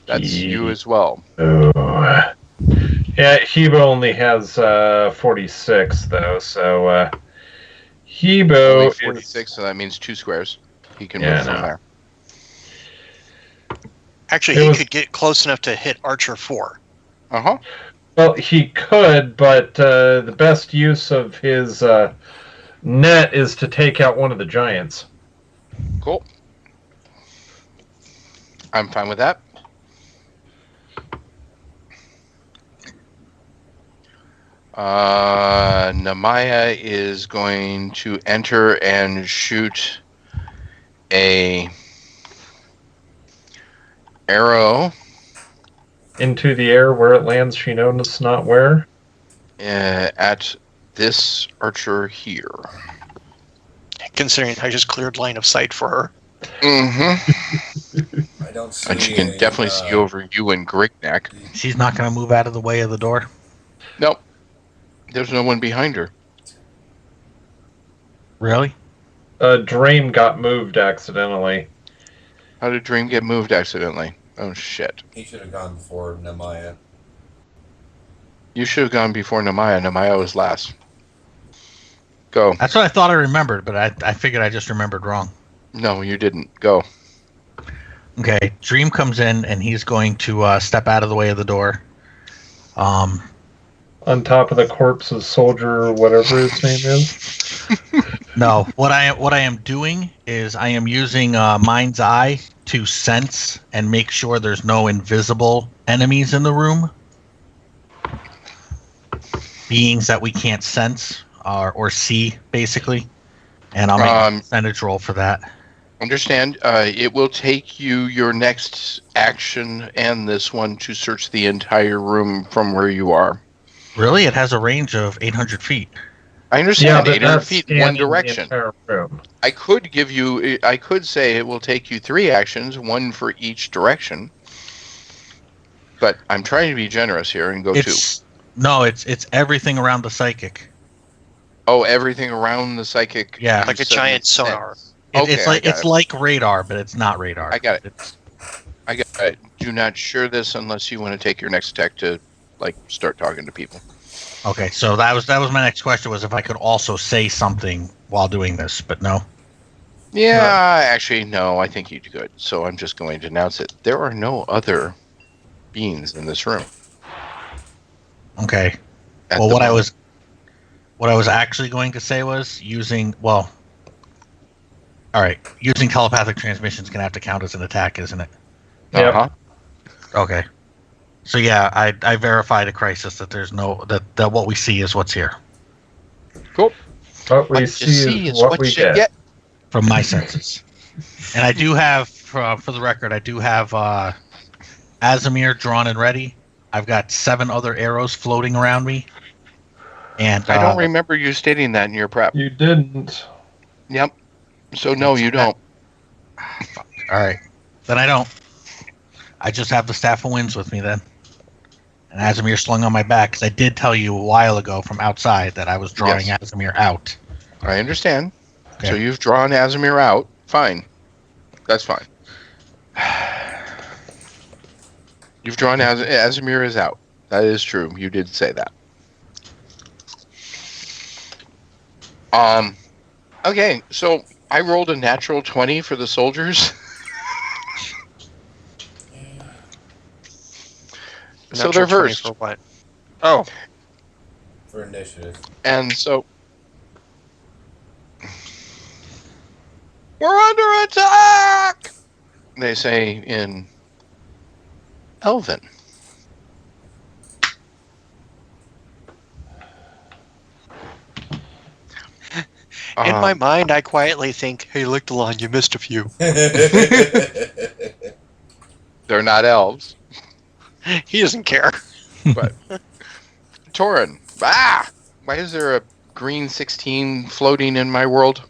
That's you as well. Oh. Yeah, Hebo only has 46 though, so Hebo Only is 46, so that means 2 squares. He can Yeah, move from no. there. Actually, It he was- could get close enough to hit Archer 4. Uh-huh. well, he could, but the best use of his net is to take out one of the giants. Cool. I'm fine with that. Namaya is going to enter and shoot a arrow Into the air where it lands, she knows not where. at this archer here. Considering I just cleared line of sight for her. Mm-hmm. I don't see. And she can any, definitely see over you and Grignac. She's not going to move out of the way of the door. Nope. There's no one behind her. Really? Dream got moved accidentally. How did Dream get moved accidentally? Oh, shit. He should have gone before Namaya. You should have gone before Namaya. Namaya was last. Go. That's what I thought I remembered, but I figured I just remembered wrong. No, you didn't. Go. Okay, Dream comes in and he's going to step out of the way of the door. On top of the corpse of soldier, whatever his name is. No, what I am doing is I am using Mind's Eye to sense and make sure there's no invisible enemies in the room. Beings that we can't sense or see, basically. And I'll make a percentage roll for that. Understand, it will take you your next action and this one to search the entire room from where you are. Really? It has a range of 800 feet. I understand, but 800 that's feet, scanning one the direction. entire room. I could say it will take you 3 actions, one for each direction. But I'm trying to be generous here and go 2. No, it's everything around the psychic. Oh, everything around the psychic. Yeah. Like a giant sonar. Okay, It's I like got it's it. like radar, but it's not radar. I got it. It's, I got it. Do not share this unless you want to take your next attack to, like, start talking to people. okay, so that was my next question was if I could also say something while doing this, but no. Yeah, actually, no, I think you could. So I'm just going to announce it. There are no other beings in this room. Okay. at Well, the what I moment. was actually going to say was using all right, using telepathic transmission is going to have to count as an attack, isn't it? Yep. Uh-huh. Okay. So yeah, I verified a crisis that there's no that what we see is what's here What we What you see is what we you get. from my senses. And I do have, for the record, I do have Azamir drawn and ready. I've got 7 other arrows floating around me. And I don't remember you stating that in your prep. You didn't. Yep. So no, you don't. All right, then I don't. I just have the Staff of Winds with me then. And Azamir slung on my back, because I did tell you a while ago from outside that I was drawing Yes. Azamir out. I understand. Okay. So you've drawn Azamir out. Fine. That's fine. You've drawn Azamir is out. That is true. You did say that. Okay, so I rolled a natural 20 for the soldiers. So Natural they're 20 versed. For what? Oh. For initiative. And so we're under attack, they say in Elven. In my mind, I quietly think, "Hey, lick the line. You missed a few." They're not elves. He doesn't care. But Torin, why is there a green 16 floating in my world?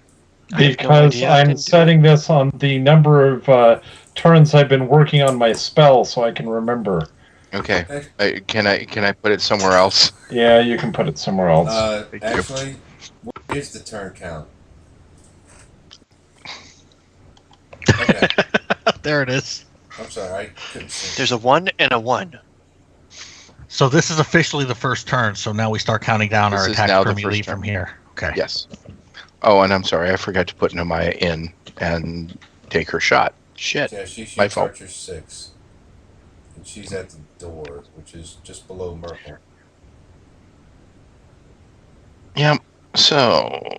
Because idea. I I'm didn't do setting this on the number of turns I've been working on my spell, so I can remember. Okay, can I put it somewhere else? Yeah, you can put it somewhere else. Actually, what is the turn count? Okay. There it is. I'm sorry, I couldn't see. There's a 1 and a 1. So this is officially the first turn. So now we start counting down This our is attacks now per the melee first turn. from here. Okay. Yes. Oh, and I'm sorry, I forgot to put Nemaya in and take her shot. Shit. Yeah, she My shoots fault. Archer 6. And she's at the door, which is just below Merkel. Yep. So.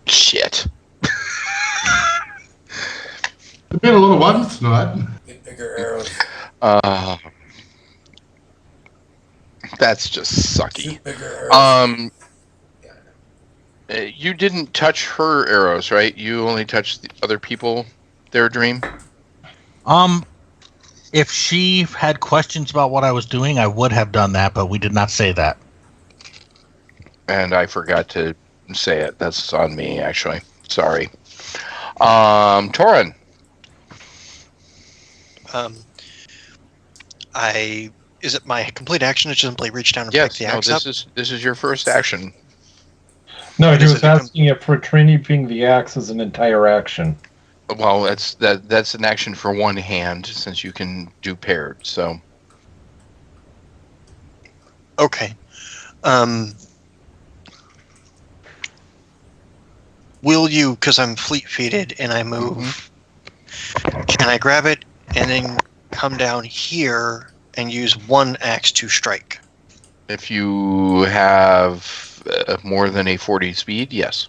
Shit. There's been a lot of ones tonight. Get bigger arrows. That's just sucky. Shoot bigger arrows. You didn't touch her arrows, right? You only touched the other people. Their dream. If she had questions about what I was doing, I would have done that, but we did not say that. And I forgot to say it. That's on me, actually. Sorry. Torin. Is it my complete action to simply reach down and pick Yes. the No. axe up? This is your first action. No, he is was it- asking if retrieving the axe is an entire action. Well, that's an action for one hand since you can do paired. So Okay. Will you, because I'm fleet-feeted and I move, can I grab it and then come down here and use one axe to strike? if you have more than a 40 speed, yes,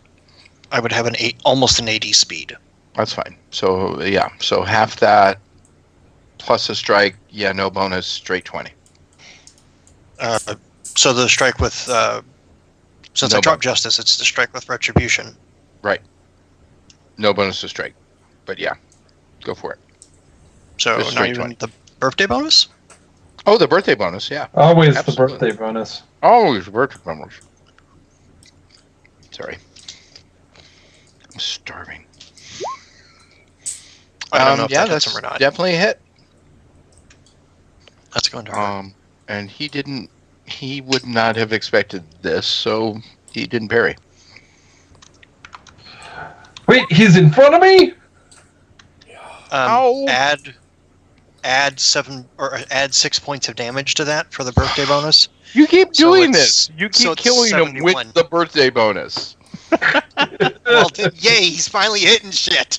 I would have almost an 80 speed. that's fine. So yeah, so half that plus a strike. Yeah, no bonus, straight 20. So the strike with, since No I dropped bonus. justice, it's the strike with retribution. Right. No bonus to strike. But yeah, go for it. So Just not straight even 20. the birthday bonus? Oh, the birthday bonus, yeah. Always Absolutely. the birthday bonus. Always the birthday bonus. Sorry. I'm starving. I don't know if yeah, that hits that's him or not. definitely a hit. That's going to hurt. And he would not have expected this, so he didn't parry. Wait, he's in front of me? Ow. Add 6 points of damage to that for the birthday bonus. You keep So doing it's- this. You so keep it's killing him 71. with the birthday bonus. Well, yay! He's finally hitting shit.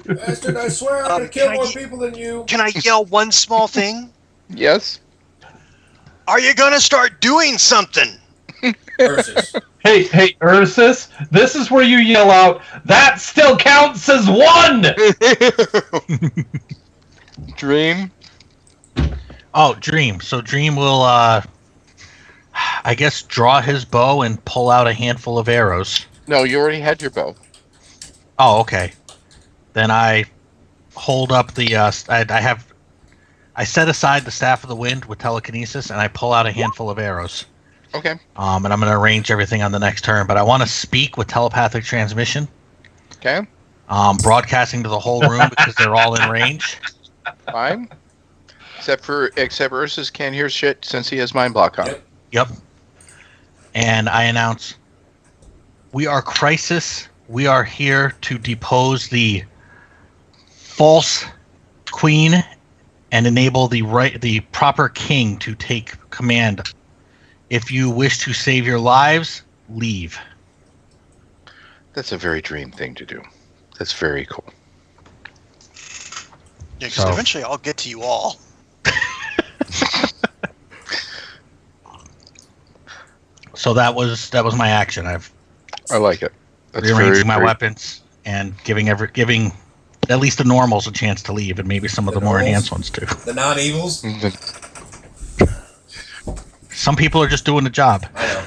Bastard, I swear I'm gonna can kill I more get- people than you. Can I yell one small thing? Yes. Are you gonna start doing something? Ursus. Hey, Ursus, this is where you yell out, that still counts as one! Dream. Oh, Dream. So Dream will, I guess, draw his bow and pull out a handful of arrows. No, you already had your bow. Oh, okay. Then I hold up the. I set aside the Staff of the Wind with telekinesis, and I pull out a handful of arrows. Okay. And I'm going to arrange everything on the next turn. But I want to speak with telepathic transmission, Okay. broadcasting to the whole room because they're all in range. Fine. Except Ursus can't hear shit since he has mind block on. Yep. Yep. And I announce, we are Crisis. We are here to depose the false queen and enable the proper king to take command. If you wish to save your lives, leave. That's a very Dream thing to do. That's very cool. Yeah, because So- eventually I'll get to you all. So that was my action. I've I like it. That's rearranging my very- weapons and giving at least the normals a chance to leave, and maybe some of The the more normals? enhanced ones too. The non-evils. Some people are just doing the job. I know,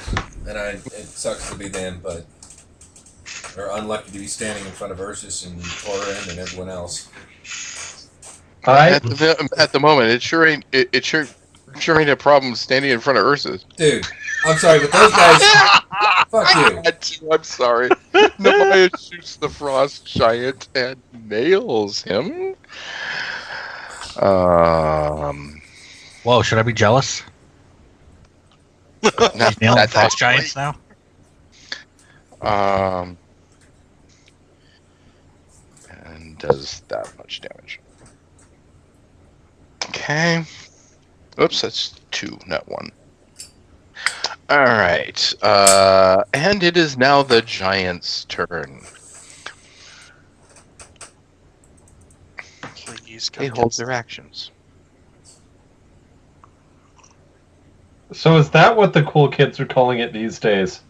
and it sucks to be them, but we're unlucky to be standing in front of Ursus and Torin and everyone else. I At the moment, it sure ain't. It sure ain't a problem standing in front of Ursus. Dude, I'm sorry, but those guys. Fuck you. I'm sorry. Nehemiah shoots the frost giant and nails him. Whoa, should I be jealous? He's nailing frost giants now. And does that much damage. Okay. Oops, that's 2, not 1. Alright. And it is now the giant's turn. Please They hold their actions. So is that what the cool kids are calling it these days?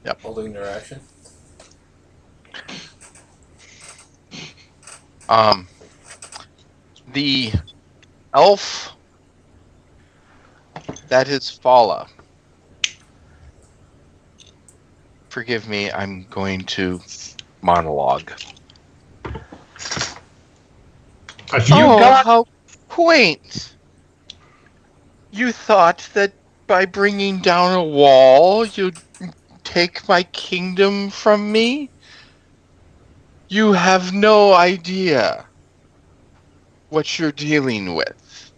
Yep. Holding their action. The elf that is Fala. Forgive me, I'm going to monologue. How quaint! You thought that by bringing down a wall, you'd take my kingdom from me? You have no idea what you're dealing with.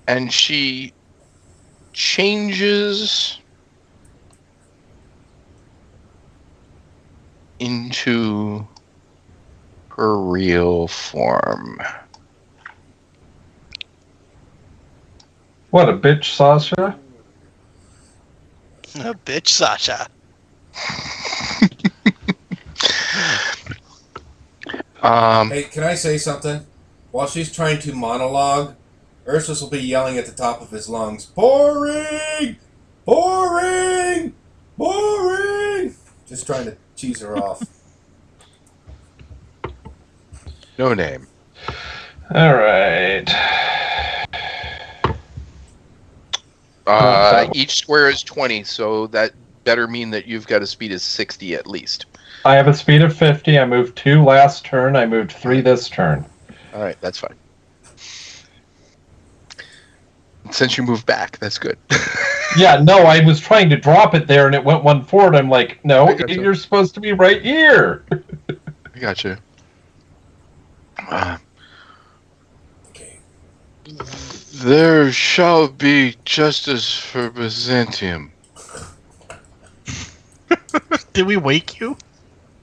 And she changes into her real form. What, a bitch, Sasha? A bitch, Sasha. Hey, can I say something? While she's trying to monologue, Ursus will be yelling at the top of his lungs, "Boring! Boring! Boring!" Just trying to cheese her off. No name. Alright. Each square is 20, so that better mean that you've got a speed of 60 at least. I have a speed of 50. I moved 2 last turn. I moved 3 this turn. All right, that's fine. Since you moved back, that's good. Yeah, no, I was trying to drop it there and it went 1 forward. I'm like, no, I gotcha. you're supposed to be right here. I gotcha. There shall be justice for Byzantium, Did we wake you?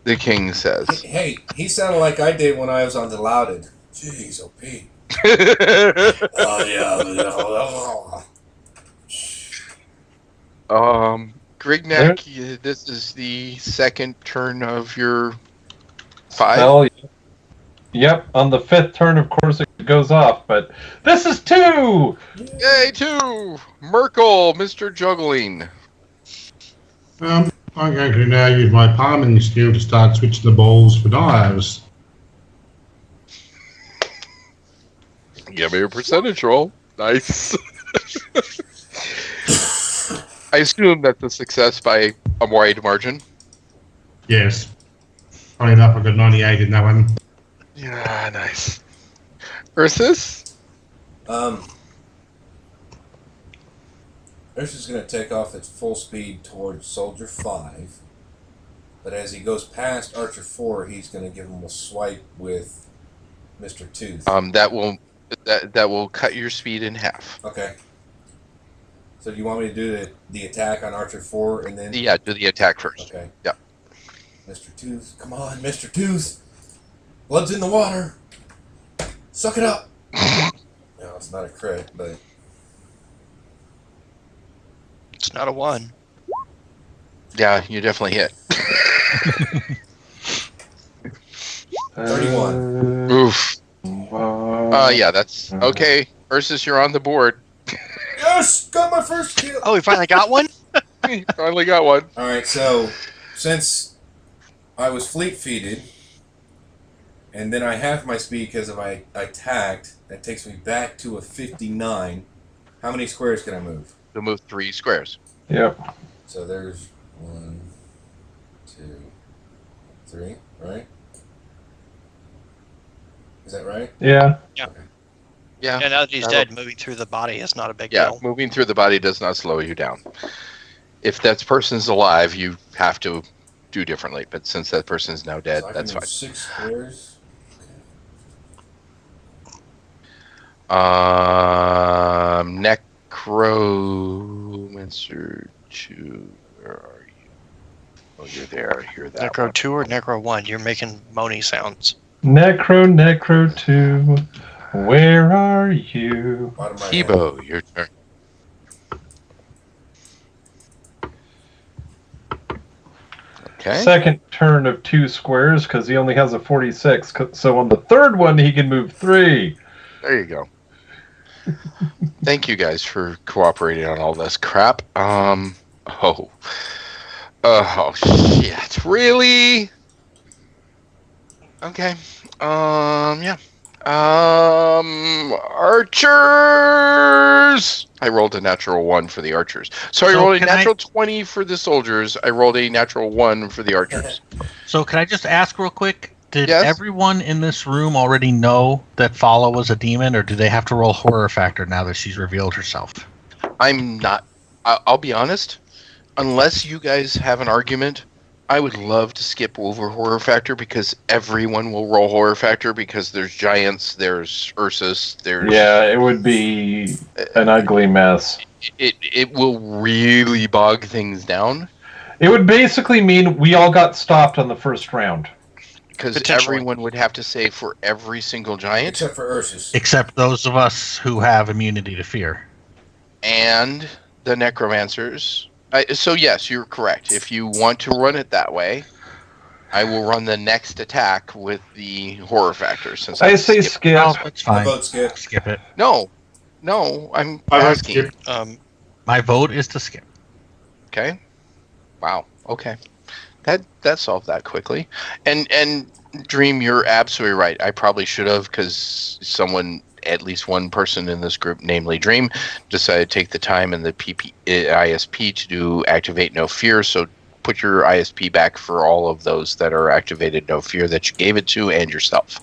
the king says. Hey, he sounded like I did when I was on Delouded. Jeez, oh Pete. Oh yeah. Grignac, this is the second turn of your 5. Hell yeah. Yep, on the 5th turn, of course, it goes off, but this is 2! Yay, 2! Merkel, Mr. Juggling. I'm going to now use my palming skill to start switching the balls for dives. Give me a percentage roll. Nice. I assume that's a success by a wide margin. Yes. Funny enough, I got 98 in that one. Yeah, nice. Ursus? Ursus is going to take off at full speed towards Soldier 5. But as he goes past Archer 4, he's going to give him a swipe with Mr. Tooth. That will cut your speed in half. Okay. So do you want me to do the attack on Archer 4 and then... Yeah, do the attack first. Okay. Yeah. Mr. Tooth, come on, Mr. Tooth! Blood's in the water! Suck it up! No, it's not a crit, but... It's not a 1. Yeah, you definitely hit. 31. Oof. Yeah, that's... Okay, Ursus, you're on the board. Yeah! Yes! Got my first kill! Oh, we finally got one? Finally got one. Alright, so since I was fleet-feeded, and then I half my speed because of I attacked, that takes me back to a 59. How many squares can I move? You'll move 3 squares. Yep. So there's 1, 2, 3, right? Is that right? Yeah. Yeah. Yeah, now that he's dead, moving through the body is not a big Yeah, deal. moving through the body does not slow you down. If that person's alive, you have to do differently. But since that person's now dead, So I can that's move fine. 6 squares. Necromancer 2. Where are you? Oh, you're there. I hear that. Necro one. 2 or Necro 1? You're making moany sounds. Necro 2. Where are you? Bottom right hand. Hebo, your turn. Okay. Second turn of 2 squares because he only has a 46. So on the third one, he can move 3. There you go. Thank you guys for cooperating on all this crap. Oh shit. Really? Okay. Yeah. Archers! I rolled a natural 1 for the archers. So I So rolled a can natural 20 for the soldiers. I rolled a natural 1 for the archers. So can I just ask real quick? Did Yes? everyone in this room already know that Fala was a demon, or do they have to roll horror factor now that she's revealed herself? I'm not. I'll be honest. Unless you guys have an argument, I would love to skip over horror factor because everyone will roll horror factor because there's giants, there's Ursus, there's Yeah, it would be an ugly mess. it will really bog things down It would basically mean we all got stopped on the first round. because Potentially. everyone would have to say for every single giant Except for Ursus. Except those of us who have immunity to fear. and the necromancers. So yes, you're correct. If you want to run it that way, I will run the next attack with the horror factor. Since I say skipped- skip. No, it's I fine. vote skip. Skip it. No, I'm I vote asking. skip. My vote is to skip. Okay. Wow. Okay. That solved that quickly. And Dream, you're absolutely right. I probably should have because someone, at least one person in this group, namely Dream, decided to take the time in the ISP to do activate no fear. So put your ISP back for all of those that are activated no fear that you gave it to and yourself.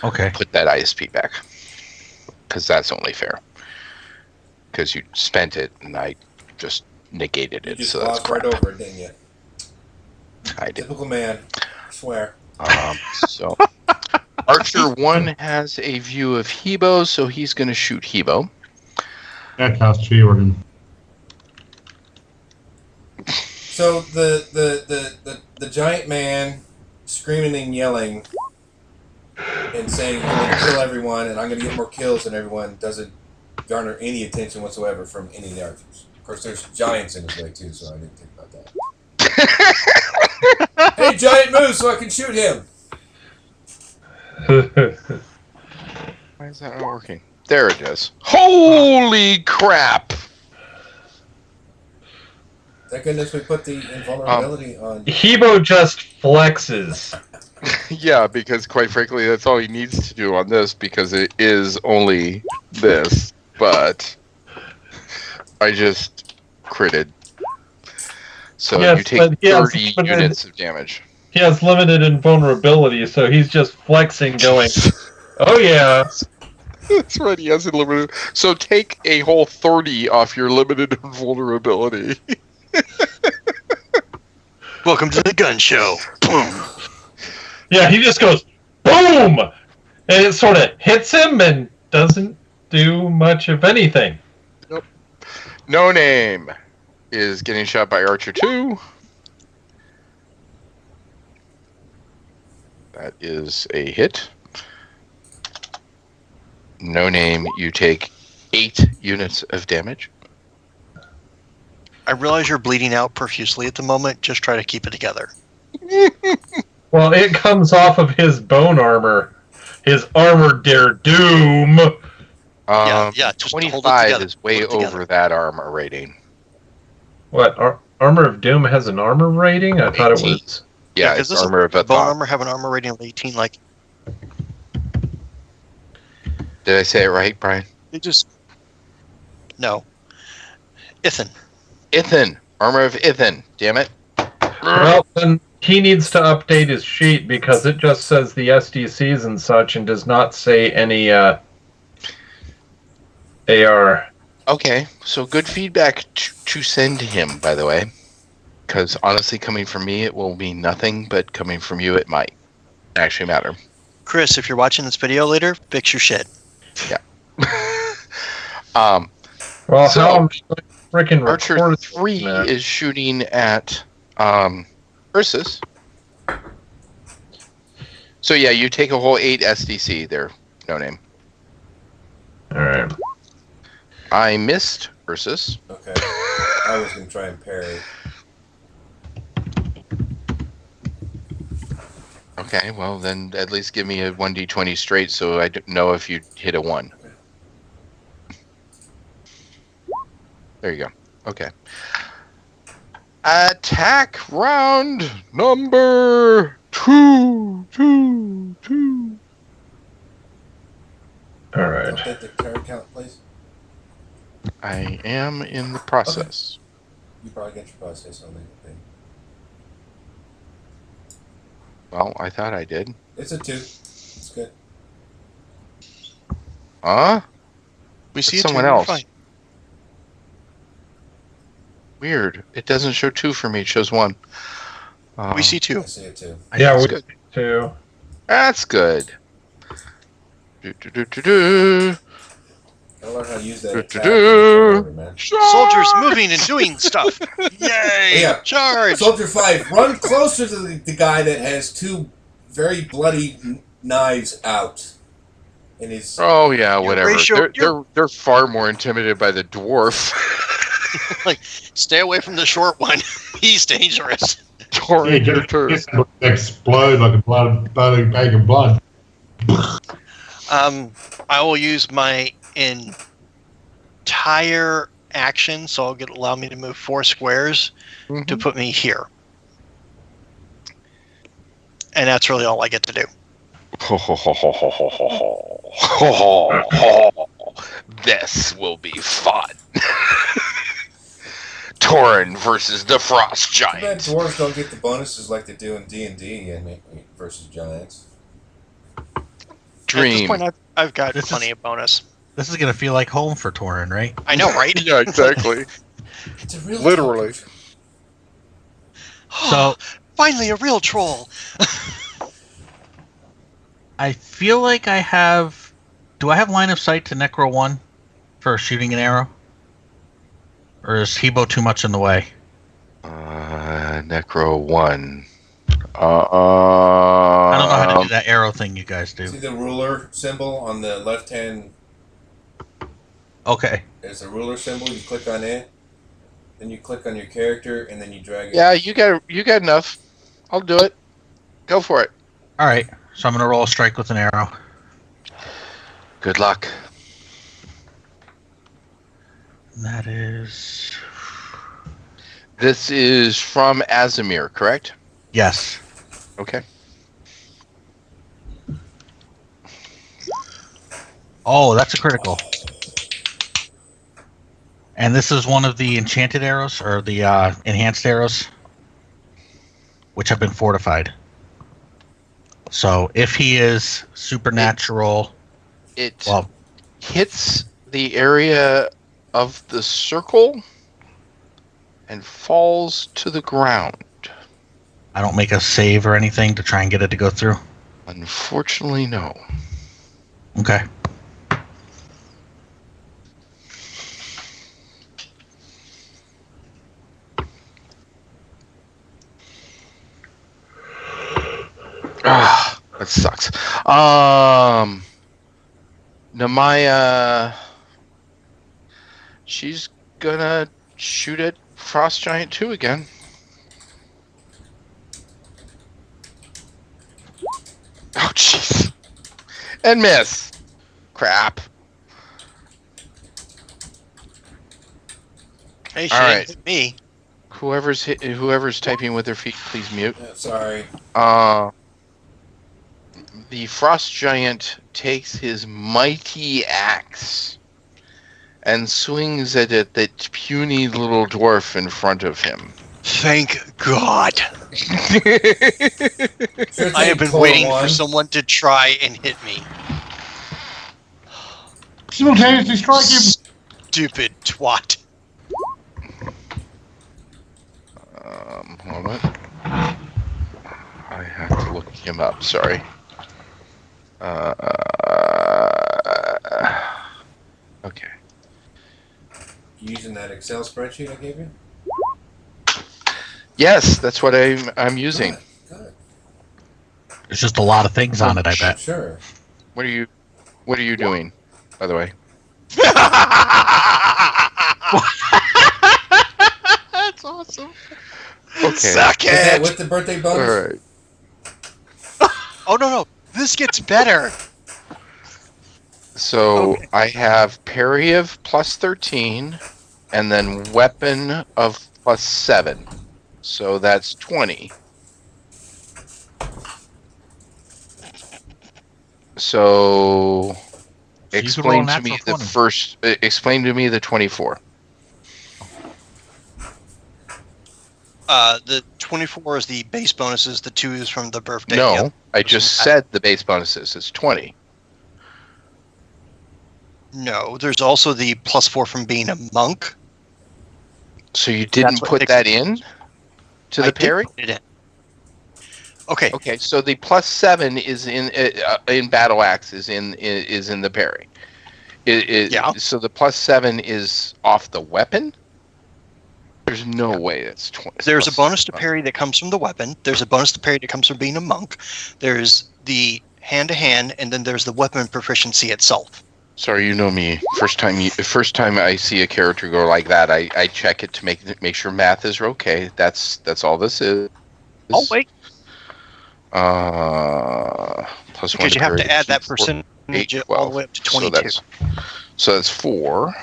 Okay. Put that ISP back because that's only fair. Because you spent it and I just negated You it. just So that's glossed right crap. over it, didn't you? I did. Typical man. I swear. So Archer 1 has a view of Hebo, so he's going to shoot Hebo. That cast She-Organ. So the giant man screaming and yelling and saying, I'm going to kill everyone and I'm going to get more kills than everyone doesn't garner any attention whatsoever from any of the archers. Of course, there's giants in his way too, so I didn't think about that. Hey, giant, move so I can shoot him. Why is that not working? There it is. Holy crap! Thank goodness we put the invulnerability on. Hebo just flexes. Yeah, because quite frankly, that's all he needs to do on this because it is only this. But I just critted. So Yes, you take but he has 30 limited- units of damage. He has limited invulnerability, so he's just flexing, going, "Oh yeah." That's right, he has unlimited. So take a whole 30 off your limited vulnerability. Welcome to the gun show. Boom. Yeah, he just goes boom, and it sort of hits him and doesn't do much of anything. No Name is getting shot by Archer 2. That is a hit. No Name, you take 8 units of damage. I realize you're bleeding out profusely at the moment. Just try to keep it together. Well, it comes off of his bone armor, his armor dare doom. yeah, just hold it 25 together, is way hold it together. over that armor rating. What? Armor of Doom has an armor rating? I thought it 18. was. Yeah, 'cause it's this is- armor of Bone Athon. armor have an armor rating of 18. Like Did I say it right, Brian? they just no. Ithan. Ithan. Armor of Ithan. Damn it. Well, then he needs to update his sheet because it just says the SDCs and such and does not say any AR. Okay, so good feedback to send to him, by the way. Because honestly, coming from me, it will mean nothing, but coming from you, it might actually matter. Chris, if you're watching this video later, fix your shit. Well, So, how am I freaking Archer record 3 that? is shooting at Ursus. So yeah, you take a whole 8 SDC there, no name. Alright. I missed Ursus. Okay. I was gonna try and parry. Okay, well then at least give me a 1d20 straight so I know if you hit a 1. There you go. Okay. Attack round number 2. Alright. Update the carry count, please. I am in the process. You probably get your process on that thing. Well, I thought I did. It's a 2. It's good. Huh? We see It's it someone too, we're else. fine. Weird. It doesn't show 2 for me. It shows 1. We see 2. I see it too. Yeah, that's we good. too. That's good. Do. I learned how to use that attack. Do-do-do. Man. Soldiers moving and doing stuff. Yay! Yeah. Charge! Soldier 5, run closer to the guy that has 2 very bloody knives out. In his. Oh yeah, whatever. ratio- They're far more intimidated by the dwarf. Like, stay away from the short one. He's dangerous. Yeah, Torrent your just turf. explode like a bag of blood. I will use my entire action, so allow me to move 4 squares to put me here. And that's really all I get to do. This will be fun. Torin versus the Frost Too bad Giant. dwarves don't get the bonuses like they do in D&D and versus giants. At Dream. this point, I've got This plenty is- of bonus. This is gonna feel like home for Torin, right? I know, right? Yeah, exactly. It's a real Literally. So Finally, a real troll. I feel like I have. Do I have line of sight to Necro 1 for shooting an arrow? Or is Hebo too much in the way? Necro 1. I don't know how to do that arrow thing you guys do. See the ruler symbol on the left hand? Okay. There's a ruler symbol. You click on it. Then you click on your character, and then you drag it. Yeah, you got enough. I'll do it. Go for it. Alright. So I'm gonna roll a strike with an arrow. Good luck. And that is. This is from Azimir, correct? Yes. Okay. Oh, that's a critical. And this is one of the enchanted arrows, or the enhanced arrows, which have been fortified. So if he is supernatural, It well, hits the area of the circle and falls to the ground. I don't make a save or anything to try and get it to go through. Unfortunately, no. Okay. Ah, that sucks. Namaya, she's gonna shoot at Frost Giant 2 again. Oh, jeez. And miss. Crap. Hey, she All didn't right. hit me. Whoever's typing with their feet, please mute. Yeah, sorry. The frost giant takes his mighty axe and swings it at that puny little dwarf in front of him. Thank God. Sure I have thing, been Tor waiting one. for someone to try and hit me. Simultaneously strike him. Stupid twat. Hold on. I have to look him up. Sorry. Okay. Using that Excel spreadsheet I gave you? Yes, that's what I'm using. Good. There's just a lot of things on it, I bet. Sure. What are you doing, by the way? That's awesome. Okay. Suck Is that it. with the birthday All bonus? right. Oh, no. This gets better. So Okay. I have parry of plus 13, and then weapon of plus 7. So that's 20. So You could roll a explain to me natural the 20. first. Explain to me the 24. The 24 is the base bonuses. The 2 is from the birthday. No, Yep. I just said the base bonuses. It's 20. No, there's also the +4 from being a monk. So you didn't That's what put takes that it. in to I the did parry? put it in. Okay. Okay, so the plus 7 is in battle axe is in the parry. Yeah. So the plus 7 is off the weapon. There's no way that's 20. There's a plus bonus to 7. parry that comes from the weapon. There's a bonus to parry that comes from being a monk. There's the hand-to-hand, and then there's the weapon proficiency itself. Sorry, you know me. First time I see a character go like that, I check it to make sure math is okay. That's all this is. Oh wait, Plus 1 because you have parry to add that keep 4, percentage 8, all 12. the way up to So 22. that's 4,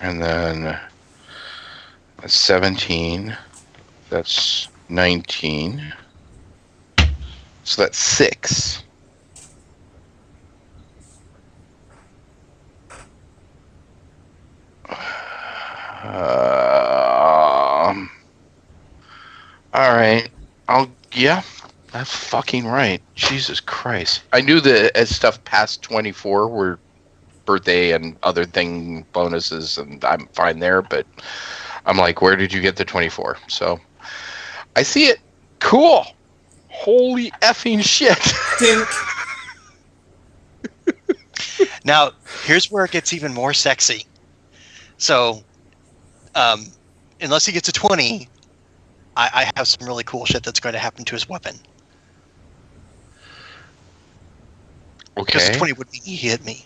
and then that's 17. That's 19. So that's 6. All right. That's fucking right. Jesus Christ. I knew that as stuff past 24 were birthday and other thing bonuses, and I'm fine there, but I'm like, where did you get the 24? So I see it. Cool. Holy effing shit. Ding. Now, here's where it gets even more sexy. So, unless he gets a 20, I have some really cool shit that's going to happen to his weapon. Because Okay. a 20 would mean he hit me.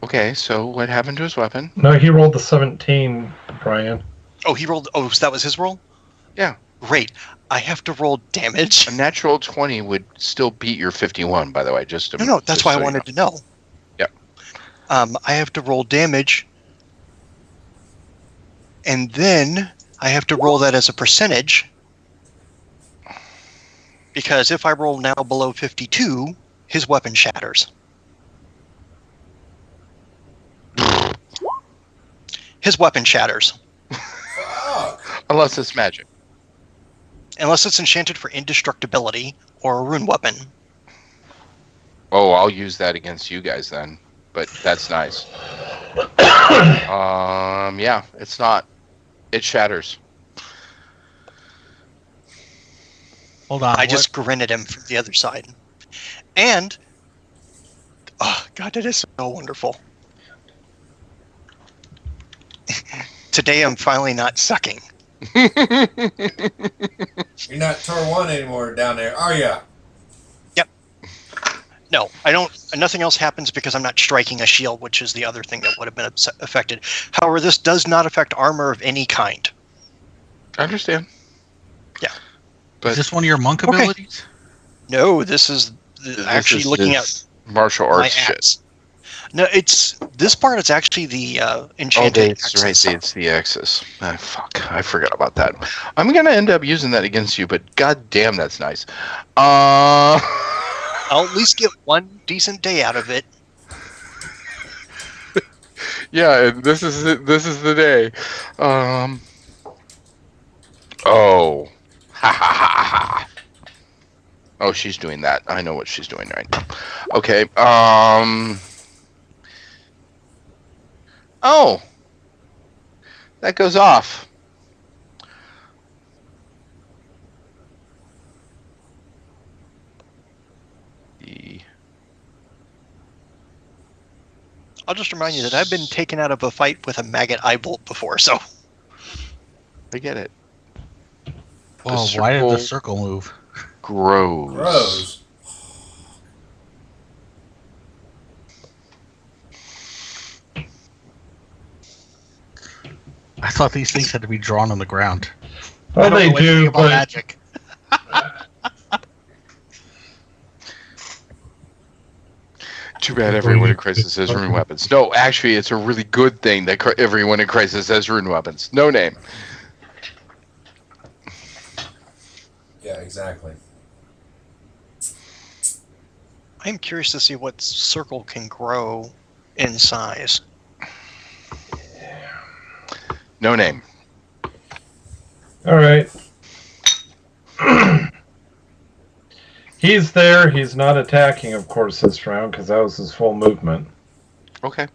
Okay, so what happened to his weapon? No, he rolled the 17, Brian. Oh, he rolled. Oh, so that was his roll? Yeah. Great. I have to roll damage. A natural 20 would still beat your 51, by the way. No, that's why I wanted to know. Yep. I have to roll damage, and then I have to roll that as a percentage, because if I roll now below 52, his weapon shatters. His weapon shatters. Fuck. Unless it's magic. Unless it's enchanted for indestructibility or a rune weapon. Oh, I'll use that against you guys then. But that's nice. Yeah, it's not. It shatters. Hold on. I just grin at him from the other side. And, oh, God, that is so wonderful. Today I'm finally not sucking. You're not Tor 1 anymore down there, are ya? No, I don't. Nothing else happens because I'm not striking a shield, which is the other thing that would have been affected. However, this does not affect armor of any kind. I understand. Yeah. But Is this one of your monk Okay. abilities? No, this is this actually is looking at his martial my arts shit. axe. No, it's this part is actually the Oh, enchanted that's axis. right. It's the axis. Ah, fuck. I forgot about that. I'm going to end up using that against you, but god damn, that's nice. I'll at least get one decent day out of it. Yeah, and this is the day. Oh. Ha ha ha ha. Oh, she's doing that. I know what she's doing right now. Okay. Oh. That goes off. I'll just remind you that I've been taken out of a fight with a maggot eye bolt before, so I get it. Oh, why did the circle move? Grows. Grows. I thought these things had to be drawn on the ground. Well, I don't they know anything do, about but magic. Too bad everyone in Crisis has rune weapons. No, actually, it's a really good thing that everyone in Crisis has rune weapons. No name. Yeah, exactly. I'm curious to see what circle can grow in size. No name. all right. He's there. He's not attacking, of course, this round because that was his full movement. Okay.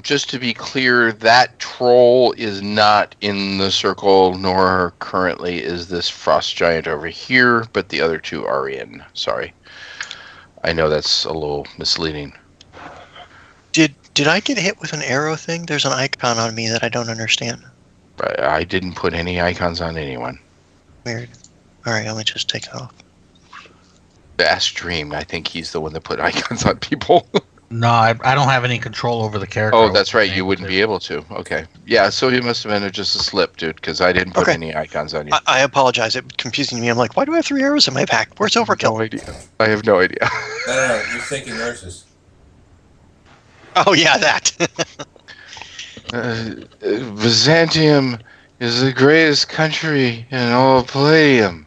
Just to be clear, that troll is not in the circle, nor currently is this frost giant over here, but the other two are in. Sorry. I know that's a little misleading. Did I get hit with an arrow thing? There's an icon on me that I don't understand. I didn't put any icons on anyone. Weird. All right, let me just take it off. Ask Dream. I think he's the one that put icons on people. No, I don't have any control over the character. Oh, that's right. You wouldn't be able to. Okay. Yeah, so it must have been just a slip, dude, because I didn't put Okay. any icons on you. I apologize. It was confusing me. I'm like, why do I have 3 arrows in my pack? Where's overkill? No idea. I have no idea. No, you're thinking nurses. Oh, yeah, that. Byzantium is the greatest country in all of Palladium.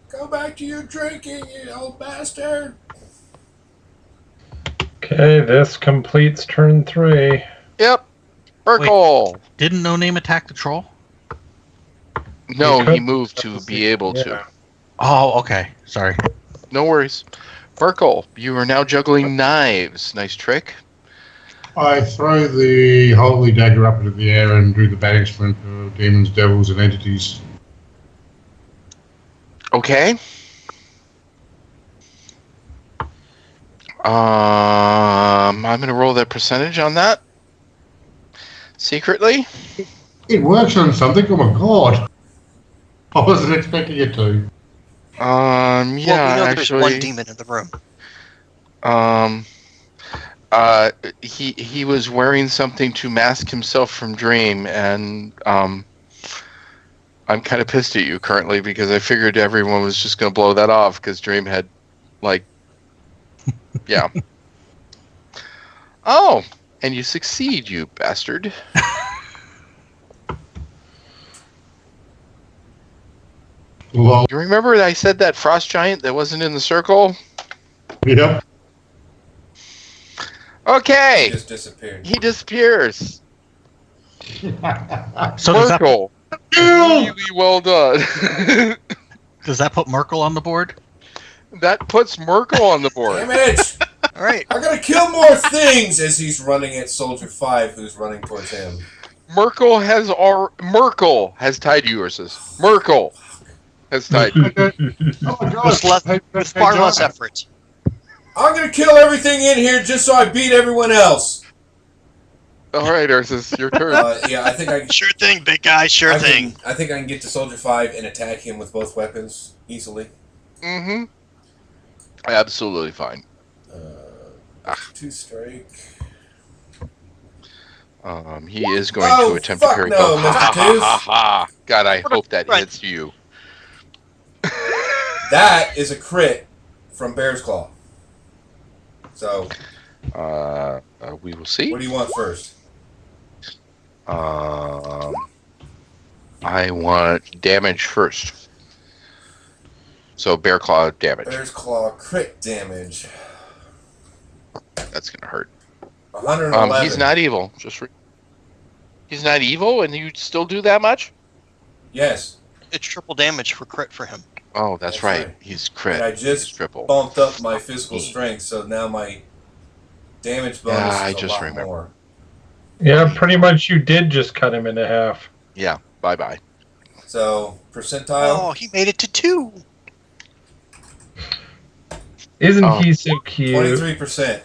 Go back to your drinking, you old bastard. Okay, this completes turn 3. Yep. Urkel. Didn't No Name attack the troll? No, You could- he moved to be able to. Yeah. Oh, okay. Sorry. No worries. Urkel, you are now juggling knives. Nice trick. I throw the holy dagger up into the air and do the banishment of demons, devils, and entities. Okay. I'm going to roll that percentage on that. Secretly. It works on something. Oh my god! I wasn't expecting it to. Yeah, well, we know there's actually. one demon in the room. He was wearing something to mask himself from Dream, and I'm kind of pissed at you currently because I figured everyone was just going to blow that off because Dream had, like, yeah. Oh, and you succeed, you bastard. Well, You remember I said that frost giant that wasn't in the circle? yep. Okay, Just disappeared. he disappears. So does that, Merkel, really well done. does that put Merkel on the board? That puts Merkel on the board. Damn it! All right. I gotta kill more things as he's running at Soldier 5, who's running towards him. Merkel has tied you, Ursus. Merkel has tied you. Oh my god! With far less effort. I'm gonna kill everything in here just so I beat everyone else. All right, Ursus, your turn. Yeah, I think I. Sure thing, big guy. Sure thing. I think I can get to Soldier 5 and attack him with both weapons easily. Mm-hmm. Absolutely fine. 2 strike. He is going Oh, to attempt to fuck parry. no, Oh, Mr. ha, ha, Tooth. ha, ha. God, I hope that Right. hits you. That is a crit. from Bear's Claw. So, We will see. what do you want first? I want damage first. So Bear Claw damage. Bear's Claw crit damage. That's gonna hurt. 111. He's not evil. He's not evil, and you still do that much? Yes. It's triple damage for crit for him. Oh, that's right. right. He's crit. And I He's just triple. bumped up my physical strength, so now my damage bonus I is a just lot remember. more. Yeah, pretty much you did just cut him in half. Yeah. Bye bye. So, percentile? Oh, he made it to 2. Isn't Oh. he so cute? 23%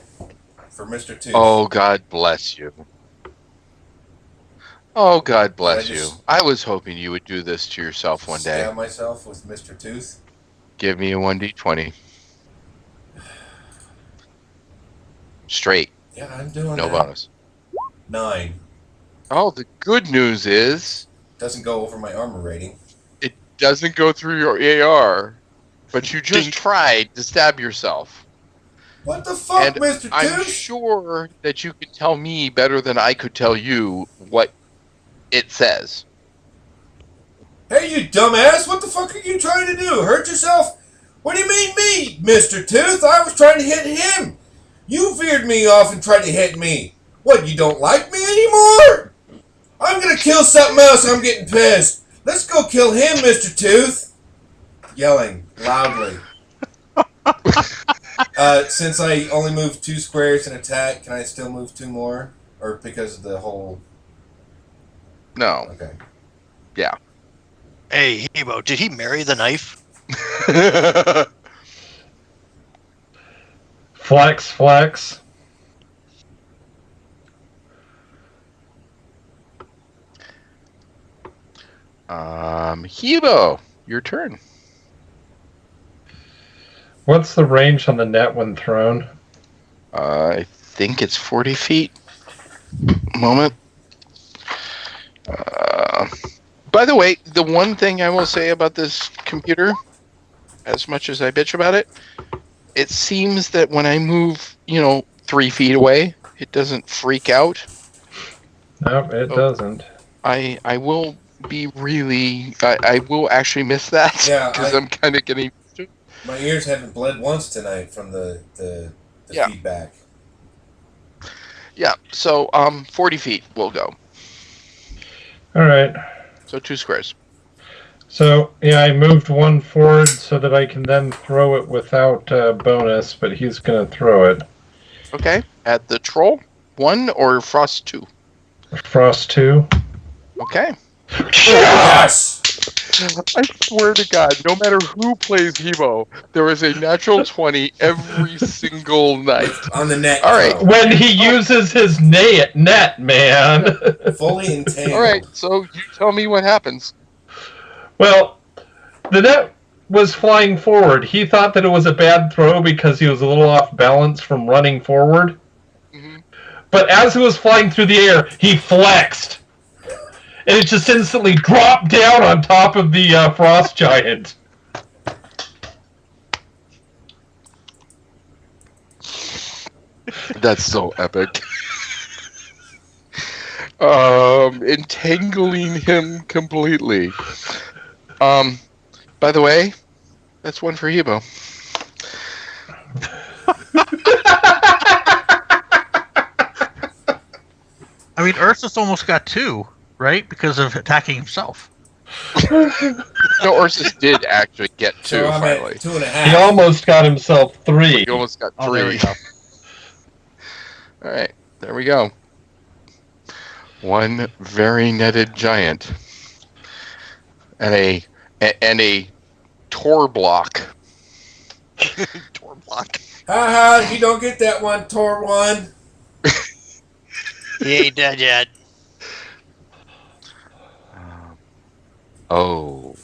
for Mr. Tooth. Oh, God bless you. Oh, God bless I you. just- I was hoping you would do this to yourself one day. Stab myself with Mr. Tooth. Give me a 1d20. Straight. Yeah, I'm doing No that. bonus. 9. Oh, the good news is Doesn't go over my armor rating. it doesn't go through your AR, but you just Dink. tried to stab yourself. What the fuck, And Mr. I'm Tooth? sure that you can tell me better than I could tell you what it says. Hey, you dumbass! What the fuck are you trying to do? Hurt yourself? What do you mean me, Mr. Tooth? I was trying to hit him. You veered me off and tried to hit me. What, you don't like me anymore? I'm gonna kill something else. I'm getting pissed. Let's go kill him, Mr. Tooth. Yelling loudly. Since I only moved 2 squares in attack, can I still move 2 more? Or because of the whole... No. Okay. Hey, Hebo, did he marry the knife? Flex, flex. Hebo, your turn. What's the range on the net when thrown? I think it's 40 feet. Moment. By the way, the one thing I will say about this computer, as much as I bitch about it, it seems that when I move, 3 feet away, it doesn't freak out. No, it doesn't. I will be really, I will actually miss that. Yeah, Because I'm kind of getting. My ears haven't bled once tonight from the Yeah. feedback. Yeah, so 40 feet will go. All right. So 2 squares. So, yeah, I moved 1 forward so that I can then throw it without bonus, but he's going to throw it. Okay, at the troll 1 or frost 2. Frost 2. Okay. Yes! I swear to God, no matter who plays Hebo, there is a natural 20 every single night. On the net. All right. When he uses his net, man. Fully entangled. All right, so you tell me what happens. Well, the net was flying forward. He thought that it was a bad throw because he was a little off balance from running forward. Mhm. But as it was flying through the air, he flexed. And it just instantly dropped down on top of the frost giant. That's so epic. Entangling him completely. By the way, that's 1 for Hebo. I mean, Ursus almost got 2, right? Because of attacking himself. No, Ursus did actually get 2 So I'm finally. at 2.5. He almost got himself 3. He almost got 3. Oh, there we go. All right, there we go. 1 very netted giant, and a Tor block. Tor block. Haha, you don't get that one, Tor 1. He ain't dead yet. Oh,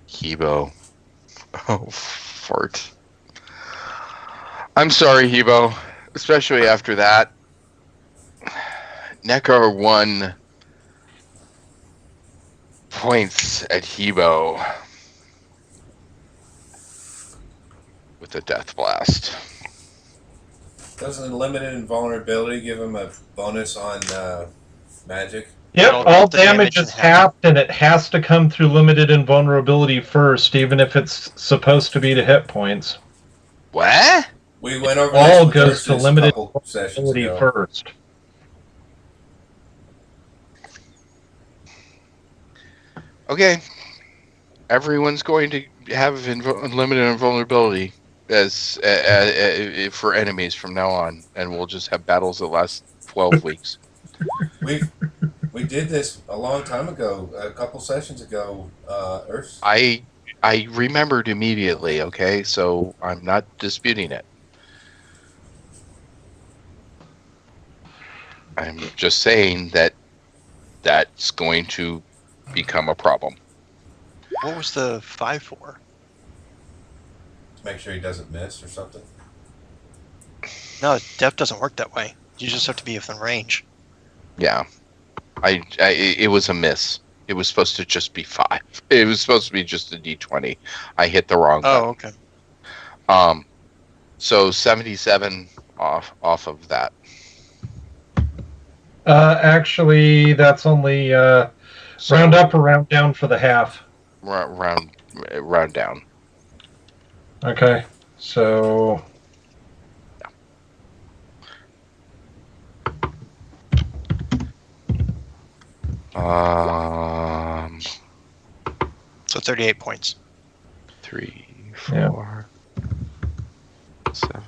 Hebo. Oh, fart. I'm sorry, Hebo. Especially after that. Nekar 1 points at Hebo with a death blast. Doesn't limited invulnerability give him a bonus on magic? Yep, All all the damage damage in is half. halved, and it has to come through limited invulnerability first, even if it's supposed to be to hit points. What? We went over All this with goes to Ursus limited a couple sessions invulnerability ago. first. Okay. Everyone's going to have unlimited invulnerability as for enemies from now on, and we'll just have battles that last 12 weeks. We did this a long time ago, a couple sessions ago. Ursus. I remembered immediately. Okay, so I'm not disputing it. I'm just saying that that's going to become a problem. What was the 5 for? Make sure he doesn't miss or something. No, def doesn't work that way. You just have to be within range. Yeah, it was a miss. It was supposed to just be 5. It was supposed to be just a D20. I hit the wrong button. Oh, okay. So 77 off of that. Actually, that's only So round up or round down for the half. round down. Okay, so So 38 points. 3, Yeah. 4, 7,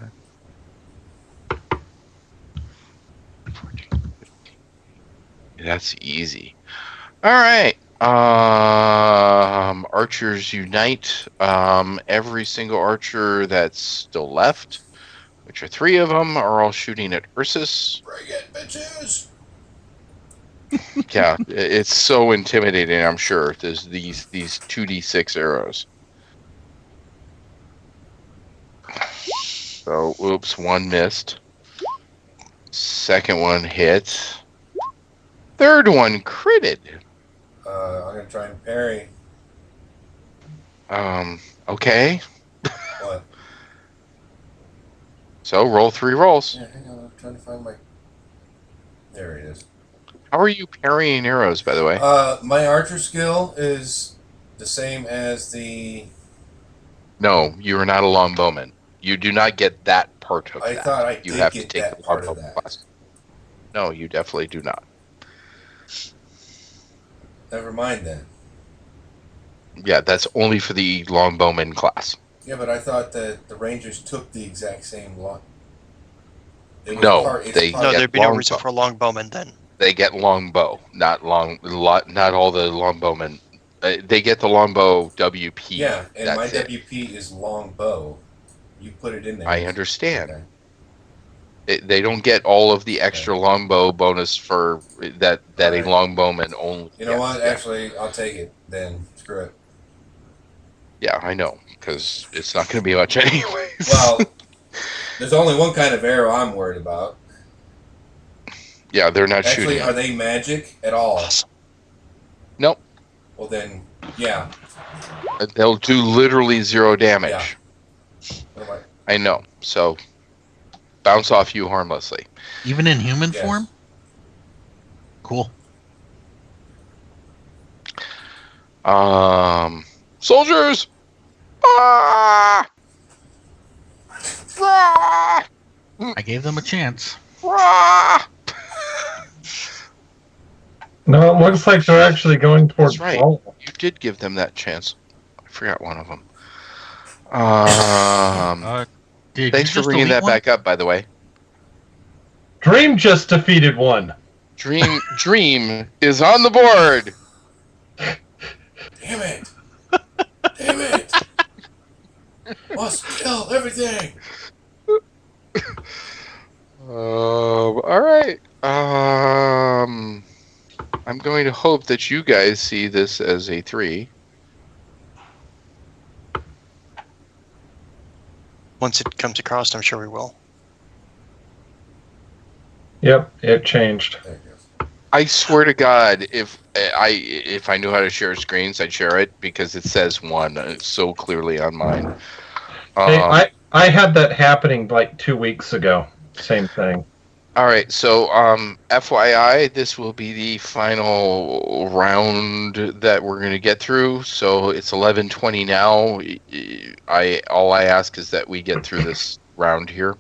14, 15. That's easy. All right. Archers unite. Every single archer that's still left, which are 3 of them, are all shooting at Ursus. Bring it, bitches! Yeah, it's so intimidating. I'm sure there's these 2d6 arrows. So, oops, 1 missed. Second one hit. Third one critted. I'm gonna try and parry. Okay. What? So roll 3 rolls. Yeah, hang on. I'm trying to find my. There it is. How are you parrying arrows, by the way? My archer skill is the same as the. No, you are not a longbowman. You do not get that part of I that. thought I You did have to get take that the part of longbowman that. class. No, you definitely do not. Never mind then. Yeah, that's only for the longbowman class. Yeah, but I thought that the Rangers took the exact same long. No, they- No, Yeah, there'd be no long reason bow. for a longbowman then. They get longbow, not all the longbowmen. They get the longbow WP. Yeah, and That's my it. WP is long bow. You put it in there. I understand. Okay. They don't get all of the extra longbow bonus for that a Alright. longbowman only. You know gets. what? Yeah. Actually, I'll take it then. Screw it. Yeah, I know, because it's not going to be much anyways. Well, there's only one kind of arrow I'm worried about. yeah, they're not Actually, shooting. are they magic at all? Awesome. Nope, Well then, yeah. they'll do literally 0 damage. What am I- I know, so bounce off you harmlessly. Even in human Yes. form? Cool. Soldiers! Ah! Ah! I gave them a chance. Ah! no, it looks like they're actually going towards That's right. Paul. You did give them that chance. I forgot one of them. Did Thanks you for just bringing delete that one? back up, by the way. Dream just defeated one. Dream is on the board. Damn it! Damn it! Must kill everything. All right. I'm going to hope that you guys see this as a 3. Once it comes across, I'm sure we will. Yep, it changed. There it goes. I swear to God, if I knew how to share screens, I'd share it because it says 1 so clearly on mine. Hey, I had that happening like 2 weeks ago. Same thing. All right, so FYI, this will be the final round that we're going to get through. So it's 11:20 now. All I ask is that we get through this round here.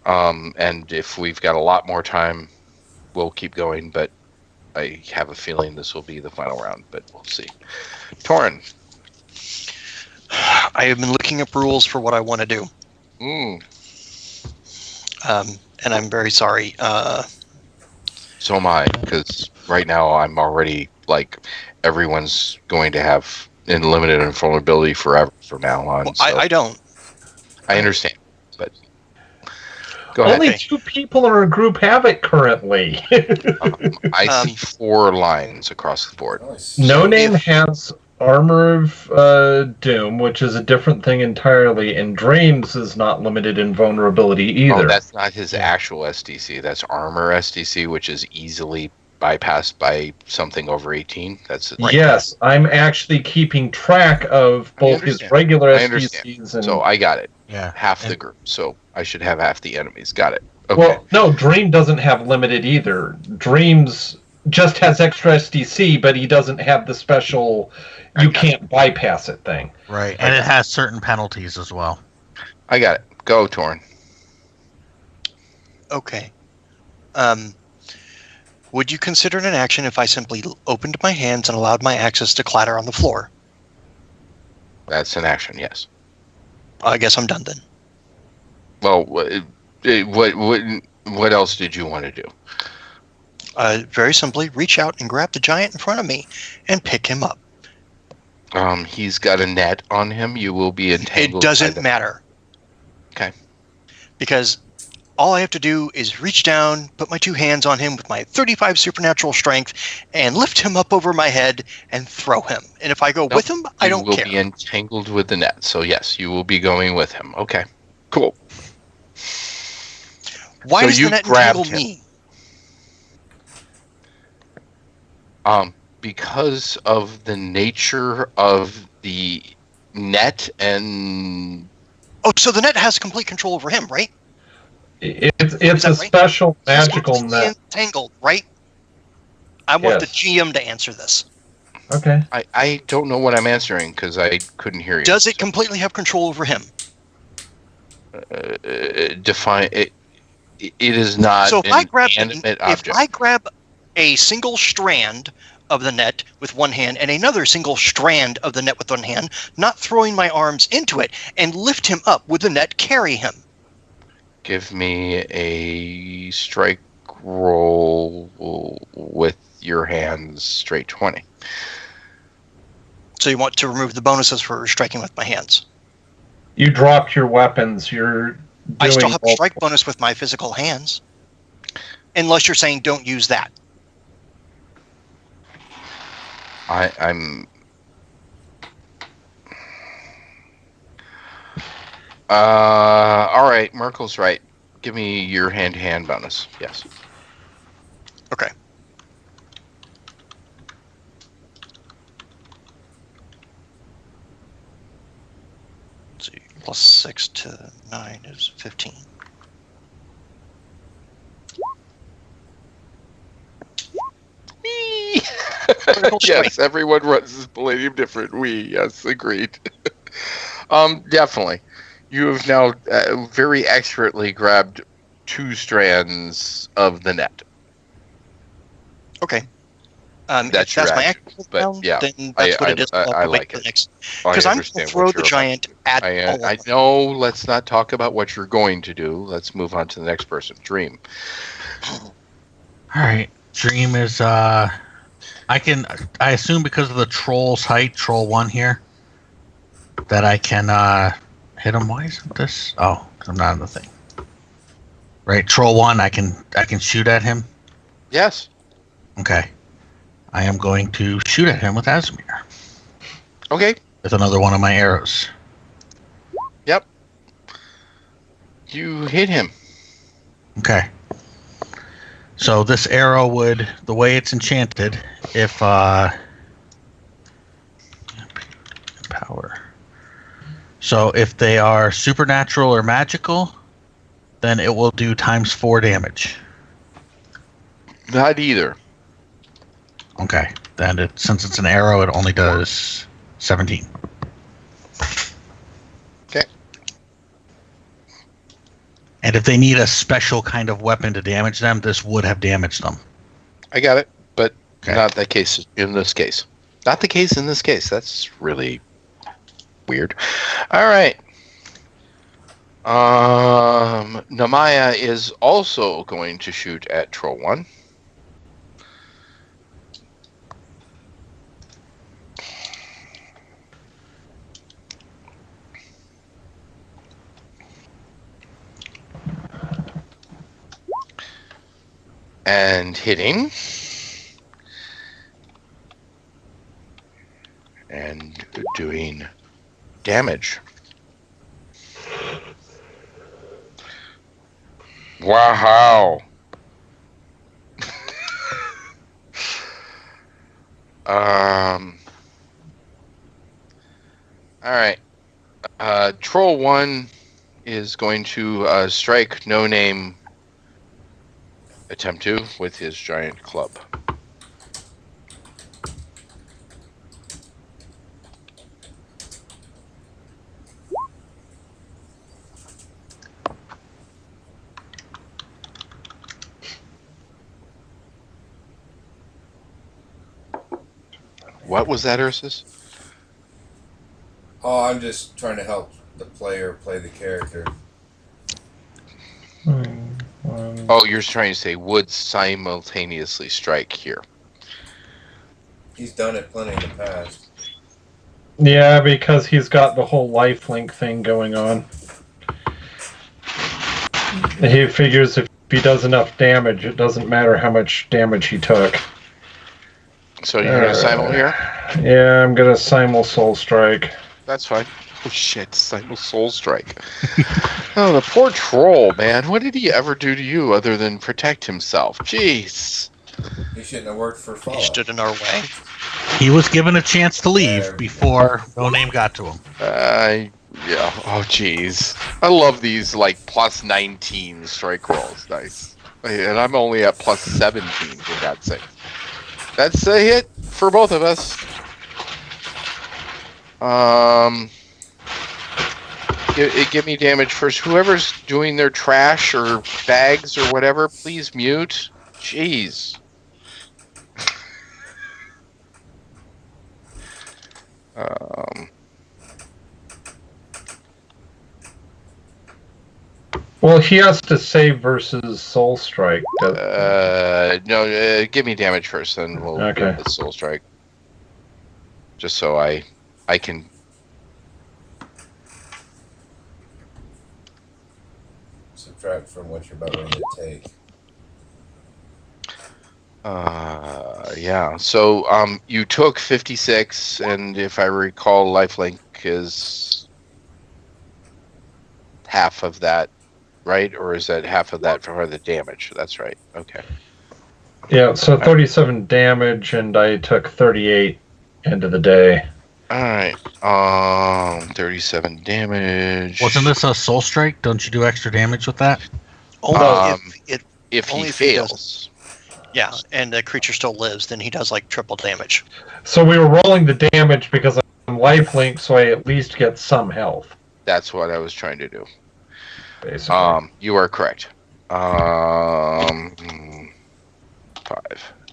And if we've got a lot more time, we'll keep going. But I have a feeling this will be the final round. But we'll see. Torin. I have been looking up rules for what I want to do. And I'm very sorry. So am I, because right now I'm already like everyone's going to have unlimited invulnerability forever from now on. Well, so I don't. I understand, but go ahead. Only 2 people in our group have it currently. I see 4 lines across the board. No Name has Armor of Doom, which is a different thing entirely, and Dreams is not limited in vulnerability either. Oh, that's not his actual SDC. That's Armor SDC, which is easily bypassed by something over 18. That's right. Yes, I'm actually keeping track of both his regular SDCs and... So I got it. Yeah. Half the group. So I should have half the enemies. Got it. Okay. Well, no, Dream doesn't have limited either. Dreams just has extra SDC, but he doesn't have the special you can't bypass it thing. Right, and it has certain penalties as well. I got it. Go, Torn. Okay. Would you consider it an action if I simply opened my hands and allowed my axes to clatter on the floor? That's an action, yes. I guess I'm done then. Well, what else did you want to do? Very simply, reach out and grab the giant in front of me and pick him up. He's got a net on him. You will be entangled. It doesn't matter. Okay. Because all I have to do is reach down, put my 2 hands on him with my 35 supernatural strength, and lift him up over my head and throw him. And if I go with him, I don't care. You will be entangled with the net. So yes, you will be going with him. Okay. Cool. Why does the net entangle me? Because of the nature of the net and... Oh, so the net has complete control over him, right? It's a special magical net. Entangled, right? I want the GM to answer this. Okay. I don't know what I'm answering because I couldn't hear you. Does it completely have control over him? Define it. It is not so if an inanimate object. If I grab a single strand of the net with one hand and another single strand of the net with one hand, not throwing my arms into it, and lift him up, would the net carry him? Give me a strike roll with your hands straight 20. So you want to remove the bonuses for striking with my hands? You dropped your weapons. I still have a strike bonus with my physical hands. Unless you're saying don't use that. I'm... Alright, Merkel's right. Give me your hand-to-hand bonus. Yes. Okay. Let's see. Plus 6 to 9 is 15. Yes, everyone runs this Palladium different. Yes, agreed. Definitely. You have now very expertly grabbed 2 strands of the net. Okay. That's my action, action but round, yeah, then that's what it is. I like it. Because I'm going to throw the giant at all of I them. know, let's not talk about what you're going to do. Let's move on to the next person. Dream. Alright. Dream is, I assume because of the troll's height, troll 1 here, that I can, hit him. Why isn't this? Oh, I'm not in the thing. Right, troll 1, I can shoot at him? Yes. Okay. I am going to shoot at him with Asmir. Okay. With another one of my arrows. Yep. You hit him. Okay. So this arrow would, the way it's enchanted, if power. So if they are supernatural or magical, then it will do ×4 damage. Not either. Okay. Then since it's an arrow, it only does 17. Okay. And if they need a special kind of weapon to damage them, this would have damaged them. I got it, but Okay. not the case in this case. Not the case in this case. That's really weird. All right. Namaya is also going to shoot at Troll 1. And hitting. And doing damage. Wow. All right. Troll 1 is going to strike No Name attempt 2 with his giant club. What was that, Ursus? Oh, I'm just trying to help the player play the character. Oh, you're trying to say would simultaneously strike here. He's done it plenty in the past. Yeah, because he's got the whole lifelink thing going on. He figures if he does enough damage, it doesn't matter how much damage he took. So you're going to simul here? Yeah, I'm gonna simul soul strike. That's fine. Oh shit, simul soul strike. Oh, the poor troll, man. What did he ever do to you other than protect himself? Jeez. He shouldn't have worked for Fallout. He stood in our way. He was given a chance to leave before No Name got to him. Yeah. Oh, jeez. I love these, like, plus 19 strike rolls. Nice. And I'm only at plus 17, for God's sake. That's a hit for both of us. Give me damage first. Whoever's doing their trash or bags or whatever, please mute. Jeez. Well, he has to save versus soul strike. No, give me damage first, then we'll Okay. do the soul strike. Just so I can. Subtract from what you're about ready to take. Yeah. So, you took 56, and if I recall, lifelink is half of that, right? Or is that half of that for the damage? That's right. Okay. Yeah, so 37 damage, and I took 38 end of the day. All right. 37 damage. Wasn't this a soul strike? Don't you do extra damage with that? Only if only he if he fails. Yeah, and the creature still lives, then he does like triple damage. So we were rolling the damage because I'm lifelink, so I at least get some health, That's what I was trying to do. basically. You are correct. 5.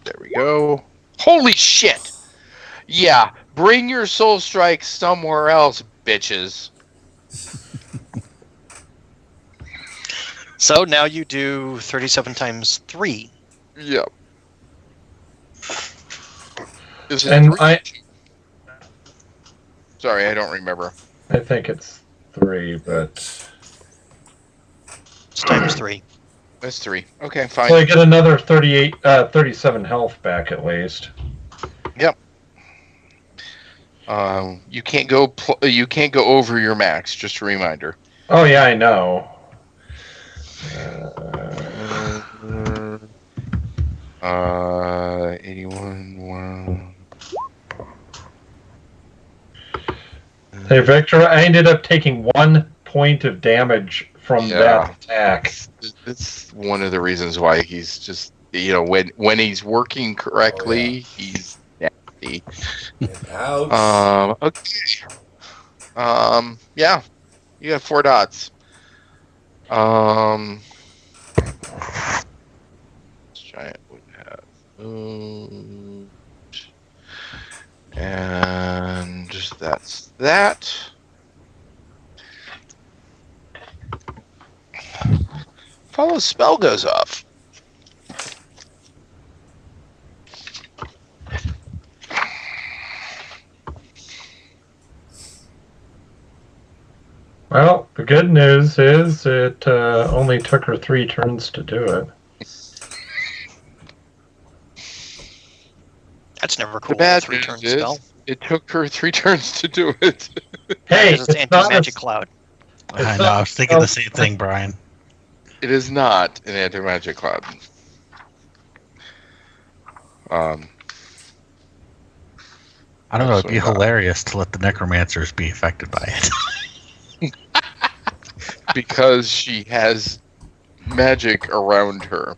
There we go. Holy shit! Yeah, bring your soul strike somewhere else, bitches. So now you do 37 times 3. Yep. Is it And 3? Sorry, I don't remember. I think it's 3, but... It's times 3. That's 3. Okay, fine. So I get another 37 health back at least. Yep. You can't go. You can't go over your max. Just a reminder. Oh yeah, I know. 81. Wow. Hey, Victor, I ended up taking 1 point of damage from that attack. It's one of the reasons why he's just, when he's working correctly, he's nasty. Ouch. Okay. Yeah, you got 4 dots. This giant would have moved. And that's that. Follow spell goes off. Well, the good news is it only took her 3 turns to do it. That's never cool. The bad 3-turn news spell. is it took her 3 turns to do it. Hey, Because it's anti-magic cloud. I know. I was thinking the same thing, Brian. It is not an anti-magic cloud. I don't know. It'd be hilarious to let the necromancers be affected by it. Because she has magic around her.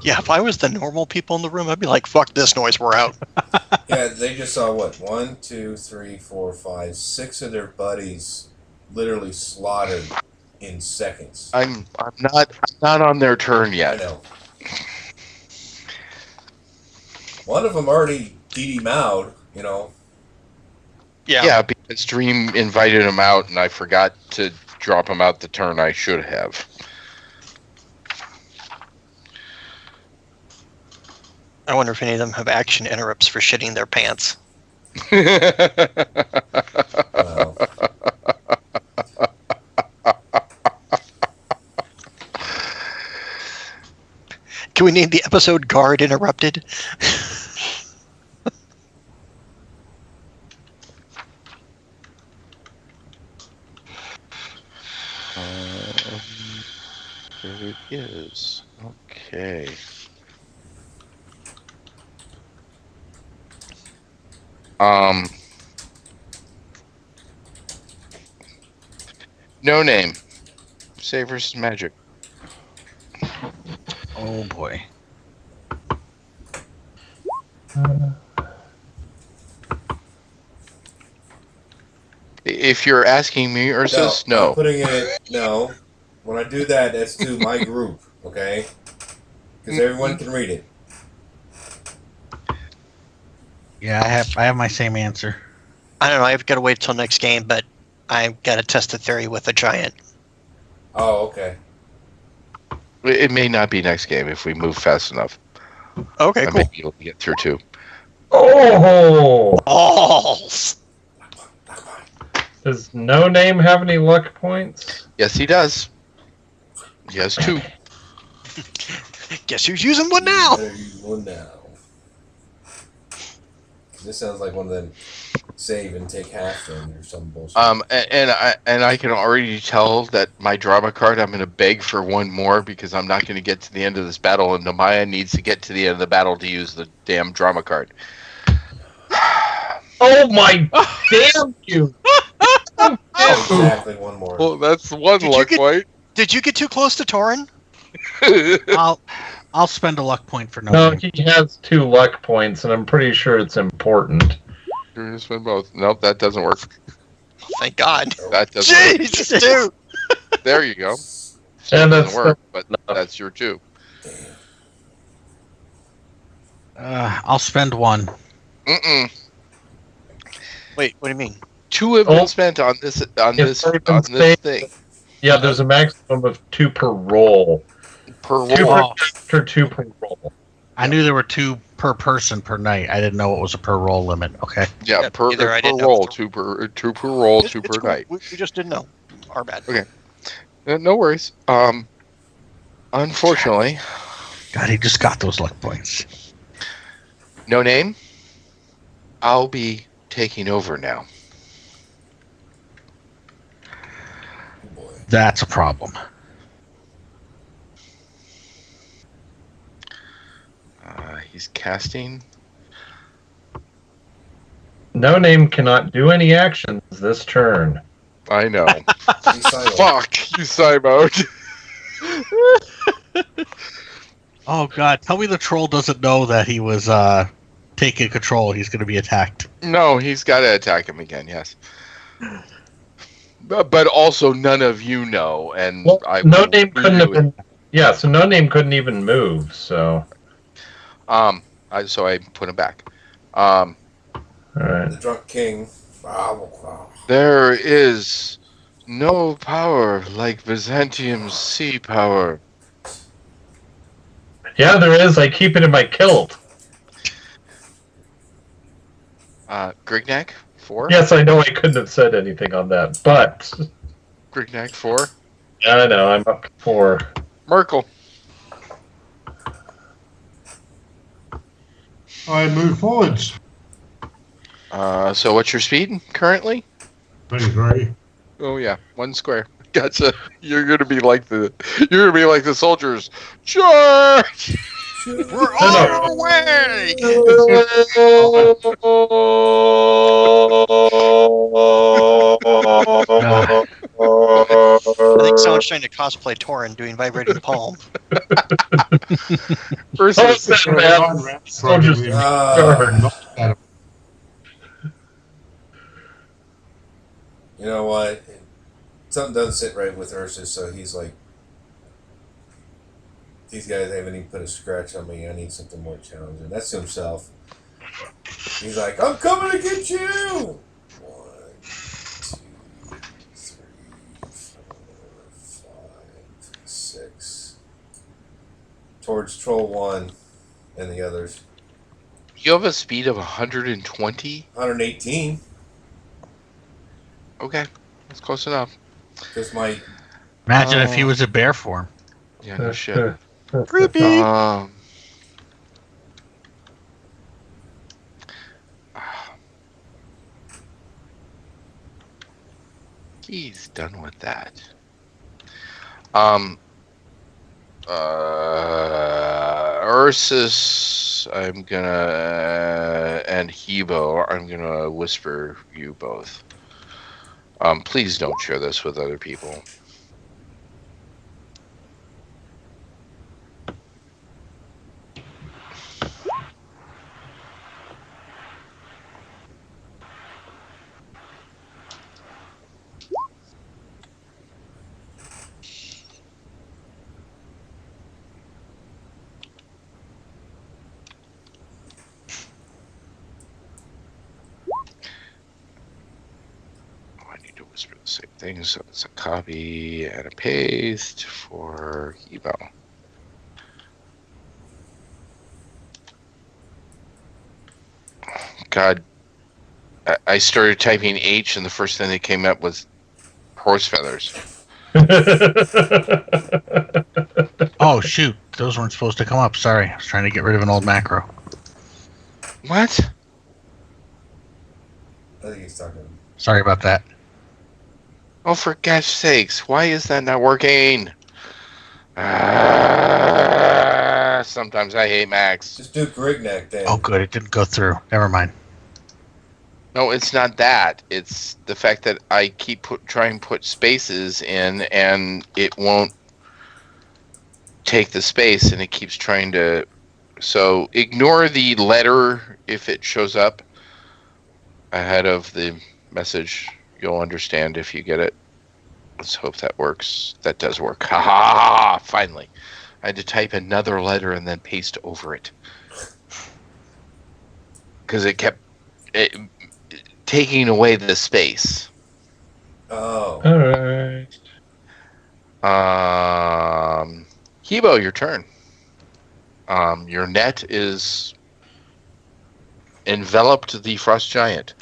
Yeah, if I was the normal people in the room, I'd be like, fuck this noise, we're out. Yeah, they just saw what? 1, 2, 3, 4, 5, 6 of their buddies literally slaughtered in seconds. I'm not on their turn I yet. know. One of them already DD Mowed, Yeah, because Dream invited him out, and I forgot to drop him out the turn I should have. I wonder if any of them have action interrupts for shitting their pants. Wow. Can we name the episode Guard Interrupted? There it is. Okay. No name. Save versus magic. Oh boy. If you're asking me, Ursus, no. I'm putting it. No. When I do that, that's to my group, okay? Because everyone can read it. Yeah, I have my same answer. I don't know, I've got to wait till next game, but I've got to test the theory with a giant. Oh, okay. It may not be next game if we move fast enough. Okay, I cool. may be able to get through too. Oh! Balls! Does No Name have any luck points? Yes, he does. He has 2. Guess who's using one now? Better use one now. This sounds like one of them save and take half thing or some bullshit. And I can already tell that my drama card, I'm going to beg for one more because I'm not going to get to the end of this battle, and Namaya needs to get to the end of the battle to use the damn drama card. Oh my damn you! Exactly one more. Well, that's one luck point. Did you get too close to Torin? I'll spend a luck point for No, name. he has 2 luck points, and I'm pretty sure it's important. You're going to spend both. Nope, that doesn't work. Thank God. That doesn't work. Jeez, dude. There you go. And Doesn't that's work, but that's your 2. I'll spend 1. Mm-mm. Wait, what do you mean? 2 have been spent on this thing. Yeah, there's a maximum of 2 per roll. Per 2 roll. per character, 2 per roll. I knew there were 2 per person per night. I didn't know it was a per roll limit. Okay. Yeah, per either I didn't know. roll, 2 per roll, 2 It's per cool. night. We just didn't know. Our bad. Okay. No worries. Unfortunately, God, he just got those luck points. No name. I'll be taking over now. That's a problem. He's casting. No name cannot do any actions this turn. I know. You sign off. Fuck you, Simo. Oh god, tell me the troll doesn't know that he was taking control. He's going to be attacked. No, he's got to attack him again. Yes. But also, none of you know, and Well, I no will name couldn't have review it. been. Yeah, so no name couldn't even move. So, So I put him back. all right. The drunk king. There is no power like Byzantium's sea power. Yeah, there is. I keep it in my kilt. Grignac 4. Yes, I know I couldn't have said anything on that, but Grignac 4. yeah, I know I'm up for. Merkel. I move forwards. So what's your speed currently? 23. Oh yeah, 1 square. Gotcha. You're gonna be like the soldiers. Charge! We're on our way! I think someone's trying to cosplay Torin doing vibrating palm. Versus Oh, man. Soldiers. You know what? Something doesn't sit right with Ursus, so he's like, these guys haven't even put a scratch on me. I need something more challenging. That's himself. He's like, I'm coming to get you! 1, 2, 3, 4, 5, 6. Towards Troll 1 and the others. you have a speed of 120. 118. Okay, that's close enough. Because my Imagine if he was a bear form. Yeah, no shit. Creepy. He's done with that. Ursus, I'm gonna, and Hebo, I'm gonna whisper you both. Please don't share this with other people. I need to whisper the same thing, so it's a copy and a paste for Hebo. God, I started typing H, and the first thing that came up was horse feathers. Oh shoot, those weren't supposed to come up. Sorry, I was trying to get rid of an old macro. What? I think he's talking. Sorry about that. Oh, for gosh sakes, why is that not working? Sometimes I hate Max. Just do Grignac then. Oh good, it didn't go through. Never mind. No, it's not that. It's the fact that I keep trying to put spaces in, and it won't take the space, and it keeps trying to. So ignore the letter if it shows up ahead of the message. You'll understand if you get it. Let's hope that works. That does work. Ha ha ha! Finally, I had to type another letter and then paste over it because it kept taking away the space. Oh. Alright. Hebo, your turn. Your net is enveloped the frost giant.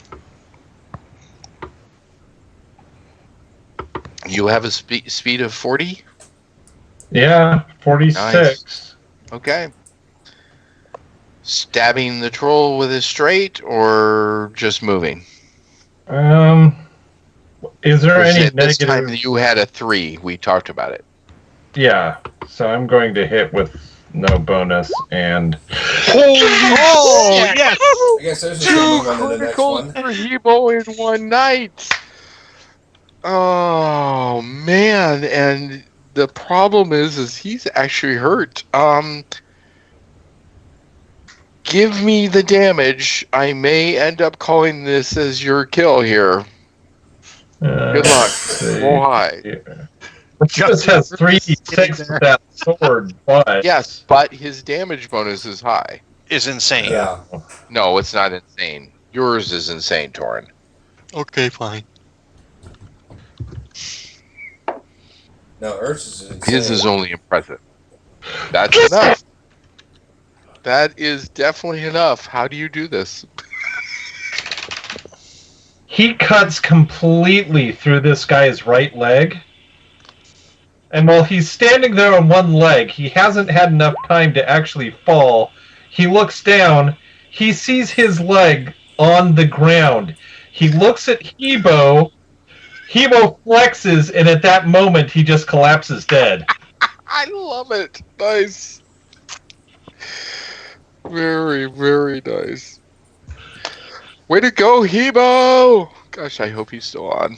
You have a speed of 40? Yeah, 46. Nice. Okay. Stabbing the troll with his straight or just moving? Is there any At this time negative? you had a 3. We talked about it. Yeah, so I'm going to hit with no bonus, and Oh, yes! I guess there's a Two move on to the next criticals one. for Hebo in one night. Oh man, and the problem is he's actually hurt. Give me the damage. I may end up calling this as your kill here. Good luck. Roll high. Just has 3d6 with that sword, but Yes, but his damage bonus is high. Is insane. Yeah. No, it's not insane. Yours is insane, Torin. Okay, fine. No, Ursus is insane. His is only impressive. That's enough. That is definitely enough. How do you do this? he cuts completely through this guy's right leg. And while he's standing there on one leg, he hasn't had enough time to actually fall. He looks down. He sees his leg on the ground. He looks at Hebo. Hebo flexes, and at that moment, he just collapses dead. I love it. Nice. Very, very nice. Way to go, Hebo! Gosh, I hope he's still on.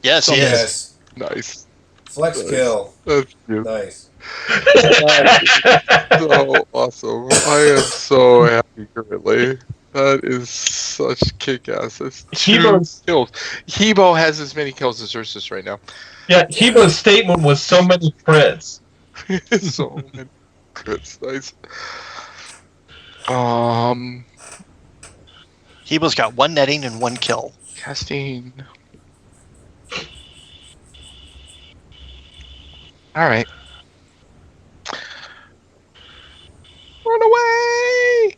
Yes, he is. Yes. Nice. Flex kill. That's cute. Nice. So awesome. I am so happy currently. That is such kick-ass. That's 2 Hebo's- kills. Hebo has as many kills as Ursus right now. Yeah, Hebo's statement was so many crits. So many crits. Nice. Hebo's got 1 netting and 1 kill. Casting. Alright. Run away!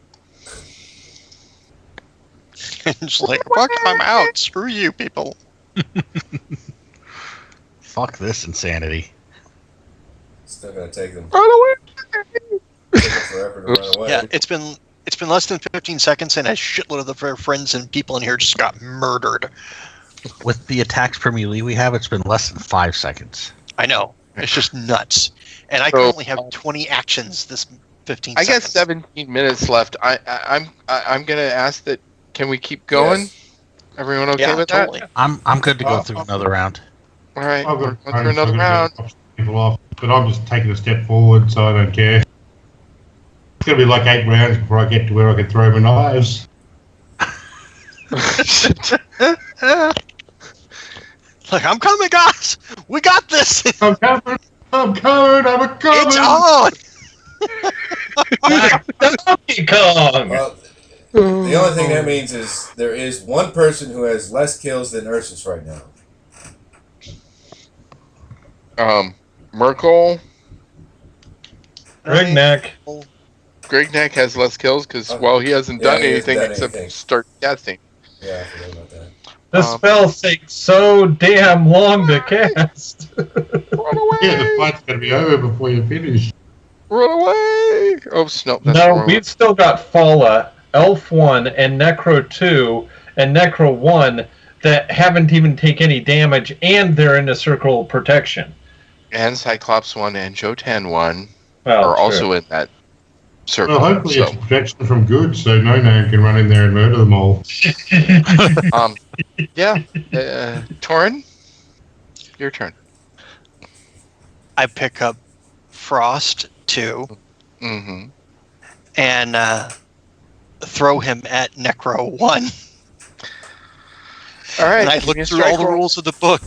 It's like, fuck, I'm out. Screw you, people. Fuck this insanity. Still gonna take them. Run away! Take them forever to run away. Yeah, it's been less than 15 seconds, and a shitload of the friends and people in here just got murdered. With the attacks per melee we have, it's been less than 5 seconds. I know. It's just nuts. And I So, currently have 20 actions this 15 I seconds. got 17 minutes left. I'm gonna ask that. Can we keep going? Yes. Everyone okay Yeah, with totally. I'm good to go through another round. that? All right, I've we're got going through another round. people off, but I'm just taking a step forward, so I don't care. It's gonna be like 8 rounds before I get to where I can throw my knives. Like, I'm coming, guys! We got this! I'm coming! I'm coming! I'm coming! It's on! Donkey Kong! Well, the only thing that means is there is one person who has less kills than Ursus right now. Merkel, Rignac. Grignac has less kills because, Oh. well, he hasn't Yeah, done he hasn't anything done except anything. start casting. Yeah, I forgot about that. The spell takes so damn long to cast. Run away! Yeah, the fight's gonna be over before you finish. Run away! Oh, no, that's No, wrong. we've still got Fala, Elf 1, and Necro 2, and Necro 1 that haven't even taken any damage, and they're in a circle of protection. And Cyclops 1 and Jotan 1 Well, are true. also in that circle. Well, hopefully so, it's protection from good, so no man can run in there and murder them all. yeah. Torin, your turn. I pick up Frost 2 Mm-hmm. and throw him at Necro 1. All right. And I give look me a through all strike the roll. rules of the book,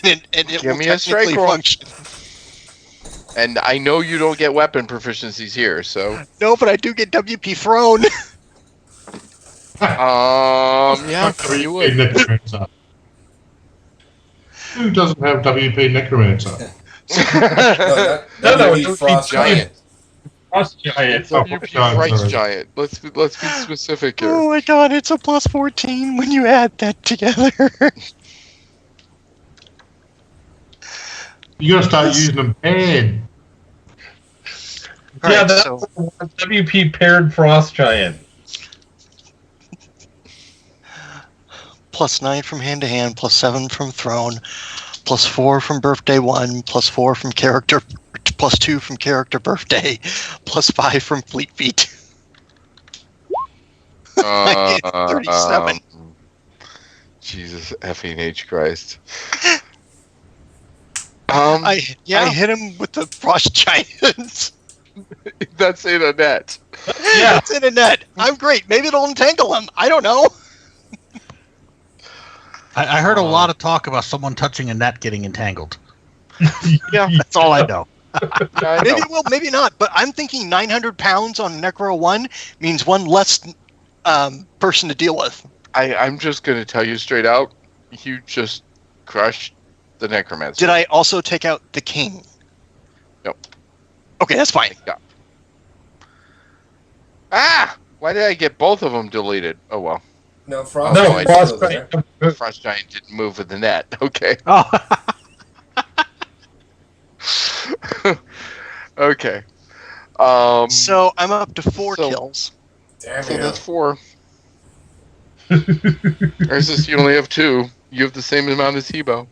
and it Give will me a strike technically roll. function. And I know you don't get weapon proficiencies here, so No, but I do get WP thrown. yeah, WP you would. Necromancer. Who doesn't have WP Necromancer? No, No, WP it would be Frost giant. Frost Giant. WP God, Price sorry. Giant. Let's be specific here. Oh my god, it's a plus 14 when you add that together. You gotta start using them paired. Yeah, Alright, that's so WP paired Frost Giant. plus 9 from hand to hand, plus 7 from throne, plus 4 from birthday 1, plus 4 from character +2 from character birthday, +5 from fleet feet. I get 37. Jesus effing H Christ. I hit him with the frost giants. That's in a net. Yeah. It's in a net. I'm great. Maybe it'll entangle him. I don't know. I heard a lot of talk about someone touching a net getting entangled. Yeah, That's all I know. I Maybe know. it will, maybe not. But I'm thinking 900 pounds on Necro 1 means one less person to deal with. I'm just going to tell you straight out, you just crushed the Necromancer. Did I also take out the king? Nope. Okay, that's fine. Ah! Why did I get both of them deleted? Oh, well. No, Frost. No, I Giant's Frost still there. Frost Giant didn't move with the net. Okay. Oh, Okay. So I'm up to 4 So- kills. Damn So you. that's 4. Versus you only have 2. You have the same amount as Hebo.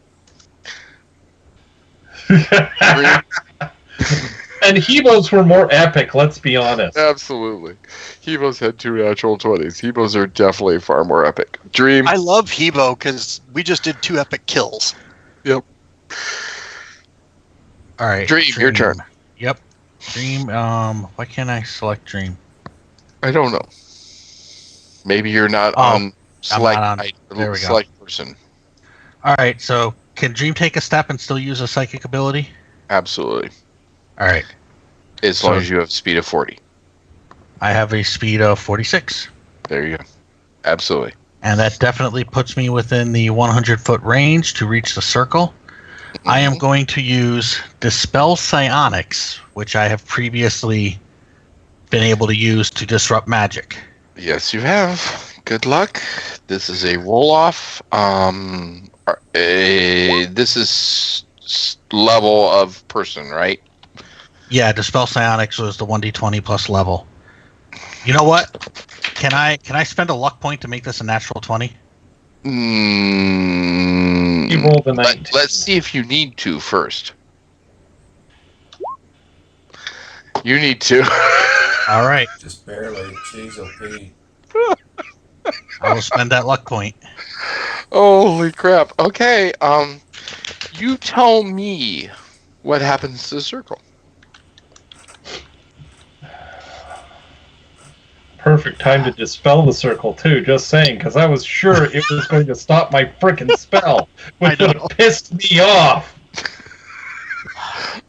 And Hebos were more epic, let's be honest. Absolutely. Hebo's had 2 natural 20s. Hebos are definitely far more epic. Dream. I love Hebo because we just did 2 epic kills. Yep. all right. Dream, your turn. Yep. Dream. Why can't I select Dream? I don't know. Maybe you're not Oh, on select, not on- there we go. select person. All right. So can Dream take a step and still use a psychic ability? Absolutely. All right. As long as you have speed of 40. I have a speed of 46. There you go. Absolutely. And that definitely puts me within the 100-foot range to reach the circle. I am going to use Dispel Psionics, which I have previously been able to use to disrupt magic. Yes, you have. Good luck. This is a roll-off. This is level of person, right? Yeah, Dispel Psionics was the 1d20 plus level. You know what? Can I spend a luck point to make this a natural 20? He rolled a 19. Let's see if you need to first. You need to. All right. Just barely. Jeez, OP. I will spend that luck point. Holy crap. Okay, you tell me what happens to the circle. Perfect time to dispel the circle, too, just saying, because I was sure it was going to stop my frickin' spell, which would have pissed me off.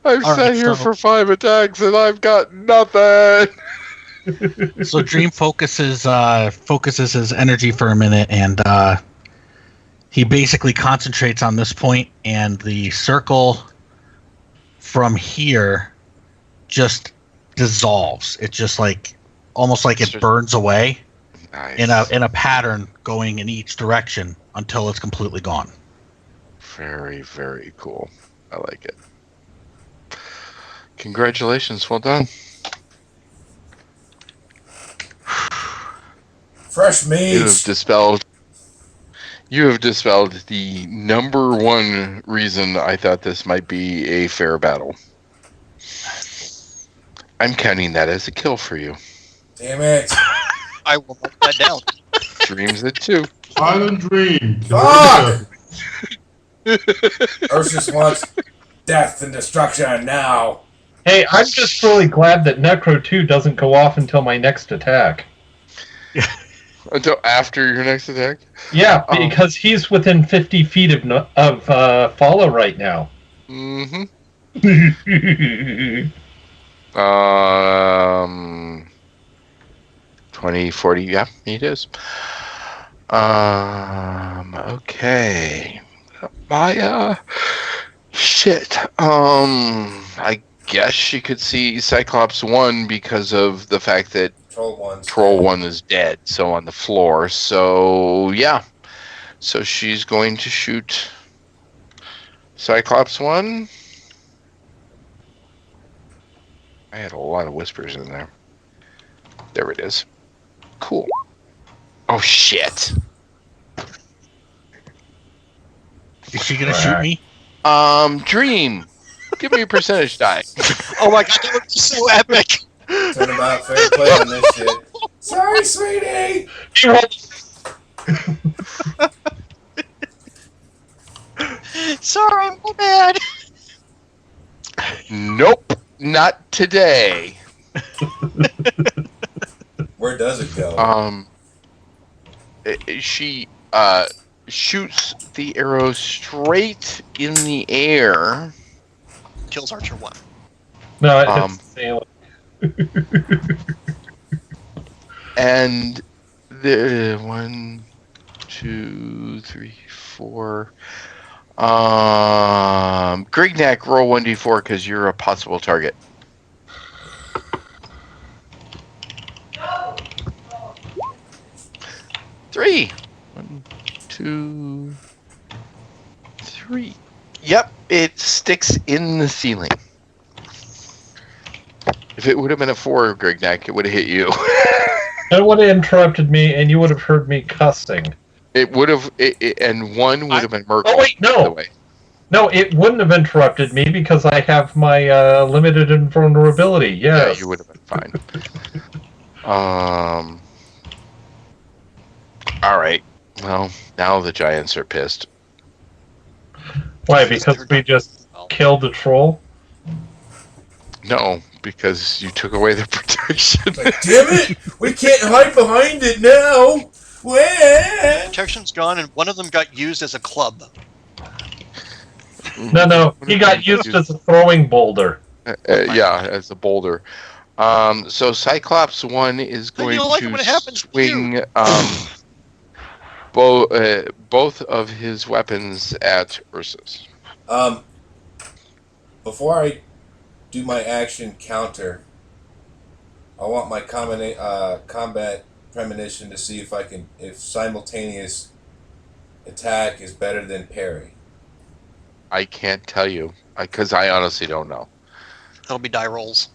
I've All sat right, here so- for 5 attacks and I've got nothing. So Dream focuses his energy for a minute, and he basically concentrates on this point, and the circle from here just dissolves. It just almost like it burns away Nice. in a pattern going in each direction until it's completely gone. Very, very cool. I like it. Congratulations. Well done. Fresh You have meats. dispelled the number one reason I thought this might be a fair battle. I'm counting that as a kill for you. Damn it. I will mark that down. Dreams at 2. Silent Dream. Fuck! Ursus wants death and destruction now. Hey, I'm just really glad that Necro 2 doesn't go off until my next attack. Until after your next attack? Yeah, Oh. because he's within 50 feet of follow right now. Mm-hmm. 20, 40, yeah, it is. Okay. Shit. I guess she could see Cyclops 1 because of the fact that Troll 1 is dead, so on the floor. So, yeah. So she's going to shoot Cyclops 1. I had a lot of whispers in there. There it is. Cool. Oh, shit. Is she gonna shoot me? Dream. Give me a percentage die. Oh my god, that would be so epic. Turnabout fair play on this shit. Sorry, sweetie. He rolled Sorry, my bad. Nope, not today. Where does it go? She shoots the arrow straight in the air. Kills Archer 1. No, it hits the ceiling. And the 1, 2, 3, 4. Grignac, roll 1d4 because you're a possible target. Three. 1, 2, 3. Yep, it sticks in the ceiling. If it would have been a 4, Grignac, it would have hit you. It would have interrupted me, and you would have heard me cussing. It would have, and 1 would have been Merkel. Oh wait, by the no, way. no, it wouldn't have interrupted me because I have my limited invulnerability. Yeah, Yes. you would have been fine. All right. Well, now the giants are pissed. Why? Because we just killed the troll. No, because you took away their protection. Like, damn it! We can't hide behind it now. Where? Protection's gone, and one of them got used as a club. No, he got used as a throwing boulder. Yeah, as a boulder. So Cyclops 1 is Then going you don't like it when it to happens to swing both of his weapons at Ursus. Before I do my action counter, I want my combat premonition to see if simultaneous attack is better than parry. I can't tell you because I honestly don't know. That'll be die rolls.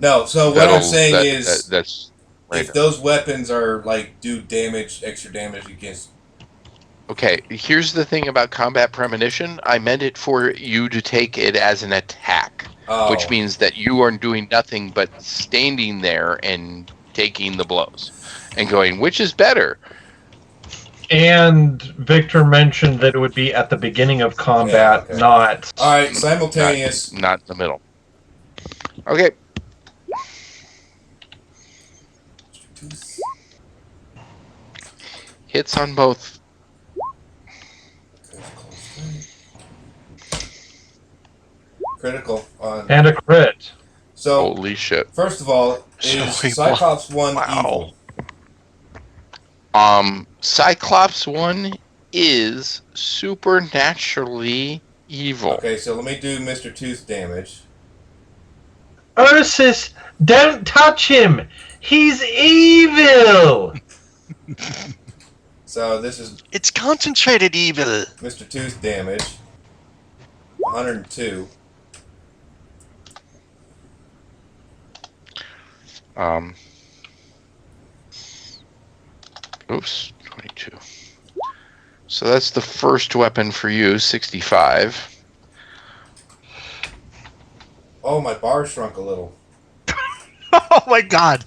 No, so what I'm saying is, that's if those weapons are do extra damage against. Okay, here's the thing about combat premonition. I meant it for you to take it as an attack, which means that you are doing nothing but standing there and taking the blows and going, which is better? And Victor mentioned that it would be at the beginning of combat, okay. not... All right, simultaneous. Not in the middle. Okay. Hits on both. Critical on. And a crit. So, holy shit. First of all, is Cyclops 1 evil? Cyclops 1 is supernaturally evil. Okay, so let me do Mr. Tooth damage. Ursus, don't touch him! He's evil! So this is... It's concentrated evil. Mr. Tooth damage. 102. Oops, 22. So that's the first weapon for you, 65. Oh, my bar shrunk a little. Oh my god.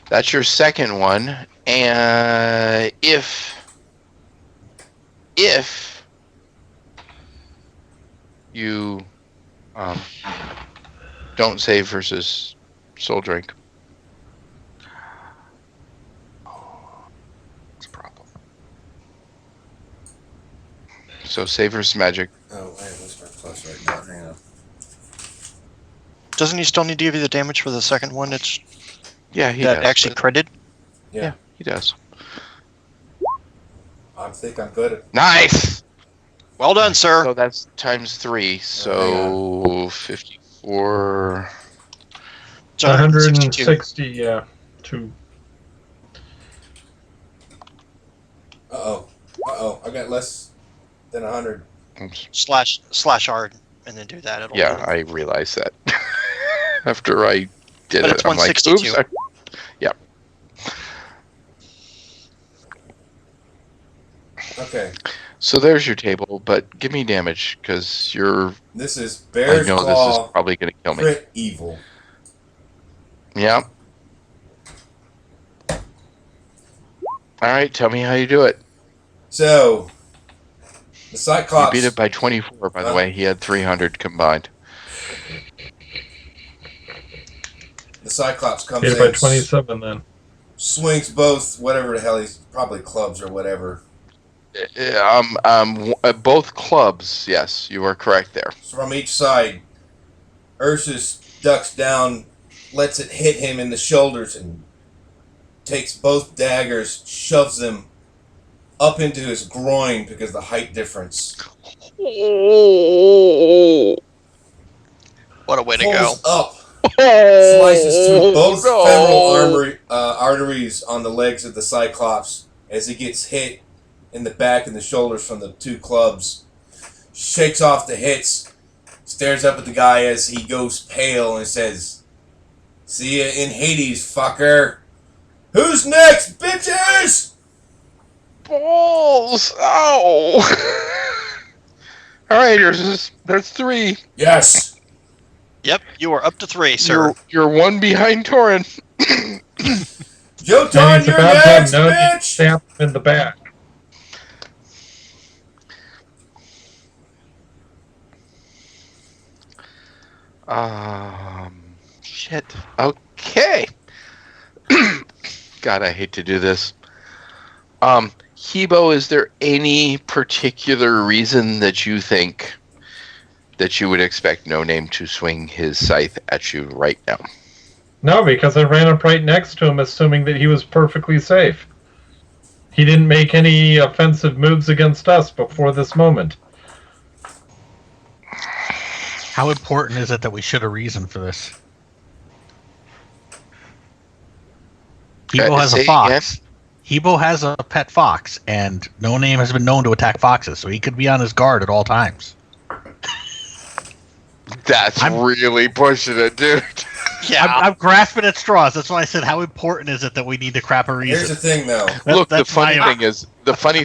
That's your second one. And if you don't save versus soul drink. It's a problem. So save versus magic. Oh, wait, what's my plus right now? Hang on. Doesn't he still need to give you the damage for the second one? It's Yeah, he that does. actually critted. Yeah, he does. I think I'm good at... Nice. Well done, sir. So that's times 3. So 54. It's 162. 160, yeah. 2. Uh-oh. I got less than 100. Oops. Slash R and then do that. It'll Yeah, I realized that. After I did But it, it's I'm like, 162. oops. Yeah. Okay. So there's your table, but give me damage because you're. This is I Bear's know Claw. this is probably going to kill me. Crit evil. Yeah. All right, tell me how you do it. So, the You Cyclops. beat it by 24, by the way. He had 300 combined. The Cyclops comes Beat it in. by 27 then. Swings both, whatever the hell he's probably clubs or whatever. Both clubs. Yes, you are correct there. From each side, Ursus ducks down, lets it hit him in the shoulders, and takes both daggers, shoves them up into his groin because of the height difference. What a way to go. Pulls up, slices through both femoral arteries on the legs of the Cyclops as he gets hit in the back and the shoulders from the two clubs. Shakes off the hits, stares up at the guy as he goes pale and says, "See ya in Hades, fucker. Who's next, bitches?" Balls! Ow! All right, there's 3. Yes. Yep, you are up to 3, sir. You're 1 behind Torin. Jotan, And he's you're about to next, have no bitch. stamp in the back. Shit. Okay. God, I hate to do this. Hebo, is there any particular reason that you think that you would expect No Name to swing his scythe at you right now? No, because I ran up right next to him, assuming that he was perfectly safe. He didn't make any offensive moves against us before this moment. How important is it that we should have reason for this? Hebo has say a it fox. Hebo has a pet fox, and No Name has been known to attack foxes, so he could be on his guard at all times. That's really pushing it, dude. Yeah. I'm grasping at straws. That's why I said, how important is it that we need to crap a reason? Here's the thing, though. Look, the that's funny my-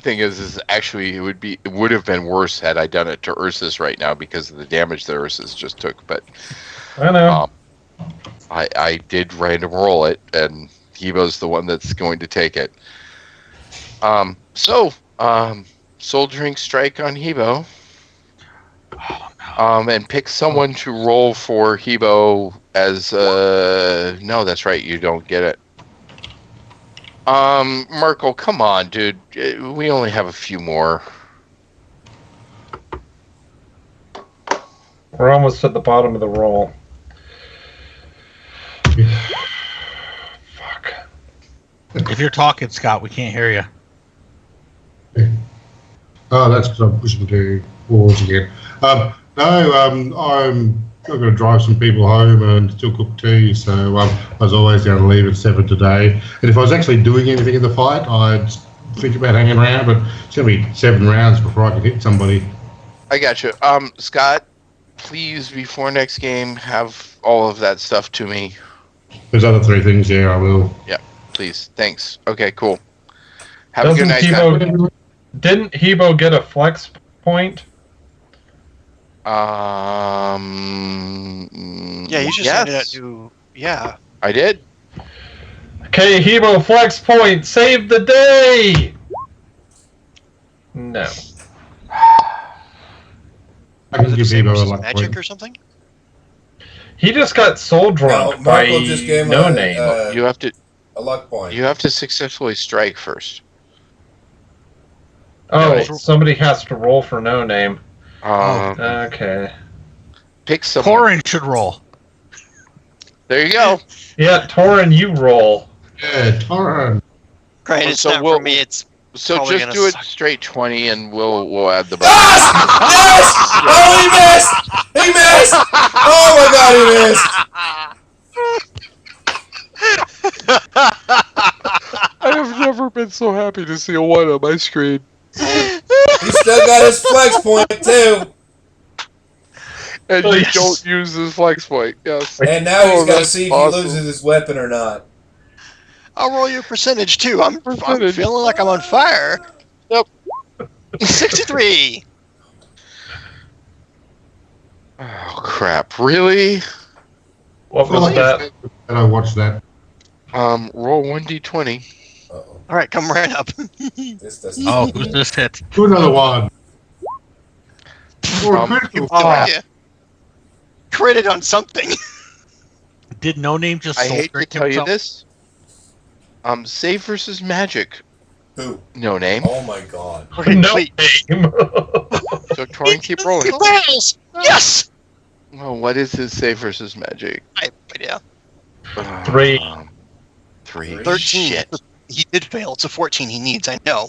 thing is actually it would have been worse had I done it to Ursus right now because of the damage that Ursus just took. But I know. I did random roll it, and Hebo's the one that's going to take it. Soldiering strike on Hebo. And pick someone to roll for Hebo as no, that's right, you don't get it. Merkel, come on, dude. We only have a few more. We're almost at the bottom of the roll. Fuck. If you're talking, Scott, we can't hear you. Oh, that's because I'm pushing to pause again. I'm going to drive some people home and still cook tea, so I was always going to leave at 7 today. And if I was actually doing anything in the fight, I'd think about hanging around, but it's going to be 7 rounds before I can hit somebody. I got you. Scott, please, before next game, have all of that stuff to me. There's other 3 things, yeah, I will. Yeah, please. Thanks. Okay, cool. Have a good night, Didn't Hebo get a flex point? Yeah, you just handed out to. Yeah. I did. Okay, Hebo flex point, save the day! No. I can give Hebo a luck Magic point. or something? He just got soul drunk No, by Marco just gave him No Name. You have to a luck point. You have to successfully strike first. Oh, somebody has to roll for No Name. Okay. Pick someone. Torin should roll. There you go. Yeah, Torin, you roll. Yeah, Torin. Great, it's not for me. It's So probably just gonna do it suck. straight 20, and we'll add the bonus. Yes! Oh, he missed! He missed! Oh my God, he missed! I have never been so happy to see a 1 on my screen. He still got his flex point too. And Oh, you yes. don't use his flex point. Yes. And now he's got to that's see if awesome. he loses his weapon or not. I'll roll your percentage too. I'm Percentage. feeling like I'm on fire. 63. Oh crap! Really? What was that? I watched that. Roll 1d20. Uh-oh. All right, come right up. This doesn't. Oh, who's this hit? Do another one. Or a critical. No idea. Critted on something. Did No Name just I soul hate to drink tell you himself? this. Save versus magic. Who? No name. Oh my god. Okay, No wait. name. So Torian, keep rolling. Fails. Yes. Well, what is his save versus magic? I have no idea. 3. 3. 13. Shit. He did fail. It's a 14 he needs. I know.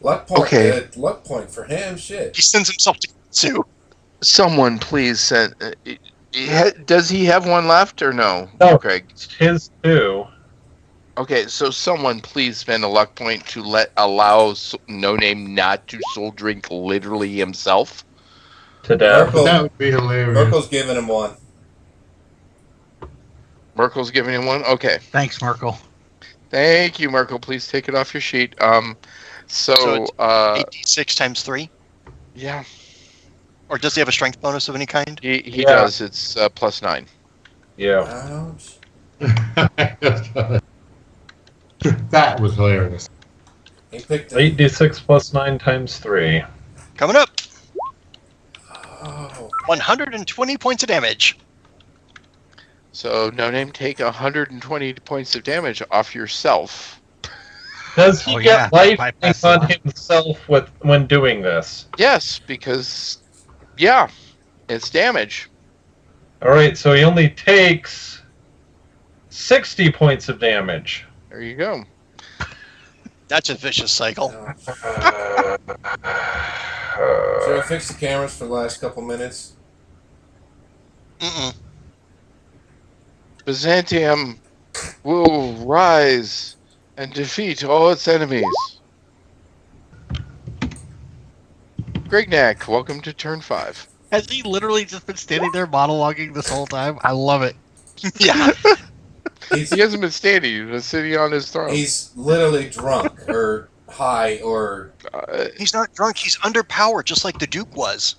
Luck point. Okay. Luck point for him. Shit. He sends himself to Sue. Someone please send. Does he have one left or no? No. Craig. It's his 2. Okay, so someone please spend a luck point to allow No Name not to soul drink literally himself. To death. Merkel, That would be hilarious. Merkel's giving him one. Merkel's giving him one. Okay, Thanks, Merkel. thank you, Merkel. Please take it off your sheet. So So, it's 8d6 times 3? yeah, Or does he have a strength bonus of any kind? he Yeah. does. It's +9. Yeah. Ouch. That was hilarious. He picked it. 8d6 plus 9 times 3. Coming up. Oh. 120 points of damage. So No Name, take 120 points of damage off yourself. Does he Oh, get yeah. life Bypass on the line. himself when doing this? Yes, because yeah, it's damage. Alright, so he only takes 60 points of damage. There you go. That's a vicious cycle. Should I fix the cameras for the last couple minutes? Mm-mm. Byzantium will rise and defeat all its enemies. Grignac, welcome to turn 5. Has he literally just been standing there monologuing this whole time? I love it. Yeah. He's, He hasn't been standing, he's been sitting on his throne. he's literally drunk or high or He's not drunk. He's underpowered, just like the Duke was.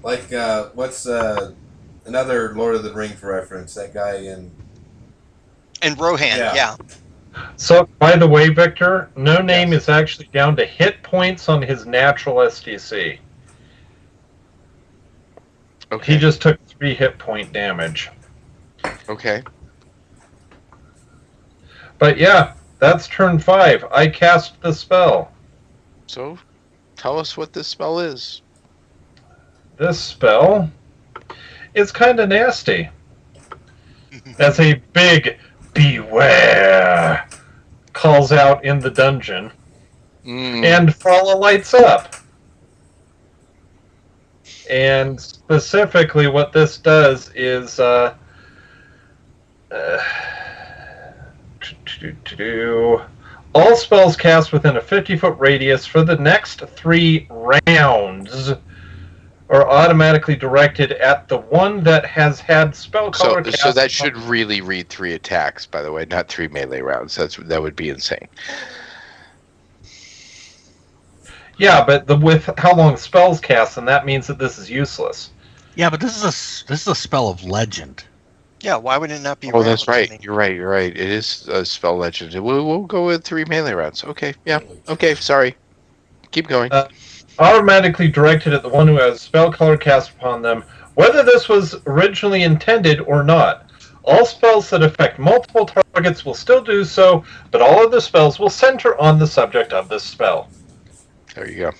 like what's another Lord of the Rings reference? That guy in And Rohan, Yeah. yeah. So, by the way, Victor, No Name is actually down to hit points on his natural SDC. Okay. He just took 3 hit point damage. Okay. But yeah, that's turn 5. I cast the spell. So, tell us what this spell is. This spell is kind of nasty. As a big beware calls out in the dungeon, and Frala lights up. And specifically, what this does is all spells cast within a 50-foot radius for the next 3 rounds are automatically directed at the one that has had spell color cast. So that should really read 3 attacks, by the way, not 3 melee rounds. That would be insane. Yeah, but with how long spells cast, and that means that this is useless. Yeah, but this is a spell of legend. Yeah, why would it not be Oh, rounds? that's right. I mean, You're right. It is a spell legend. We'll go with 3 melee rounds. Okay, yeah. Okay, sorry. Keep going. Automatically directed at the one who has spell color cast upon them, whether this was originally intended or not. All spells that affect multiple targets will still do so, but all other spells will center on the subject of this spell. There you go.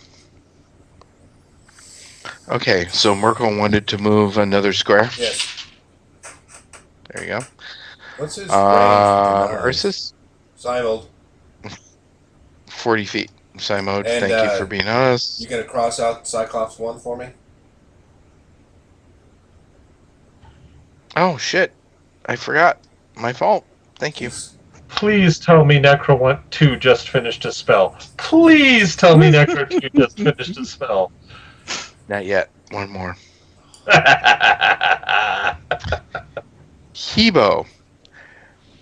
Okay, so Merkel wanted to move another square. yes. There you go. What's his range? Ursus, Simold, 40 feet. Simode, And, thank you for being honest. you gonna cross out Cyclops 1 for me? Oh, shit. I forgot. My fault. Thank you. Please tell me Necro 2 just finished a spell. Please tell me Necro 2 just finished a spell. Not yet. One more. Hebo,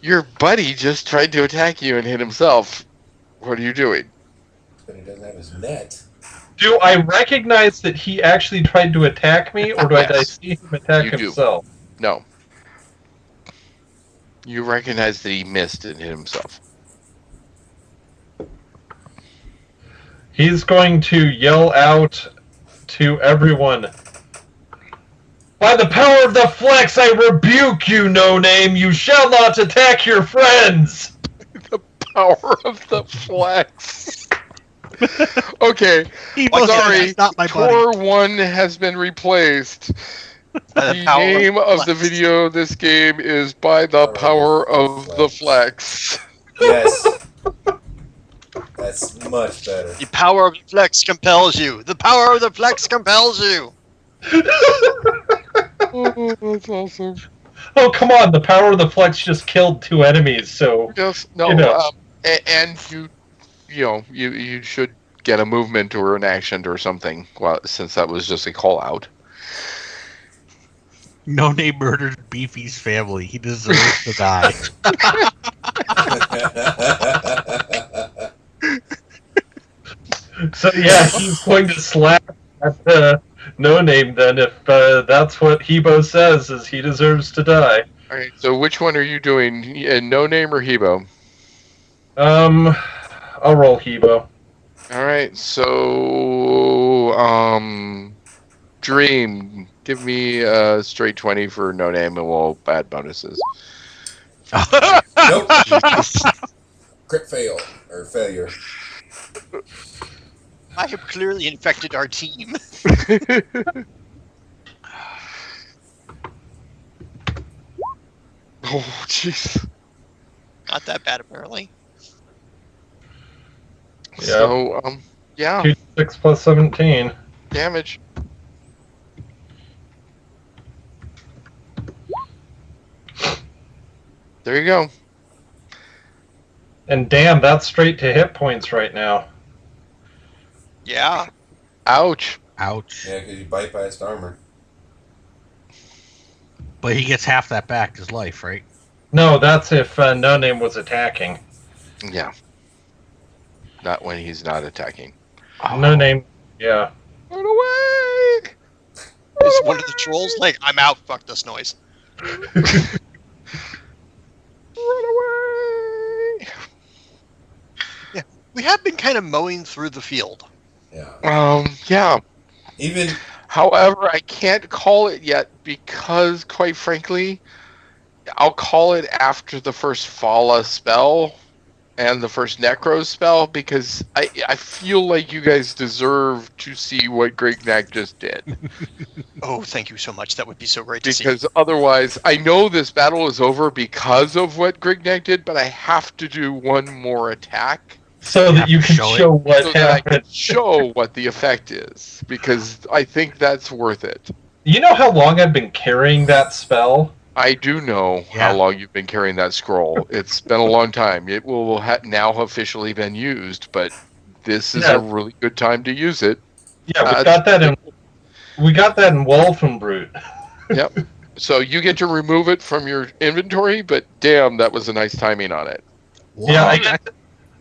your buddy just tried to attack you and hit himself. What are you doing? but he doesn't have his net. Do I recognize that he actually tried to attack me, or do I Yes. see him attack You do. himself? No. You recognize that he missed and hit himself. He's going to yell out to everyone. By the power of the flex, I rebuke you, No Name. You shall not attack your friends. Power of the flex. Okay. Well, Sorry. that's not my buddy. Tor 1 has been replaced. By The power name of the flex. video of this game is By the Power of the Flex. Yes. That's much better. The power of the flex compels you. The power of the flex compels you. Oh, that's awesome. Oh, come on. The power of the flex just killed 2 enemies, so... Yes, no, You know. and you should get a movement or an action or something, well, since that was just a call out. No Name murdered Beefy's family. He deserves to die. So, yeah, he's going to slap at No Name then, if that's what Hebo says, is he deserves to die. Alright, so which one are you doing? No Name or Hebo? I'll roll Hebo. Alright, so Dream, give me a straight 20 for No Name and we'll add bonuses. Nope. Crit fail. Or failure. I have clearly infected our team. Oh, jeez. Not that bad, apparently. Yeah. So, yeah, 2d6 plus 17. damage. There you go. And damn, that's straight to hit points right now. Yeah. Ouch. Ouch. Yeah, because you bypassed armor. But he gets half that back, his life, right? No, that's if No Name was attacking. Yeah. Not when he's not attacking. No Name, yeah. Run away! Is one of the trolls like, I'm out, fuck this noise. Run away! We have been kind of mowing through the field. Yeah. Yeah. Even However, I can't call it yet because, quite frankly, I'll call it after the first Fala spell and the first Necro spell because I feel like you guys deserve to see what Grignac just did. Oh, thank you so much. That would be so great to see. Because otherwise, I know this battle is over because of what Grignac did, but I have to do one more attack. So that you can show what so that I can happened. show what the effect is, because I think that's worth it. You know how long I've been carrying that spell? I do know how long you've been carrying that scroll. It's been a long time. It will now officially been used, but this is a really good time to use it. Yeah, we got that in. We got that in Wolfenbrut. Yep. So you get to remove it from your inventory, but damn, that was a nice timing on it. Yeah,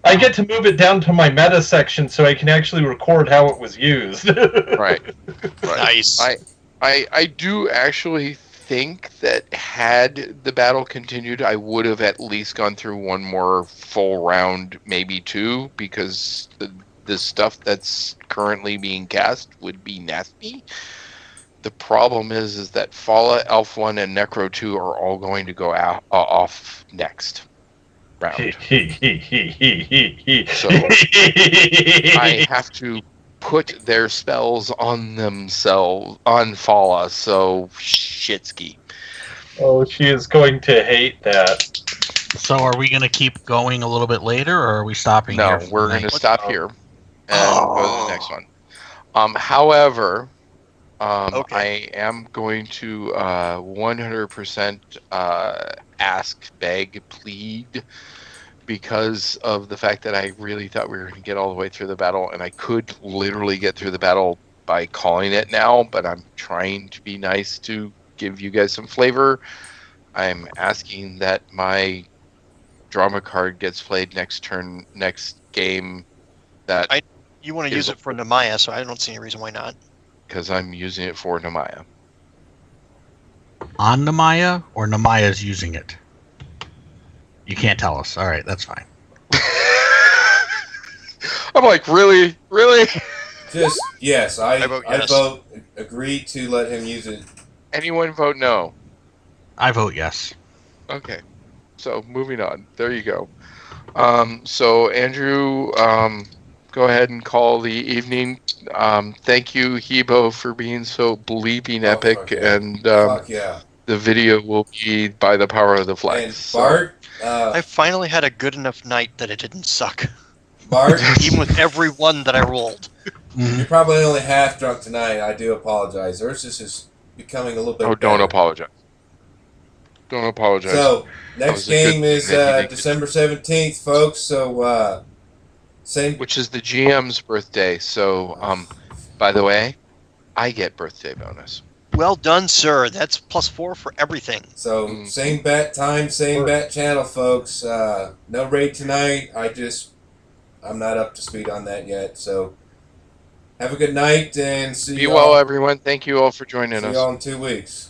I get to move it down to my meta section so I can actually record how it was used. Right. Nice. I do actually think that had the battle continued, I would have at least gone through one more full round, maybe two, because the stuff that's currently being cast would be nasty. The problem is that Fala, Elf 1, and Necro 2 are all going to go off next round. So I have to put their spells on themselves, on Fala, so shitski. Oh, she is going to hate that. So are we going to keep going a little bit later, or are we stopping No, here? we're going to stop here and go to the next one. However, I am going to 100% ask, beg, plead, because of the fact that I really thought we were going to get all the way through the battle, and I could literally get through the battle by calling it now, but I'm trying to be nice to give you guys some flavor. I'm asking that my drama card gets played next turn, next game. That You want to use it for Namaya, so I don't see any reason why not. Because I'm using it for Namaya. On Namaya, or Namaya's using it? You can't tell us. All right, that's fine. I'm like, really? Just yes. I vote yes. vote agree to let him use it. Anyone vote no? I vote yes. Okay. So moving on. There you go. So Andrew, go ahead and call the evening. Thank you, Hebo, for being so bleeping epic, fuck yeah. and Fuck yeah. the video will be by the power of the And flex. Bart, I finally had a good enough night that it didn't suck. Bart, Even with every one that I rolled. you're probably only half drunk tonight. I do apologize. Ursus is becoming a little bit. Oh, don't better. apologize. Don't apologize. So That next was a good game is thing that you did. December 17th, folks. So same. Which is the GM's birthday. So, by the way, I get birthday bonus. Well done, sir. That's +4 for everything. So same bat time, same bat channel, folks. No raid tonight. I'm not up to speed on that yet. So have a good night and see Be you well, all. everyone. Thank you all for joining See us. you all in 2 weeks.